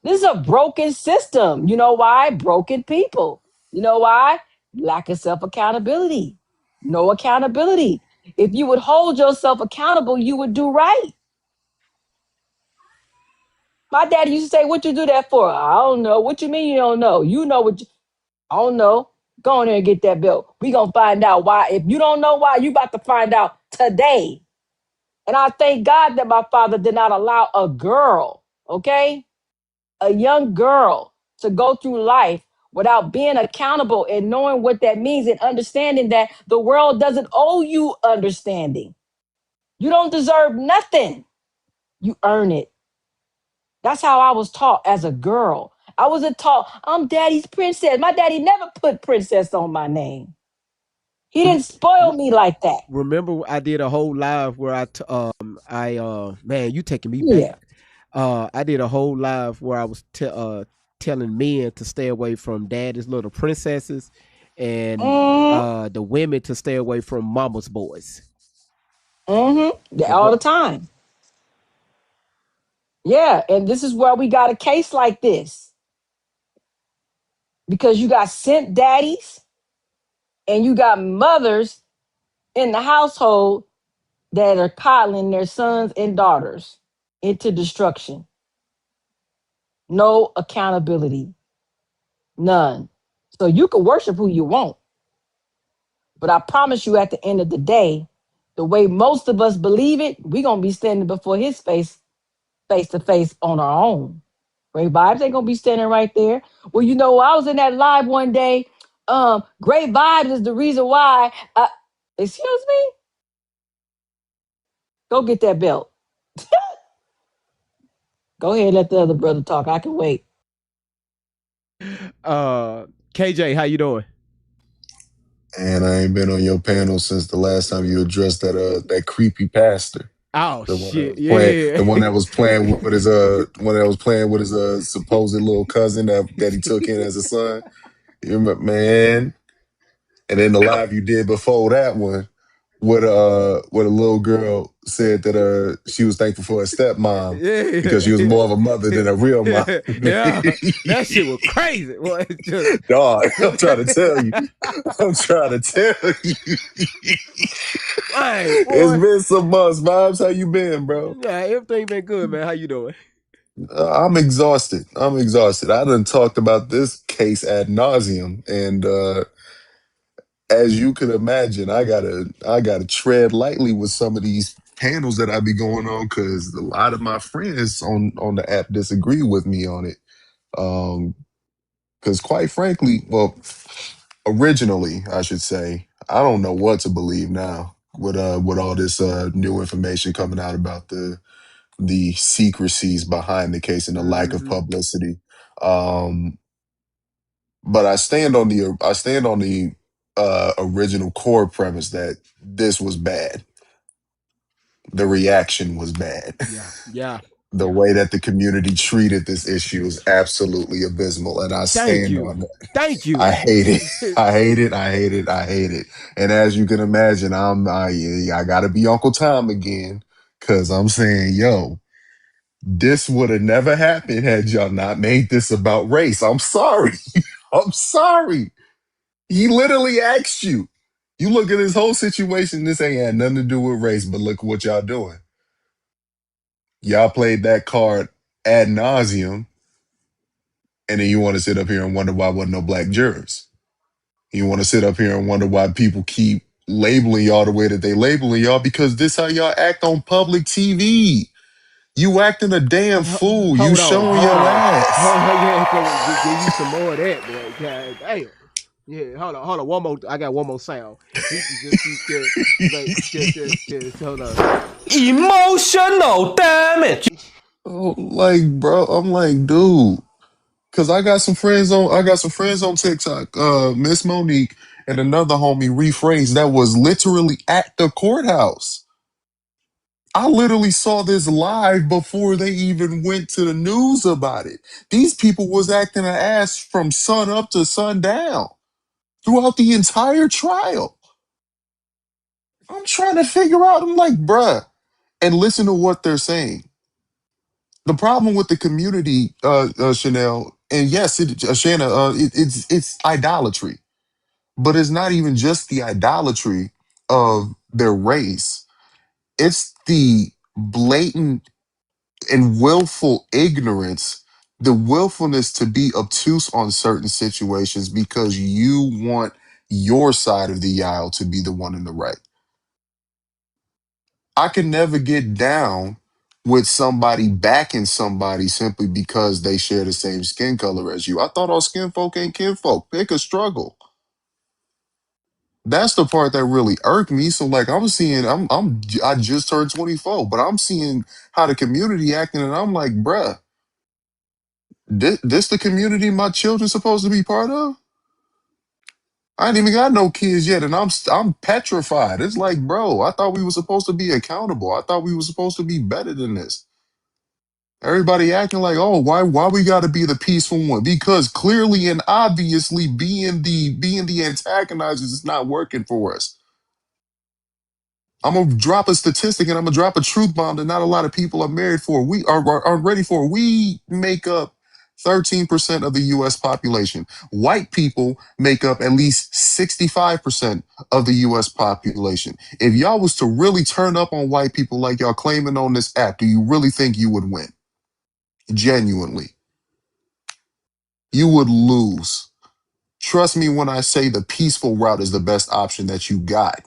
[SPEAKER 4] This is a broken system. You know why? Broken people. You know why? Lack of self accountability. No accountability. If you would hold yourself accountable, you would do right. My daddy used to say, "What you do that for?" I don't know. What you mean you don't know? You know what? I don't know. Go in there and get that bill. We gonna find out why. If you don't know why, you about to find out today. And I thank God that my father did not allow a girl, okay, a young girl, to go through life without being accountable and knowing what that means and understanding that the world doesn't owe you understanding. You don't deserve nothing. You earn it. That's how I was taught as a girl. I wasn't taught, I'm daddy's princess. My daddy never put princess on my name. He didn't spoil me like that.
[SPEAKER 3] Remember, I did a whole live where man, you taking me back.
[SPEAKER 4] Yeah.
[SPEAKER 3] I did a whole live where I was telling men to stay away from daddy's little princesses, and
[SPEAKER 4] Mm,
[SPEAKER 3] the women to stay away from mama's boys.
[SPEAKER 4] yeah, all the time. Yeah. And this is where we got a case like this, because you got sent daddies And you got mothers in the household that are coddling their sons and daughters into destruction. No accountability, none. So you can worship who you want, but I promise you at the end of the day, the way most of us believe it, we're going to be standing before his face to face on our own. Great Vibes ain't going to be standing right there. Well, you know, I was in that live one day. Great Vibes is the reason why. Excuse me? Go get that belt. Go ahead, let the other brother talk. I can wait.
[SPEAKER 3] KJ, how you doing?
[SPEAKER 18] And I ain't been on your panel since the last time you addressed that creepy pastor.
[SPEAKER 3] Oh
[SPEAKER 18] The one that
[SPEAKER 3] shit,
[SPEAKER 18] was playing,
[SPEAKER 3] yeah.
[SPEAKER 18] the one that was playing with his supposed little cousin that he took in as a son. You remember, man? And then the live you did before that one, where a little girl said that she was thankful for her stepmom because she was
[SPEAKER 3] Yeah.
[SPEAKER 18] more of a mother than a real mom.
[SPEAKER 3] Yeah. That shit was crazy. Boy, it's just
[SPEAKER 18] Dog, I'm trying to tell you. I'm trying to tell you.
[SPEAKER 3] Hey,
[SPEAKER 18] It's
[SPEAKER 3] boy.
[SPEAKER 18] been some months. Vibes, how you been, bro?
[SPEAKER 3] Yeah, everything been good, man. How you doing?
[SPEAKER 18] I'm exhausted. I done talked about this case ad nauseum, and as you could imagine, I gotta tread lightly with some of these panels that I be going on because a lot of my friends on the app disagree with me on it. Because quite frankly, well, originally I should say, I don't know what to believe now with all this new information coming out about the secrecies behind the case and the lack of publicity. Um, but I stand on the original core premise that this was bad. The reaction was bad.
[SPEAKER 3] Yeah.
[SPEAKER 18] The way that the community treated this issue is absolutely abysmal, and I
[SPEAKER 3] Thank
[SPEAKER 18] stand
[SPEAKER 3] you.
[SPEAKER 18] on that.
[SPEAKER 3] Thank you.
[SPEAKER 18] I hate it. I hate it. I hate it. I hate it. And as you can imagine, I gotta be Uncle Tom again, cause I'm saying, yo, this would have never happened had y'all not made this about race. I'm sorry. I'm sorry. He literally asked you. You look at this whole situation, this ain't had nothing to do with race, but look what y'all doing. Y'all played that card ad nauseum, and then you want to sit up here and wonder why wasn't no black jurors. You want to sit up here and wonder why people keep labeling y'all the way that they labeling y'all because this how y'all act on public TV. You acting a damn fool. You
[SPEAKER 3] Hold on.
[SPEAKER 18] showing your ass.
[SPEAKER 3] Yeah, give you some more of that, boy. God damn. Yeah, hold on. One more. I got one more sound. Just hold on.
[SPEAKER 5] Emotional damage.
[SPEAKER 18] Oh, like, bro, I'm like, dude. Cause I got some friends on TikTok. Miss Monique and another homie rephrased that was literally at the courthouse. I literally saw this live before they even went to the news about it. These people was acting an ass from sun up to sundown throughout the entire trial. I'm trying to figure out, I'm like, bruh, and listen to what they're saying. The problem with the community, Chanel, and yes, Shanna, it's idolatry, but it's not even just the idolatry of their race. It's the blatant and willful ignorance, the willfulness to be obtuse on certain situations because you want your side of the aisle to be the one in the right. I can never get down with somebody backing somebody simply because they share the same skin color as you. I thought all skin folk ain't kinfolk. Pick a struggle. That's the part that really irked me. So like I just turned 24, but I'm seeing how the community acting and I'm like, bruh, this the community my children supposed to be part of? I ain't even got no kids yet, and I'm petrified. It's like, bro, I thought we were supposed to be accountable. I thought we were supposed to be better than this. Everybody acting like, oh, why we got to be the peaceful one? Because clearly and obviously, being the antagonizers is not working for us. I'm gonna drop a statistic and I'm gonna drop a truth bomb that not a lot of people are married for. We are ready for. We make up 13% of the US population. White people make up at least 65% of the US population. If y'all was to really turn up on white people like y'all claiming on this app, do you really think you would win? Genuinely. You would lose. Trust me when I say the peaceful route is the best option that you got.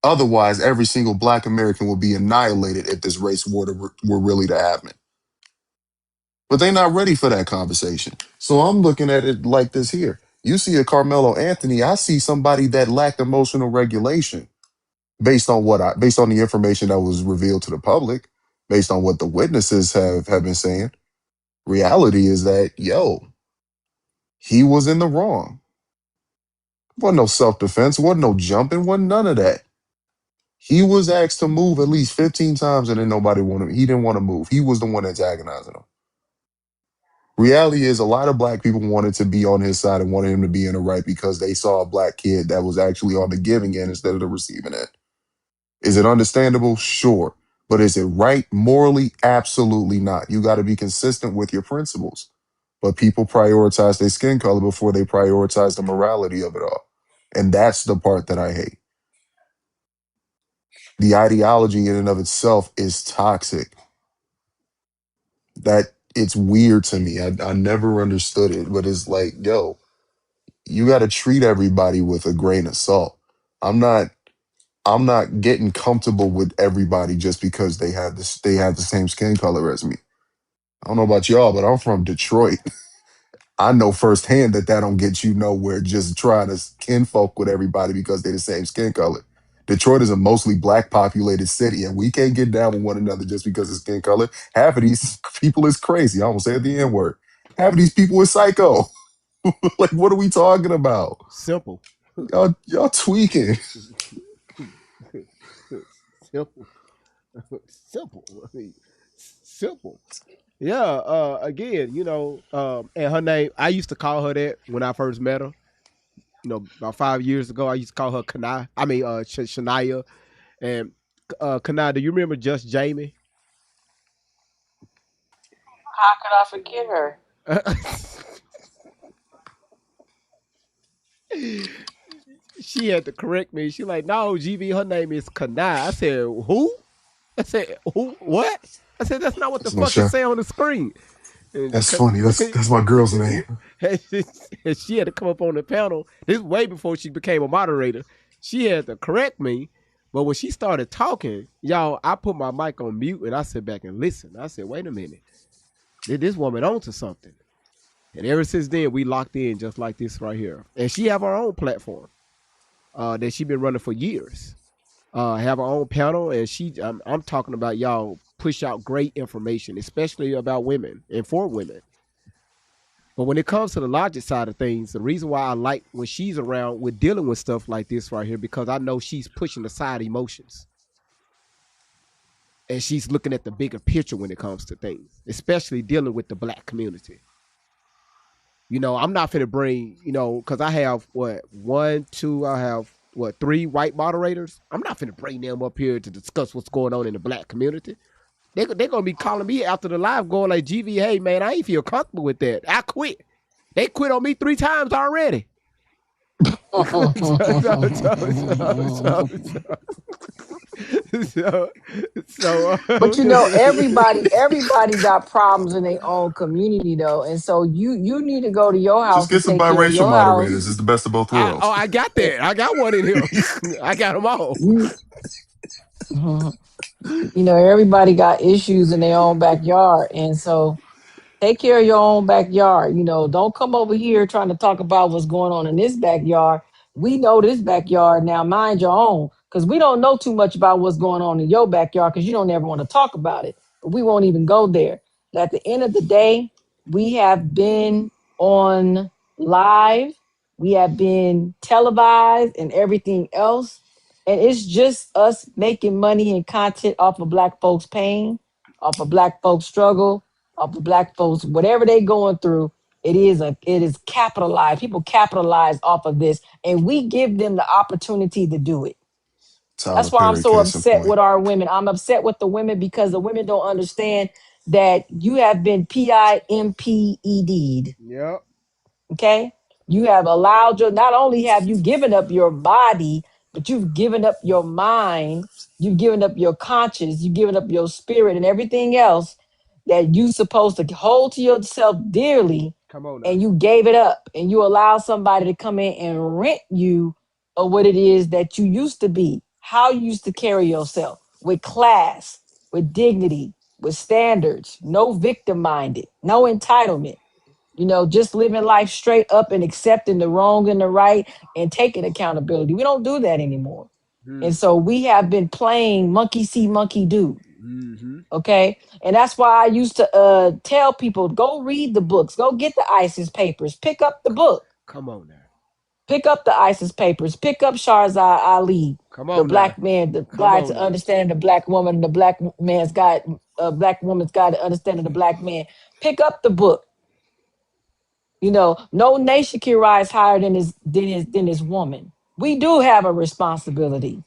[SPEAKER 18] Otherwise, every single black American would be annihilated if this race were really to happen. But they're not ready for that conversation. So I'm looking at it like this here. You see a Carmelo Anthony, I see somebody that lacked emotional regulation based on based on the information that was revealed to the public, based on what the witnesses have been saying. Reality is that, he was in the wrong. Wasn't no self-defense, wasn't no jumping, wasn't none of that. He was asked to move at least 15 times and then he didn't want to move. He was the one antagonizing him. Reality is a lot of black people wanted to be on his side and wanted him to be in the right because they saw a black kid that was actually on the giving end instead of the receiving end. Is it understandable? Sure. But is it right morally? Absolutely not. You got to be consistent with your principles. But people prioritize their skin color before they prioritize the morality of it all. And that's the part that I hate. The ideology in and of itself is toxic. That it's weird to me. I never understood it, but it's like, you got to treat everybody with a grain of salt. I'm not getting comfortable with everybody just because they have the same skin color as me. I don't know about y'all, but I'm from Detroit. I know firsthand that don't get you nowhere just trying to kinfolk with everybody because they're the same skin color. Detroit is a mostly black populated city, and we can't get down with one another just because of skin color. Half of these people is crazy. I almost said the N word. Half of these people is psycho. Like, what are we talking about?
[SPEAKER 3] Simple.
[SPEAKER 18] Y'all tweaking.
[SPEAKER 3] Simple. Simple. I mean, simple. Yeah. Again, and her name, I used to call her that when I first met her. About 5 years ago, I used to call her Shania. And Kanai, do you remember Just Jamie?
[SPEAKER 4] How could I forget her?
[SPEAKER 3] She had to correct me. She like, no, GV, her name is Kanai. I said, who? I said, who? What? I said, that's not what the fuck it say on the screen. And
[SPEAKER 18] That's funny. That's my girl's name.
[SPEAKER 3] and she had to come up on the panel. This is way before she became a moderator. She had to correct me. But when she started talking, y'all, I put my mic on mute and I sat back and listened. I said, wait a minute. This woman onto something. And ever since then, we locked in just like this right here. And she have her own platform that she been running for years. Have her own panel, and I'm talking about y'all push out great information, especially about women and for women. But when it comes to the logic side of things, the reason why I like when she's around, we're dealing with stuff like this right here, because I know she's pushing aside emotions. And she's looking at the bigger picture when it comes to things, especially dealing with the black community. I'm not finna bring, because I have three white moderators. I'm not finna bring them up here to discuss what's going on in the black community. They're going to be calling me after the live going like, GV, hey, man, I ain't feel comfortable with that. I quit. They quit on me 3 times already.
[SPEAKER 4] But everybody got problems in their own community though, and so you need to go to your house
[SPEAKER 18] Just get
[SPEAKER 4] and
[SPEAKER 18] some
[SPEAKER 4] take care of
[SPEAKER 18] biracial
[SPEAKER 4] your
[SPEAKER 18] moderators.
[SPEAKER 4] house.
[SPEAKER 18] It's the best of both worlds.
[SPEAKER 3] I got that. I got one in here. I got them all.
[SPEAKER 4] Everybody got issues in their own backyard, and so take care of your own backyard. Don't come over here trying to talk about what's going on in this backyard. We know this backyard now. Mind your own, because we don't know too much about what's going on in your backyard because you don't ever want to talk about it. But we won't even go there. But at the end of the day, we have been on live. We have been televised and everything else. And it's just us making money and content off of black folks' pain, off of black folks' struggle, of the black folks, whatever they going through, it is capitalized. People capitalize off of this, and we give them the opportunity to do it.
[SPEAKER 18] Tyler
[SPEAKER 4] That's why I'm
[SPEAKER 18] Perry,
[SPEAKER 4] so
[SPEAKER 18] case in
[SPEAKER 4] upset
[SPEAKER 18] point.
[SPEAKER 4] with our women. I'm upset with the women because the women don't understand that you have been PIMPED'd.
[SPEAKER 3] Yep.
[SPEAKER 4] Okay? You have allowed not only have you given up your body, but you've given up your mind, you've given up your conscience, you've given up your spirit and everything else that you supposed to hold to yourself dearly,
[SPEAKER 3] Come on now.
[SPEAKER 4] and you gave it up and you allow somebody to come in and rent you of what it is that you used to be, how you used to carry yourself with class, with dignity, with standards, no victim minded, no entitlement. Just living life straight up and accepting the wrong and the right and taking accountability. We don't do that anymore. And so we have been playing monkey see, monkey do.
[SPEAKER 3] Mm-hmm.
[SPEAKER 4] Okay. And that's why I used to tell people, go read the books, go get the ISIS papers, pick up the book,
[SPEAKER 3] Come on now.
[SPEAKER 4] pick up the ISIS papers, pick up Sharzad Ali,
[SPEAKER 3] Come
[SPEAKER 4] the
[SPEAKER 3] on now.
[SPEAKER 4] black man, the
[SPEAKER 3] Come
[SPEAKER 4] guide
[SPEAKER 3] on
[SPEAKER 4] to
[SPEAKER 3] now.
[SPEAKER 4] understanding the black woman, the black man's guide, black woman's guide to understanding the black man. Pick up the book. No nation can rise higher than his woman. We do have a responsibility,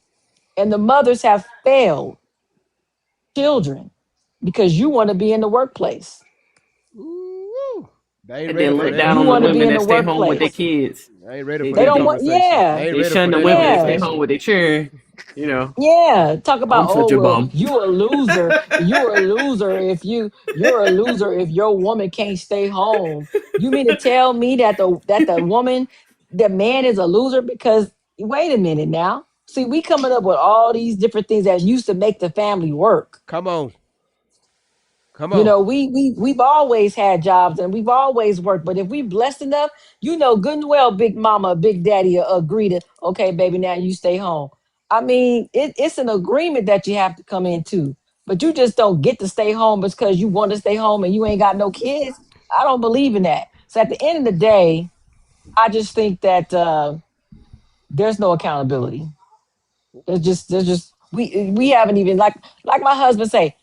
[SPEAKER 4] and the mothers have failed children because you want to be in the workplace.
[SPEAKER 3] Ooh, they ain't
[SPEAKER 17] And
[SPEAKER 3] ready
[SPEAKER 17] then
[SPEAKER 3] for
[SPEAKER 17] look
[SPEAKER 3] that.
[SPEAKER 17] down
[SPEAKER 4] You
[SPEAKER 17] on the
[SPEAKER 4] want to be
[SPEAKER 17] women
[SPEAKER 4] in
[SPEAKER 17] that
[SPEAKER 4] the
[SPEAKER 17] stay home with their
[SPEAKER 4] workplace.
[SPEAKER 17] kids.
[SPEAKER 3] They ain't ready
[SPEAKER 17] They
[SPEAKER 3] for
[SPEAKER 4] They
[SPEAKER 3] that
[SPEAKER 17] they
[SPEAKER 4] don't want.
[SPEAKER 17] they,
[SPEAKER 3] conversation. They
[SPEAKER 4] Yeah,
[SPEAKER 3] ain't
[SPEAKER 17] they
[SPEAKER 3] ready
[SPEAKER 17] shun
[SPEAKER 3] for
[SPEAKER 17] the
[SPEAKER 3] that
[SPEAKER 17] women that stay
[SPEAKER 4] yeah.
[SPEAKER 17] home
[SPEAKER 3] conversation.
[SPEAKER 17] with their children. You know,
[SPEAKER 4] Yeah, talk about,
[SPEAKER 17] I'm
[SPEAKER 4] oh
[SPEAKER 17] such a
[SPEAKER 4] well,
[SPEAKER 17] bum.
[SPEAKER 4] you're a loser. You're a loser you're a loser if your woman can't stay home. You mean to tell me that the man is a loser? Because wait a minute now. See, we coming up with all these different things that used to make the family work.
[SPEAKER 3] Come on. Come on.
[SPEAKER 4] We've always had jobs and we've always worked, but if we blessed enough, good and well, big mama, big daddy agree to, okay, baby, now you stay home. I mean, it's an agreement that you have to come into, but you just don't get to stay home because you want to stay home and you ain't got no kids. I don't believe in that. So at the end of the day, I just think that there's no accountability. There's just we haven't even like my husband say,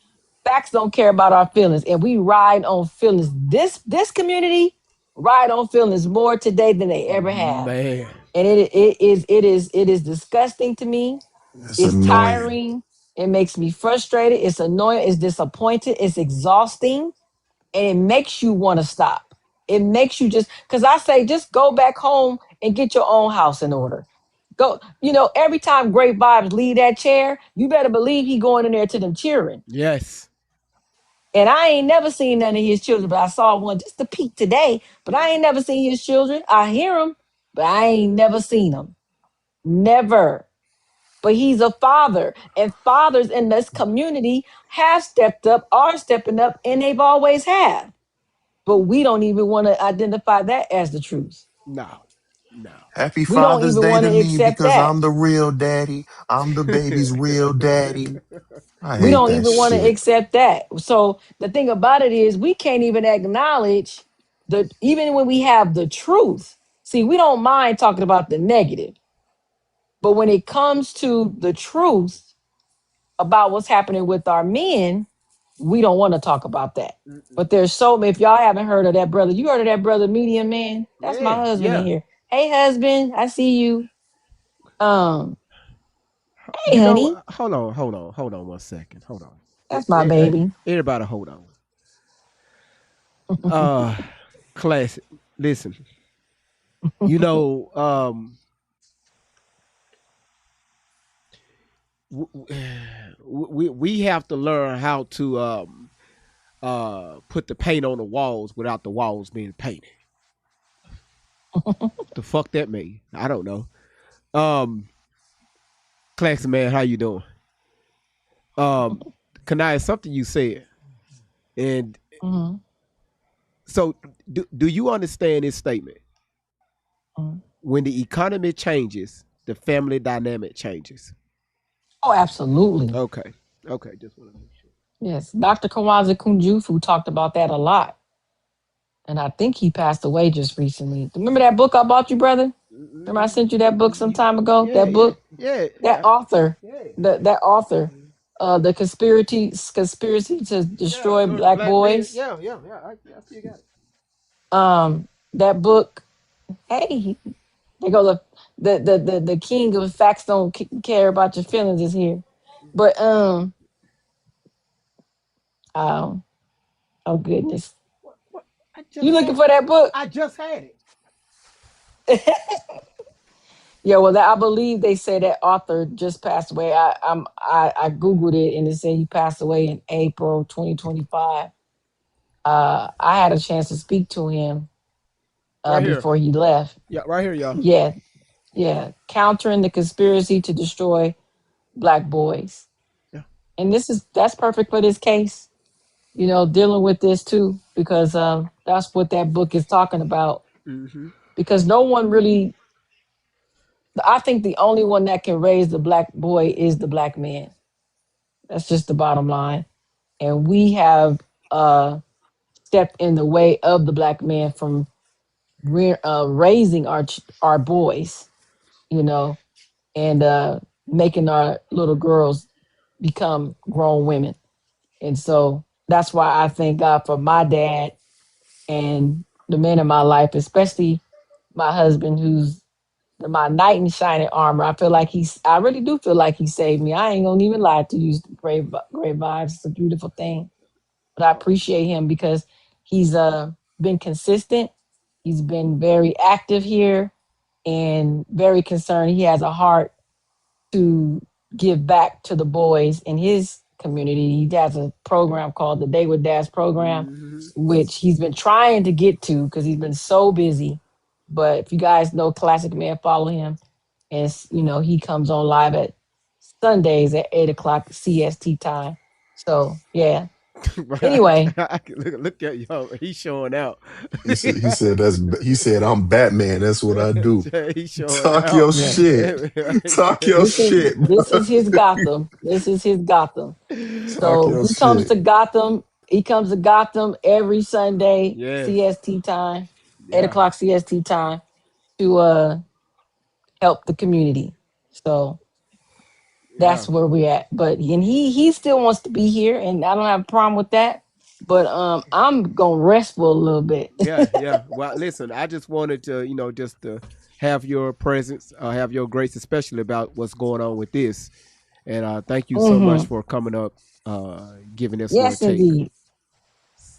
[SPEAKER 4] facts don't care about our feelings, and we ride on feelings. This community ride on feelings more today than they ever have,
[SPEAKER 3] Man.
[SPEAKER 4] and it is disgusting to me.
[SPEAKER 18] It's
[SPEAKER 4] It's
[SPEAKER 18] annoying.
[SPEAKER 4] tiring. It makes me frustrated. It's annoying. It's disappointed. It's exhausting, and it makes you want to stop. It makes you because I say just go back home and get your own house in order. Go, every time Great Vibes leave that chair, you better believe he going in there to them cheering.
[SPEAKER 3] Yes.
[SPEAKER 4] And I ain't never seen none of his children, but I saw one just to peek today. But I ain't never seen his children. I hear them, but I ain't never seen them. Never. But he's a father, and fathers in this community have stepped up, are stepping up, and they've always have. But we don't even want to identify that as the truth.
[SPEAKER 3] No. No.
[SPEAKER 18] Happy
[SPEAKER 4] We don't
[SPEAKER 18] Father's
[SPEAKER 4] even
[SPEAKER 18] Day
[SPEAKER 4] want
[SPEAKER 18] to
[SPEAKER 4] to
[SPEAKER 18] me
[SPEAKER 4] accept
[SPEAKER 18] because
[SPEAKER 4] that.
[SPEAKER 18] I'm the real daddy. I'm the baby's real daddy. I
[SPEAKER 4] We
[SPEAKER 18] hate
[SPEAKER 4] don't
[SPEAKER 18] that
[SPEAKER 4] even want to
[SPEAKER 18] shit.
[SPEAKER 4] accept that. So the thing about it is we can't even acknowledge even when we have the truth. See, we don't mind talking about the negative, but when it comes to the truth about what's happening with our men, we don't want to talk about that. But there's so many. If y'all haven't heard of that brother, you heard of that brother, Medium Man? That's my
[SPEAKER 3] Yeah.
[SPEAKER 4] husband in
[SPEAKER 3] Yeah.
[SPEAKER 4] here. Hey, husband, I see you. Um, hey,
[SPEAKER 3] You know,
[SPEAKER 4] honey,
[SPEAKER 3] hold on 1 second. Hold on.
[SPEAKER 4] that's my baby.
[SPEAKER 3] Everybody hold on. Uh classic. Listen. You know, we have to learn how to put the paint on the walls without the walls being painted. The fuck that mean? I don't know. Um Classic man, how you doing? Um Kanai, something you said. And
[SPEAKER 4] Mhm,
[SPEAKER 3] so do you understand this statement?
[SPEAKER 4] mhm.
[SPEAKER 3] When the economy changes, the family dynamic changes.
[SPEAKER 4] Oh, absolutely.
[SPEAKER 3] Okay. Okay, just want to make sure.
[SPEAKER 4] Yes, Dr. Kawaza Kunjufu talked about that a lot, and I think he passed away just recently. Remember that book I bought you, brother? Remember I sent you that book some time ago?
[SPEAKER 3] Yeah,
[SPEAKER 4] That
[SPEAKER 3] yeah,
[SPEAKER 4] book,
[SPEAKER 3] yeah,
[SPEAKER 4] that
[SPEAKER 3] yeah,
[SPEAKER 4] author,
[SPEAKER 3] yeah.
[SPEAKER 4] that author, the conspiracy to
[SPEAKER 3] Yeah,
[SPEAKER 4] destroy
[SPEAKER 3] so the
[SPEAKER 4] black
[SPEAKER 3] black men,
[SPEAKER 4] boys.
[SPEAKER 3] yeah. I still got it.
[SPEAKER 4] That book. Hey, there go the king of facts don't care about your feelings is here, but um Oh goodness.
[SPEAKER 3] I just
[SPEAKER 4] You looking
[SPEAKER 3] had,
[SPEAKER 4] for that book?
[SPEAKER 3] I just had it.
[SPEAKER 4] Yeah, well, I believe they say that author just passed away. I googled it and it said he passed away in April 2025. I had a chance to speak to him
[SPEAKER 3] Right here.
[SPEAKER 4] before he left.
[SPEAKER 3] Yeah, right here, y'all.
[SPEAKER 4] Yeah, yeah, countering the conspiracy to destroy black boys.
[SPEAKER 3] Yeah.
[SPEAKER 4] And that's perfect for this case. You know, dealing with this too, because that's what that book is talking about.
[SPEAKER 3] Mm-hmm.
[SPEAKER 4] Because no one really, I think the only one that can raise the black boy is the black man. That's just the bottom line. And we have stepped in the way of the black man from raising our boys, you know, and making our little girls become grown women. And so that's why I thank God for my dad and the men in my life, especially my husband, who's my knight in shining armor. I really do feel like he saved me. I ain't gonna even lie to you. Great vibes. It's a beautiful thing. But I appreciate him because he's been consistent. He's been very active here and very concerned. He has a heart to give back to the boys in his community. He has a program called the Day with Dads program,
[SPEAKER 3] Mm-hmm.
[SPEAKER 4] which he's been trying to get to because he's been so busy. But if you guys know Classic Man, follow him. And he comes on live at Sundays at 8 o'clock CST time. So yeah. Anyway,
[SPEAKER 3] look at yo, he's showing out.
[SPEAKER 18] He said I'm Batman. That's what I do.
[SPEAKER 3] He's showing
[SPEAKER 18] Talk
[SPEAKER 3] out.
[SPEAKER 18] your shit. Talk your shit, bro.
[SPEAKER 4] this is his Gotham. This is his Gotham.
[SPEAKER 18] Talk
[SPEAKER 4] So
[SPEAKER 18] your
[SPEAKER 4] he comes
[SPEAKER 18] shit.
[SPEAKER 4] to Gotham. He comes to Gotham every Sunday,
[SPEAKER 3] Yes.
[SPEAKER 4] CST time,
[SPEAKER 3] Yeah.
[SPEAKER 4] 8 o'clock CST time, to help the community. So that's where we're at. But he still wants to be here, and I don't have a problem with that. But I'm gonna rest for a little bit.
[SPEAKER 3] Yeah. Well, listen, I just wanted to, just to have your presence, have your grace, especially about what's going on with this. And thank you so much for coming up, giving us your
[SPEAKER 4] Yes,
[SPEAKER 3] take.
[SPEAKER 4] indeed.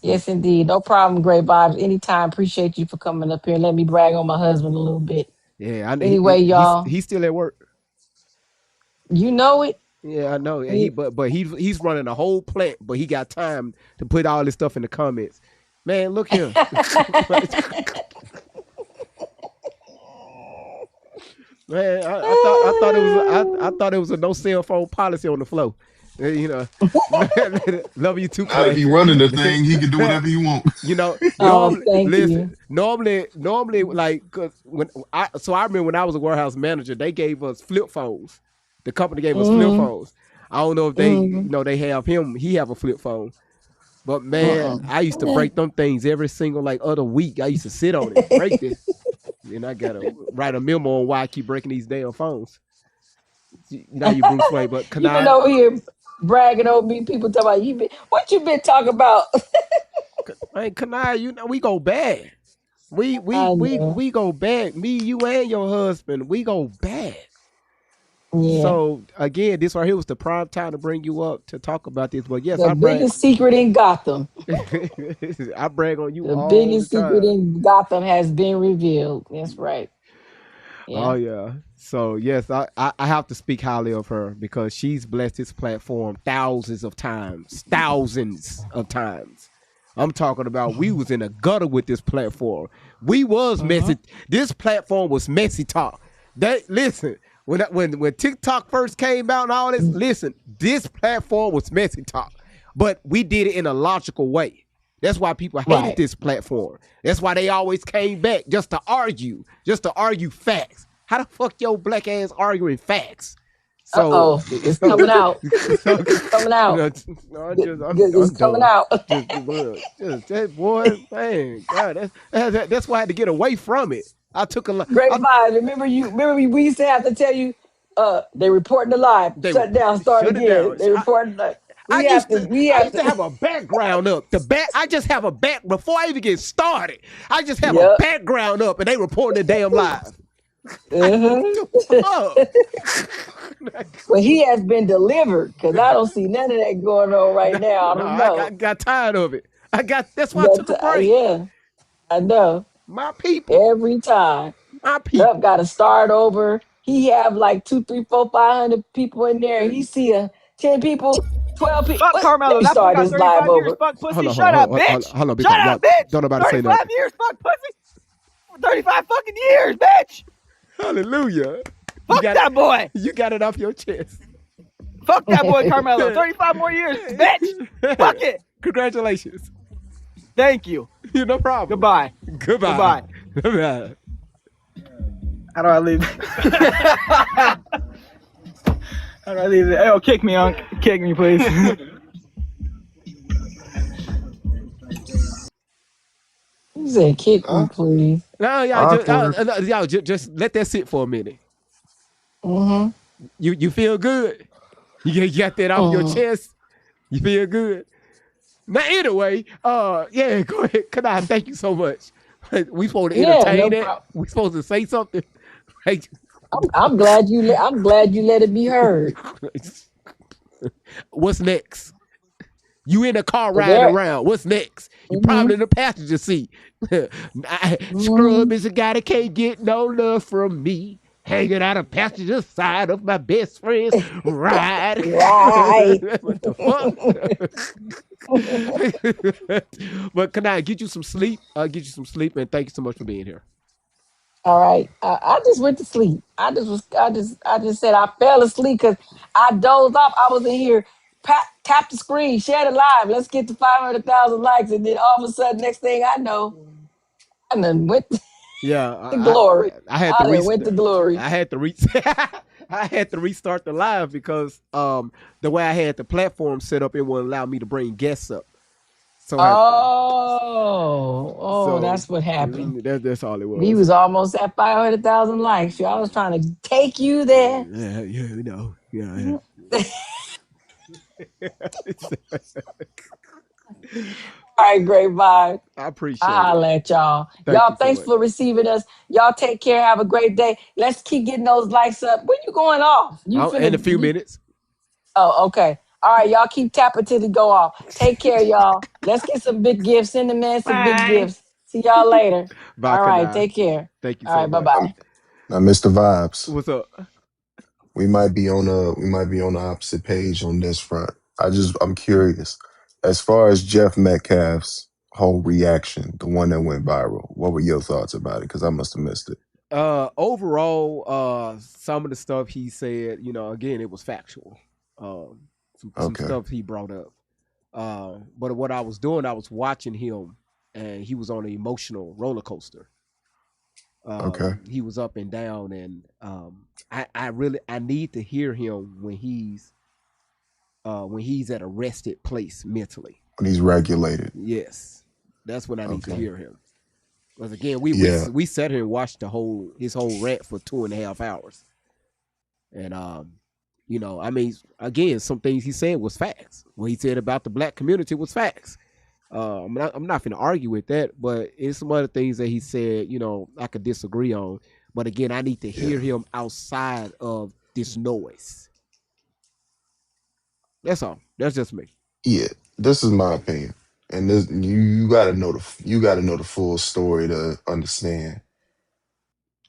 [SPEAKER 4] Yes, indeed. No problem. Great vibes. Anytime. Appreciate you for coming up here and let me brag on my husband a little bit.
[SPEAKER 3] Yeah, I know.
[SPEAKER 4] Anyway, y'all.
[SPEAKER 3] He's still at work.
[SPEAKER 4] You know it.
[SPEAKER 3] Yeah, I know. And but he's running a whole plant, but he got time to put all this stuff in the comments. Man, look here. Man, I thought it was a no cell phone policy on the flow. Love you too.
[SPEAKER 18] Now that he running the thing, he can do whatever he want.
[SPEAKER 3] Normally, like, cause I remember when I was a warehouse manager, they gave us flip phones. The company gave us flip phones. I don't know if they have him. He have a flip phone. But man, I used to break them things every single other week. I used to sit on it, break this, and I gotta write a memo on why I keep breaking these damn phones. Now you Bruce Wayne, but
[SPEAKER 4] You've been over here bragging over me. People talk about what you been talking about?
[SPEAKER 3] Hey, Kanai, we go bad. We go bad. Me, you, and your husband, we go bad.
[SPEAKER 4] Yeah.
[SPEAKER 3] So again, this right here was the prime time to bring you up to talk about this. But yes,
[SPEAKER 4] the biggest secret in Gotham.
[SPEAKER 3] I brag on you.
[SPEAKER 4] The
[SPEAKER 3] all
[SPEAKER 4] biggest
[SPEAKER 3] the time.
[SPEAKER 4] secret in Gotham has been revealed. That's right.
[SPEAKER 3] Yeah. Oh yeah. So yes, I have to speak highly of her because she's blessed this platform thousands of times. I'm talking about we was in a gutter with this platform. We was messy. This platform was messy talk. Listen, when TikTok first came out and all this, listen, this platform was messy talk. But we did it in a logical way. That's why people hated this platform. That's why they always came back just to argue facts. How the fuck your black ass arguing facts? So
[SPEAKER 4] it's coming out. It's coming out. It's coming out.
[SPEAKER 3] Boy, man, God, that's why I had to get away from it. I took a lot.
[SPEAKER 4] Great vibes. Remember we used to have to tell you, they reporting the live. Shut down, start again. They reporting the I used to
[SPEAKER 3] have a background up. I just have a back before I even get started. I just have a background up, and they reporting the damn live.
[SPEAKER 4] Well, he has been delivered because I don't see none of that going on right now. I don't know.
[SPEAKER 3] I got tired of it. That's why I took a break.
[SPEAKER 4] Yeah, I know.
[SPEAKER 3] My people.
[SPEAKER 4] Every time.
[SPEAKER 3] My
[SPEAKER 4] Yep,
[SPEAKER 3] people.
[SPEAKER 4] got to start over. He have like 500 people in there. He see 10 people, 12 people.
[SPEAKER 19] Fuck
[SPEAKER 4] Wait, let
[SPEAKER 19] Carmelo.
[SPEAKER 4] me
[SPEAKER 19] That boy
[SPEAKER 4] start
[SPEAKER 19] got
[SPEAKER 4] this live
[SPEAKER 19] 35 years.
[SPEAKER 4] over.
[SPEAKER 19] Fuck pussy.
[SPEAKER 3] Hold on,
[SPEAKER 19] Shut up, bitch.
[SPEAKER 3] hold on, big
[SPEAKER 19] Shut
[SPEAKER 3] y'all.
[SPEAKER 19] up, bitch.
[SPEAKER 3] Don't nobody say
[SPEAKER 19] 35
[SPEAKER 3] nothing.
[SPEAKER 19] years. Fuck pussy. 35 fucking years, bitch.
[SPEAKER 3] Hallelujah.
[SPEAKER 19] Fuck that boy.
[SPEAKER 3] You got it off your chest.
[SPEAKER 19] Fuck that boy, Carmelo. 35 more years, bitch. Fuck it.
[SPEAKER 3] Congratulations.
[SPEAKER 19] Thank you.
[SPEAKER 3] No problem.
[SPEAKER 19] Goodbye.
[SPEAKER 3] Goodbye. Goodbye.
[SPEAKER 19] How do I leave? How do I leave it? Hey, kick me, Unc. Kick me, please.
[SPEAKER 4] He said, kick me, please.
[SPEAKER 3] No, y'all just let that sit for a minute.
[SPEAKER 4] Mm-hmm.
[SPEAKER 3] You feel good? You got that off your chest? You feel good? Now, anyway, yeah, go ahead. Kanai, thank you so much. We supposed to entertain it. We supposed to say something. Right?
[SPEAKER 4] I'm glad you let it be heard.
[SPEAKER 3] What's next? You in the car riding around. What's next? You probably in the passenger seat. Scrub is a guy that can't get no love from me. Hanging out the passenger side of my best friend's ride.
[SPEAKER 4] Right.
[SPEAKER 3] What the fuck? But can I get you some sleep? I'll get you some sleep, and thank you so much for being here.
[SPEAKER 4] All right. I just went to sleep. I just said I fell asleep because I dozed off. I was in here, tap the screen, share the live. Let's get to 500,000 likes. And then all of a sudden, next thing I know, I done went to glory.
[SPEAKER 3] I had to
[SPEAKER 4] went to glory.
[SPEAKER 3] I had to I had to restart the live because the way I had the platform set up, it wouldn't allow me to bring guests up. So
[SPEAKER 4] that's what happened.
[SPEAKER 3] That's all it was.
[SPEAKER 4] We was almost at 500,000 likes. I was trying to take you there.
[SPEAKER 3] Yeah, you know. Yeah.
[SPEAKER 4] All right, great vibe.
[SPEAKER 3] I appreciate it.
[SPEAKER 4] I'll let y'all. Y'all, thanks for receiving us. Y'all take care. Have a great day. Let's keep getting those likes up. When you going off?
[SPEAKER 3] In a few minutes.
[SPEAKER 4] Oh, okay. All right, y'all keep tapping till it go off. Take care, y'all. Let's get some big gifts. Send the man some big gifts. See y'all later.
[SPEAKER 3] Bye,
[SPEAKER 4] all right,
[SPEAKER 3] Kanai.
[SPEAKER 4] take care.
[SPEAKER 3] Thank you
[SPEAKER 4] all
[SPEAKER 3] so
[SPEAKER 4] right,
[SPEAKER 3] much.
[SPEAKER 4] bye-bye.
[SPEAKER 18] Now, Mr. Vibes.
[SPEAKER 3] What's up?
[SPEAKER 18] We might be on the opposite page on this front. I'm curious. As far as Jeff Metcalf's whole reaction, the one that went viral, what were your thoughts about it? Because I must have missed it.
[SPEAKER 3] Overall, some of the stuff he said, again, it was factual. Some stuff he brought up. But what I was doing, I was watching him, and he was on an emotional roller coaster. He was up and down, and I need to hear him when he's at a rested place mentally.
[SPEAKER 18] When he's regulated.
[SPEAKER 3] Yes, that's when I need to hear him. Because again, we sat here and watched his whole rant for 2.5 hours, and again, some things he said was facts. What he said about the black community was facts. I'm not going to argue with that, but it's some other things that he said, I could disagree on. But again, I need to hear him outside of this noise. That's all. That's just me.
[SPEAKER 18] Yeah, this is my opinion, and this you got to know the full story to understand.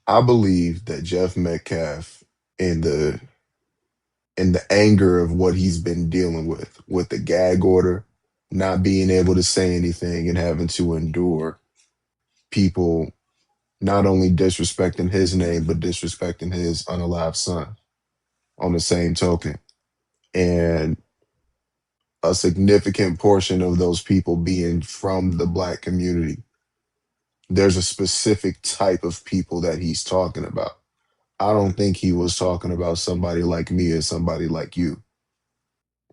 [SPEAKER 18] I believe that Jeff Metcalf, in the anger of what he's been dealing with the gag order, not being able to say anything and having to endure people not only disrespecting his name, but disrespecting his unalived son on the same token. And a significant portion of those people being from the black community. There's a specific type of people that he's talking about. I don't think he was talking about somebody like me or somebody like you.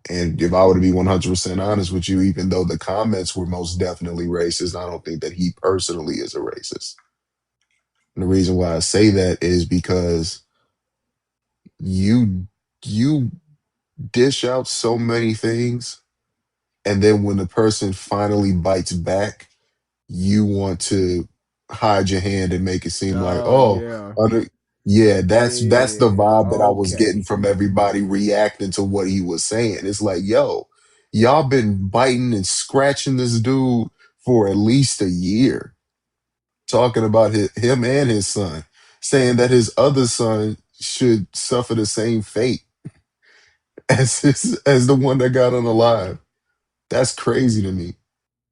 [SPEAKER 18] And if I were to be 100% honest with you, even though the comments were most definitely racist, I don't think that he personally is a racist. And the reason why I say that is because you dish out so many things, and then when the person finally bites back, you want to hide your hand and make it seem like, that's the vibe that I was getting from everybody reacting to what he was saying. It's like, yo, Y'all been biting and scratching this dude for at least a year, talking about him and his son, saying that his other son should suffer the same fate as the one that got unalive. That's crazy to me.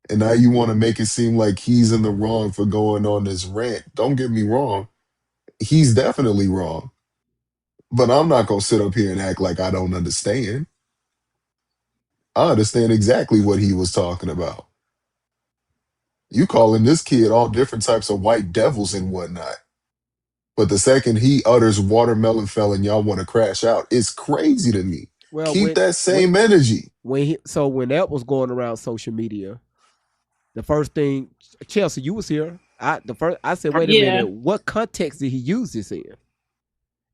[SPEAKER 18] And now you want to make it seem like he's in the wrong for going on this rant. Don't get me wrong. He's definitely wrong. But I'm not going to sit up here and act like I don't understand. I understand exactly what he was talking about. You calling this kid all different types of white devils and whatnot. But the second he utters watermelon felon, y'all want to crash out. It's crazy to me.
[SPEAKER 3] Well,
[SPEAKER 18] Keep that same energy.
[SPEAKER 3] When that was going around social media, the first thing, Chelsea, you was here. I said, wait a minute, what context did he use this in?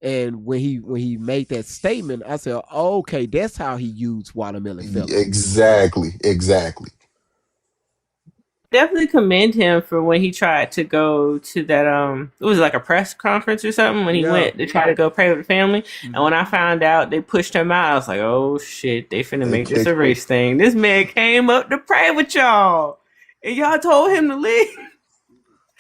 [SPEAKER 3] And when he made that statement, I said, oh, okay, that's how he used watermelon felon.
[SPEAKER 18] Exactly.
[SPEAKER 17] Definitely commend him for when he tried to go to that it was like a press conference or something when he went to try to go pray with the family. And when I found out they pushed him out, I was like, oh shit, they finna make this a race thing. This man came up to pray with y'all and y'all told him to leave.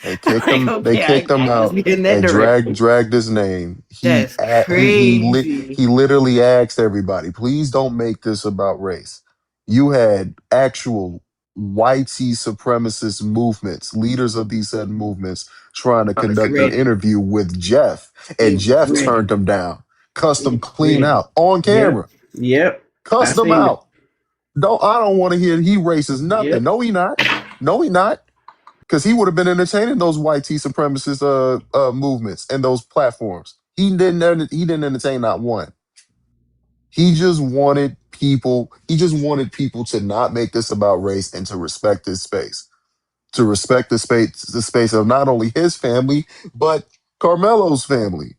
[SPEAKER 18] They kicked him. They kicked him out and dragged his name.
[SPEAKER 17] That's crazy.
[SPEAKER 18] He literally asked everybody, "Please don't make this about race." You had actual white supremacist movements, leaders of these said movements, trying to conduct an interview with Jeff, and Jeff turned them down, cussed him clean out on camera.
[SPEAKER 17] Yep.
[SPEAKER 18] Cussed him out. I don't want to hear he racist nothing. Yep. No, he not. Because he would have been entertaining those white supremacist movements and those platforms. He didn't entertain not one. He just wanted people to not make this about race and to respect this space. To respect the space of not only his family, but Carmelo's family.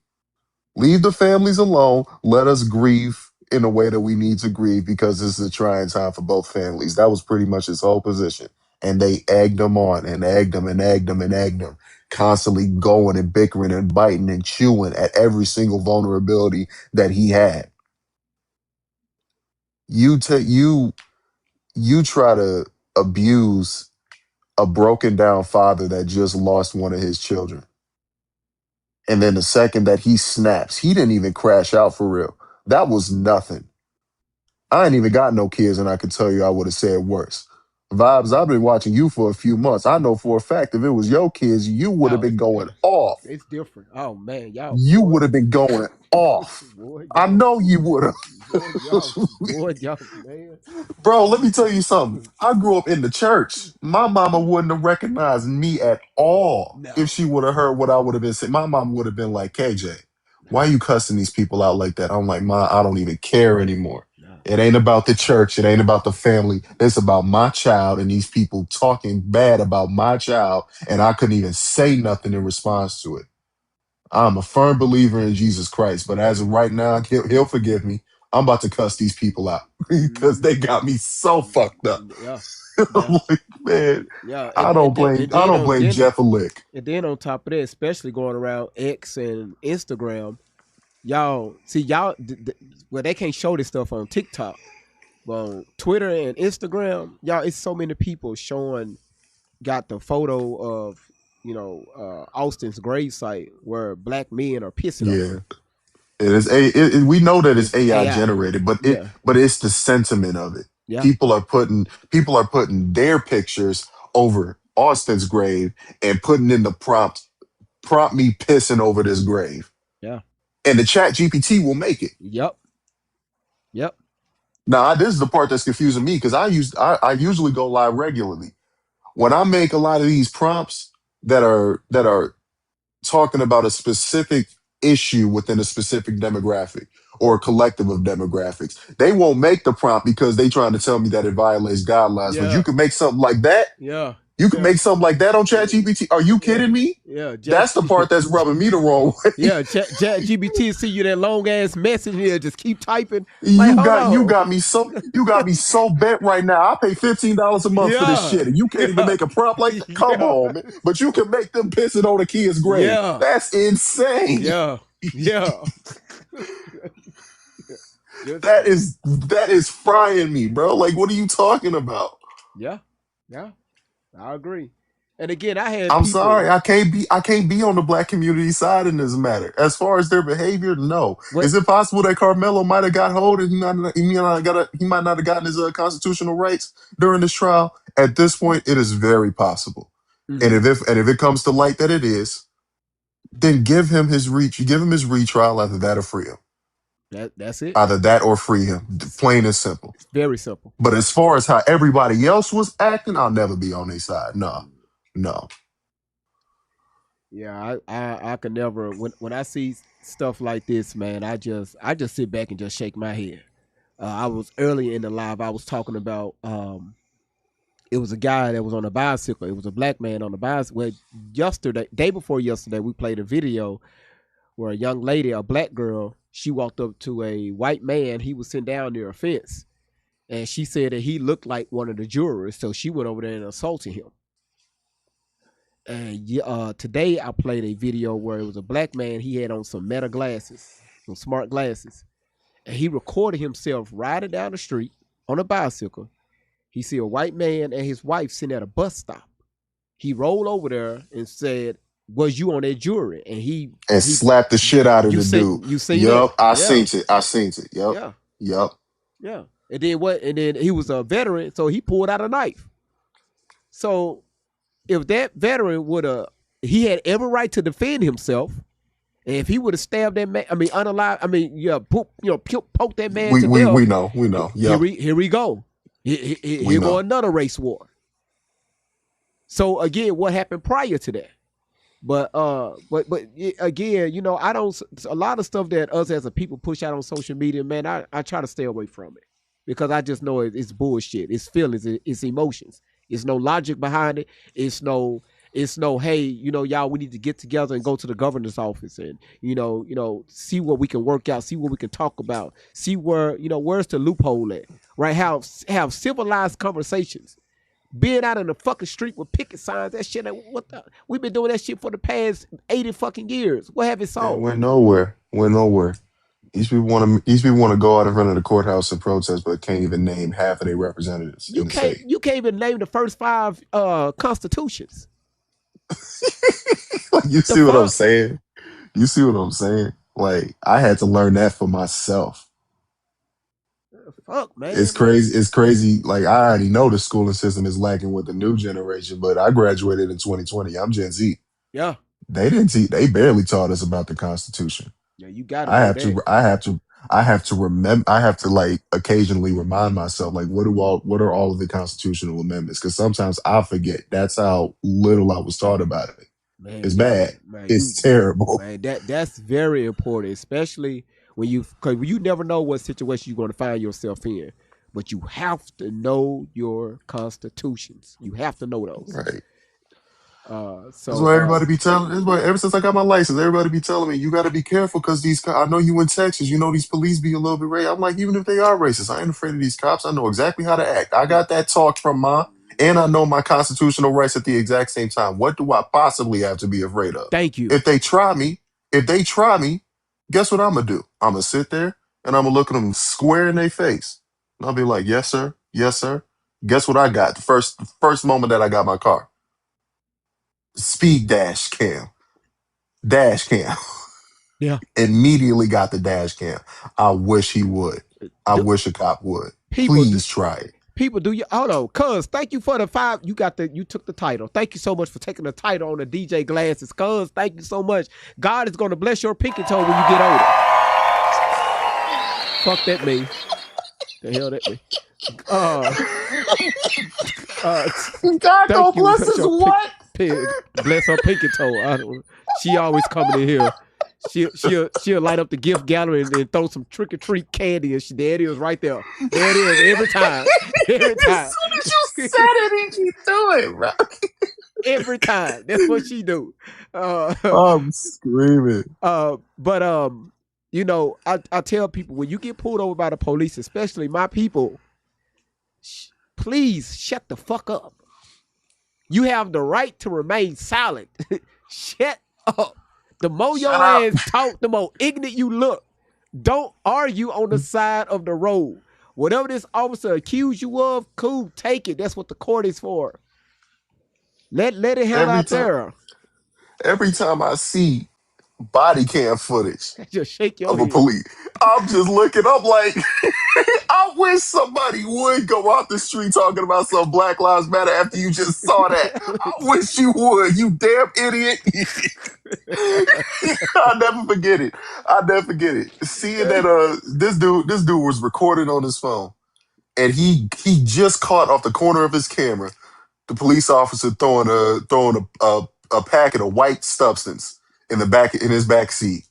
[SPEAKER 18] Leave the families alone. Let us grieve in a way that we need to grieve, because this is a trying time for both families. That was pretty much his whole position. And they egged him on and egged him, constantly going and bickering and biting and chewing at every single vulnerability that he had. You try to abuse a broken down father that just lost one of his children. And then the second that he snaps, he didn't even crash out for real. That was nothing. I ain't even got no kids, and I could tell you I would have said worse. Vibes, I've been watching you for a few months. I know for a fact if it was your kids, you would have been going off.
[SPEAKER 3] It's different. Oh man, y'all.
[SPEAKER 18] You would have been going off. I know you would have.
[SPEAKER 3] Y'all, man.
[SPEAKER 18] Bro, let me tell you something. I grew up in the church. My mama wouldn't have recognized me at all if she would have heard what I would have been saying. My mom would have been like, KJ, why are you cussing these people out like that? I'm like, Ma, I don't even care anymore. It ain't about the church. It ain't about the family. It's about my child and these people talking bad about my child, and I couldn't even say nothing in response to it. I'm a firm believer in Jesus Christ, but as of right now, he'll forgive me. I'm about to cuss these people out because they got me so fucked up. I'm like, man, I don't blame Jeff a lick.
[SPEAKER 3] And then on top of that, especially going around X and Instagram, y'all well, they can't show this stuff on TikTok, but on Twitter and Instagram, y'all, it's so many people got the photo of Austin's gravesite where black men are pissing on him.
[SPEAKER 18] It is we know that it's AI generated, but it's the sentiment of it. Yeah. People are putting their pictures over Austin's grave and putting in the prompt me pissing over this grave.
[SPEAKER 3] Yeah.
[SPEAKER 18] And the chat GPT will make it.
[SPEAKER 3] Yep.
[SPEAKER 18] Now, this is the part that's confusing me, because I usually go live regularly. When I make a lot of these prompts that are talking about a specific issue within a specific demographic or a collective of demographics, they won't make the prompt because they trying to tell me that it violates guidelines.
[SPEAKER 3] Yeah.
[SPEAKER 18] But you can make something like that.
[SPEAKER 3] Yeah.
[SPEAKER 18] You can make something like that on ChatGPT. Are you kidding me?
[SPEAKER 3] Yeah.
[SPEAKER 18] That's the part that's rubbing me the wrong way.
[SPEAKER 3] Yeah. ChatGPT see you that long ass message here. Just keep typing.
[SPEAKER 18] You got me so bent right now. I pay $15 a month for this shit, and you can't even make a prompt like that. Come on, man. But you can make them pissing on a kid's grave. Yeah. That's insane.
[SPEAKER 3] Yeah.
[SPEAKER 18] That is frying me, bro. Like, what are you talking about?
[SPEAKER 3] Yeah, I agree. And again, I had
[SPEAKER 18] I'm
[SPEAKER 3] people.
[SPEAKER 18] sorry, I can't be on the black community side in this matter. As far as their behavior, no.
[SPEAKER 3] What?
[SPEAKER 18] Is it possible that Carmelo might have got hold and he might not have gotten his constitutional rights during this trial? At this point, it is very possible. And if it comes to light that it is, then give him his retrial. After that, or free him.
[SPEAKER 3] That's it.
[SPEAKER 18] Either that or free him. Plain and simple.
[SPEAKER 3] It's very simple.
[SPEAKER 18] But as far as how everybody else was acting, I'll never be on their side. No.
[SPEAKER 3] Yeah, I could never. When I see stuff like this, man, I just sit back and just shake my head. I was early in the live. I was talking about. It was a guy that was on a bicycle. It was a black man on the bicycle. Well, day before yesterday, we played a video where a young lady, a black girl, she walked up to a white man. He was sitting down near a fence, and she said that he looked like one of the jurors. So she went over there and assaulted him. And today I played a video where it was a black man. He had on some Meta glasses, some smart glasses, and he recorded himself riding down the street on a bicycle. He see a white man and his wife sitting at a bus stop. He rolled over there and said, "Was you on that jury?" And he
[SPEAKER 18] slapped the shit out of the dude.
[SPEAKER 3] You seen
[SPEAKER 18] Yup,
[SPEAKER 3] that?
[SPEAKER 18] I seen it.
[SPEAKER 3] Yeah.
[SPEAKER 18] Yup.
[SPEAKER 3] Yeah. And then what? And then he was a veteran, so he pulled out a knife. So if that veteran he had every right to defend himself. And if he would have stabbed that man, poke that man to death.
[SPEAKER 18] We know. Yep.
[SPEAKER 3] Here we go. Here go another race war. So again, what happened prior to that? But again, I don't. A lot of stuff that us as a people push out on social media, man, I try to stay away from it because I just know it's bullshit. It's feelings. It's emotions. It's no logic behind it. It's no. Hey, y'all, we need to get together and go to the governor's office and see what we can work out, see what we can talk about, see where where's the loophole at, right? Have civilized conversations. Being out in the fucking street with picket signs, that shit. We've been doing that shit for the past 80 fucking years. What have it solved?
[SPEAKER 18] We're nowhere. These people want to go out in front of the courthouse and protest, but can't even name half of their representatives.
[SPEAKER 3] You can't even name the first 5 constitutions.
[SPEAKER 18] You see what I'm saying? You see what I'm saying? Like, I had to learn that for myself.
[SPEAKER 3] Fuck, man.
[SPEAKER 18] It's crazy. It's crazy. Like, I already know the schooling system is lacking with the new generation, but I graduated in 2020. I'm Gen Z.
[SPEAKER 3] Yeah.
[SPEAKER 18] They didn't teach. They barely taught us about the Constitution.
[SPEAKER 3] Yeah, you got it.
[SPEAKER 18] I have to remember. I have to like occasionally remind myself, like, what are all of the constitutional amendments? Because sometimes I forget. That's how little I was taught about it. Man, it's bad. Man, it's terrible.
[SPEAKER 3] Man, that's very important, especially because you never know what situation you're going to find yourself in. But you have to know your constitutions. You have to know those.
[SPEAKER 18] Right.
[SPEAKER 3] So
[SPEAKER 18] that's why everybody be telling. That's why ever since I got my license, everybody be telling me you got to be careful because I know you in Texas. These police be a little bit racist. I'm like, even if they are racist, I ain't afraid of these cops. I know exactly how to act. I got that talk from and I know my constitutional rights at the exact same time. What do I possibly have to be afraid of?
[SPEAKER 3] Thank you.
[SPEAKER 18] If they try me, guess what I'm gonna do? I'm gonna sit there and I'm gonna look at them square in their face. And I'll be like, yes, sir. Yes, sir. Guess what I got? The first moment that I got my car. Speed dash cam.
[SPEAKER 3] Yeah.
[SPEAKER 18] Immediately got the dash cam. I wish he would. I wish a cop would. Please try it.
[SPEAKER 3] People, do you hold on? Cuz, thank you for the 5. You took the title. Thank you so much for taking the title on the DJ glasses. Cuz, thank you so much. God is gonna bless your pinky toe when you get older. Fuck that me. The hell that me.
[SPEAKER 18] God don't bless his what?
[SPEAKER 3] Bless her pinky toe. She always coming in here. She'll light up the gift gallery and throw some trick or treat candy, and there it is right there. There it is every time. Every time.
[SPEAKER 18] As soon as you said it, she do it, bro.
[SPEAKER 3] Every time. That's what she do.
[SPEAKER 18] I'm screaming.
[SPEAKER 3] But I tell people when you get pulled over by the police, especially my people, please shut the fuck up. You have the right to remain silent. Shut up. The more your ass talk, the more ignorant you look. Don't argue on the side of the road. Whatever this officer accused you of, cool, take it. That's what the court is for. Let it handle
[SPEAKER 18] Every
[SPEAKER 3] out
[SPEAKER 18] time,
[SPEAKER 3] there.
[SPEAKER 18] every time I see body cam footage
[SPEAKER 3] Just shake your
[SPEAKER 18] of a
[SPEAKER 3] head.
[SPEAKER 18] police, I'm just looking up like, I wish somebody would go out the street talking about some Black Lives Matter after you just saw that. I wish you would, you damn idiot. I'll never forget it. I'll never forget it. Seeing that this dude was recording on his phone, and he just caught off the corner of his camera the police officer throwing a packet of white substance in his back seat.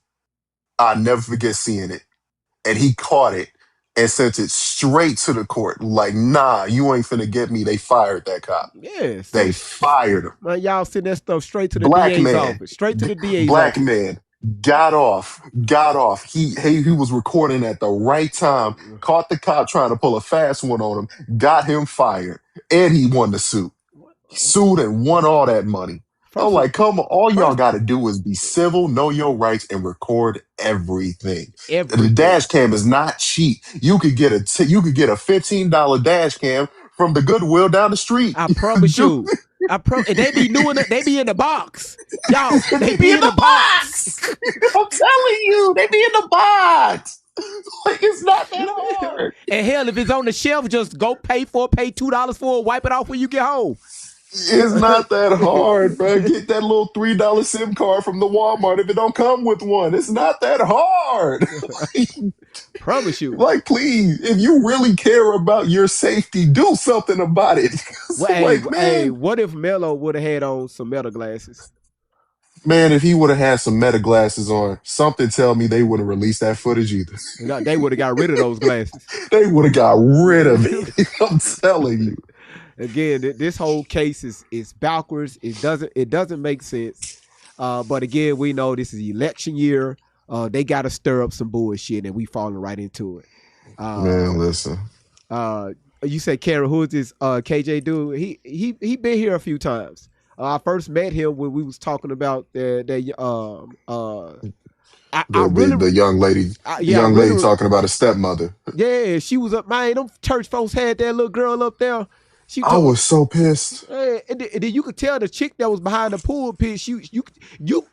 [SPEAKER 18] I'll never forget seeing it. And he caught it and sent it straight to the court. Like, nah, you ain't finna get me. They fired that cop.
[SPEAKER 3] Yeah.
[SPEAKER 18] They fired him.
[SPEAKER 3] Man, y'all send that stuff straight to the
[SPEAKER 18] Black
[SPEAKER 3] DA's
[SPEAKER 18] man.
[SPEAKER 3] office. Straight to the DA's
[SPEAKER 18] Black
[SPEAKER 3] office.
[SPEAKER 18] man got off. He was recording at the right time, caught the cop trying to pull a fast one on him, got him fired, and he won the suit. He sued and won all that money. I'm like, come on, all y'all got to do is be civil, know your rights, and record everything. The dash cam is not cheap. You could get a $15 dash cam from the Goodwill down the street.
[SPEAKER 3] I promise you. And they be doing it. They be in the box. Y'all, they be in the box.
[SPEAKER 18] I'm telling you, they be in the box. Like, it's not that hard.
[SPEAKER 3] And hell, if it's on the shelf, just go pay $2 for it, wipe it off when you get home.
[SPEAKER 18] It's not that hard, bro. Get that little $3 SIM card from the Walmart if it don't come with one. It's not that hard.
[SPEAKER 3] Promise you.
[SPEAKER 18] Like, please, if you really care about your safety, do something about it.
[SPEAKER 3] Well, hey, what if Melo would have had on some Meta glasses?
[SPEAKER 18] Man, if he would have had some Meta glasses on, something tell me they wouldn't release that footage either.
[SPEAKER 3] They would have got rid of those glasses.
[SPEAKER 18] They would have got rid of it. I'm telling you.
[SPEAKER 3] Again, this whole case is backwards. It doesn't make sense. But again, we know this is election year. They got to stir up some bullshit, and we falling right into it.
[SPEAKER 18] Man, listen.
[SPEAKER 3] You say, Kara, who is this KJ dude? He been here a few times. I first met him when we was talking about the
[SPEAKER 18] young lady, lady talking about a stepmother.
[SPEAKER 3] Yeah, she was up. Man, them church folks had that little girl up there.
[SPEAKER 18] I was so pissed.
[SPEAKER 3] And then you could tell the chick that was behind the pulpit. You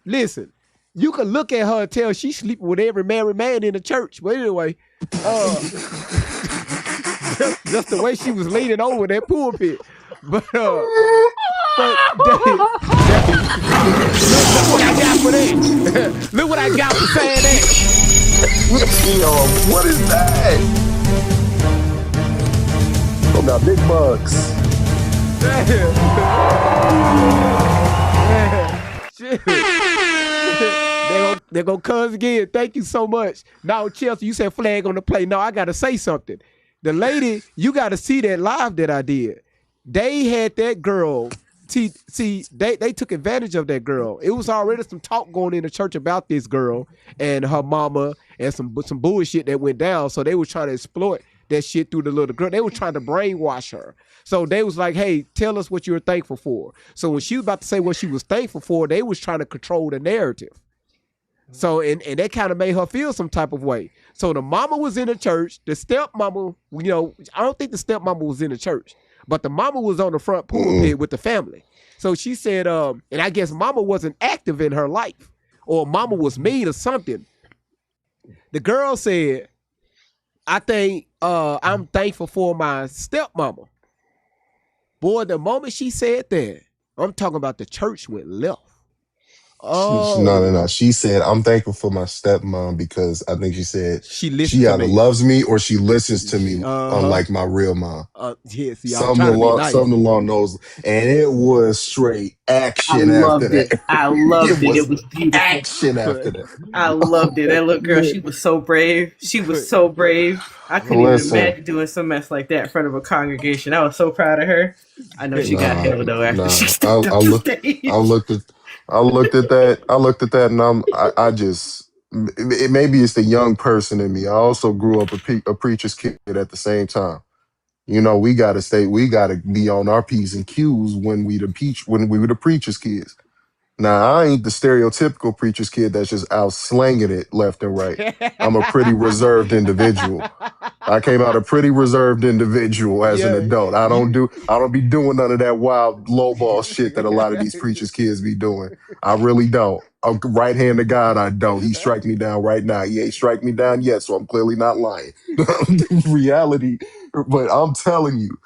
[SPEAKER 3] listen. You could look at her and tell she's sleeping with every married man in the church. But anyway, just the way she was leaning over that pulpit. But look what I got for that. Look what I got for saying that.
[SPEAKER 18] Yo, what is that? From the big bucks.
[SPEAKER 3] They're gonna cuz again. Thank you so much. Now, Chelsea, you said flag on the play. No, I gotta say something. The lady, you gotta see that live that I did. They had that girl. See, they took advantage of that girl. It was already some talk going in the church about this girl and her mama and some bullshit that went down. So they were trying to exploit that shit through the little girl. They were trying to brainwash her. So they was like, hey, tell us what you were thankful for. So when she was about to say what she was thankful for, they was trying to control the narrative. So, and that kind of made her feel some type of way. So the mama was in the church. The stepmama, I don't think the stepmama was in the church, but the mama was on the front pulpit with the family. So she said, and I guess mama wasn't active in her life, or mama was mean or something. The girl said, I think I'm thankful for my stepmama. Boy, the moment she said that, I'm talking about the church went left. Oh
[SPEAKER 18] No. She said, I'm thankful for my stepmom because I think she said she either loves me or she listens to me, unlike my real mom.
[SPEAKER 3] Yes,
[SPEAKER 18] something along those. And it was straight action after that.
[SPEAKER 17] I loved it. It was beautiful.
[SPEAKER 18] Action after that.
[SPEAKER 17] I loved it. That little girl, she was so brave. I couldn't even imagine doing some mess like that in front of a congregation. I was so proud of her. I know she got hell though after she stepped up the stage.
[SPEAKER 18] I looked at that, and I just maybe it's the young person in me. I also grew up a preacher's kid at the same time. We gotta be on our P's and Q's when we were the preacher's kids. Nah, I ain't the stereotypical preacher's kid that's just out slanging it left and right. I'm a pretty reserved individual. I came out a pretty reserved individual as an
[SPEAKER 3] Yeah,
[SPEAKER 18] adult. I don't be doing none of that wild lowball shit that a lot of these preachers kids be doing. I really don't. I'm right hand to God, I don't. He strike me down right now. He ain't strike me down yet, so I'm clearly not lying. Reality, but I'm telling you,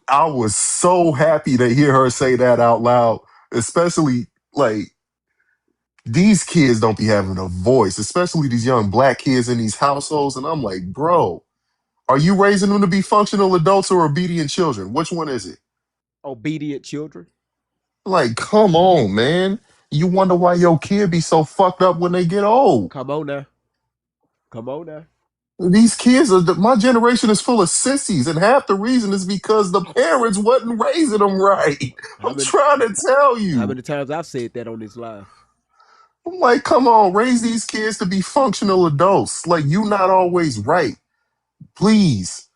[SPEAKER 18] I was so happy to hear her say that out loud, especially like these kids don't be having a voice, especially these young black kids in these households. And I'm like, bro, are you raising them to be functional adults or obedient children? Which one is it?
[SPEAKER 3] Obedient children.
[SPEAKER 18] Like, come on, man. You wonder why your kid be so fucked up when they get old.
[SPEAKER 3] Come on now. Come on now.
[SPEAKER 18] These kids, my generation is full of sissies, and half the reason is because the parents wasn't raising them right. I'm trying to tell you.
[SPEAKER 3] How many times I've said that on this live?
[SPEAKER 18] I'm like, come on, raise these kids to be functional adults. Like, you not always right. Please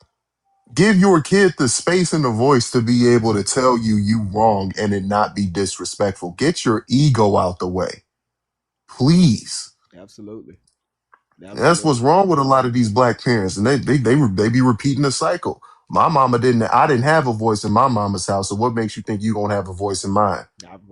[SPEAKER 18] give your kid the space and the voice to be able to tell you wrong and it not be disrespectful. Get your ego out the way. Please.
[SPEAKER 3] Absolutely.
[SPEAKER 18] That's what's wrong with a lot of these black parents, and they be repeating the cycle. My mama I didn't have a voice in my mama's house, so what makes you think you gonna have a voice in mine?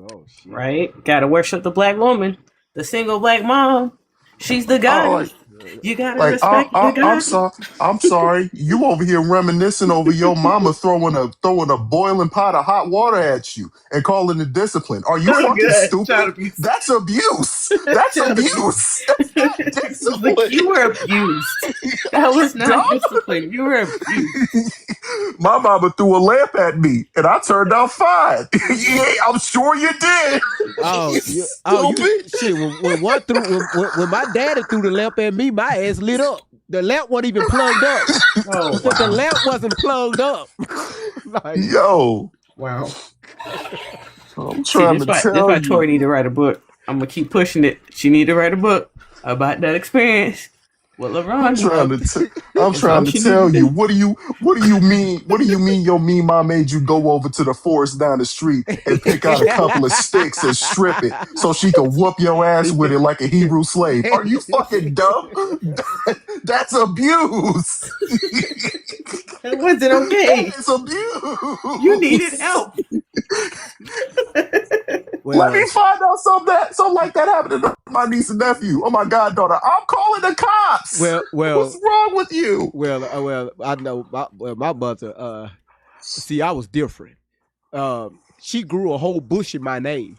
[SPEAKER 3] Oh, shit.
[SPEAKER 17] Right? Gotta worship the black woman, the single black mom. She's the goddess. You gotta respect the goddess.
[SPEAKER 18] I'm sorry. You over here reminiscing over your mama throwing a boiling pot of hot water at you and calling it discipline. Are you fucking stupid? That's abuse. That's abuse. That's not discipline.
[SPEAKER 17] Like, you were abused. That was not discipline. You were abused.
[SPEAKER 18] My mama threw a lamp at me and I turned out fine. Yeah, I'm sure you did.
[SPEAKER 3] Shit. When my daddy threw the lamp at me, my ass lit up. The lamp wasn't even plugged up. The lamp wasn't plugged up.
[SPEAKER 18] Yo.
[SPEAKER 17] Wow.
[SPEAKER 18] I'm trying to tell you.
[SPEAKER 17] That's why Tori need to write a book. I'm gonna keep pushing it. She need to write a book about that experience. What LeBron?
[SPEAKER 18] I'm trying to tell you. What do you mean? What do you mean your mean mom made you go over to the forest down the street and pick out a couple of sticks and strip it so she could whoop your ass with it like a Hebrew slave? Are you fucking dumb? That's abuse.
[SPEAKER 17] It wasn't okay.
[SPEAKER 18] It's abuse.
[SPEAKER 17] You needed help.
[SPEAKER 18] Let me find out something like that happened to my niece and nephew or my goddaughter. I'm calling the cops.
[SPEAKER 3] Well,
[SPEAKER 18] what's wrong with you?
[SPEAKER 3] Well, I know my mother. See, I was different. She grew a whole bush in my name.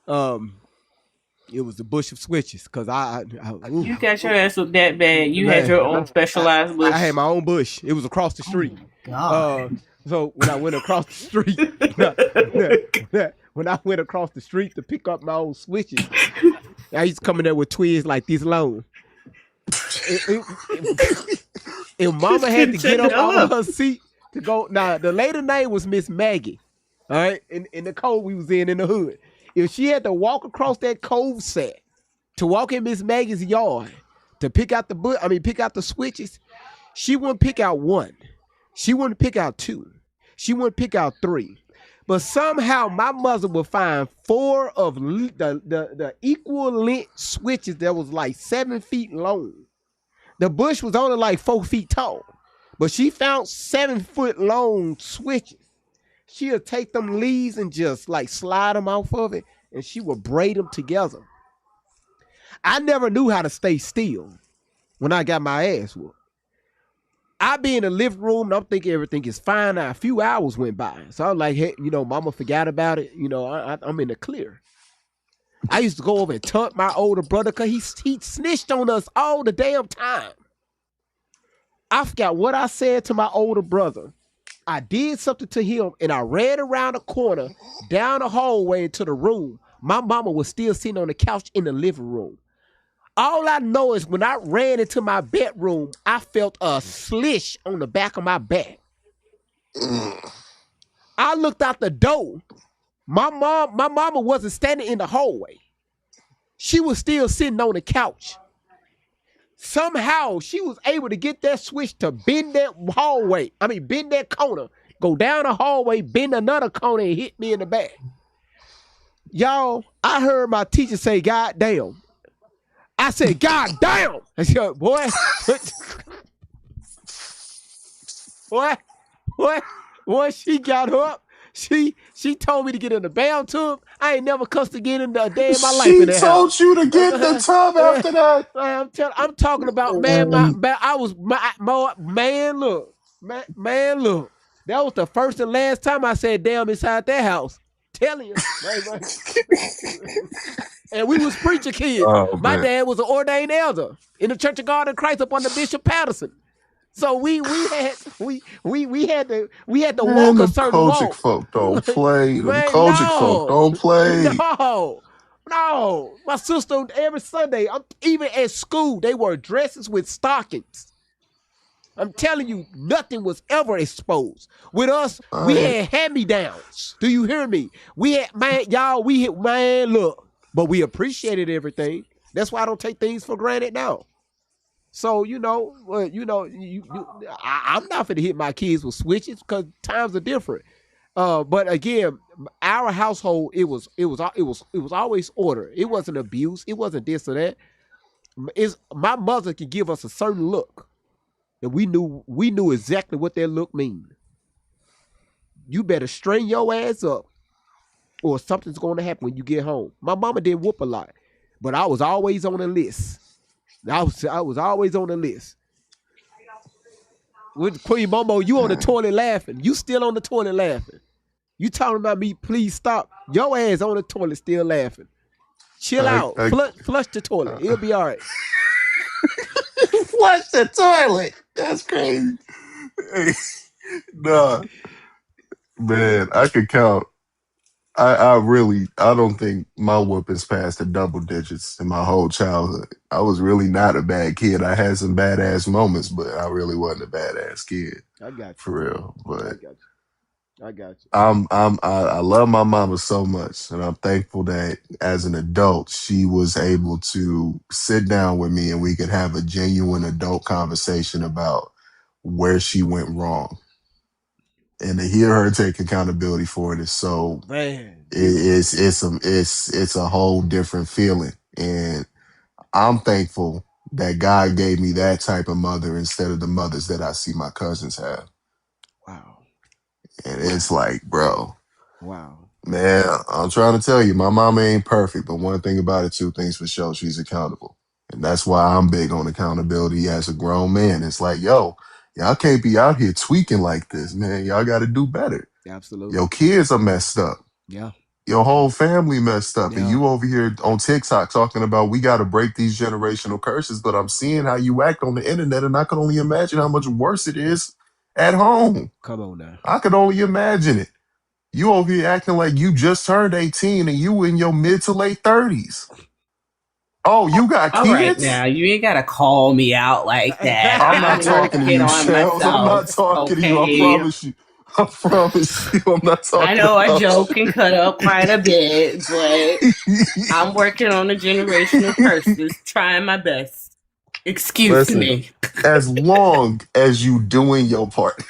[SPEAKER 3] It was the bush of switches because
[SPEAKER 17] you got your ass up that bad. You had your own specialized bush.
[SPEAKER 3] I had my own bush. It was across the street. So when I went across the street, when I went across the street to pick up my own switches, I used to come in there with twigs like this long. If Mama had to get up out of her seat to go, the lady name was Miss Maggie, all right, in the cove we was in the hood. If she had to walk across that cove set to walk in Miss Maggie's yard to pick out the switches, she wouldn't pick out one. She wouldn't pick out two. She wouldn't pick out three. But somehow my mother would find four of the equal length switches that was like 7 feet long. The bush was only like 4 feet tall, but she found 7 foot long switches. She'll take them leaves and just like slide them off of it, and she would braid them together. I never knew how to stay still when I got my ass whooped. I be in the living room and I'm thinking everything is fine. Now, a few hours went by. So I was like, hey, mama forgot about it. I'm in the clear. I used to go over and taunt my older brother because he snitched on us all the damn time. I forgot what I said to my older brother. I did something to him and I ran around the corner, down the hallway into the room. My mama was still sitting on the couch in the living room. All I know is when I ran into my bedroom, I felt a slish on the back of my back. I looked out the door. My mama wasn't standing in the hallway. She was still sitting on the couch. Somehow she was able to get that switch to bend that corner, go down the hallway, bend another corner and hit me in the back. Y'all, I heard my teacher say, "God damn." I said, "God damn." I said, boy, boy, she got up. She told me to get in the bathtub. I ain't never cussed again in a day in my life
[SPEAKER 18] She
[SPEAKER 3] in that
[SPEAKER 18] told
[SPEAKER 3] house.
[SPEAKER 18] you to get in the tub after that.
[SPEAKER 3] I'm talking about, man. I was man. Look, man. Look, that was the first and last time I said damn inside that house. Telling you, man. And we was preacher kids.
[SPEAKER 18] Oh
[SPEAKER 3] My
[SPEAKER 18] man.
[SPEAKER 3] dad was an ordained elder in the Church of God in Christ up under Bishop Patterson. So we had to
[SPEAKER 18] Man,
[SPEAKER 3] walk a
[SPEAKER 18] them
[SPEAKER 3] certain
[SPEAKER 18] Kojic
[SPEAKER 3] walk.
[SPEAKER 18] folk don't play. Them
[SPEAKER 3] Man,
[SPEAKER 18] Kojic folk don't play.
[SPEAKER 3] no. My sister every Sunday, even at school, they wore dresses with stockings. I'm telling you, nothing was ever exposed. With us, we had hand-me-downs. Do you hear me? We had, look, but we appreciated everything. That's why I don't take things for granted now. So, I'm not going to hit my kids with switches because times are different. But again, our household, it was always order. It wasn't abuse. It wasn't this or that. My mother could give us a certain look. And we knew exactly what that look mean. You better strain your ass up, or something's going to happen when you get home. My mama didn't whoop a lot, but I was always on the list. I was always on the list. With Queen Momo, you on the toilet laughing. You still on the toilet laughing. You talking about me? Please stop. Your ass on the toilet still laughing. Chill out. Flush the toilet. It'll be all right.
[SPEAKER 18] Flush the toilet. That's crazy. Hey, nah, man, I could count. I don't think my whoopings passed the double digits in my whole childhood. I was really not a bad kid. I had some badass moments, but I really wasn't a badass kid.
[SPEAKER 3] I got you.
[SPEAKER 18] For real. But
[SPEAKER 3] I got you.
[SPEAKER 18] I love my mama so much, and I'm thankful that as an adult she was able to sit down with me and we could have a genuine adult conversation about where she went wrong. And to hear her take accountability for it is so,
[SPEAKER 3] man,
[SPEAKER 18] it's a whole different feeling. And I'm thankful that God gave me that type of mother instead of the mothers that I see my cousins have.
[SPEAKER 3] Wow.
[SPEAKER 18] And it's like, bro.
[SPEAKER 3] Wow.
[SPEAKER 18] Man, I'm trying to tell you, my mama ain't perfect, but one thing about it, two things for sure, she's accountable. And that's why I'm big on accountability as a grown man. It's like, yo, y'all can't be out here tweaking like this, man. Y'all got to do better.
[SPEAKER 3] Absolutely.
[SPEAKER 18] Your kids are messed up.
[SPEAKER 3] Yeah.
[SPEAKER 18] Your whole family messed up.
[SPEAKER 3] Yeah.
[SPEAKER 18] And you over here on TikTok talking about we got to break these generational curses, but I'm seeing how you act on the internet, and I can only imagine how much worse it is at home.
[SPEAKER 3] Come on now.
[SPEAKER 18] I could only imagine it. You over here acting like you just turned 18 and you in your mid to late 30s. Oh, you got kids?
[SPEAKER 17] All right, now you ain't gotta call me out like that.
[SPEAKER 18] I'm not talking to you, Shells. I'm not talking to you. I promise you. I promise you, I'm not talking.
[SPEAKER 17] I know I joke and cut up quite a bit, but I'm working on the generational curses, trying my best. Excuse me.
[SPEAKER 18] As long as you doing your part.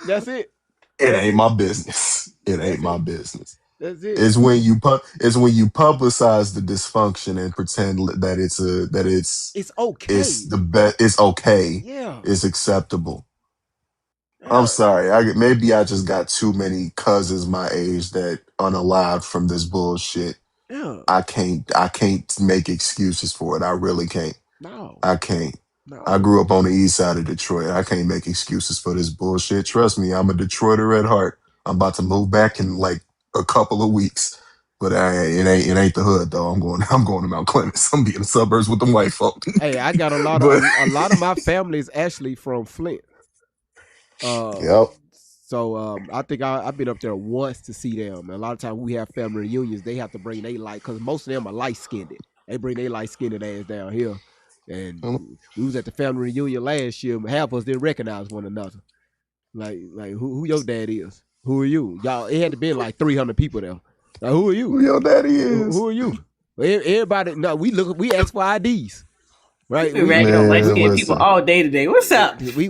[SPEAKER 3] That's it.
[SPEAKER 18] It ain't my business. It ain't my business.
[SPEAKER 3] That's it.
[SPEAKER 18] It's when you publicize the dysfunction and pretend that it's
[SPEAKER 3] okay.
[SPEAKER 18] It's the best. It's okay.
[SPEAKER 3] Yeah.
[SPEAKER 18] It's acceptable. I'm sorry. Maybe I just got too many cousins my age that unalived from this bullshit.
[SPEAKER 3] Yeah.
[SPEAKER 18] I can't make excuses for it. I really can't.
[SPEAKER 3] No.
[SPEAKER 18] I can't.
[SPEAKER 3] No.
[SPEAKER 18] I grew up on the east side of Detroit. I can't make excuses for this bullshit. Trust me, I'm a Detroiter at heart. I'm about to move back in like a couple of weeks. But it ain't the hood though. I'm going to Mount Clemens. I'm be in the suburbs with them white folk.
[SPEAKER 3] Hey, I got a lot of my family is actually from Flint.
[SPEAKER 18] Yep.
[SPEAKER 3] So I think I've been up there once to see them. And a lot of times we have family reunions. They have to bring their because most of them are light skinned. They bring their light skinned ass down here. And we was at the family reunion last year. Half of us didn't recognize one another. Like who your dad is? Who are you? Y'all, it had to be like 300 people there. Like, who are you?
[SPEAKER 18] Who your daddy is?
[SPEAKER 3] Who are you? Everybody, no, we ask for IDs. Right,
[SPEAKER 17] we ragging on light skinned people all day today. What's up?
[SPEAKER 3] We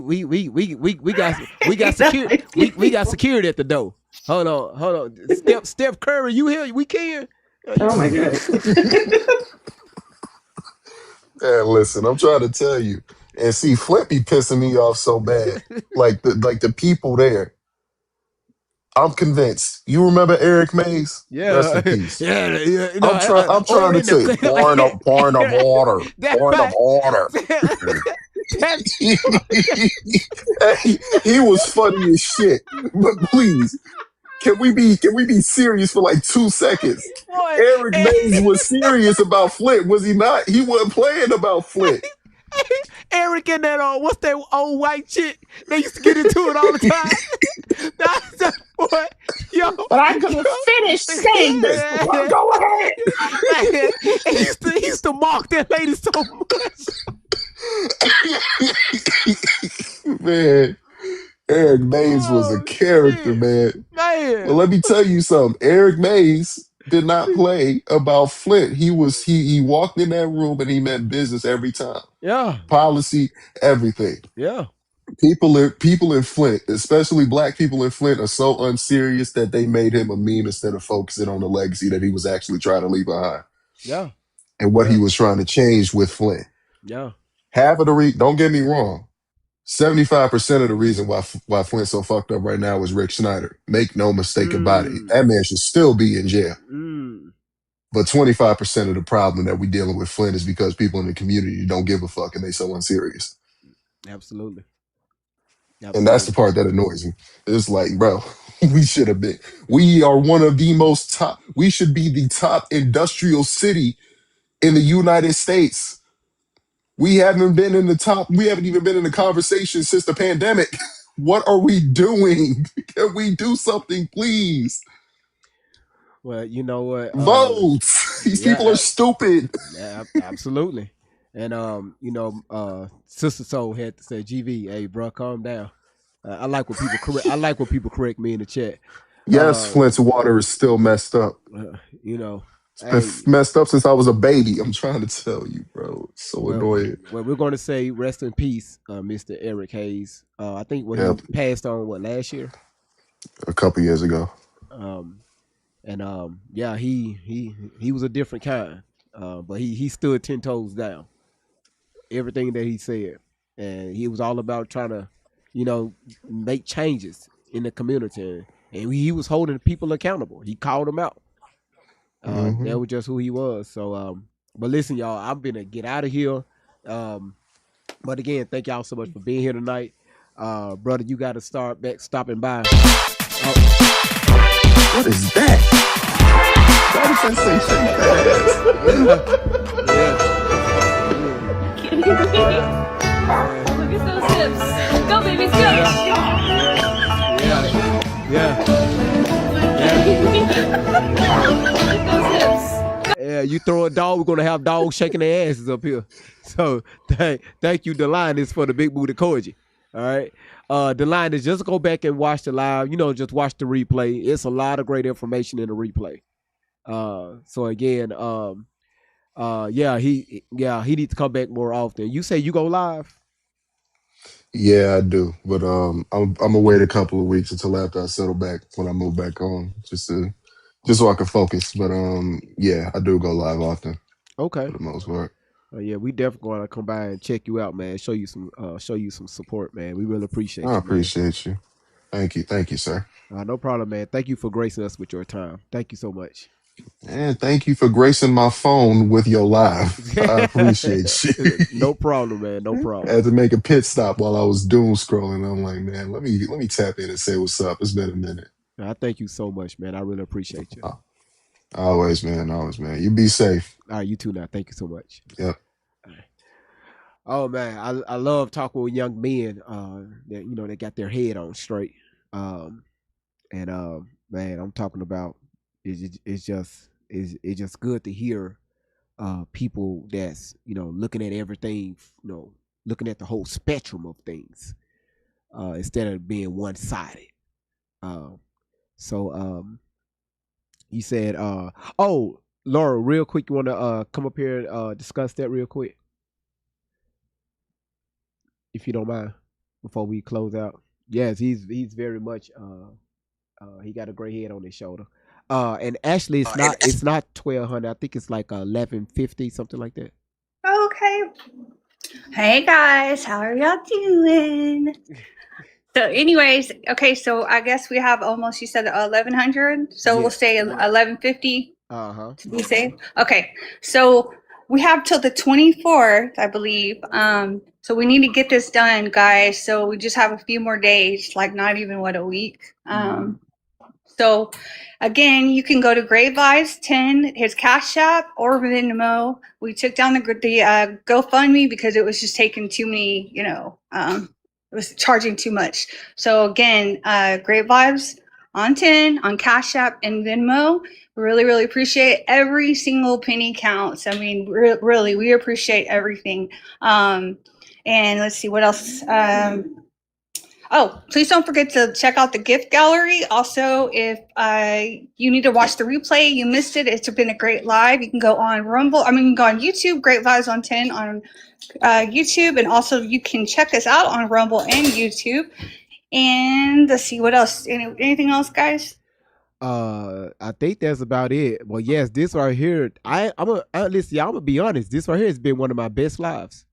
[SPEAKER 3] got security. We got security at the door. Hold on. Steph Curry, you here? We can.
[SPEAKER 7] Oh my god.
[SPEAKER 18] Man, listen, I'm trying to tell you. And see, Flint be pissing me off so bad. Like the people there. I'm convinced. You remember Eric Mays? Rest
[SPEAKER 3] Yeah,
[SPEAKER 18] in peace.
[SPEAKER 3] yeah. No,
[SPEAKER 18] I'm trying
[SPEAKER 3] or
[SPEAKER 18] to
[SPEAKER 3] in
[SPEAKER 18] tell you,
[SPEAKER 3] the like,
[SPEAKER 18] pouring of water.
[SPEAKER 3] that
[SPEAKER 18] Pouring of
[SPEAKER 3] right.
[SPEAKER 18] water.
[SPEAKER 3] That
[SPEAKER 18] He was funny as shit. But please, can we be serious for like 2 seconds?
[SPEAKER 3] boy,
[SPEAKER 18] Eric Mays was serious about Flint, was he not? He wasn't playing about Flint.
[SPEAKER 3] Eric and that what's that old white chick? They used to get into it all the time. That's boy, yo,
[SPEAKER 18] But I'm gonna
[SPEAKER 3] yo.
[SPEAKER 18] finish saying this. Well, go ahead.
[SPEAKER 3] Man, he used to mock that lady so much.
[SPEAKER 18] Man, Eric Mays was a
[SPEAKER 3] Oh
[SPEAKER 18] character,
[SPEAKER 3] shit,
[SPEAKER 18] man. Well,
[SPEAKER 3] man.
[SPEAKER 18] let me tell you something. Eric Mays did not play about Flint. He walked in that room and he meant business every time.
[SPEAKER 3] Yeah,
[SPEAKER 18] Policy, everything.
[SPEAKER 3] yeah,
[SPEAKER 18] People in Flint, especially black people in Flint, are so unserious that they made him a meme instead of focusing on the legacy that he was actually trying to leave behind
[SPEAKER 3] yeah,
[SPEAKER 18] and what he
[SPEAKER 3] yeah,
[SPEAKER 18] was trying to change with Flint.
[SPEAKER 3] yeah.
[SPEAKER 18] Half of don't get me wrong, 75% of the reason why Flint's so fucked up right now is Rick Schneider. Make no mistake about it.
[SPEAKER 3] Mm,
[SPEAKER 18] That man should still be in jail.
[SPEAKER 3] mm.
[SPEAKER 18] But 25% of the problem that we're dealing with Flint is because people in the community don't give a fuck and they so unserious.
[SPEAKER 3] Absolutely,
[SPEAKER 18] And that's the
[SPEAKER 3] absolutely.
[SPEAKER 18] part that annoys me. It's like, bro, we are one of the most top, we should be the top industrial city in the United States. We haven't been in the top, we haven't even been in the conversation since the pandemic. What are we doing? Can we do something, please?
[SPEAKER 3] Well, you know what?
[SPEAKER 18] Vote. These people are
[SPEAKER 3] Yeah,
[SPEAKER 18] stupid.
[SPEAKER 3] absolutely. And Sister Soul had to say, "GV, hey, bro, calm down." I like when people correct. I like when people correct me in the chat.
[SPEAKER 18] Yes,
[SPEAKER 3] Uh,
[SPEAKER 18] Flint's water is still messed up.
[SPEAKER 3] you know,
[SPEAKER 18] It's been
[SPEAKER 3] hey,
[SPEAKER 18] messed up since I was a baby. I'm trying to tell you, bro. It's so
[SPEAKER 3] well,
[SPEAKER 18] annoying.
[SPEAKER 3] we're going to say rest in peace, Mr. Eric Hayes. I think when
[SPEAKER 18] Yeah,
[SPEAKER 3] he passed on last year.
[SPEAKER 18] a couple years ago.
[SPEAKER 3] Um, and yeah, he was a different kind. But he stood 10 toes down. Everything that he said, and he was all about trying to, make changes in the community, and he was holding people accountable. He called them out.
[SPEAKER 18] Hmm.
[SPEAKER 3] That was just who he was. So, but listen, y'all, I'm gonna get out of here. But again, thank y'all so much for being here tonight. Brother, you got to start back stopping by.
[SPEAKER 18] What is that? Why does that say shake
[SPEAKER 2] Look at those hips. Go, babies, go.
[SPEAKER 3] Yeah.
[SPEAKER 2] Look at those hips.
[SPEAKER 3] Yeah, you throw a dog, we're gonna have dogs shaking their asses up here. So thank you, Delines, for the big booty Koji. All right. Delines, just go back and watch the live, just watch the replay. It's a lot of great information in the replay. So again, he needs to come back more often. You say you go live?
[SPEAKER 18] Yeah, I do. But I'm gonna wait a couple of weeks until after I settle back when I move back home, just so I can focus. But yeah, I do go live often
[SPEAKER 3] Okay.
[SPEAKER 18] for the most part.
[SPEAKER 3] Yeah, we definitely gonna come by and check you out, man. Show you some support, man. We really appreciate
[SPEAKER 18] I
[SPEAKER 3] you, man.
[SPEAKER 18] appreciate you. Thank you, sir.
[SPEAKER 3] No problem, man. Thank you for gracing us with your time. Thank you so much.
[SPEAKER 18] And thank you for gracing my phone with your live. I appreciate you.
[SPEAKER 3] No problem, man. No
[SPEAKER 18] I
[SPEAKER 3] problem.
[SPEAKER 18] had to make a pit stop while I was doom scrolling. I'm like, man, let me tap in and say what's up. It's been a minute.
[SPEAKER 3] I thank you so much, man. I really appreciate you.
[SPEAKER 18] Always, man. Always, man. You be safe.
[SPEAKER 3] All right, you too now. Thank you so much.
[SPEAKER 18] Yep.
[SPEAKER 3] Oh man, I love talking with young men that they got their head on straight. And man, I'm talking about it's just good to hear people that's looking at everything, looking at the whole spectrum of things instead of being one sided. So you said, oh, Laura, real quick, you want to come up here and discuss that real quick, if you don't mind, before we close out. Yes, he's very much he got a gray head on his shoulder. And actually, it's not 1,200. I think it's like 1,150, something like that.
[SPEAKER 20] Okay. Hey guys, how are y'all doing? So, anyways, okay. So I guess we have almost. You said 1,100. So we'll say 1,150
[SPEAKER 3] Uh-huh.
[SPEAKER 20] to be safe. Okay. So we have till the 24th, I believe. So we need to get this done, guys. So we just have a few more days, like not even a week. So again, you can go to Great Vibes 10, his Cash App or Venmo. We took down the GoFundMe because it was just taking too many, it was charging too much. So again, Great Vibes on 10 on Cash App and Venmo. Really, really appreciate every single penny counts. I mean, really, we appreciate everything. And let's see what else. Oh, please don't forget to check out the gift gallery. Also, if you need to watch the replay, you missed it. It's been a great live. You can go on Rumble. I mean, you can go on YouTube, Great Vibes on 10 on YouTube. And also, you can check us out on Rumble and YouTube. And let's see, what else? Anything else, guys?
[SPEAKER 3] I think that's about it. Well, yes, this right here, listen, y'all, I'm gonna be honest. This right here has been one of my best lives.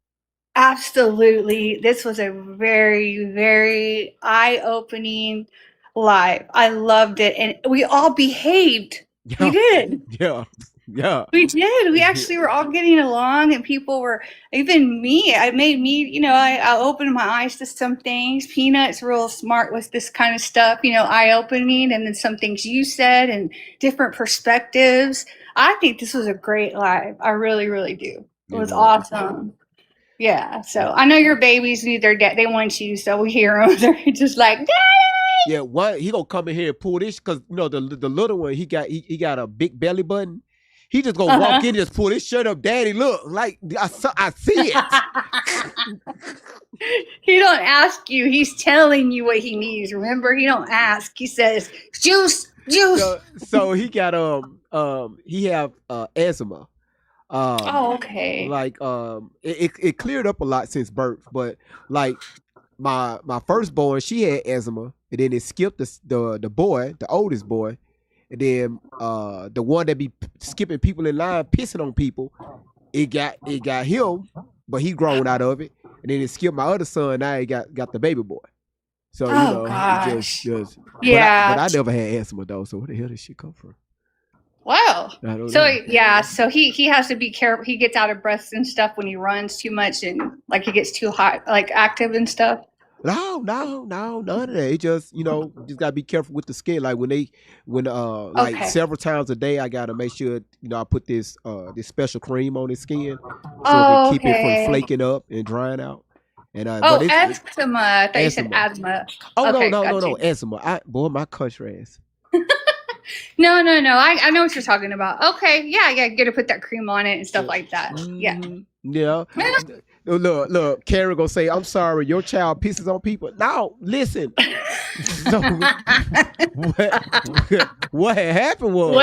[SPEAKER 20] Absolutely. This was a very, very eye-opening live. I loved it. And we all behaved. We did.
[SPEAKER 3] Yeah.
[SPEAKER 20] We did. We actually were all getting along, and people were, even me, I made me, I opened my eyes to some things. Peanut's real smart with this kind of stuff, eye-opening, and then some things you said and different perspectives. I think this was a great live. I really, really do. It was awesome. Yeah, so I know your babies need their dad. They want you, so we hear them. They're just like, Daddy!
[SPEAKER 3] Yeah, what he gonna come in here and pull this? Because the little one, he got a big belly button. He just gonna walk in and just pull his shirt up. Daddy, look, like I see it.
[SPEAKER 20] He don't ask you. He's telling you what he needs. Remember, he don't ask. He says, juice.
[SPEAKER 3] So he got he have asthma.
[SPEAKER 20] Okay.
[SPEAKER 3] Like it cleared up a lot since birth, but like my firstborn, she had asthma, and then it skipped the boy, the oldest boy, and then the one that be skipping people in line, pissing on people, it got him, but he grown out of it, and then it skipped my other son. Now he got the baby boy. So it just
[SPEAKER 20] yeah.
[SPEAKER 3] But I never had asthma though. So where the hell did shit come from?
[SPEAKER 20] Wow.
[SPEAKER 3] I don't
[SPEAKER 20] So
[SPEAKER 3] know.
[SPEAKER 20] yeah, so he has to be careful. He gets out of breath and stuff when he runs too much, and like he gets too hot, like active and stuff.
[SPEAKER 3] No, none of that. It just just gotta be careful with the skin. Like like several times a day, I gotta make sure I put this special cream on his skin so it can keep it from flaking up and drying out. And
[SPEAKER 20] asthma. I thought you said asthma.
[SPEAKER 3] Oh
[SPEAKER 20] okay,
[SPEAKER 3] no, asthma. Boy, my country ass.
[SPEAKER 20] No. I know what you're talking about. Okay, yeah. Get to put that cream on it and stuff like that. Yeah.
[SPEAKER 3] Yeah. Look, Karen gonna say, I'm sorry, your child pisses on people. No, listen. So, what had happened was,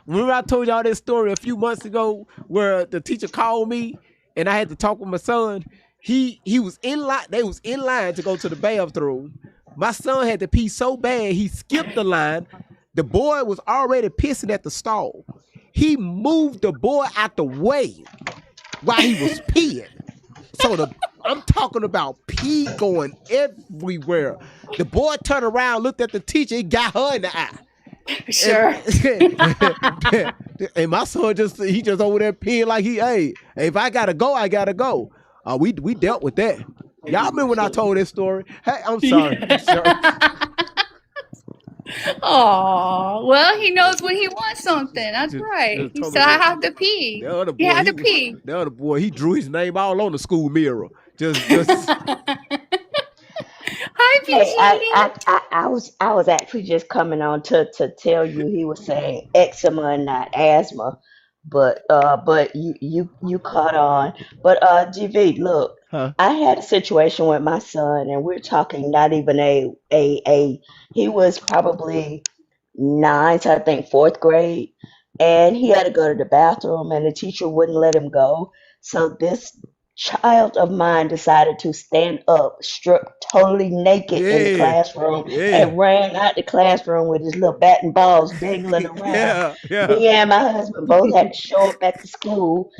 [SPEAKER 3] remember I told y'all this story a few months ago where the teacher called me and I had to talk with my son. He was in line. They was in line to go to the bathroom. My son had to pee so bad he skipped the line. The boy was already pissing at the stall. He moved the boy out the way while he was peeing. So I'm talking about pee going everywhere. The boy turned around, looked at the teacher, he got her in the eye.
[SPEAKER 20] Sure.
[SPEAKER 3] And my son just over there peeing like hey, if I gotta go, I gotta go. We dealt with that. Y'all remember when I told this story? Hey, I'm sorry.
[SPEAKER 20] Oh, well, he knows when he wants something. That's right. He said, I have to pee. He had to pee.
[SPEAKER 3] The other boy, he drew his name all on the school mirror. Just
[SPEAKER 20] Hi,
[SPEAKER 15] Hey, I was actually just coming on to tell you he was saying eczema and not asthma, but you caught on. But GV, look, I had a situation with my son, and we're talking not even a he was probably 9 to I think 4th grade, and he had to go to the bathroom, and the teacher wouldn't let him go. So child of mine decided to stand up, stripped totally naked in the
[SPEAKER 3] Yeah.
[SPEAKER 15] classroom,
[SPEAKER 3] Yeah.
[SPEAKER 15] and ran out the classroom with his little bat and balls dangling around.
[SPEAKER 3] Yeah.
[SPEAKER 15] Me and my husband both had to show up at the school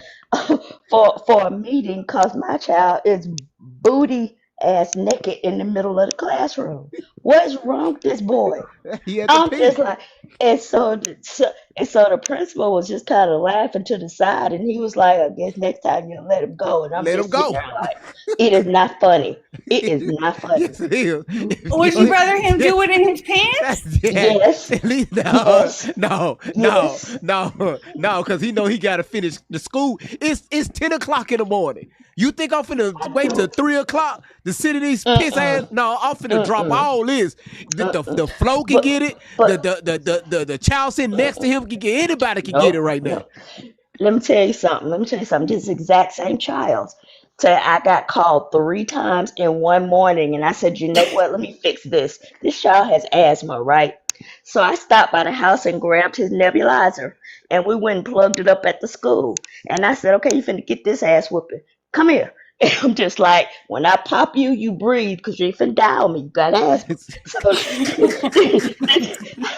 [SPEAKER 15] for a meeting because my child is booty ass naked in the middle of the classroom. What is wrong with this boy?
[SPEAKER 3] He had to
[SPEAKER 15] I'm just
[SPEAKER 3] pee.
[SPEAKER 15] like, and so the principal was just kind of laughing to the side, and he was like, "I guess next time you'll let him go." And I'm
[SPEAKER 3] Let him
[SPEAKER 15] just sitting
[SPEAKER 3] go.
[SPEAKER 15] there like, "It is not funny. It is not funny."
[SPEAKER 3] Yes, it is.
[SPEAKER 20] Would you rather him do it in his pants?
[SPEAKER 15] Yes,
[SPEAKER 3] At least
[SPEAKER 15] yes,
[SPEAKER 3] no,
[SPEAKER 15] yes.
[SPEAKER 3] because he know he got to finish the school. It's 10 o'clock in the morning. You think I'm finna wait till 3 o'clock to sit in these piss ass? No, I'm finna drop all this. The flow can get it. The child sitting next to him can get anybody can get it right now.
[SPEAKER 15] Let me tell you something. This exact same child. So I got called 3 times in one morning, and I said, you know what? Let me fix this. This child has asthma, right? So I stopped by the house and grabbed his nebulizer, and we went and plugged it up at the school. And I said, okay, you finna get this ass whooping. Come here. And I'm just like, when I pop you, you breathe because you ain't finna die on me. You got asthma. So I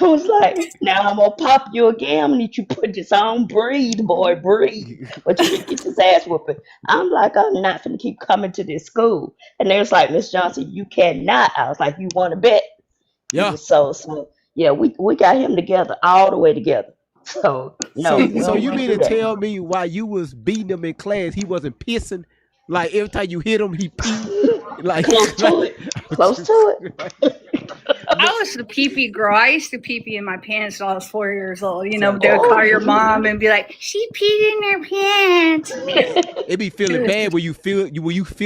[SPEAKER 15] was like, now I'm gonna pop you again. I'm gonna need you to put this on. Breathe, boy, breathe. But you can get this ass whooping. I'm like, I'm not finna keep coming to this school. And they was like, Miss Johnson, you cannot. I was like, you want to bet?
[SPEAKER 3] Yeah.
[SPEAKER 15] So yeah, we got him together, all the way together. So no, we
[SPEAKER 3] So
[SPEAKER 15] don't
[SPEAKER 3] you
[SPEAKER 15] want
[SPEAKER 3] mean
[SPEAKER 15] to
[SPEAKER 3] to
[SPEAKER 15] do that.
[SPEAKER 3] tell me while you was beating him in class, he wasn't pissing? Like every time you hit him, he pee? Like
[SPEAKER 15] Close to it. Close to it.
[SPEAKER 20] I was the pee-pee girl. I used to pee-pee in my pants when I was 4 years old. You know,
[SPEAKER 3] So-
[SPEAKER 20] they would call your
[SPEAKER 15] Oh,
[SPEAKER 20] mom and be like, she peed in her pants.
[SPEAKER 3] It be feeling bad when you feel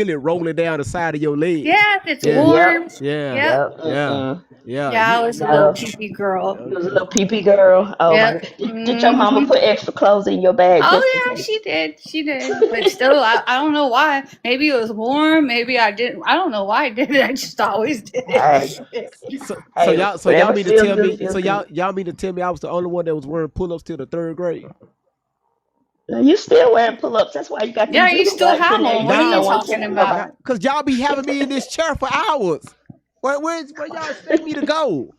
[SPEAKER 3] it rolling down the side of your leg.
[SPEAKER 20] Yeah, it's
[SPEAKER 3] Yeah.
[SPEAKER 20] warm.
[SPEAKER 3] Yeah.
[SPEAKER 20] Yep.
[SPEAKER 3] Yeah. Yeah.
[SPEAKER 20] Yeah, I was a little pee-pee girl.
[SPEAKER 15] You was a little pee-pee girl. Oh my
[SPEAKER 20] Yep.
[SPEAKER 15] God. Did your mama put extra clothes in your bag just in
[SPEAKER 20] Oh yeah,
[SPEAKER 15] case?
[SPEAKER 20] she did. She did. But still, I don't know why. Maybe it was warm. Maybe I didn't. I don't know why I did it. I just always did it.
[SPEAKER 3] So
[SPEAKER 15] Hey,
[SPEAKER 3] y'all
[SPEAKER 15] whatever
[SPEAKER 3] mean to
[SPEAKER 15] feels
[SPEAKER 3] tell
[SPEAKER 15] good,
[SPEAKER 3] me
[SPEAKER 15] feels
[SPEAKER 3] so y'all
[SPEAKER 15] good.
[SPEAKER 3] y'all mean to tell me I was the only one that was wearing pull-ups till the 3rd grade?
[SPEAKER 15] Now, you still wearing pull-ups. That's why you got them
[SPEAKER 20] Yeah, you
[SPEAKER 15] jiggle
[SPEAKER 20] still
[SPEAKER 15] wipes
[SPEAKER 20] have
[SPEAKER 15] in there.
[SPEAKER 20] them.
[SPEAKER 15] You
[SPEAKER 20] What are
[SPEAKER 15] just
[SPEAKER 20] you
[SPEAKER 15] don't want to
[SPEAKER 20] talking
[SPEAKER 15] tell
[SPEAKER 20] about?
[SPEAKER 15] nobody.
[SPEAKER 3] Cause y'all be having me in this chair for hours. Where y'all expect me to go?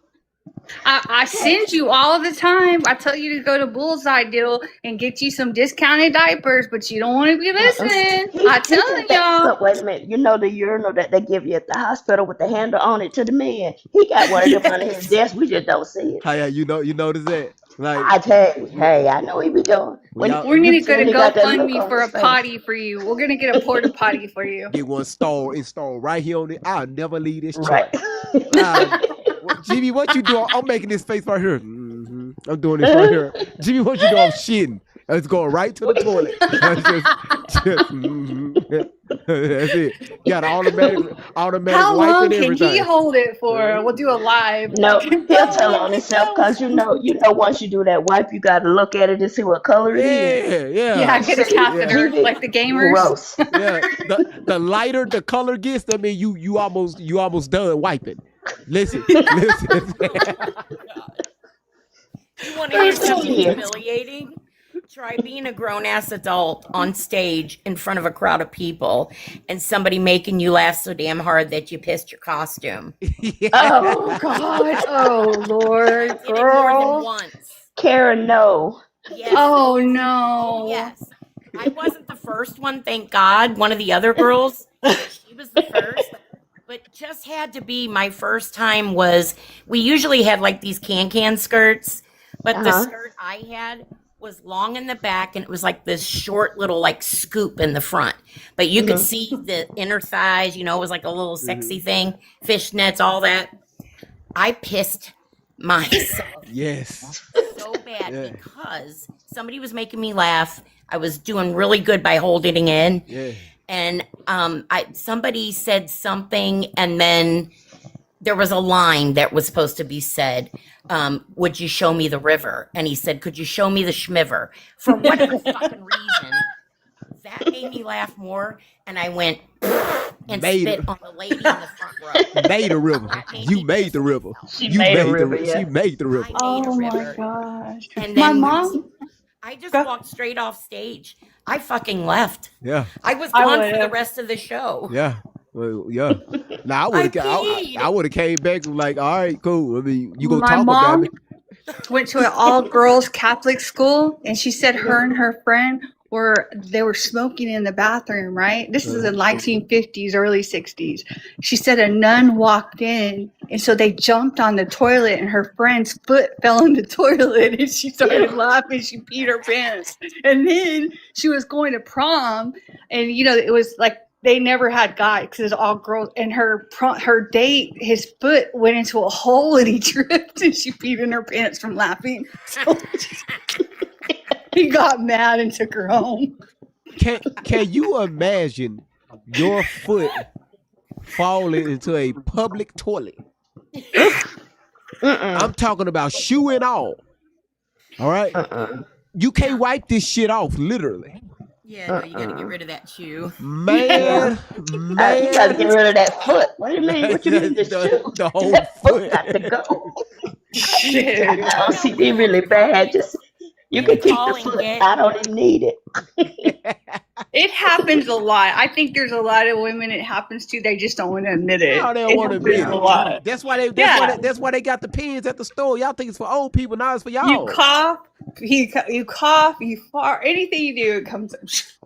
[SPEAKER 20] I send you all the time. I tell you to go to Bullseye Deal and get you some discounted diapers, but you don't want to be listening. I'm
[SPEAKER 15] He
[SPEAKER 20] telling
[SPEAKER 15] got that.
[SPEAKER 20] y'all.
[SPEAKER 15] Look, wait a minute. You know the urinal that they give you at the hospital with the handle on it to the man. He got one of them under his desk. We just don't see it.
[SPEAKER 3] Hey, you notice that? Like
[SPEAKER 15] I tell you, hey, I know he be doing.
[SPEAKER 3] when y'all
[SPEAKER 20] We're gonna go to
[SPEAKER 15] When he got that look
[SPEAKER 20] GoFundMe
[SPEAKER 15] on
[SPEAKER 20] for
[SPEAKER 15] his
[SPEAKER 20] a
[SPEAKER 15] face.
[SPEAKER 20] potty for you. We're gonna get a porta potty for you.
[SPEAKER 3] get one installed right here on it, I'll never leave this
[SPEAKER 15] Right.
[SPEAKER 3] chair. Jimmy, what you doing? I'm making this face right here. I'm doing this right here. Jimmy, what you doing? I'm shitting. It's going right to the toilet. That's it. Got automatic
[SPEAKER 20] How
[SPEAKER 3] wipe
[SPEAKER 20] long
[SPEAKER 3] and
[SPEAKER 20] can he
[SPEAKER 3] everything.
[SPEAKER 20] hold it for? We'll do a live.
[SPEAKER 15] No, he'll tell on himself because you know once you do that wipe, you got to look at it and see what color it is.
[SPEAKER 20] Yeah, get a catheter
[SPEAKER 15] GB,
[SPEAKER 20] like the gamers.
[SPEAKER 15] gross.
[SPEAKER 3] Yeah. The lighter the color gets, that means you almost done wiping. Listen.
[SPEAKER 21] You want to hear something
[SPEAKER 15] Yeah.
[SPEAKER 21] humiliating? Try being a grown-ass adult on stage in front of a crowd of people and somebody making you laugh so damn hard that you pissed your costume.
[SPEAKER 15] Oh God.
[SPEAKER 20] Oh Lord,
[SPEAKER 21] I did it more than once.
[SPEAKER 15] Karen, no.
[SPEAKER 21] Yes.
[SPEAKER 20] Oh no.
[SPEAKER 21] Yes. I wasn't the first one, thank God. One of the other girls, she was the first. But just had to be my first time was, we usually had like these can skirts, but the skirt I had was long in the back and it was like this short little like scoop in the front. But you could see the inner thighs, it was like a little sexy thing, fishnets, all that. I pissed myself.
[SPEAKER 3] Yes.
[SPEAKER 21] So bad because somebody was making me laugh. I was doing really good by holding it in.
[SPEAKER 3] Yeah.
[SPEAKER 21] And somebody said something, and then there was a line that was supposed to be said. Would you show me the river? And he said, could you show me the schmiver? For whatever fucking reason, that made me laugh more. And I went and spit on the lady in the front row.
[SPEAKER 3] Made a river. You made the river.
[SPEAKER 15] She made a river, yeah.
[SPEAKER 3] She made the river.
[SPEAKER 20] Oh my gosh.
[SPEAKER 21] And
[SPEAKER 20] My
[SPEAKER 21] then
[SPEAKER 20] mom.
[SPEAKER 21] I just walked straight off stage. I fucking left.
[SPEAKER 3] Yeah.
[SPEAKER 21] I was
[SPEAKER 20] I
[SPEAKER 21] gone for the
[SPEAKER 20] would've.
[SPEAKER 21] rest of the show.
[SPEAKER 3] Yeah. Well, yeah. Now I would have came back and like, all right, cool. I mean, you go
[SPEAKER 20] My
[SPEAKER 3] talk about
[SPEAKER 20] mom
[SPEAKER 3] me.
[SPEAKER 20] went to an all girls Catholic school, and she said her and her friend were smoking in the bathroom. Right, this is in 1950s, early 60s. She said a nun walked in, and so they jumped on the toilet, and her friend's foot fell in the toilet, and she started laughing. She peed her pants, and then she was going to prom, and it was like. They never had guys because it was all girls. And her date, his foot went into a hole and he tripped and she peed in her pants from laughing. So he got mad and took her home.
[SPEAKER 3] Can you imagine your foot falling into a public toilet? I'm talking about shoe and all. All right? You can't wipe this shit off, literally.
[SPEAKER 21] Yeah, no, you gotta get rid of that shoe.
[SPEAKER 3] Man,
[SPEAKER 15] You gotta get rid of that foot. What do you mean? What you mean the shoe?
[SPEAKER 3] The whole
[SPEAKER 15] That
[SPEAKER 3] foot
[SPEAKER 15] got to go.
[SPEAKER 20] Shit.
[SPEAKER 15] OCD really bad. Just you can keep the foot. I don't even need it.
[SPEAKER 20] It happens a lot. I think there's a lot of women it happens to. They just don't want to admit it.
[SPEAKER 3] No, they don't want to admit
[SPEAKER 20] a lot.
[SPEAKER 3] it. That's why they got the pins at the store. Y'all think it's for old people, now it's for y'all.
[SPEAKER 20] You cough, you fart, anything you do, it comes.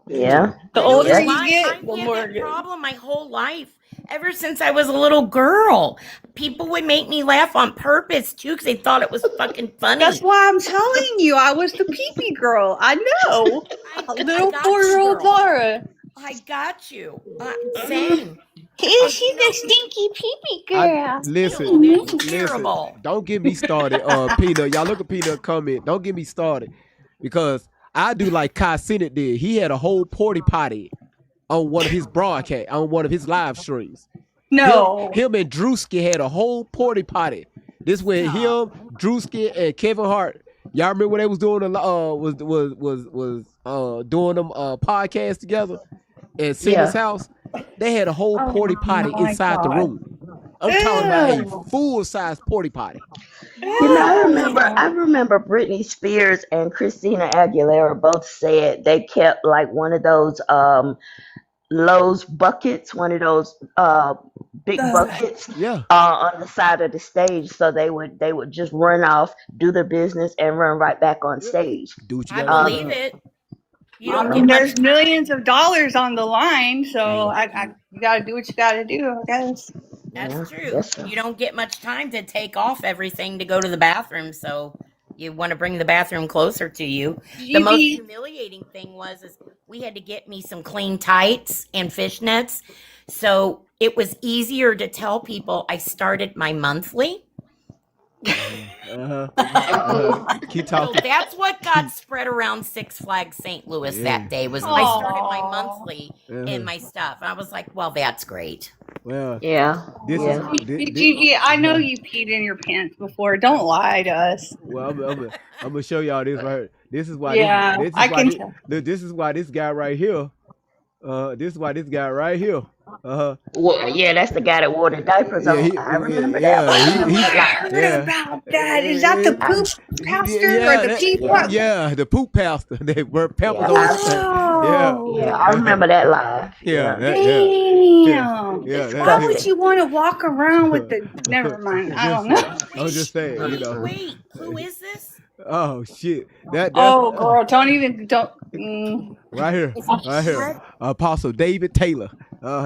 [SPEAKER 15] Yeah.
[SPEAKER 20] The older you
[SPEAKER 21] I've
[SPEAKER 20] get,
[SPEAKER 21] had
[SPEAKER 20] the more.
[SPEAKER 21] that problem my whole life. Ever since I was a little girl, people would make me laugh on purpose too because they thought it was fucking funny.
[SPEAKER 20] That's why I'm telling you, I was the pee-pee girl. I know. Little 4-year-old Laura.
[SPEAKER 21] I got you. Same.
[SPEAKER 20] She's a stinky pee-pee girl.
[SPEAKER 3] Listen,
[SPEAKER 21] terrible.
[SPEAKER 3] Don't get me started, Peanut. Y'all look at Peanut comment. Don't get me started because I do like Kai Cenat did. He had a whole porta potty on one of his broadcasts, on one of his live streams.
[SPEAKER 20] No.
[SPEAKER 3] Him and Drewski had a whole porta potty. This where him, Drewski, and Kevin Hart. Y'all remember when they was doing doing them podcasts together at Cena's house? They had a whole porta potty inside the room. I'm talking about a full-size porta potty.
[SPEAKER 15] I remember Britney Spears and Christina Aguilera both said they kept like one of those Lowe's buckets, one of those big buckets on the side of the stage, so they would just run off, do their business, and run right back on stage.
[SPEAKER 21] I believe it.
[SPEAKER 20] There's millions of dollars on the line, so you got to do what you got to do, I guess.
[SPEAKER 21] That's true. You don't get much time to take off everything to go to the bathroom, so you want to bring the bathroom closer to you. The most humiliating thing was we had to get me some clean tights and fishnets, so it was easier to tell people I started my monthly.
[SPEAKER 3] Keep talking.
[SPEAKER 21] So that's what got spread around Six Flags St. Louis that day was I started my monthly in my stuff. And I was like, well, that's great.
[SPEAKER 3] Well,
[SPEAKER 20] I know you peed in your pants before. Don't lie to us.
[SPEAKER 3] Well, I'm gonna show y'all this right here. This is why. This is why this guy right here. This is why this guy right here.
[SPEAKER 15] Well, yeah, that's the guy that wore the diapers on. I remember that.
[SPEAKER 20] I heard about that. Is that the poop pastor or the pee pastor?
[SPEAKER 3] Yeah, the poop pastor. They were pampers on.
[SPEAKER 15] Yeah, I remember that live.
[SPEAKER 20] Damn. Why would you want to walk around with the? Never mind. I don't know.
[SPEAKER 3] I was just saying.
[SPEAKER 21] Wait, who is this?
[SPEAKER 3] Oh shit!
[SPEAKER 20] Girl, don't.
[SPEAKER 3] Right here. Apostle David Taylor.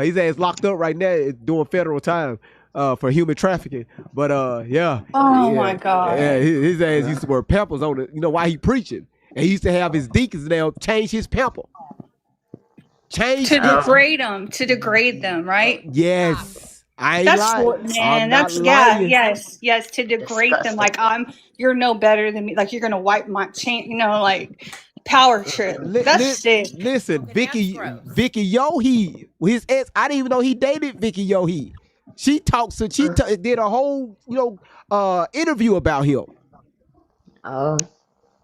[SPEAKER 3] His ass locked up right now doing federal time for human trafficking. But
[SPEAKER 20] my God.
[SPEAKER 3] Yeah, his ass used to wear pampers on it. You know why he preaching? And he used to have his deacons now change his pamper. To
[SPEAKER 20] degrade them, right?
[SPEAKER 3] Yes.
[SPEAKER 20] Yes, to degrade them. Like you're no better than me. Like you're gonna wipe my chain, like power trip. That's sick.
[SPEAKER 3] Listen, Vicky Yohe, his ex, I didn't even know he dated Vicky Yohe. She did a whole, interview about him.
[SPEAKER 15] Oh.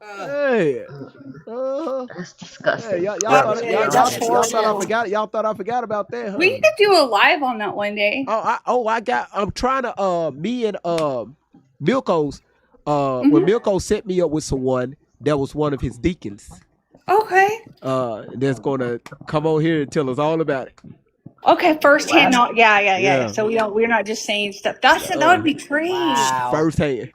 [SPEAKER 3] Hey.
[SPEAKER 15] That's disgusting.
[SPEAKER 3] Y'all thought I forgot about that, huh?
[SPEAKER 20] We could do a live on that one day.
[SPEAKER 3] I'm trying to me and Milko's when Milko set me up with someone that was one of his deacons.
[SPEAKER 20] Okay.
[SPEAKER 3] That's gonna come on here and tell us all about it.
[SPEAKER 20] Okay, firsthand.
[SPEAKER 3] Wow.
[SPEAKER 20] Yeah. So we're not just saying stuff. That would be great.
[SPEAKER 3] Firsthand.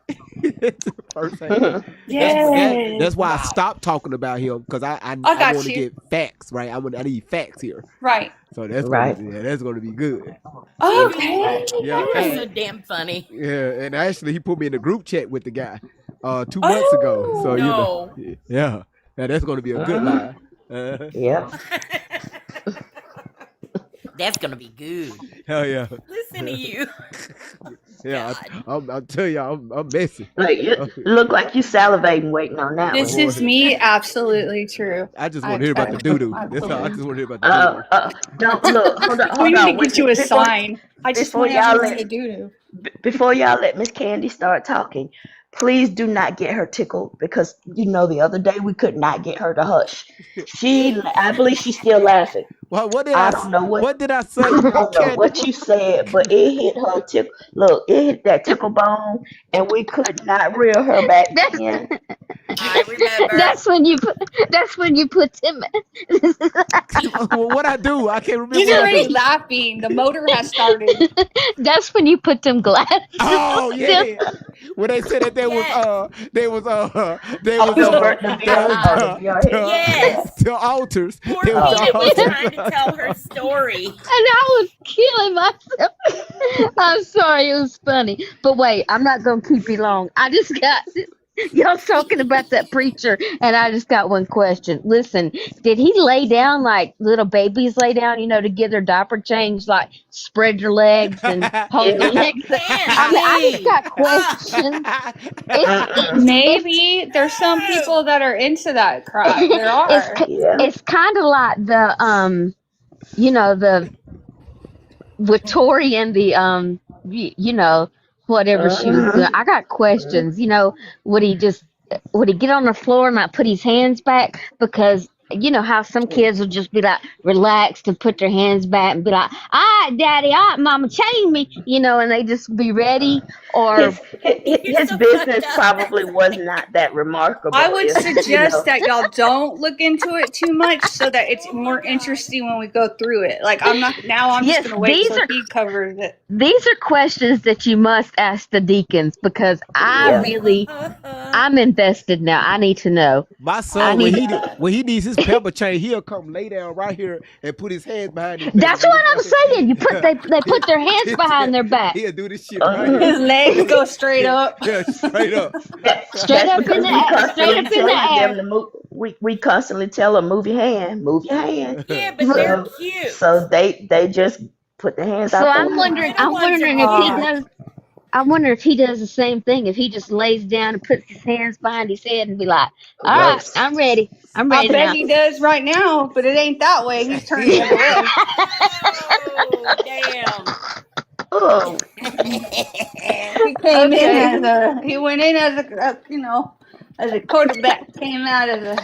[SPEAKER 3] Firsthand.
[SPEAKER 20] Yes.
[SPEAKER 3] That's why I stopped talking about him, because I
[SPEAKER 20] got
[SPEAKER 3] want to
[SPEAKER 20] you.
[SPEAKER 3] get facts, right? I need facts here.
[SPEAKER 20] Right.
[SPEAKER 3] So that's
[SPEAKER 15] Right.
[SPEAKER 3] that's gonna be good.
[SPEAKER 20] Okay.
[SPEAKER 3] Yeah,
[SPEAKER 21] You're so damn funny.
[SPEAKER 3] yeah, and actually he put me in a group chat with the guy 2 months ago. So
[SPEAKER 21] No.
[SPEAKER 3] yeah. Now that's gonna be a good lie.
[SPEAKER 15] Yeah.
[SPEAKER 21] That's gonna be good.
[SPEAKER 3] Hell yeah.
[SPEAKER 21] Listen to you.
[SPEAKER 3] Yeah, I'll tell you, I'm messy.
[SPEAKER 15] Like you look like you salivating waiting on that
[SPEAKER 20] This
[SPEAKER 15] one.
[SPEAKER 20] is me, absolutely true.
[SPEAKER 3] I just want to hear about the doo doo. That's all. I just want to hear about the
[SPEAKER 15] Don't look. Hold on.
[SPEAKER 20] We
[SPEAKER 15] Hold
[SPEAKER 20] need
[SPEAKER 15] on.
[SPEAKER 20] to get you a sign. I just
[SPEAKER 15] Before
[SPEAKER 20] want
[SPEAKER 15] y'all
[SPEAKER 20] everyone
[SPEAKER 15] let
[SPEAKER 20] to do.
[SPEAKER 15] before y'all let Miss Candy start talking, please do not get her tickled, because the other day we could not get her to hush. I believe she's still laughing.
[SPEAKER 3] What did
[SPEAKER 15] I don't know
[SPEAKER 3] what did I say?
[SPEAKER 15] I don't know what you said, but it hit her tickle. Look, it hit that tickle bone, and we could not reel her back in.
[SPEAKER 21] I remember.
[SPEAKER 2] That's when you put Tim.
[SPEAKER 3] What I do? I can't remember.
[SPEAKER 20] He's
[SPEAKER 3] what I
[SPEAKER 20] already
[SPEAKER 3] do.
[SPEAKER 20] laughing. The motor has started.
[SPEAKER 2] That's when you put them glasses.
[SPEAKER 3] Oh yeah. When they said that there was
[SPEAKER 21] Yes.
[SPEAKER 3] the altars.
[SPEAKER 21] Poor
[SPEAKER 3] There was
[SPEAKER 21] Peanut was
[SPEAKER 3] altars.
[SPEAKER 21] trying to tell her story.
[SPEAKER 2] And I was killing myself. I'm sorry, it was funny. But wait, I'm not gonna keep you long. I just got y'all talking about that preacher, and I just got one question. Listen, did he lay down like little babies lay down, to get their diaper changed, like spread your legs and hold your legs? I just got questions.
[SPEAKER 20] Maybe there's some people that are into that crap. There are.
[SPEAKER 2] It's kind of like the the with Tori and the whatever she was doing. I got questions. Would he get on the floor and like put his hands back? Because how some kids will just be like relaxed and put their hands back and be like, all right, daddy, all right, mama, chain me, and they just be ready. Or
[SPEAKER 15] his business probably was not that remarkable.
[SPEAKER 20] I would suggest that y'all don't look into it too much, so that it's more interesting when we go through it. Like I'm just gonna wait till he covers it.
[SPEAKER 2] These are questions that you must ask the deacons, because I'm invested now. I need to know.
[SPEAKER 3] My son, when he needs his pepper chain, he'll come lay down right here and put his hands behind his back.
[SPEAKER 2] That's what I'm saying. They put their hands behind their back.
[SPEAKER 3] He'll do this shit right here.
[SPEAKER 20] His legs go straight up.
[SPEAKER 3] Yeah, straight up.
[SPEAKER 2] Straight up in the air.
[SPEAKER 15] We constantly tell them, move your hand, move your hand.
[SPEAKER 21] Yeah, but they're cute.
[SPEAKER 15] So they just put their hands out.
[SPEAKER 2] So I'm wondering if he does. I wonder if he does the same thing. If he just lays down and puts his hands behind his head and be like, "All right, I'm ready. I'm ready."
[SPEAKER 20] I bet
[SPEAKER 2] now.
[SPEAKER 20] he does right now, but it ain't that way. He's turning the other way.
[SPEAKER 21] Oh, damn.
[SPEAKER 15] Oh.
[SPEAKER 20] He came in he went in as a quarterback, came out as a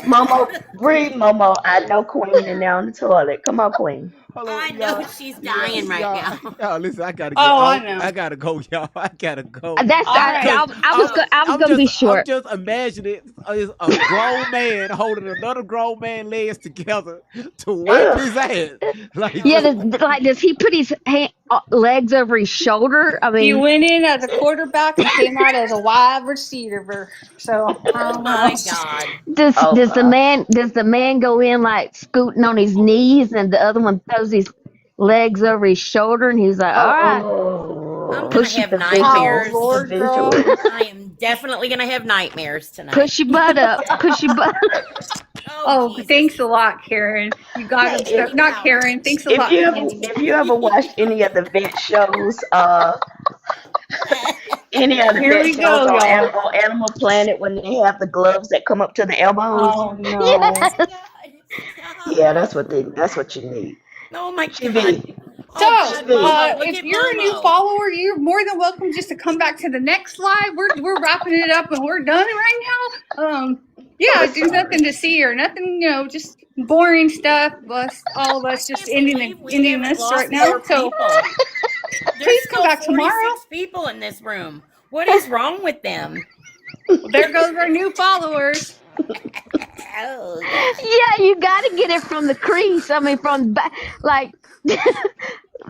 [SPEAKER 15] Momo, breathe, Momo. I know Queen in there on the toilet. Come on, Queen.
[SPEAKER 21] I know she's dying right now.
[SPEAKER 3] Y'all, listen, I gotta
[SPEAKER 20] I
[SPEAKER 3] gotta go, y'all. I gotta go.
[SPEAKER 2] That's I was gonna be short.
[SPEAKER 3] I'm just imagining a grown man holding another grown man legs together to wipe his ass.
[SPEAKER 2] Does he put his legs over his shoulder? I mean,
[SPEAKER 20] he went in as a quarterback and came out as a wide receiver. So,
[SPEAKER 21] oh my God.
[SPEAKER 2] Does the man go in like scooting on his knees, and the other one throws his legs over his shoulder, and he's like, all right.
[SPEAKER 21] I'm gonna have nightmares.
[SPEAKER 20] Oh, Lord, girl.
[SPEAKER 21] I am definitely gonna have nightmares tonight.
[SPEAKER 2] Push your butt up. Push your butt up.
[SPEAKER 20] Oh, thanks a lot, Karen. You got him. Not Karen. Thanks a lot.
[SPEAKER 15] If you ever watched any of the vet shows, on Animal Planet, when they have the gloves that come up to the elbows.
[SPEAKER 20] Oh no.
[SPEAKER 15] Yeah, that's what you need.
[SPEAKER 21] Oh my God.
[SPEAKER 20] So, if you're a new follower, you're more than welcome just to come back to the next live. We're wrapping it up and we're done right now. There's nothing to see or nothing, just boring stuff. All of us just ending this right now. So please come back tomorrow.
[SPEAKER 21] 46 people in this room. What is wrong with them?
[SPEAKER 20] Well, there goes our new followers.
[SPEAKER 21] Oh,
[SPEAKER 2] Yeah, you got to get it from the crease. I mean, from the back. Like,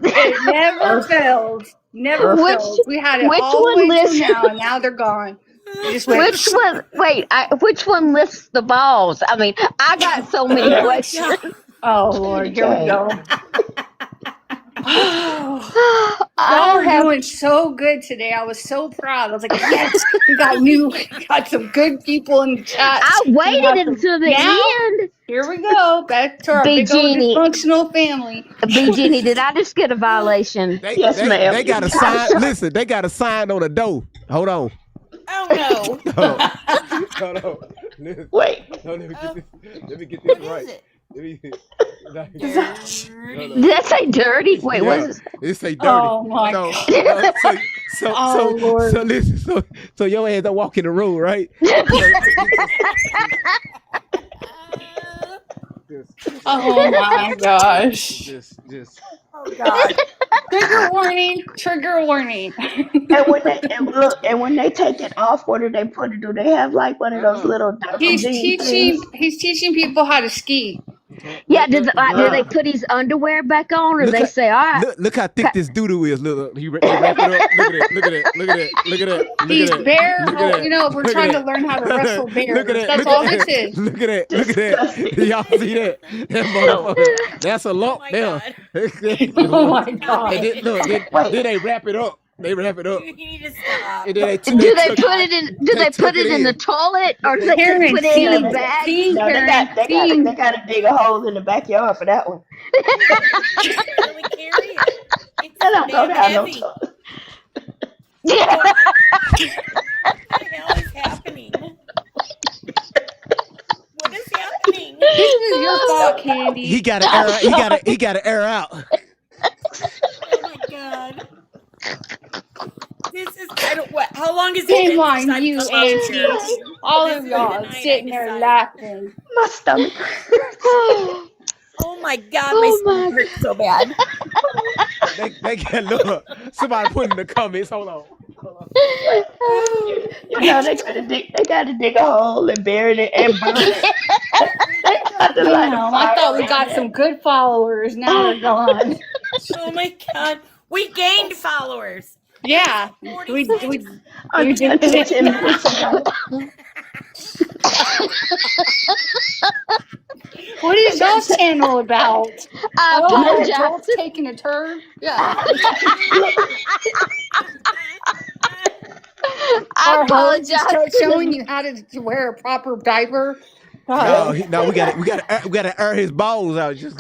[SPEAKER 20] It never failed. Never
[SPEAKER 2] which
[SPEAKER 20] failed. We had it
[SPEAKER 2] which
[SPEAKER 20] all the
[SPEAKER 2] one
[SPEAKER 20] way until
[SPEAKER 2] lifts?
[SPEAKER 20] now, and now they're gone. It just went.
[SPEAKER 2] Which one? Wait, which one lifts the balls? I mean, I got so many
[SPEAKER 21] oh my
[SPEAKER 2] questions.
[SPEAKER 21] God.
[SPEAKER 20] Oh Lord, here we
[SPEAKER 15] Okay.
[SPEAKER 20] go. Y'all
[SPEAKER 2] I
[SPEAKER 20] were
[SPEAKER 2] have.
[SPEAKER 20] doing so good today. I was so proud. I was like, yes, we got some good people in the chat.
[SPEAKER 2] I
[SPEAKER 20] We
[SPEAKER 2] waited
[SPEAKER 20] have some,
[SPEAKER 2] until the
[SPEAKER 20] now,
[SPEAKER 2] end.
[SPEAKER 20] here we go. Back to our
[SPEAKER 2] B
[SPEAKER 20] big old
[SPEAKER 2] Genie,
[SPEAKER 20] dysfunctional family.
[SPEAKER 2] B Genie, did I just get a violation?
[SPEAKER 15] Yes, ma'am.
[SPEAKER 3] They got a sign. Listen, they got a sign on the door. Hold on.
[SPEAKER 21] Oh no.
[SPEAKER 3] Hold on. Hold on. Listen.
[SPEAKER 15] Wait.
[SPEAKER 3] Hold on, let me get this
[SPEAKER 21] What
[SPEAKER 3] right.
[SPEAKER 21] is it?
[SPEAKER 3] Let me,
[SPEAKER 2] Did that say dirty? Wait, what is
[SPEAKER 3] it say dirty.
[SPEAKER 20] Oh my
[SPEAKER 3] so,
[SPEAKER 20] God. Oh, Lord.
[SPEAKER 3] so listen, so your ass don't walk in the room, right?
[SPEAKER 20] Oh my gosh.
[SPEAKER 3] Just.
[SPEAKER 20] Oh God. Trigger warning. Trigger warning.
[SPEAKER 15] And when they take it off, what do they put it? Do they have like one of those little
[SPEAKER 20] He's
[SPEAKER 15] jean
[SPEAKER 20] teaching.
[SPEAKER 15] things?
[SPEAKER 20] He's teaching people how to ski.
[SPEAKER 2] Yeah, did they put his underwear back on, or they say, all right?
[SPEAKER 3] Look how thick this doo-doo is. Look, they wrap it up. Look at it.
[SPEAKER 20] He's bear. We're trying to learn how to wrestle bears. That's all this is.
[SPEAKER 3] Look at that. Y'all see that? That motherfucker. That's a lump there.
[SPEAKER 20] Oh my God.
[SPEAKER 3] And then they wrap it up. They wrap it up.
[SPEAKER 21] You need to stop.
[SPEAKER 3] And then
[SPEAKER 2] Do they put it in? Do they put it in the toilet, or do they
[SPEAKER 20] Karen,
[SPEAKER 2] put it in a bag?
[SPEAKER 15] No, they got to dig a hole in the backyard for that one.
[SPEAKER 21] Really carry it. It's
[SPEAKER 15] I don't know
[SPEAKER 21] damn
[SPEAKER 15] that.
[SPEAKER 21] heavy. What the hell is happening? What is happening?
[SPEAKER 20] This is your fault, Candy.
[SPEAKER 3] He got to air. He got to air out.
[SPEAKER 21] Oh my God. This is, how long is it?
[SPEAKER 20] Shame on you, Auntie. All of y'all sitting there laughing.
[SPEAKER 15] My stomach.
[SPEAKER 21] Oh my God, my stomach hurts so bad.
[SPEAKER 3] They got look. Somebody put in the comments. Hold on.
[SPEAKER 15] You know they gotta dig a hole and bury it and burn it.
[SPEAKER 20] Damn, I thought we got some good followers. Now they're gone.
[SPEAKER 21] Oh my God, we gained followers.
[SPEAKER 20] Yeah, we did.
[SPEAKER 15] 10 minutes ago.
[SPEAKER 20] What is y'all channel about?
[SPEAKER 2] I apologize.
[SPEAKER 20] Joel's taking a turn. Yeah.
[SPEAKER 2] I apologize.
[SPEAKER 20] Start showing you how to wear a proper diaper.
[SPEAKER 3] No, we gotta air his balls out. Just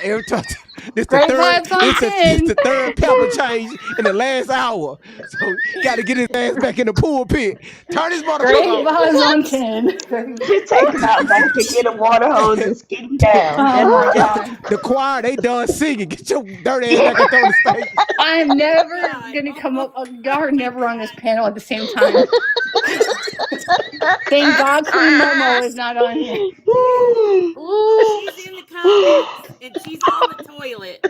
[SPEAKER 3] every time. This the third pepper change in the last hour. So got to get his ass back in the pulpit. Turn his motherfucker
[SPEAKER 20] off. On 10.
[SPEAKER 15] Just take him out back and get a water hose and skid him down.
[SPEAKER 20] Oh my God.
[SPEAKER 3] The choir, they done singing. Get your dirty ass back on the stage.
[SPEAKER 20] I'm never gonna come up. Y'all are never on this panel at the same time. Thank God Queen Momo is not on here.
[SPEAKER 21] She's in the comments and she's on the toilet.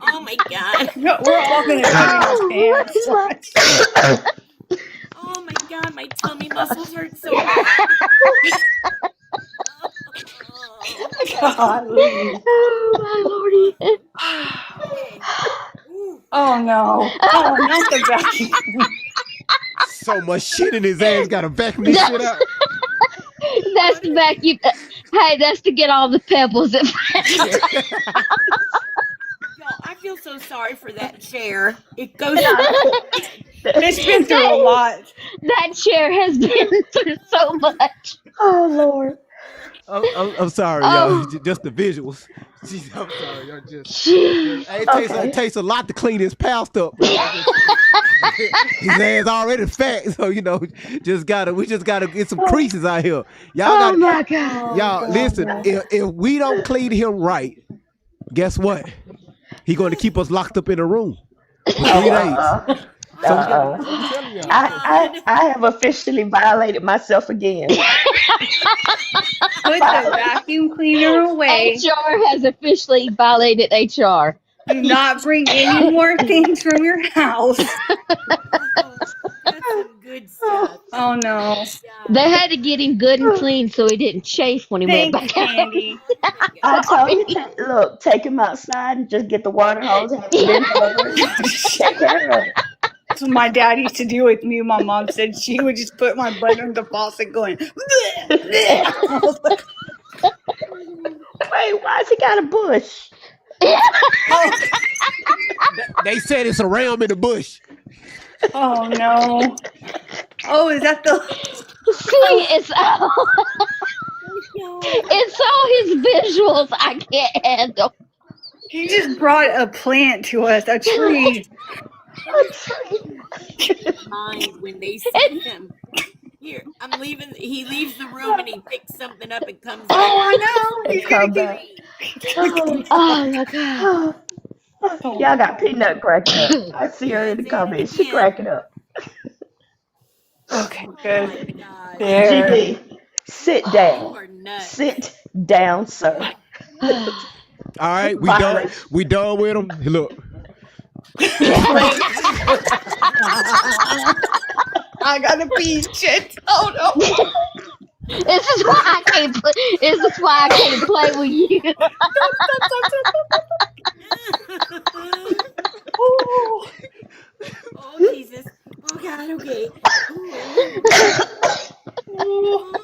[SPEAKER 21] Oh my God.
[SPEAKER 20] We're all gonna die in this pants.
[SPEAKER 21] Oh my God, my tummy muscles hurt so bad.
[SPEAKER 20] God.
[SPEAKER 2] Oh my lordy.
[SPEAKER 20] Oh no. Oh, not the vacuum.
[SPEAKER 3] So much shit in his ass. Got to vacuum this shit out.
[SPEAKER 2] That's the vacuum. Hey, that's to get all the pebbles.
[SPEAKER 21] Yo, I feel so sorry for that chair. It goes.
[SPEAKER 20] It's been through a lot.
[SPEAKER 2] That chair has been through so much.
[SPEAKER 15] Oh Lord.
[SPEAKER 3] I'm sorry, y'all. Just the visuals. Jeez, I'm sorry, y'all. It takes a lot to clean his past up. His ass already fat, so we just gotta get some creases out here. Y'all
[SPEAKER 2] my God.
[SPEAKER 3] Y'all listen. If we don't clean him right, guess what? He's going to keep us locked up in a room for 3 days.
[SPEAKER 15] I have officially violated myself again.
[SPEAKER 20] Put the vacuum cleaner away.
[SPEAKER 2] HR has officially violated HR.
[SPEAKER 20] Do not bring any more things from your house.
[SPEAKER 21] That's some good stuff.
[SPEAKER 20] Oh no.
[SPEAKER 2] They had to get him good and clean so he didn't chafe when he went
[SPEAKER 20] Thank you,
[SPEAKER 2] back out.
[SPEAKER 20] Candy.
[SPEAKER 15] I told him, look, take him outside and just get the water hose and bend over and take care of it.
[SPEAKER 20] That's what my dad used to do with me. My mom said she would just put my butt in the faucet going, bleh, bleh. I was like,
[SPEAKER 15] wait, why's he got a bush?
[SPEAKER 3] They said it's a ram in the bush.
[SPEAKER 20] oh no. Oh, is that the
[SPEAKER 2] See, it's all his visuals I can't handle.
[SPEAKER 20] He just brought a plant to us, a tree.
[SPEAKER 21] Mind when they see him. Here, I'm leaving. He leaves the room and he picks something up and comes back.
[SPEAKER 20] Oh, I know. He's
[SPEAKER 15] Come
[SPEAKER 20] gonna
[SPEAKER 15] back.
[SPEAKER 20] get
[SPEAKER 2] Oh my god.
[SPEAKER 15] Y'all got peanut cracking up. I see her in the comments. She cracking up.
[SPEAKER 20] Okay, good. There.
[SPEAKER 15] GB, sit down. Sit down, sir.
[SPEAKER 3] All right, we done. We done with them. Look.
[SPEAKER 20] I gotta pee shit. Oh no.
[SPEAKER 2] This is why I can't play. This is why I can't play with you.
[SPEAKER 21] Oh Jesus. Oh God. Okay.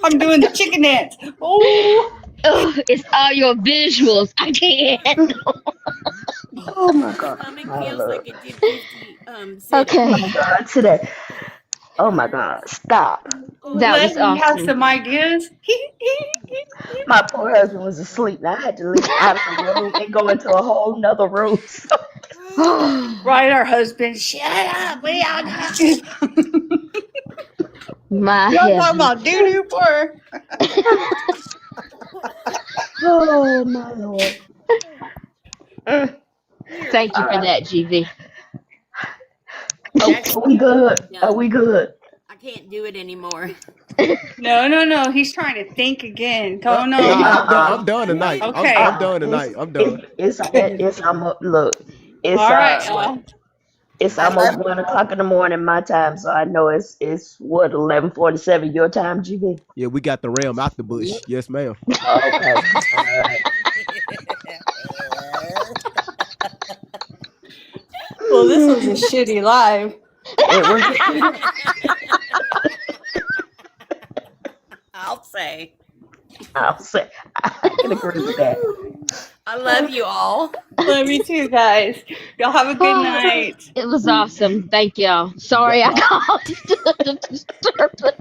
[SPEAKER 20] I'm doing the chicken dance. Oh.
[SPEAKER 2] It's all your visuals. I can't handle.
[SPEAKER 15] Oh my God.
[SPEAKER 21] Stomach
[SPEAKER 15] My
[SPEAKER 21] feels
[SPEAKER 15] Lord.
[SPEAKER 21] like it did 50
[SPEAKER 15] Okay. Oh my God, today. Oh my God, stop.
[SPEAKER 2] That was
[SPEAKER 20] Leslie has
[SPEAKER 2] awesome.
[SPEAKER 20] some ideas.
[SPEAKER 15] My poor husband was asleep. Now I had to leave out of the room and go into a whole nother room.
[SPEAKER 20] Right, our husband. Shut up. We all got you.
[SPEAKER 2] My
[SPEAKER 20] Y'all talking
[SPEAKER 2] heaven.
[SPEAKER 20] about doo-doo for?
[SPEAKER 15] Oh my Lord.
[SPEAKER 2] Thank you for that, GV.
[SPEAKER 15] Are we good? Are we good?
[SPEAKER 21] I can't do it anymore.
[SPEAKER 20] No. He's trying to think again. Oh no.
[SPEAKER 3] I'm done tonight.
[SPEAKER 20] Okay.
[SPEAKER 3] I'm done tonight. I'm done.
[SPEAKER 15] It's look. It's
[SPEAKER 20] All right, y'all.
[SPEAKER 15] it's almost 1 o'clock in the morning my time, so I know it's what 11:47 your time, GB.
[SPEAKER 3] Yeah, we got the ram out the bush. Yes, ma'am.
[SPEAKER 15] Okay. All right.
[SPEAKER 20] Well, this was a shitty live.
[SPEAKER 15] It was.
[SPEAKER 21] I'll say.
[SPEAKER 15] I can agree with that.
[SPEAKER 21] I love you all.
[SPEAKER 20] Love you too, guys. Y'all have a good night.
[SPEAKER 2] It was awesome. Thank y'all. Sorry I called to disturb us.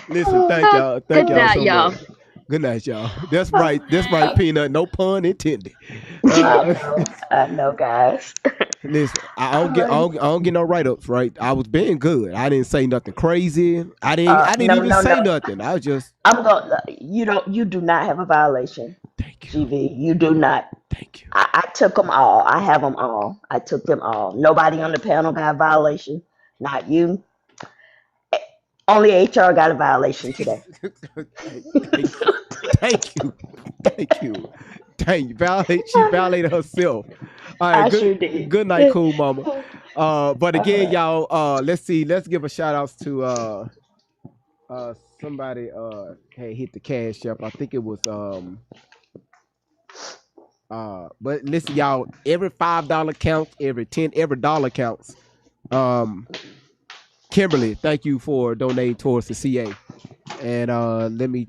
[SPEAKER 3] Listen, thank y'all. Thank
[SPEAKER 2] Good
[SPEAKER 3] y'all
[SPEAKER 2] night,
[SPEAKER 3] so
[SPEAKER 2] y'all.
[SPEAKER 3] much. Good night, y'all. That's right. That's right, Peanut. No pun intended.
[SPEAKER 15] I know, guys.
[SPEAKER 3] Listen, I don't get no write ups, right? I was being good. I didn't say nothing crazy. I didn't even say nothing. I was just.
[SPEAKER 15] I'm gonna. You do not have a violation.
[SPEAKER 3] Thank you.
[SPEAKER 15] GV, you do not.
[SPEAKER 3] Thank you.
[SPEAKER 15] I took them all. I have them all. I took them all. Nobody on the panel got a violation. Not you. Only HR got a violation today.
[SPEAKER 3] Thank you. She violated herself. All right,
[SPEAKER 15] Sure did.
[SPEAKER 3] good night, cool mama. But again, y'all, let's see. Let's give a shout outs to somebody had hit the cash up. I think it was but listen, y'all, every $5 counts, every dollar counts. Kimberly, thank you for donating towards the CA. And let me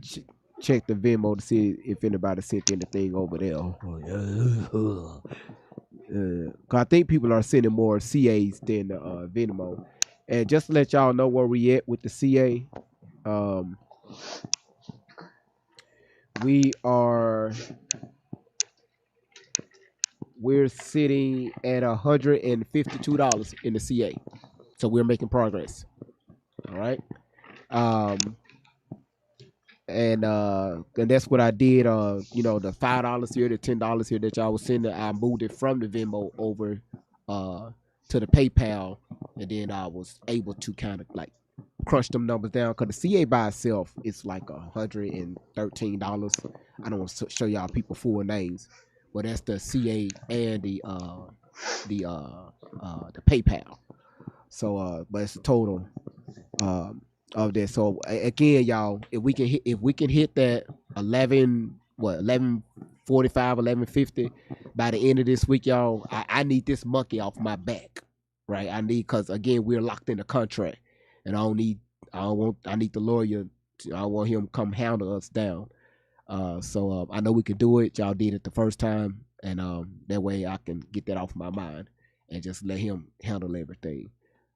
[SPEAKER 3] check the Venmo to see if anybody sent anything over there. Cause I think people are sending more CAs than Venmo. And just to let y'all know where we at with the CA, we're sitting at $152 in the CA. So we're making progress. All right. And that's what I did. The $5 here, the $10 here that y'all was sending, I moved it from the Venmo over to the PayPal, and then I was able to kind of like crunch them numbers down because the CA by itself is like $113. I don't want to show y'all people full names, but that's the CA and the PayPal. So but it's a total of that. So again, y'all, if we can hit that 11:45, 11:50 by the end of this week, y'all, I need this monkey off my back, right? Because again, we're locked in a contract, and I need the lawyer. I don't want him to come handle us down. So I know we can do it. Y'all did it the first time, and that way I can get that off my mind and just let him handle everything.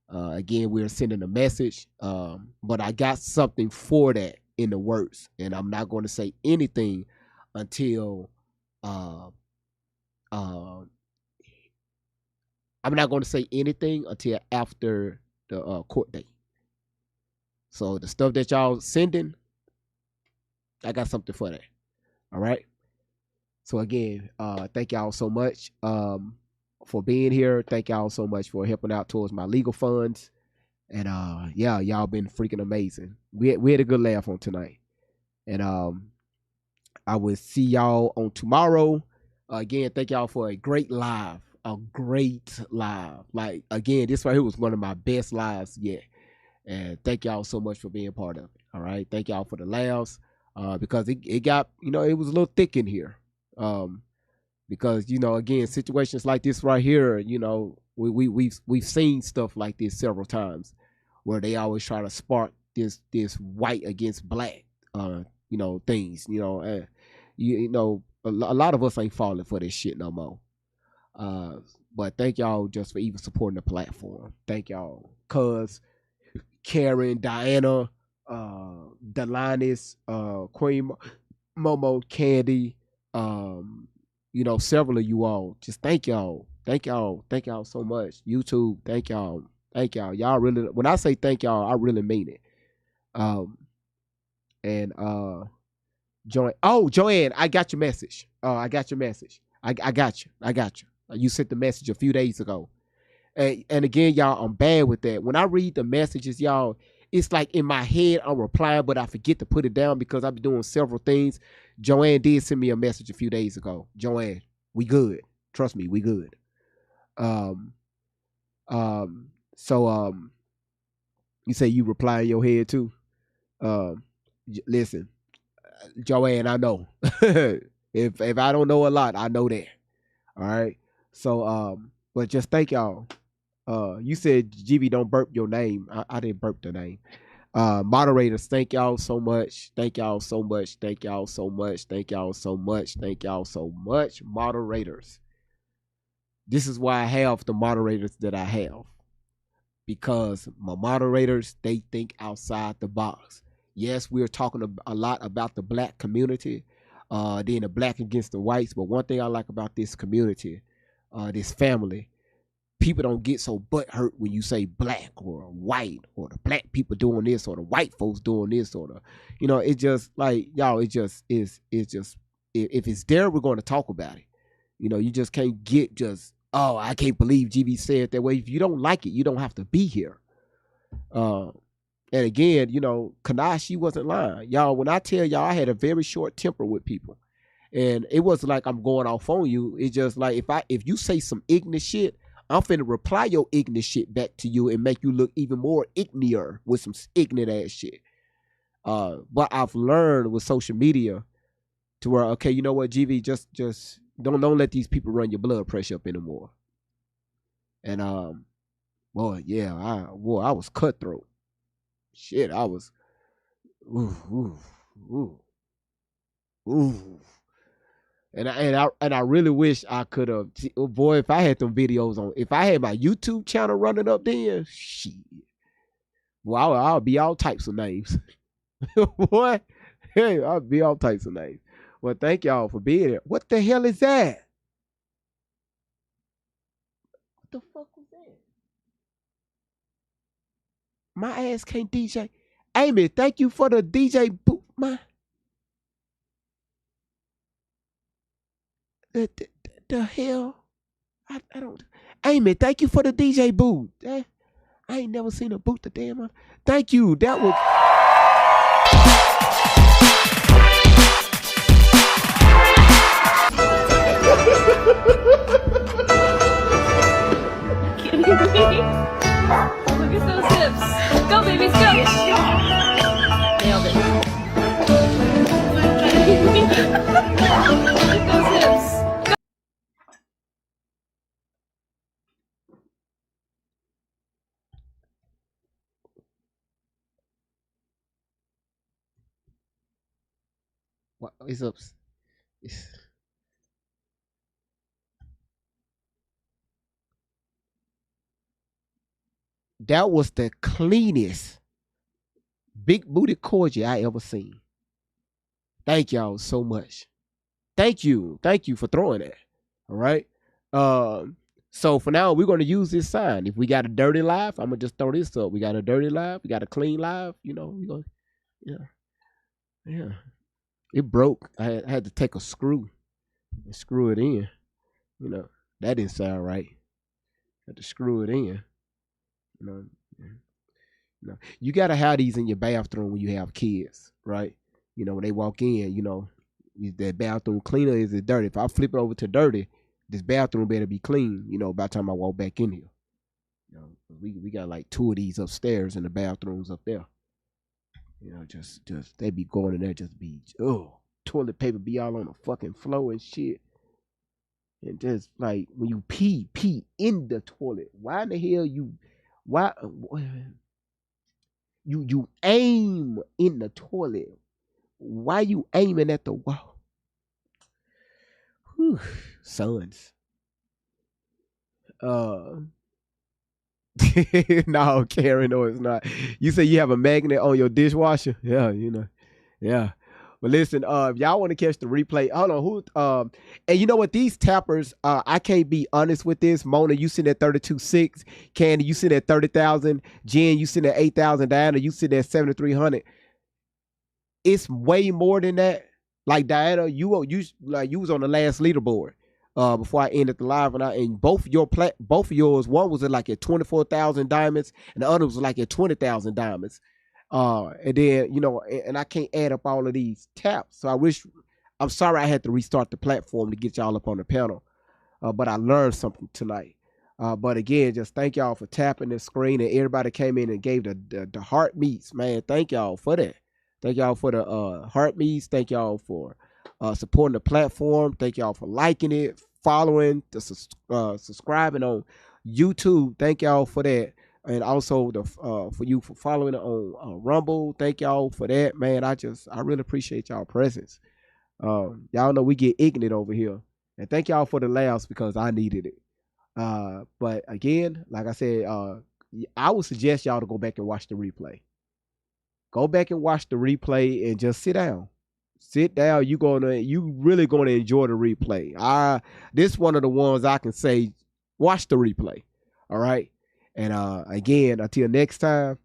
[SPEAKER 3] Again, we're sending a message, but I got something for that in the works, and I'm not going to say anything until I'm not going to say anything until after the court date. So the stuff that y'all sending, I got something for that. All right. So again, thank y'all so much for being here. Thank y'all so much for helping out towards my legal funds. And yeah, y'all been freaking amazing. We had a good laugh on tonight. And I will see y'all on tomorrow. Again, thank y'all for a great live. A great live. Like, again, this right here was one of my best lives yet. And thank y'all so much for being part of it. All right. Thank y'all for the laughs. Because it got, it was a little thick in here. Because, again, situations like this right here, we've seen stuff like this several times where they always try to spark this white against black, things, a lot of us ain't falling for this shit no more. But thank y'all just for even supporting the platform. Thank y'all. Cuz, Karen, Diana, Delanis, Queen Momo, Candy, several of you all. Just thank y'all. Thank y'all so much. YouTube, thank y'all. Y'all really, when I say thank y'all, I really mean it. Joanne, I got your message. I got your message. I got you. You sent the message a few days ago. And again, y'all, I'm bad with that. When I read the messages, y'all, it's like in my head I'm replying, but I forget to put it down because I've been doing several things. Joanne did send me a message a few days ago. Joanne, we good. Trust me, we good. So you say you reply in your head too. Listen, Joanne, I know. if I don't know a lot, I know that. All right. So but just thank y'all. You said GB don't burp your name. I didn't burp the name. Moderators, thank y'all so much. Thank y'all so much. Thank y'all so much. Thank y'all so much. Thank y'all so much. Moderators. This is why I have the moderators that I have. Because my moderators, they think outside the box. Yes, we're talking a lot about the black community, then the black against the whites. But one thing I like about this community, this family, people don't get so butthurt when you say black or white or the black people doing this or the white folks doing this or the, it just like, y'all, it just is, it's just, if it's there, we're going to talk about it. You just can't get just, oh, I can't believe GB said it that way. If you don't like it, you don't have to be here. And again, Kanai, she wasn't lying. Y'all, when I tell y'all I had a very short temper with people, and it wasn't like I'm going off on you. It's just like if you say some ignorant shit, I'm finna reply your ignorant shit back to you and make you look even more ignorant with some ignorant ass shit. But I've learned with social media to where, okay, you know what, GV, just don't let these people run your blood pressure up anymore. And boy, yeah, I was cutthroat. Shit, I was ooh. And I really wish I could have. Oh boy, if I had them videos on, if I had my YouTube channel running up there, shit. Well, I'll be all types of names. Boy, hey, I'll be all types of names. Well, thank y'all for being here. What the hell is that? What the fuck was that? My ass can't DJ. Amy, thank you for the DJ boot. The hell? I don't. Amy, thank you for the DJ booth. I ain't never seen her boot the damn. Thank you. That was.
[SPEAKER 9] Look at those hips. Go, babies, go. Nailed it. Look at those hips.
[SPEAKER 3] What is up? That was the cleanest big booty corgi I ever seen. Thank y'all so much. Thank you for throwing that. All right. So for now, we're gonna use this sign. If we got a dirty live, I'm gonna just throw this up. We got a dirty live, we got a clean live. You know, we go. Yeah. It broke. I had to take a screw and screw it in. You know, that didn't sound right. Had to screw it in. You know, you gotta have these in your bathroom when you have kids, right? You know, when they walk in, you know, is that bathroom clean or is it dirty? If I flip it over to dirty, this bathroom better be clean, you know, by the time I walk back in here. You know, we got like 2 of these upstairs and the bathrooms up there. You know, just they be going in there, just be toilet paper be all on the fucking floor and shit. And just like when you pee in the toilet. Why in the hell you aim in the toilet? Why you aiming at the wall? Whew, sons. No, Karen, no, it's not. You say you have a magnet on your dishwasher? Yeah, you know. Yeah. But listen, if y'all want to catch the replay, hold on. And you know what? These tappers, I can't be honest with this. Mona, you sitting at 32.6. Candy, you sitting at 30,000. Jen, you sitting at 8,000. Diana, you sitting at 7,300. It's way more than that. Like Diana, you was on the last leaderboard before I ended the live, and both of yours, one was like at 24,000 diamonds, and the other was like at 20,000 diamonds. And then, you know, and I can't add up all of these taps. So I'm sorry I had to restart the platform to get y'all up on the panel. But I learned something tonight. But again, just thank y'all for tapping the screen, and everybody came in and gave the heart meets, man. Thank y'all for that. Thank y'all for the heart meets. Thank y'all for supporting the platform. Thank y'all for liking it, following, subscribing on YouTube. Thank y'all for that. And also for you for following it on Rumble. Thank y'all for that, man. I really appreciate y'all presence. Y'all know we get ignorant over here. And thank y'all for the laughs because I needed it. But again, like I said, I would suggest y'all to go back and watch the replay. Go back and watch the replay and just sit down. Sit down. You really gonna enjoy the replay. This one of the ones I can say, watch the replay. All right. And again, until next time,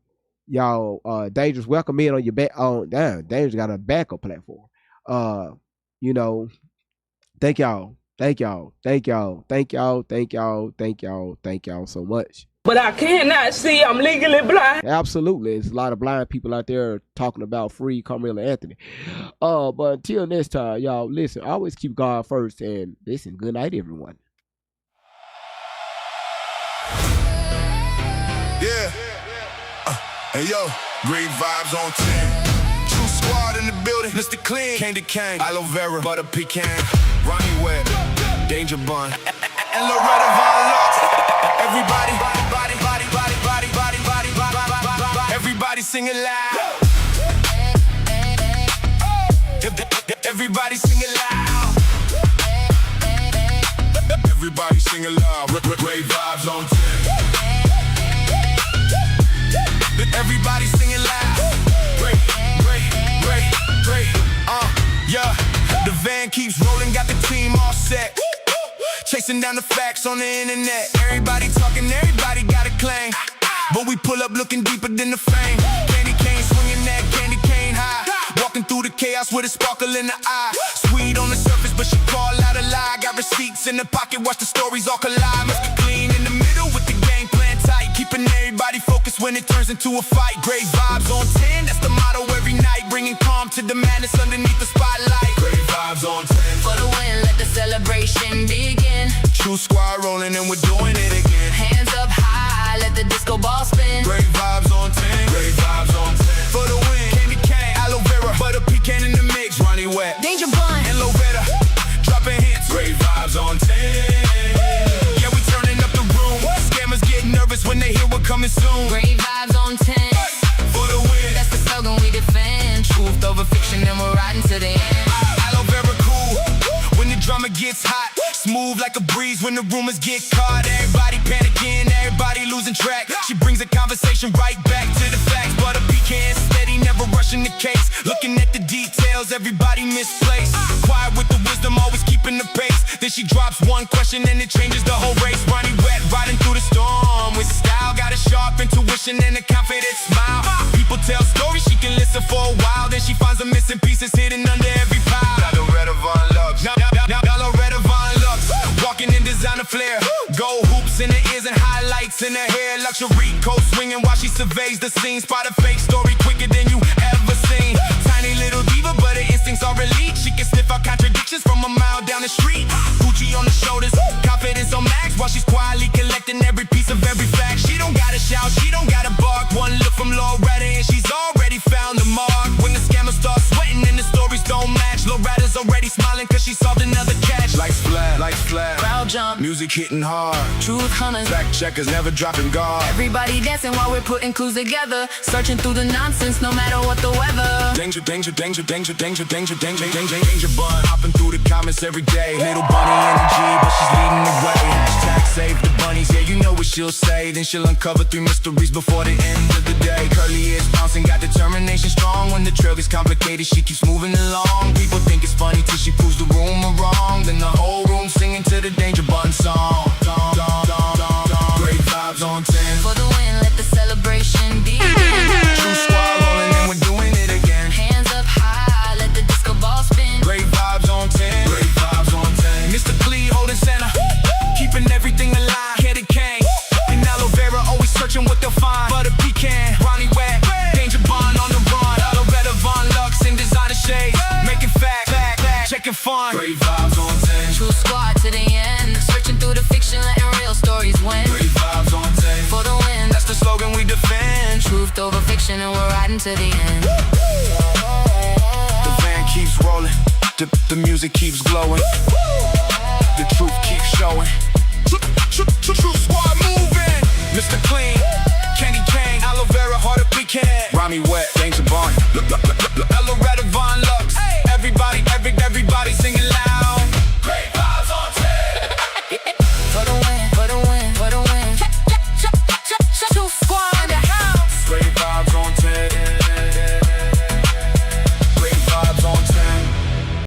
[SPEAKER 3] y'all, Dangerous, welcome in on your back. Dangerous got a backup platform. You know, thank y'all so much.
[SPEAKER 22] But I cannot see. I'm legally blind.
[SPEAKER 3] Absolutely. There's a lot of blind people out there talking about free Carmelo Anthony. But until next time, y'all, listen, always keep God first, and listen, good night, everyone.
[SPEAKER 1] Yeah. Hey, yo, great vibes on 10. True squad in the building. Mr. Clean, Candy Cane, Aloe Vera, Butter Pecan, Ronnie Webb, Danger Bun, and Loretta Von Lux. Everybody, everybody singing loud. Everybody singing loud. Everybody singing loud. Great vibes on 10. Everybody singing loud. Great. Yeah. The van keeps rolling, got the team all set. Chasing down the facts on the internet. Everybody talking, everybody got a claim. But we pull up looking deeper than the fame. Candy cane swinging that candy cane high. Walking through the chaos with a sparkle in the eye. Sweet on the surface, but she call out a lie. Got receipts in the pocket, watch the stories all collide. Must be clean in the middle with the game plan tight. Keeping everybody focused. when it turns into a fight. Great vibes on 10, that's the motto every night. Bringing calm to the madness underneath the spotlight. Great vibes on 10.
[SPEAKER 9] For the win, let the celebration begin.
[SPEAKER 1] True squad rolling and we're doing it again.
[SPEAKER 9] Hands up high, let the disco ball spin.
[SPEAKER 1] Great vibes on 10. Great vibes on 10. For the win, candy cane, aloe vera, butter pecan in the mix. Ronnie Wet,
[SPEAKER 9] Danger Bun,
[SPEAKER 1] and Lovetta, dropping hits. Great vibes on 10. Yeah, we turning up the room. Scammers get nervous when they hear we're coming soon.
[SPEAKER 9] great vibes on 10.
[SPEAKER 1] For the win,
[SPEAKER 9] That's the slogan we defend. Truth over fiction, and we're riding to the end.
[SPEAKER 1] aloe vera cool. When the drama gets hot, smooth like a breeze. When the rumors get caught, everybody panicking, everybody losing track. She brings the conversation right back to the facts. But a pecan steady, never rushing the case. Looking at the details, everybody misplaced. Quiet with the wisdom, always keeping the pace. Then she drops one question and it changes the whole race. Ronnie Wet, riding through the storm with style. Got a sharp intuition and a confident smile. People tell stories, she can listen for a while. Then she finds the missing pieces hidden under every pile. Loretta Von Lux, Loretta Von Lux, walking in designer flair. Gold hoops in her ears and highlights in her hair. Luxury coat swinging while she surveys the scene. Spot a fake story quicker than you ever seen. Tiny little diva, but her instincts are elite. She can sniff out contradictions from a mile down the street. Gucci on the shoulders, confidence on max, while she's quietly collecting every piece of every fact. She don't gotta shout, she don't gotta bark. One look from Loretta and she's already found the mark. When the scammers start sweating and the stories don't match, Loretta's already smiling cause she solved another catch. Lights flat,
[SPEAKER 9] Crowd jump,
[SPEAKER 1] music hitting hard.
[SPEAKER 9] truth hunters.
[SPEAKER 1] Fact checkers never dropping guard.
[SPEAKER 9] Everybody dancing while we're putting clues together. Searching through the nonsense, no matter what the weather.
[SPEAKER 1] Danger, danger, danger, danger, danger, danger, danger, danger, danger bun. Hopping through the comments every day. Little bunny energy, but she's leading the way. Hashtag save the bunnies, yeah, you know what she'll say. Then she'll uncover 3 mysteries before the end of the day. Curly ears bouncing, got determination strong. When the trail gets complicated, she keeps moving along. People think it's funny till she proves the rumor wrong. Then the whole room singing to the Danger Bun song. Great vibes on 10.
[SPEAKER 9] For the win, let the celebration begin.
[SPEAKER 1] True squad rolling and we're doing it again.
[SPEAKER 9] Hands up high, let the disco ball spin.
[SPEAKER 1] Great vibes on 10. Great vibes on 10. Mr. Clee holding center, keeping everything alive. Candy cane and aloe vera, always searching what they'll find. Butter pecan, Ronnie Wet, Danger Bun on the run. Loretta Von Lux in designer shades, making fact, checking fun. Great vibes on 10.
[SPEAKER 9] True squad to the end. Searching through the fiction, letting real stories win.
[SPEAKER 1] Great vibes on 10.
[SPEAKER 9] For the win,
[SPEAKER 1] That's the slogan we defend.
[SPEAKER 9] truth over fiction, and we're riding to the end.
[SPEAKER 1] The van keeps rolling, the music keeps glowing, the truth keeps showing. True squad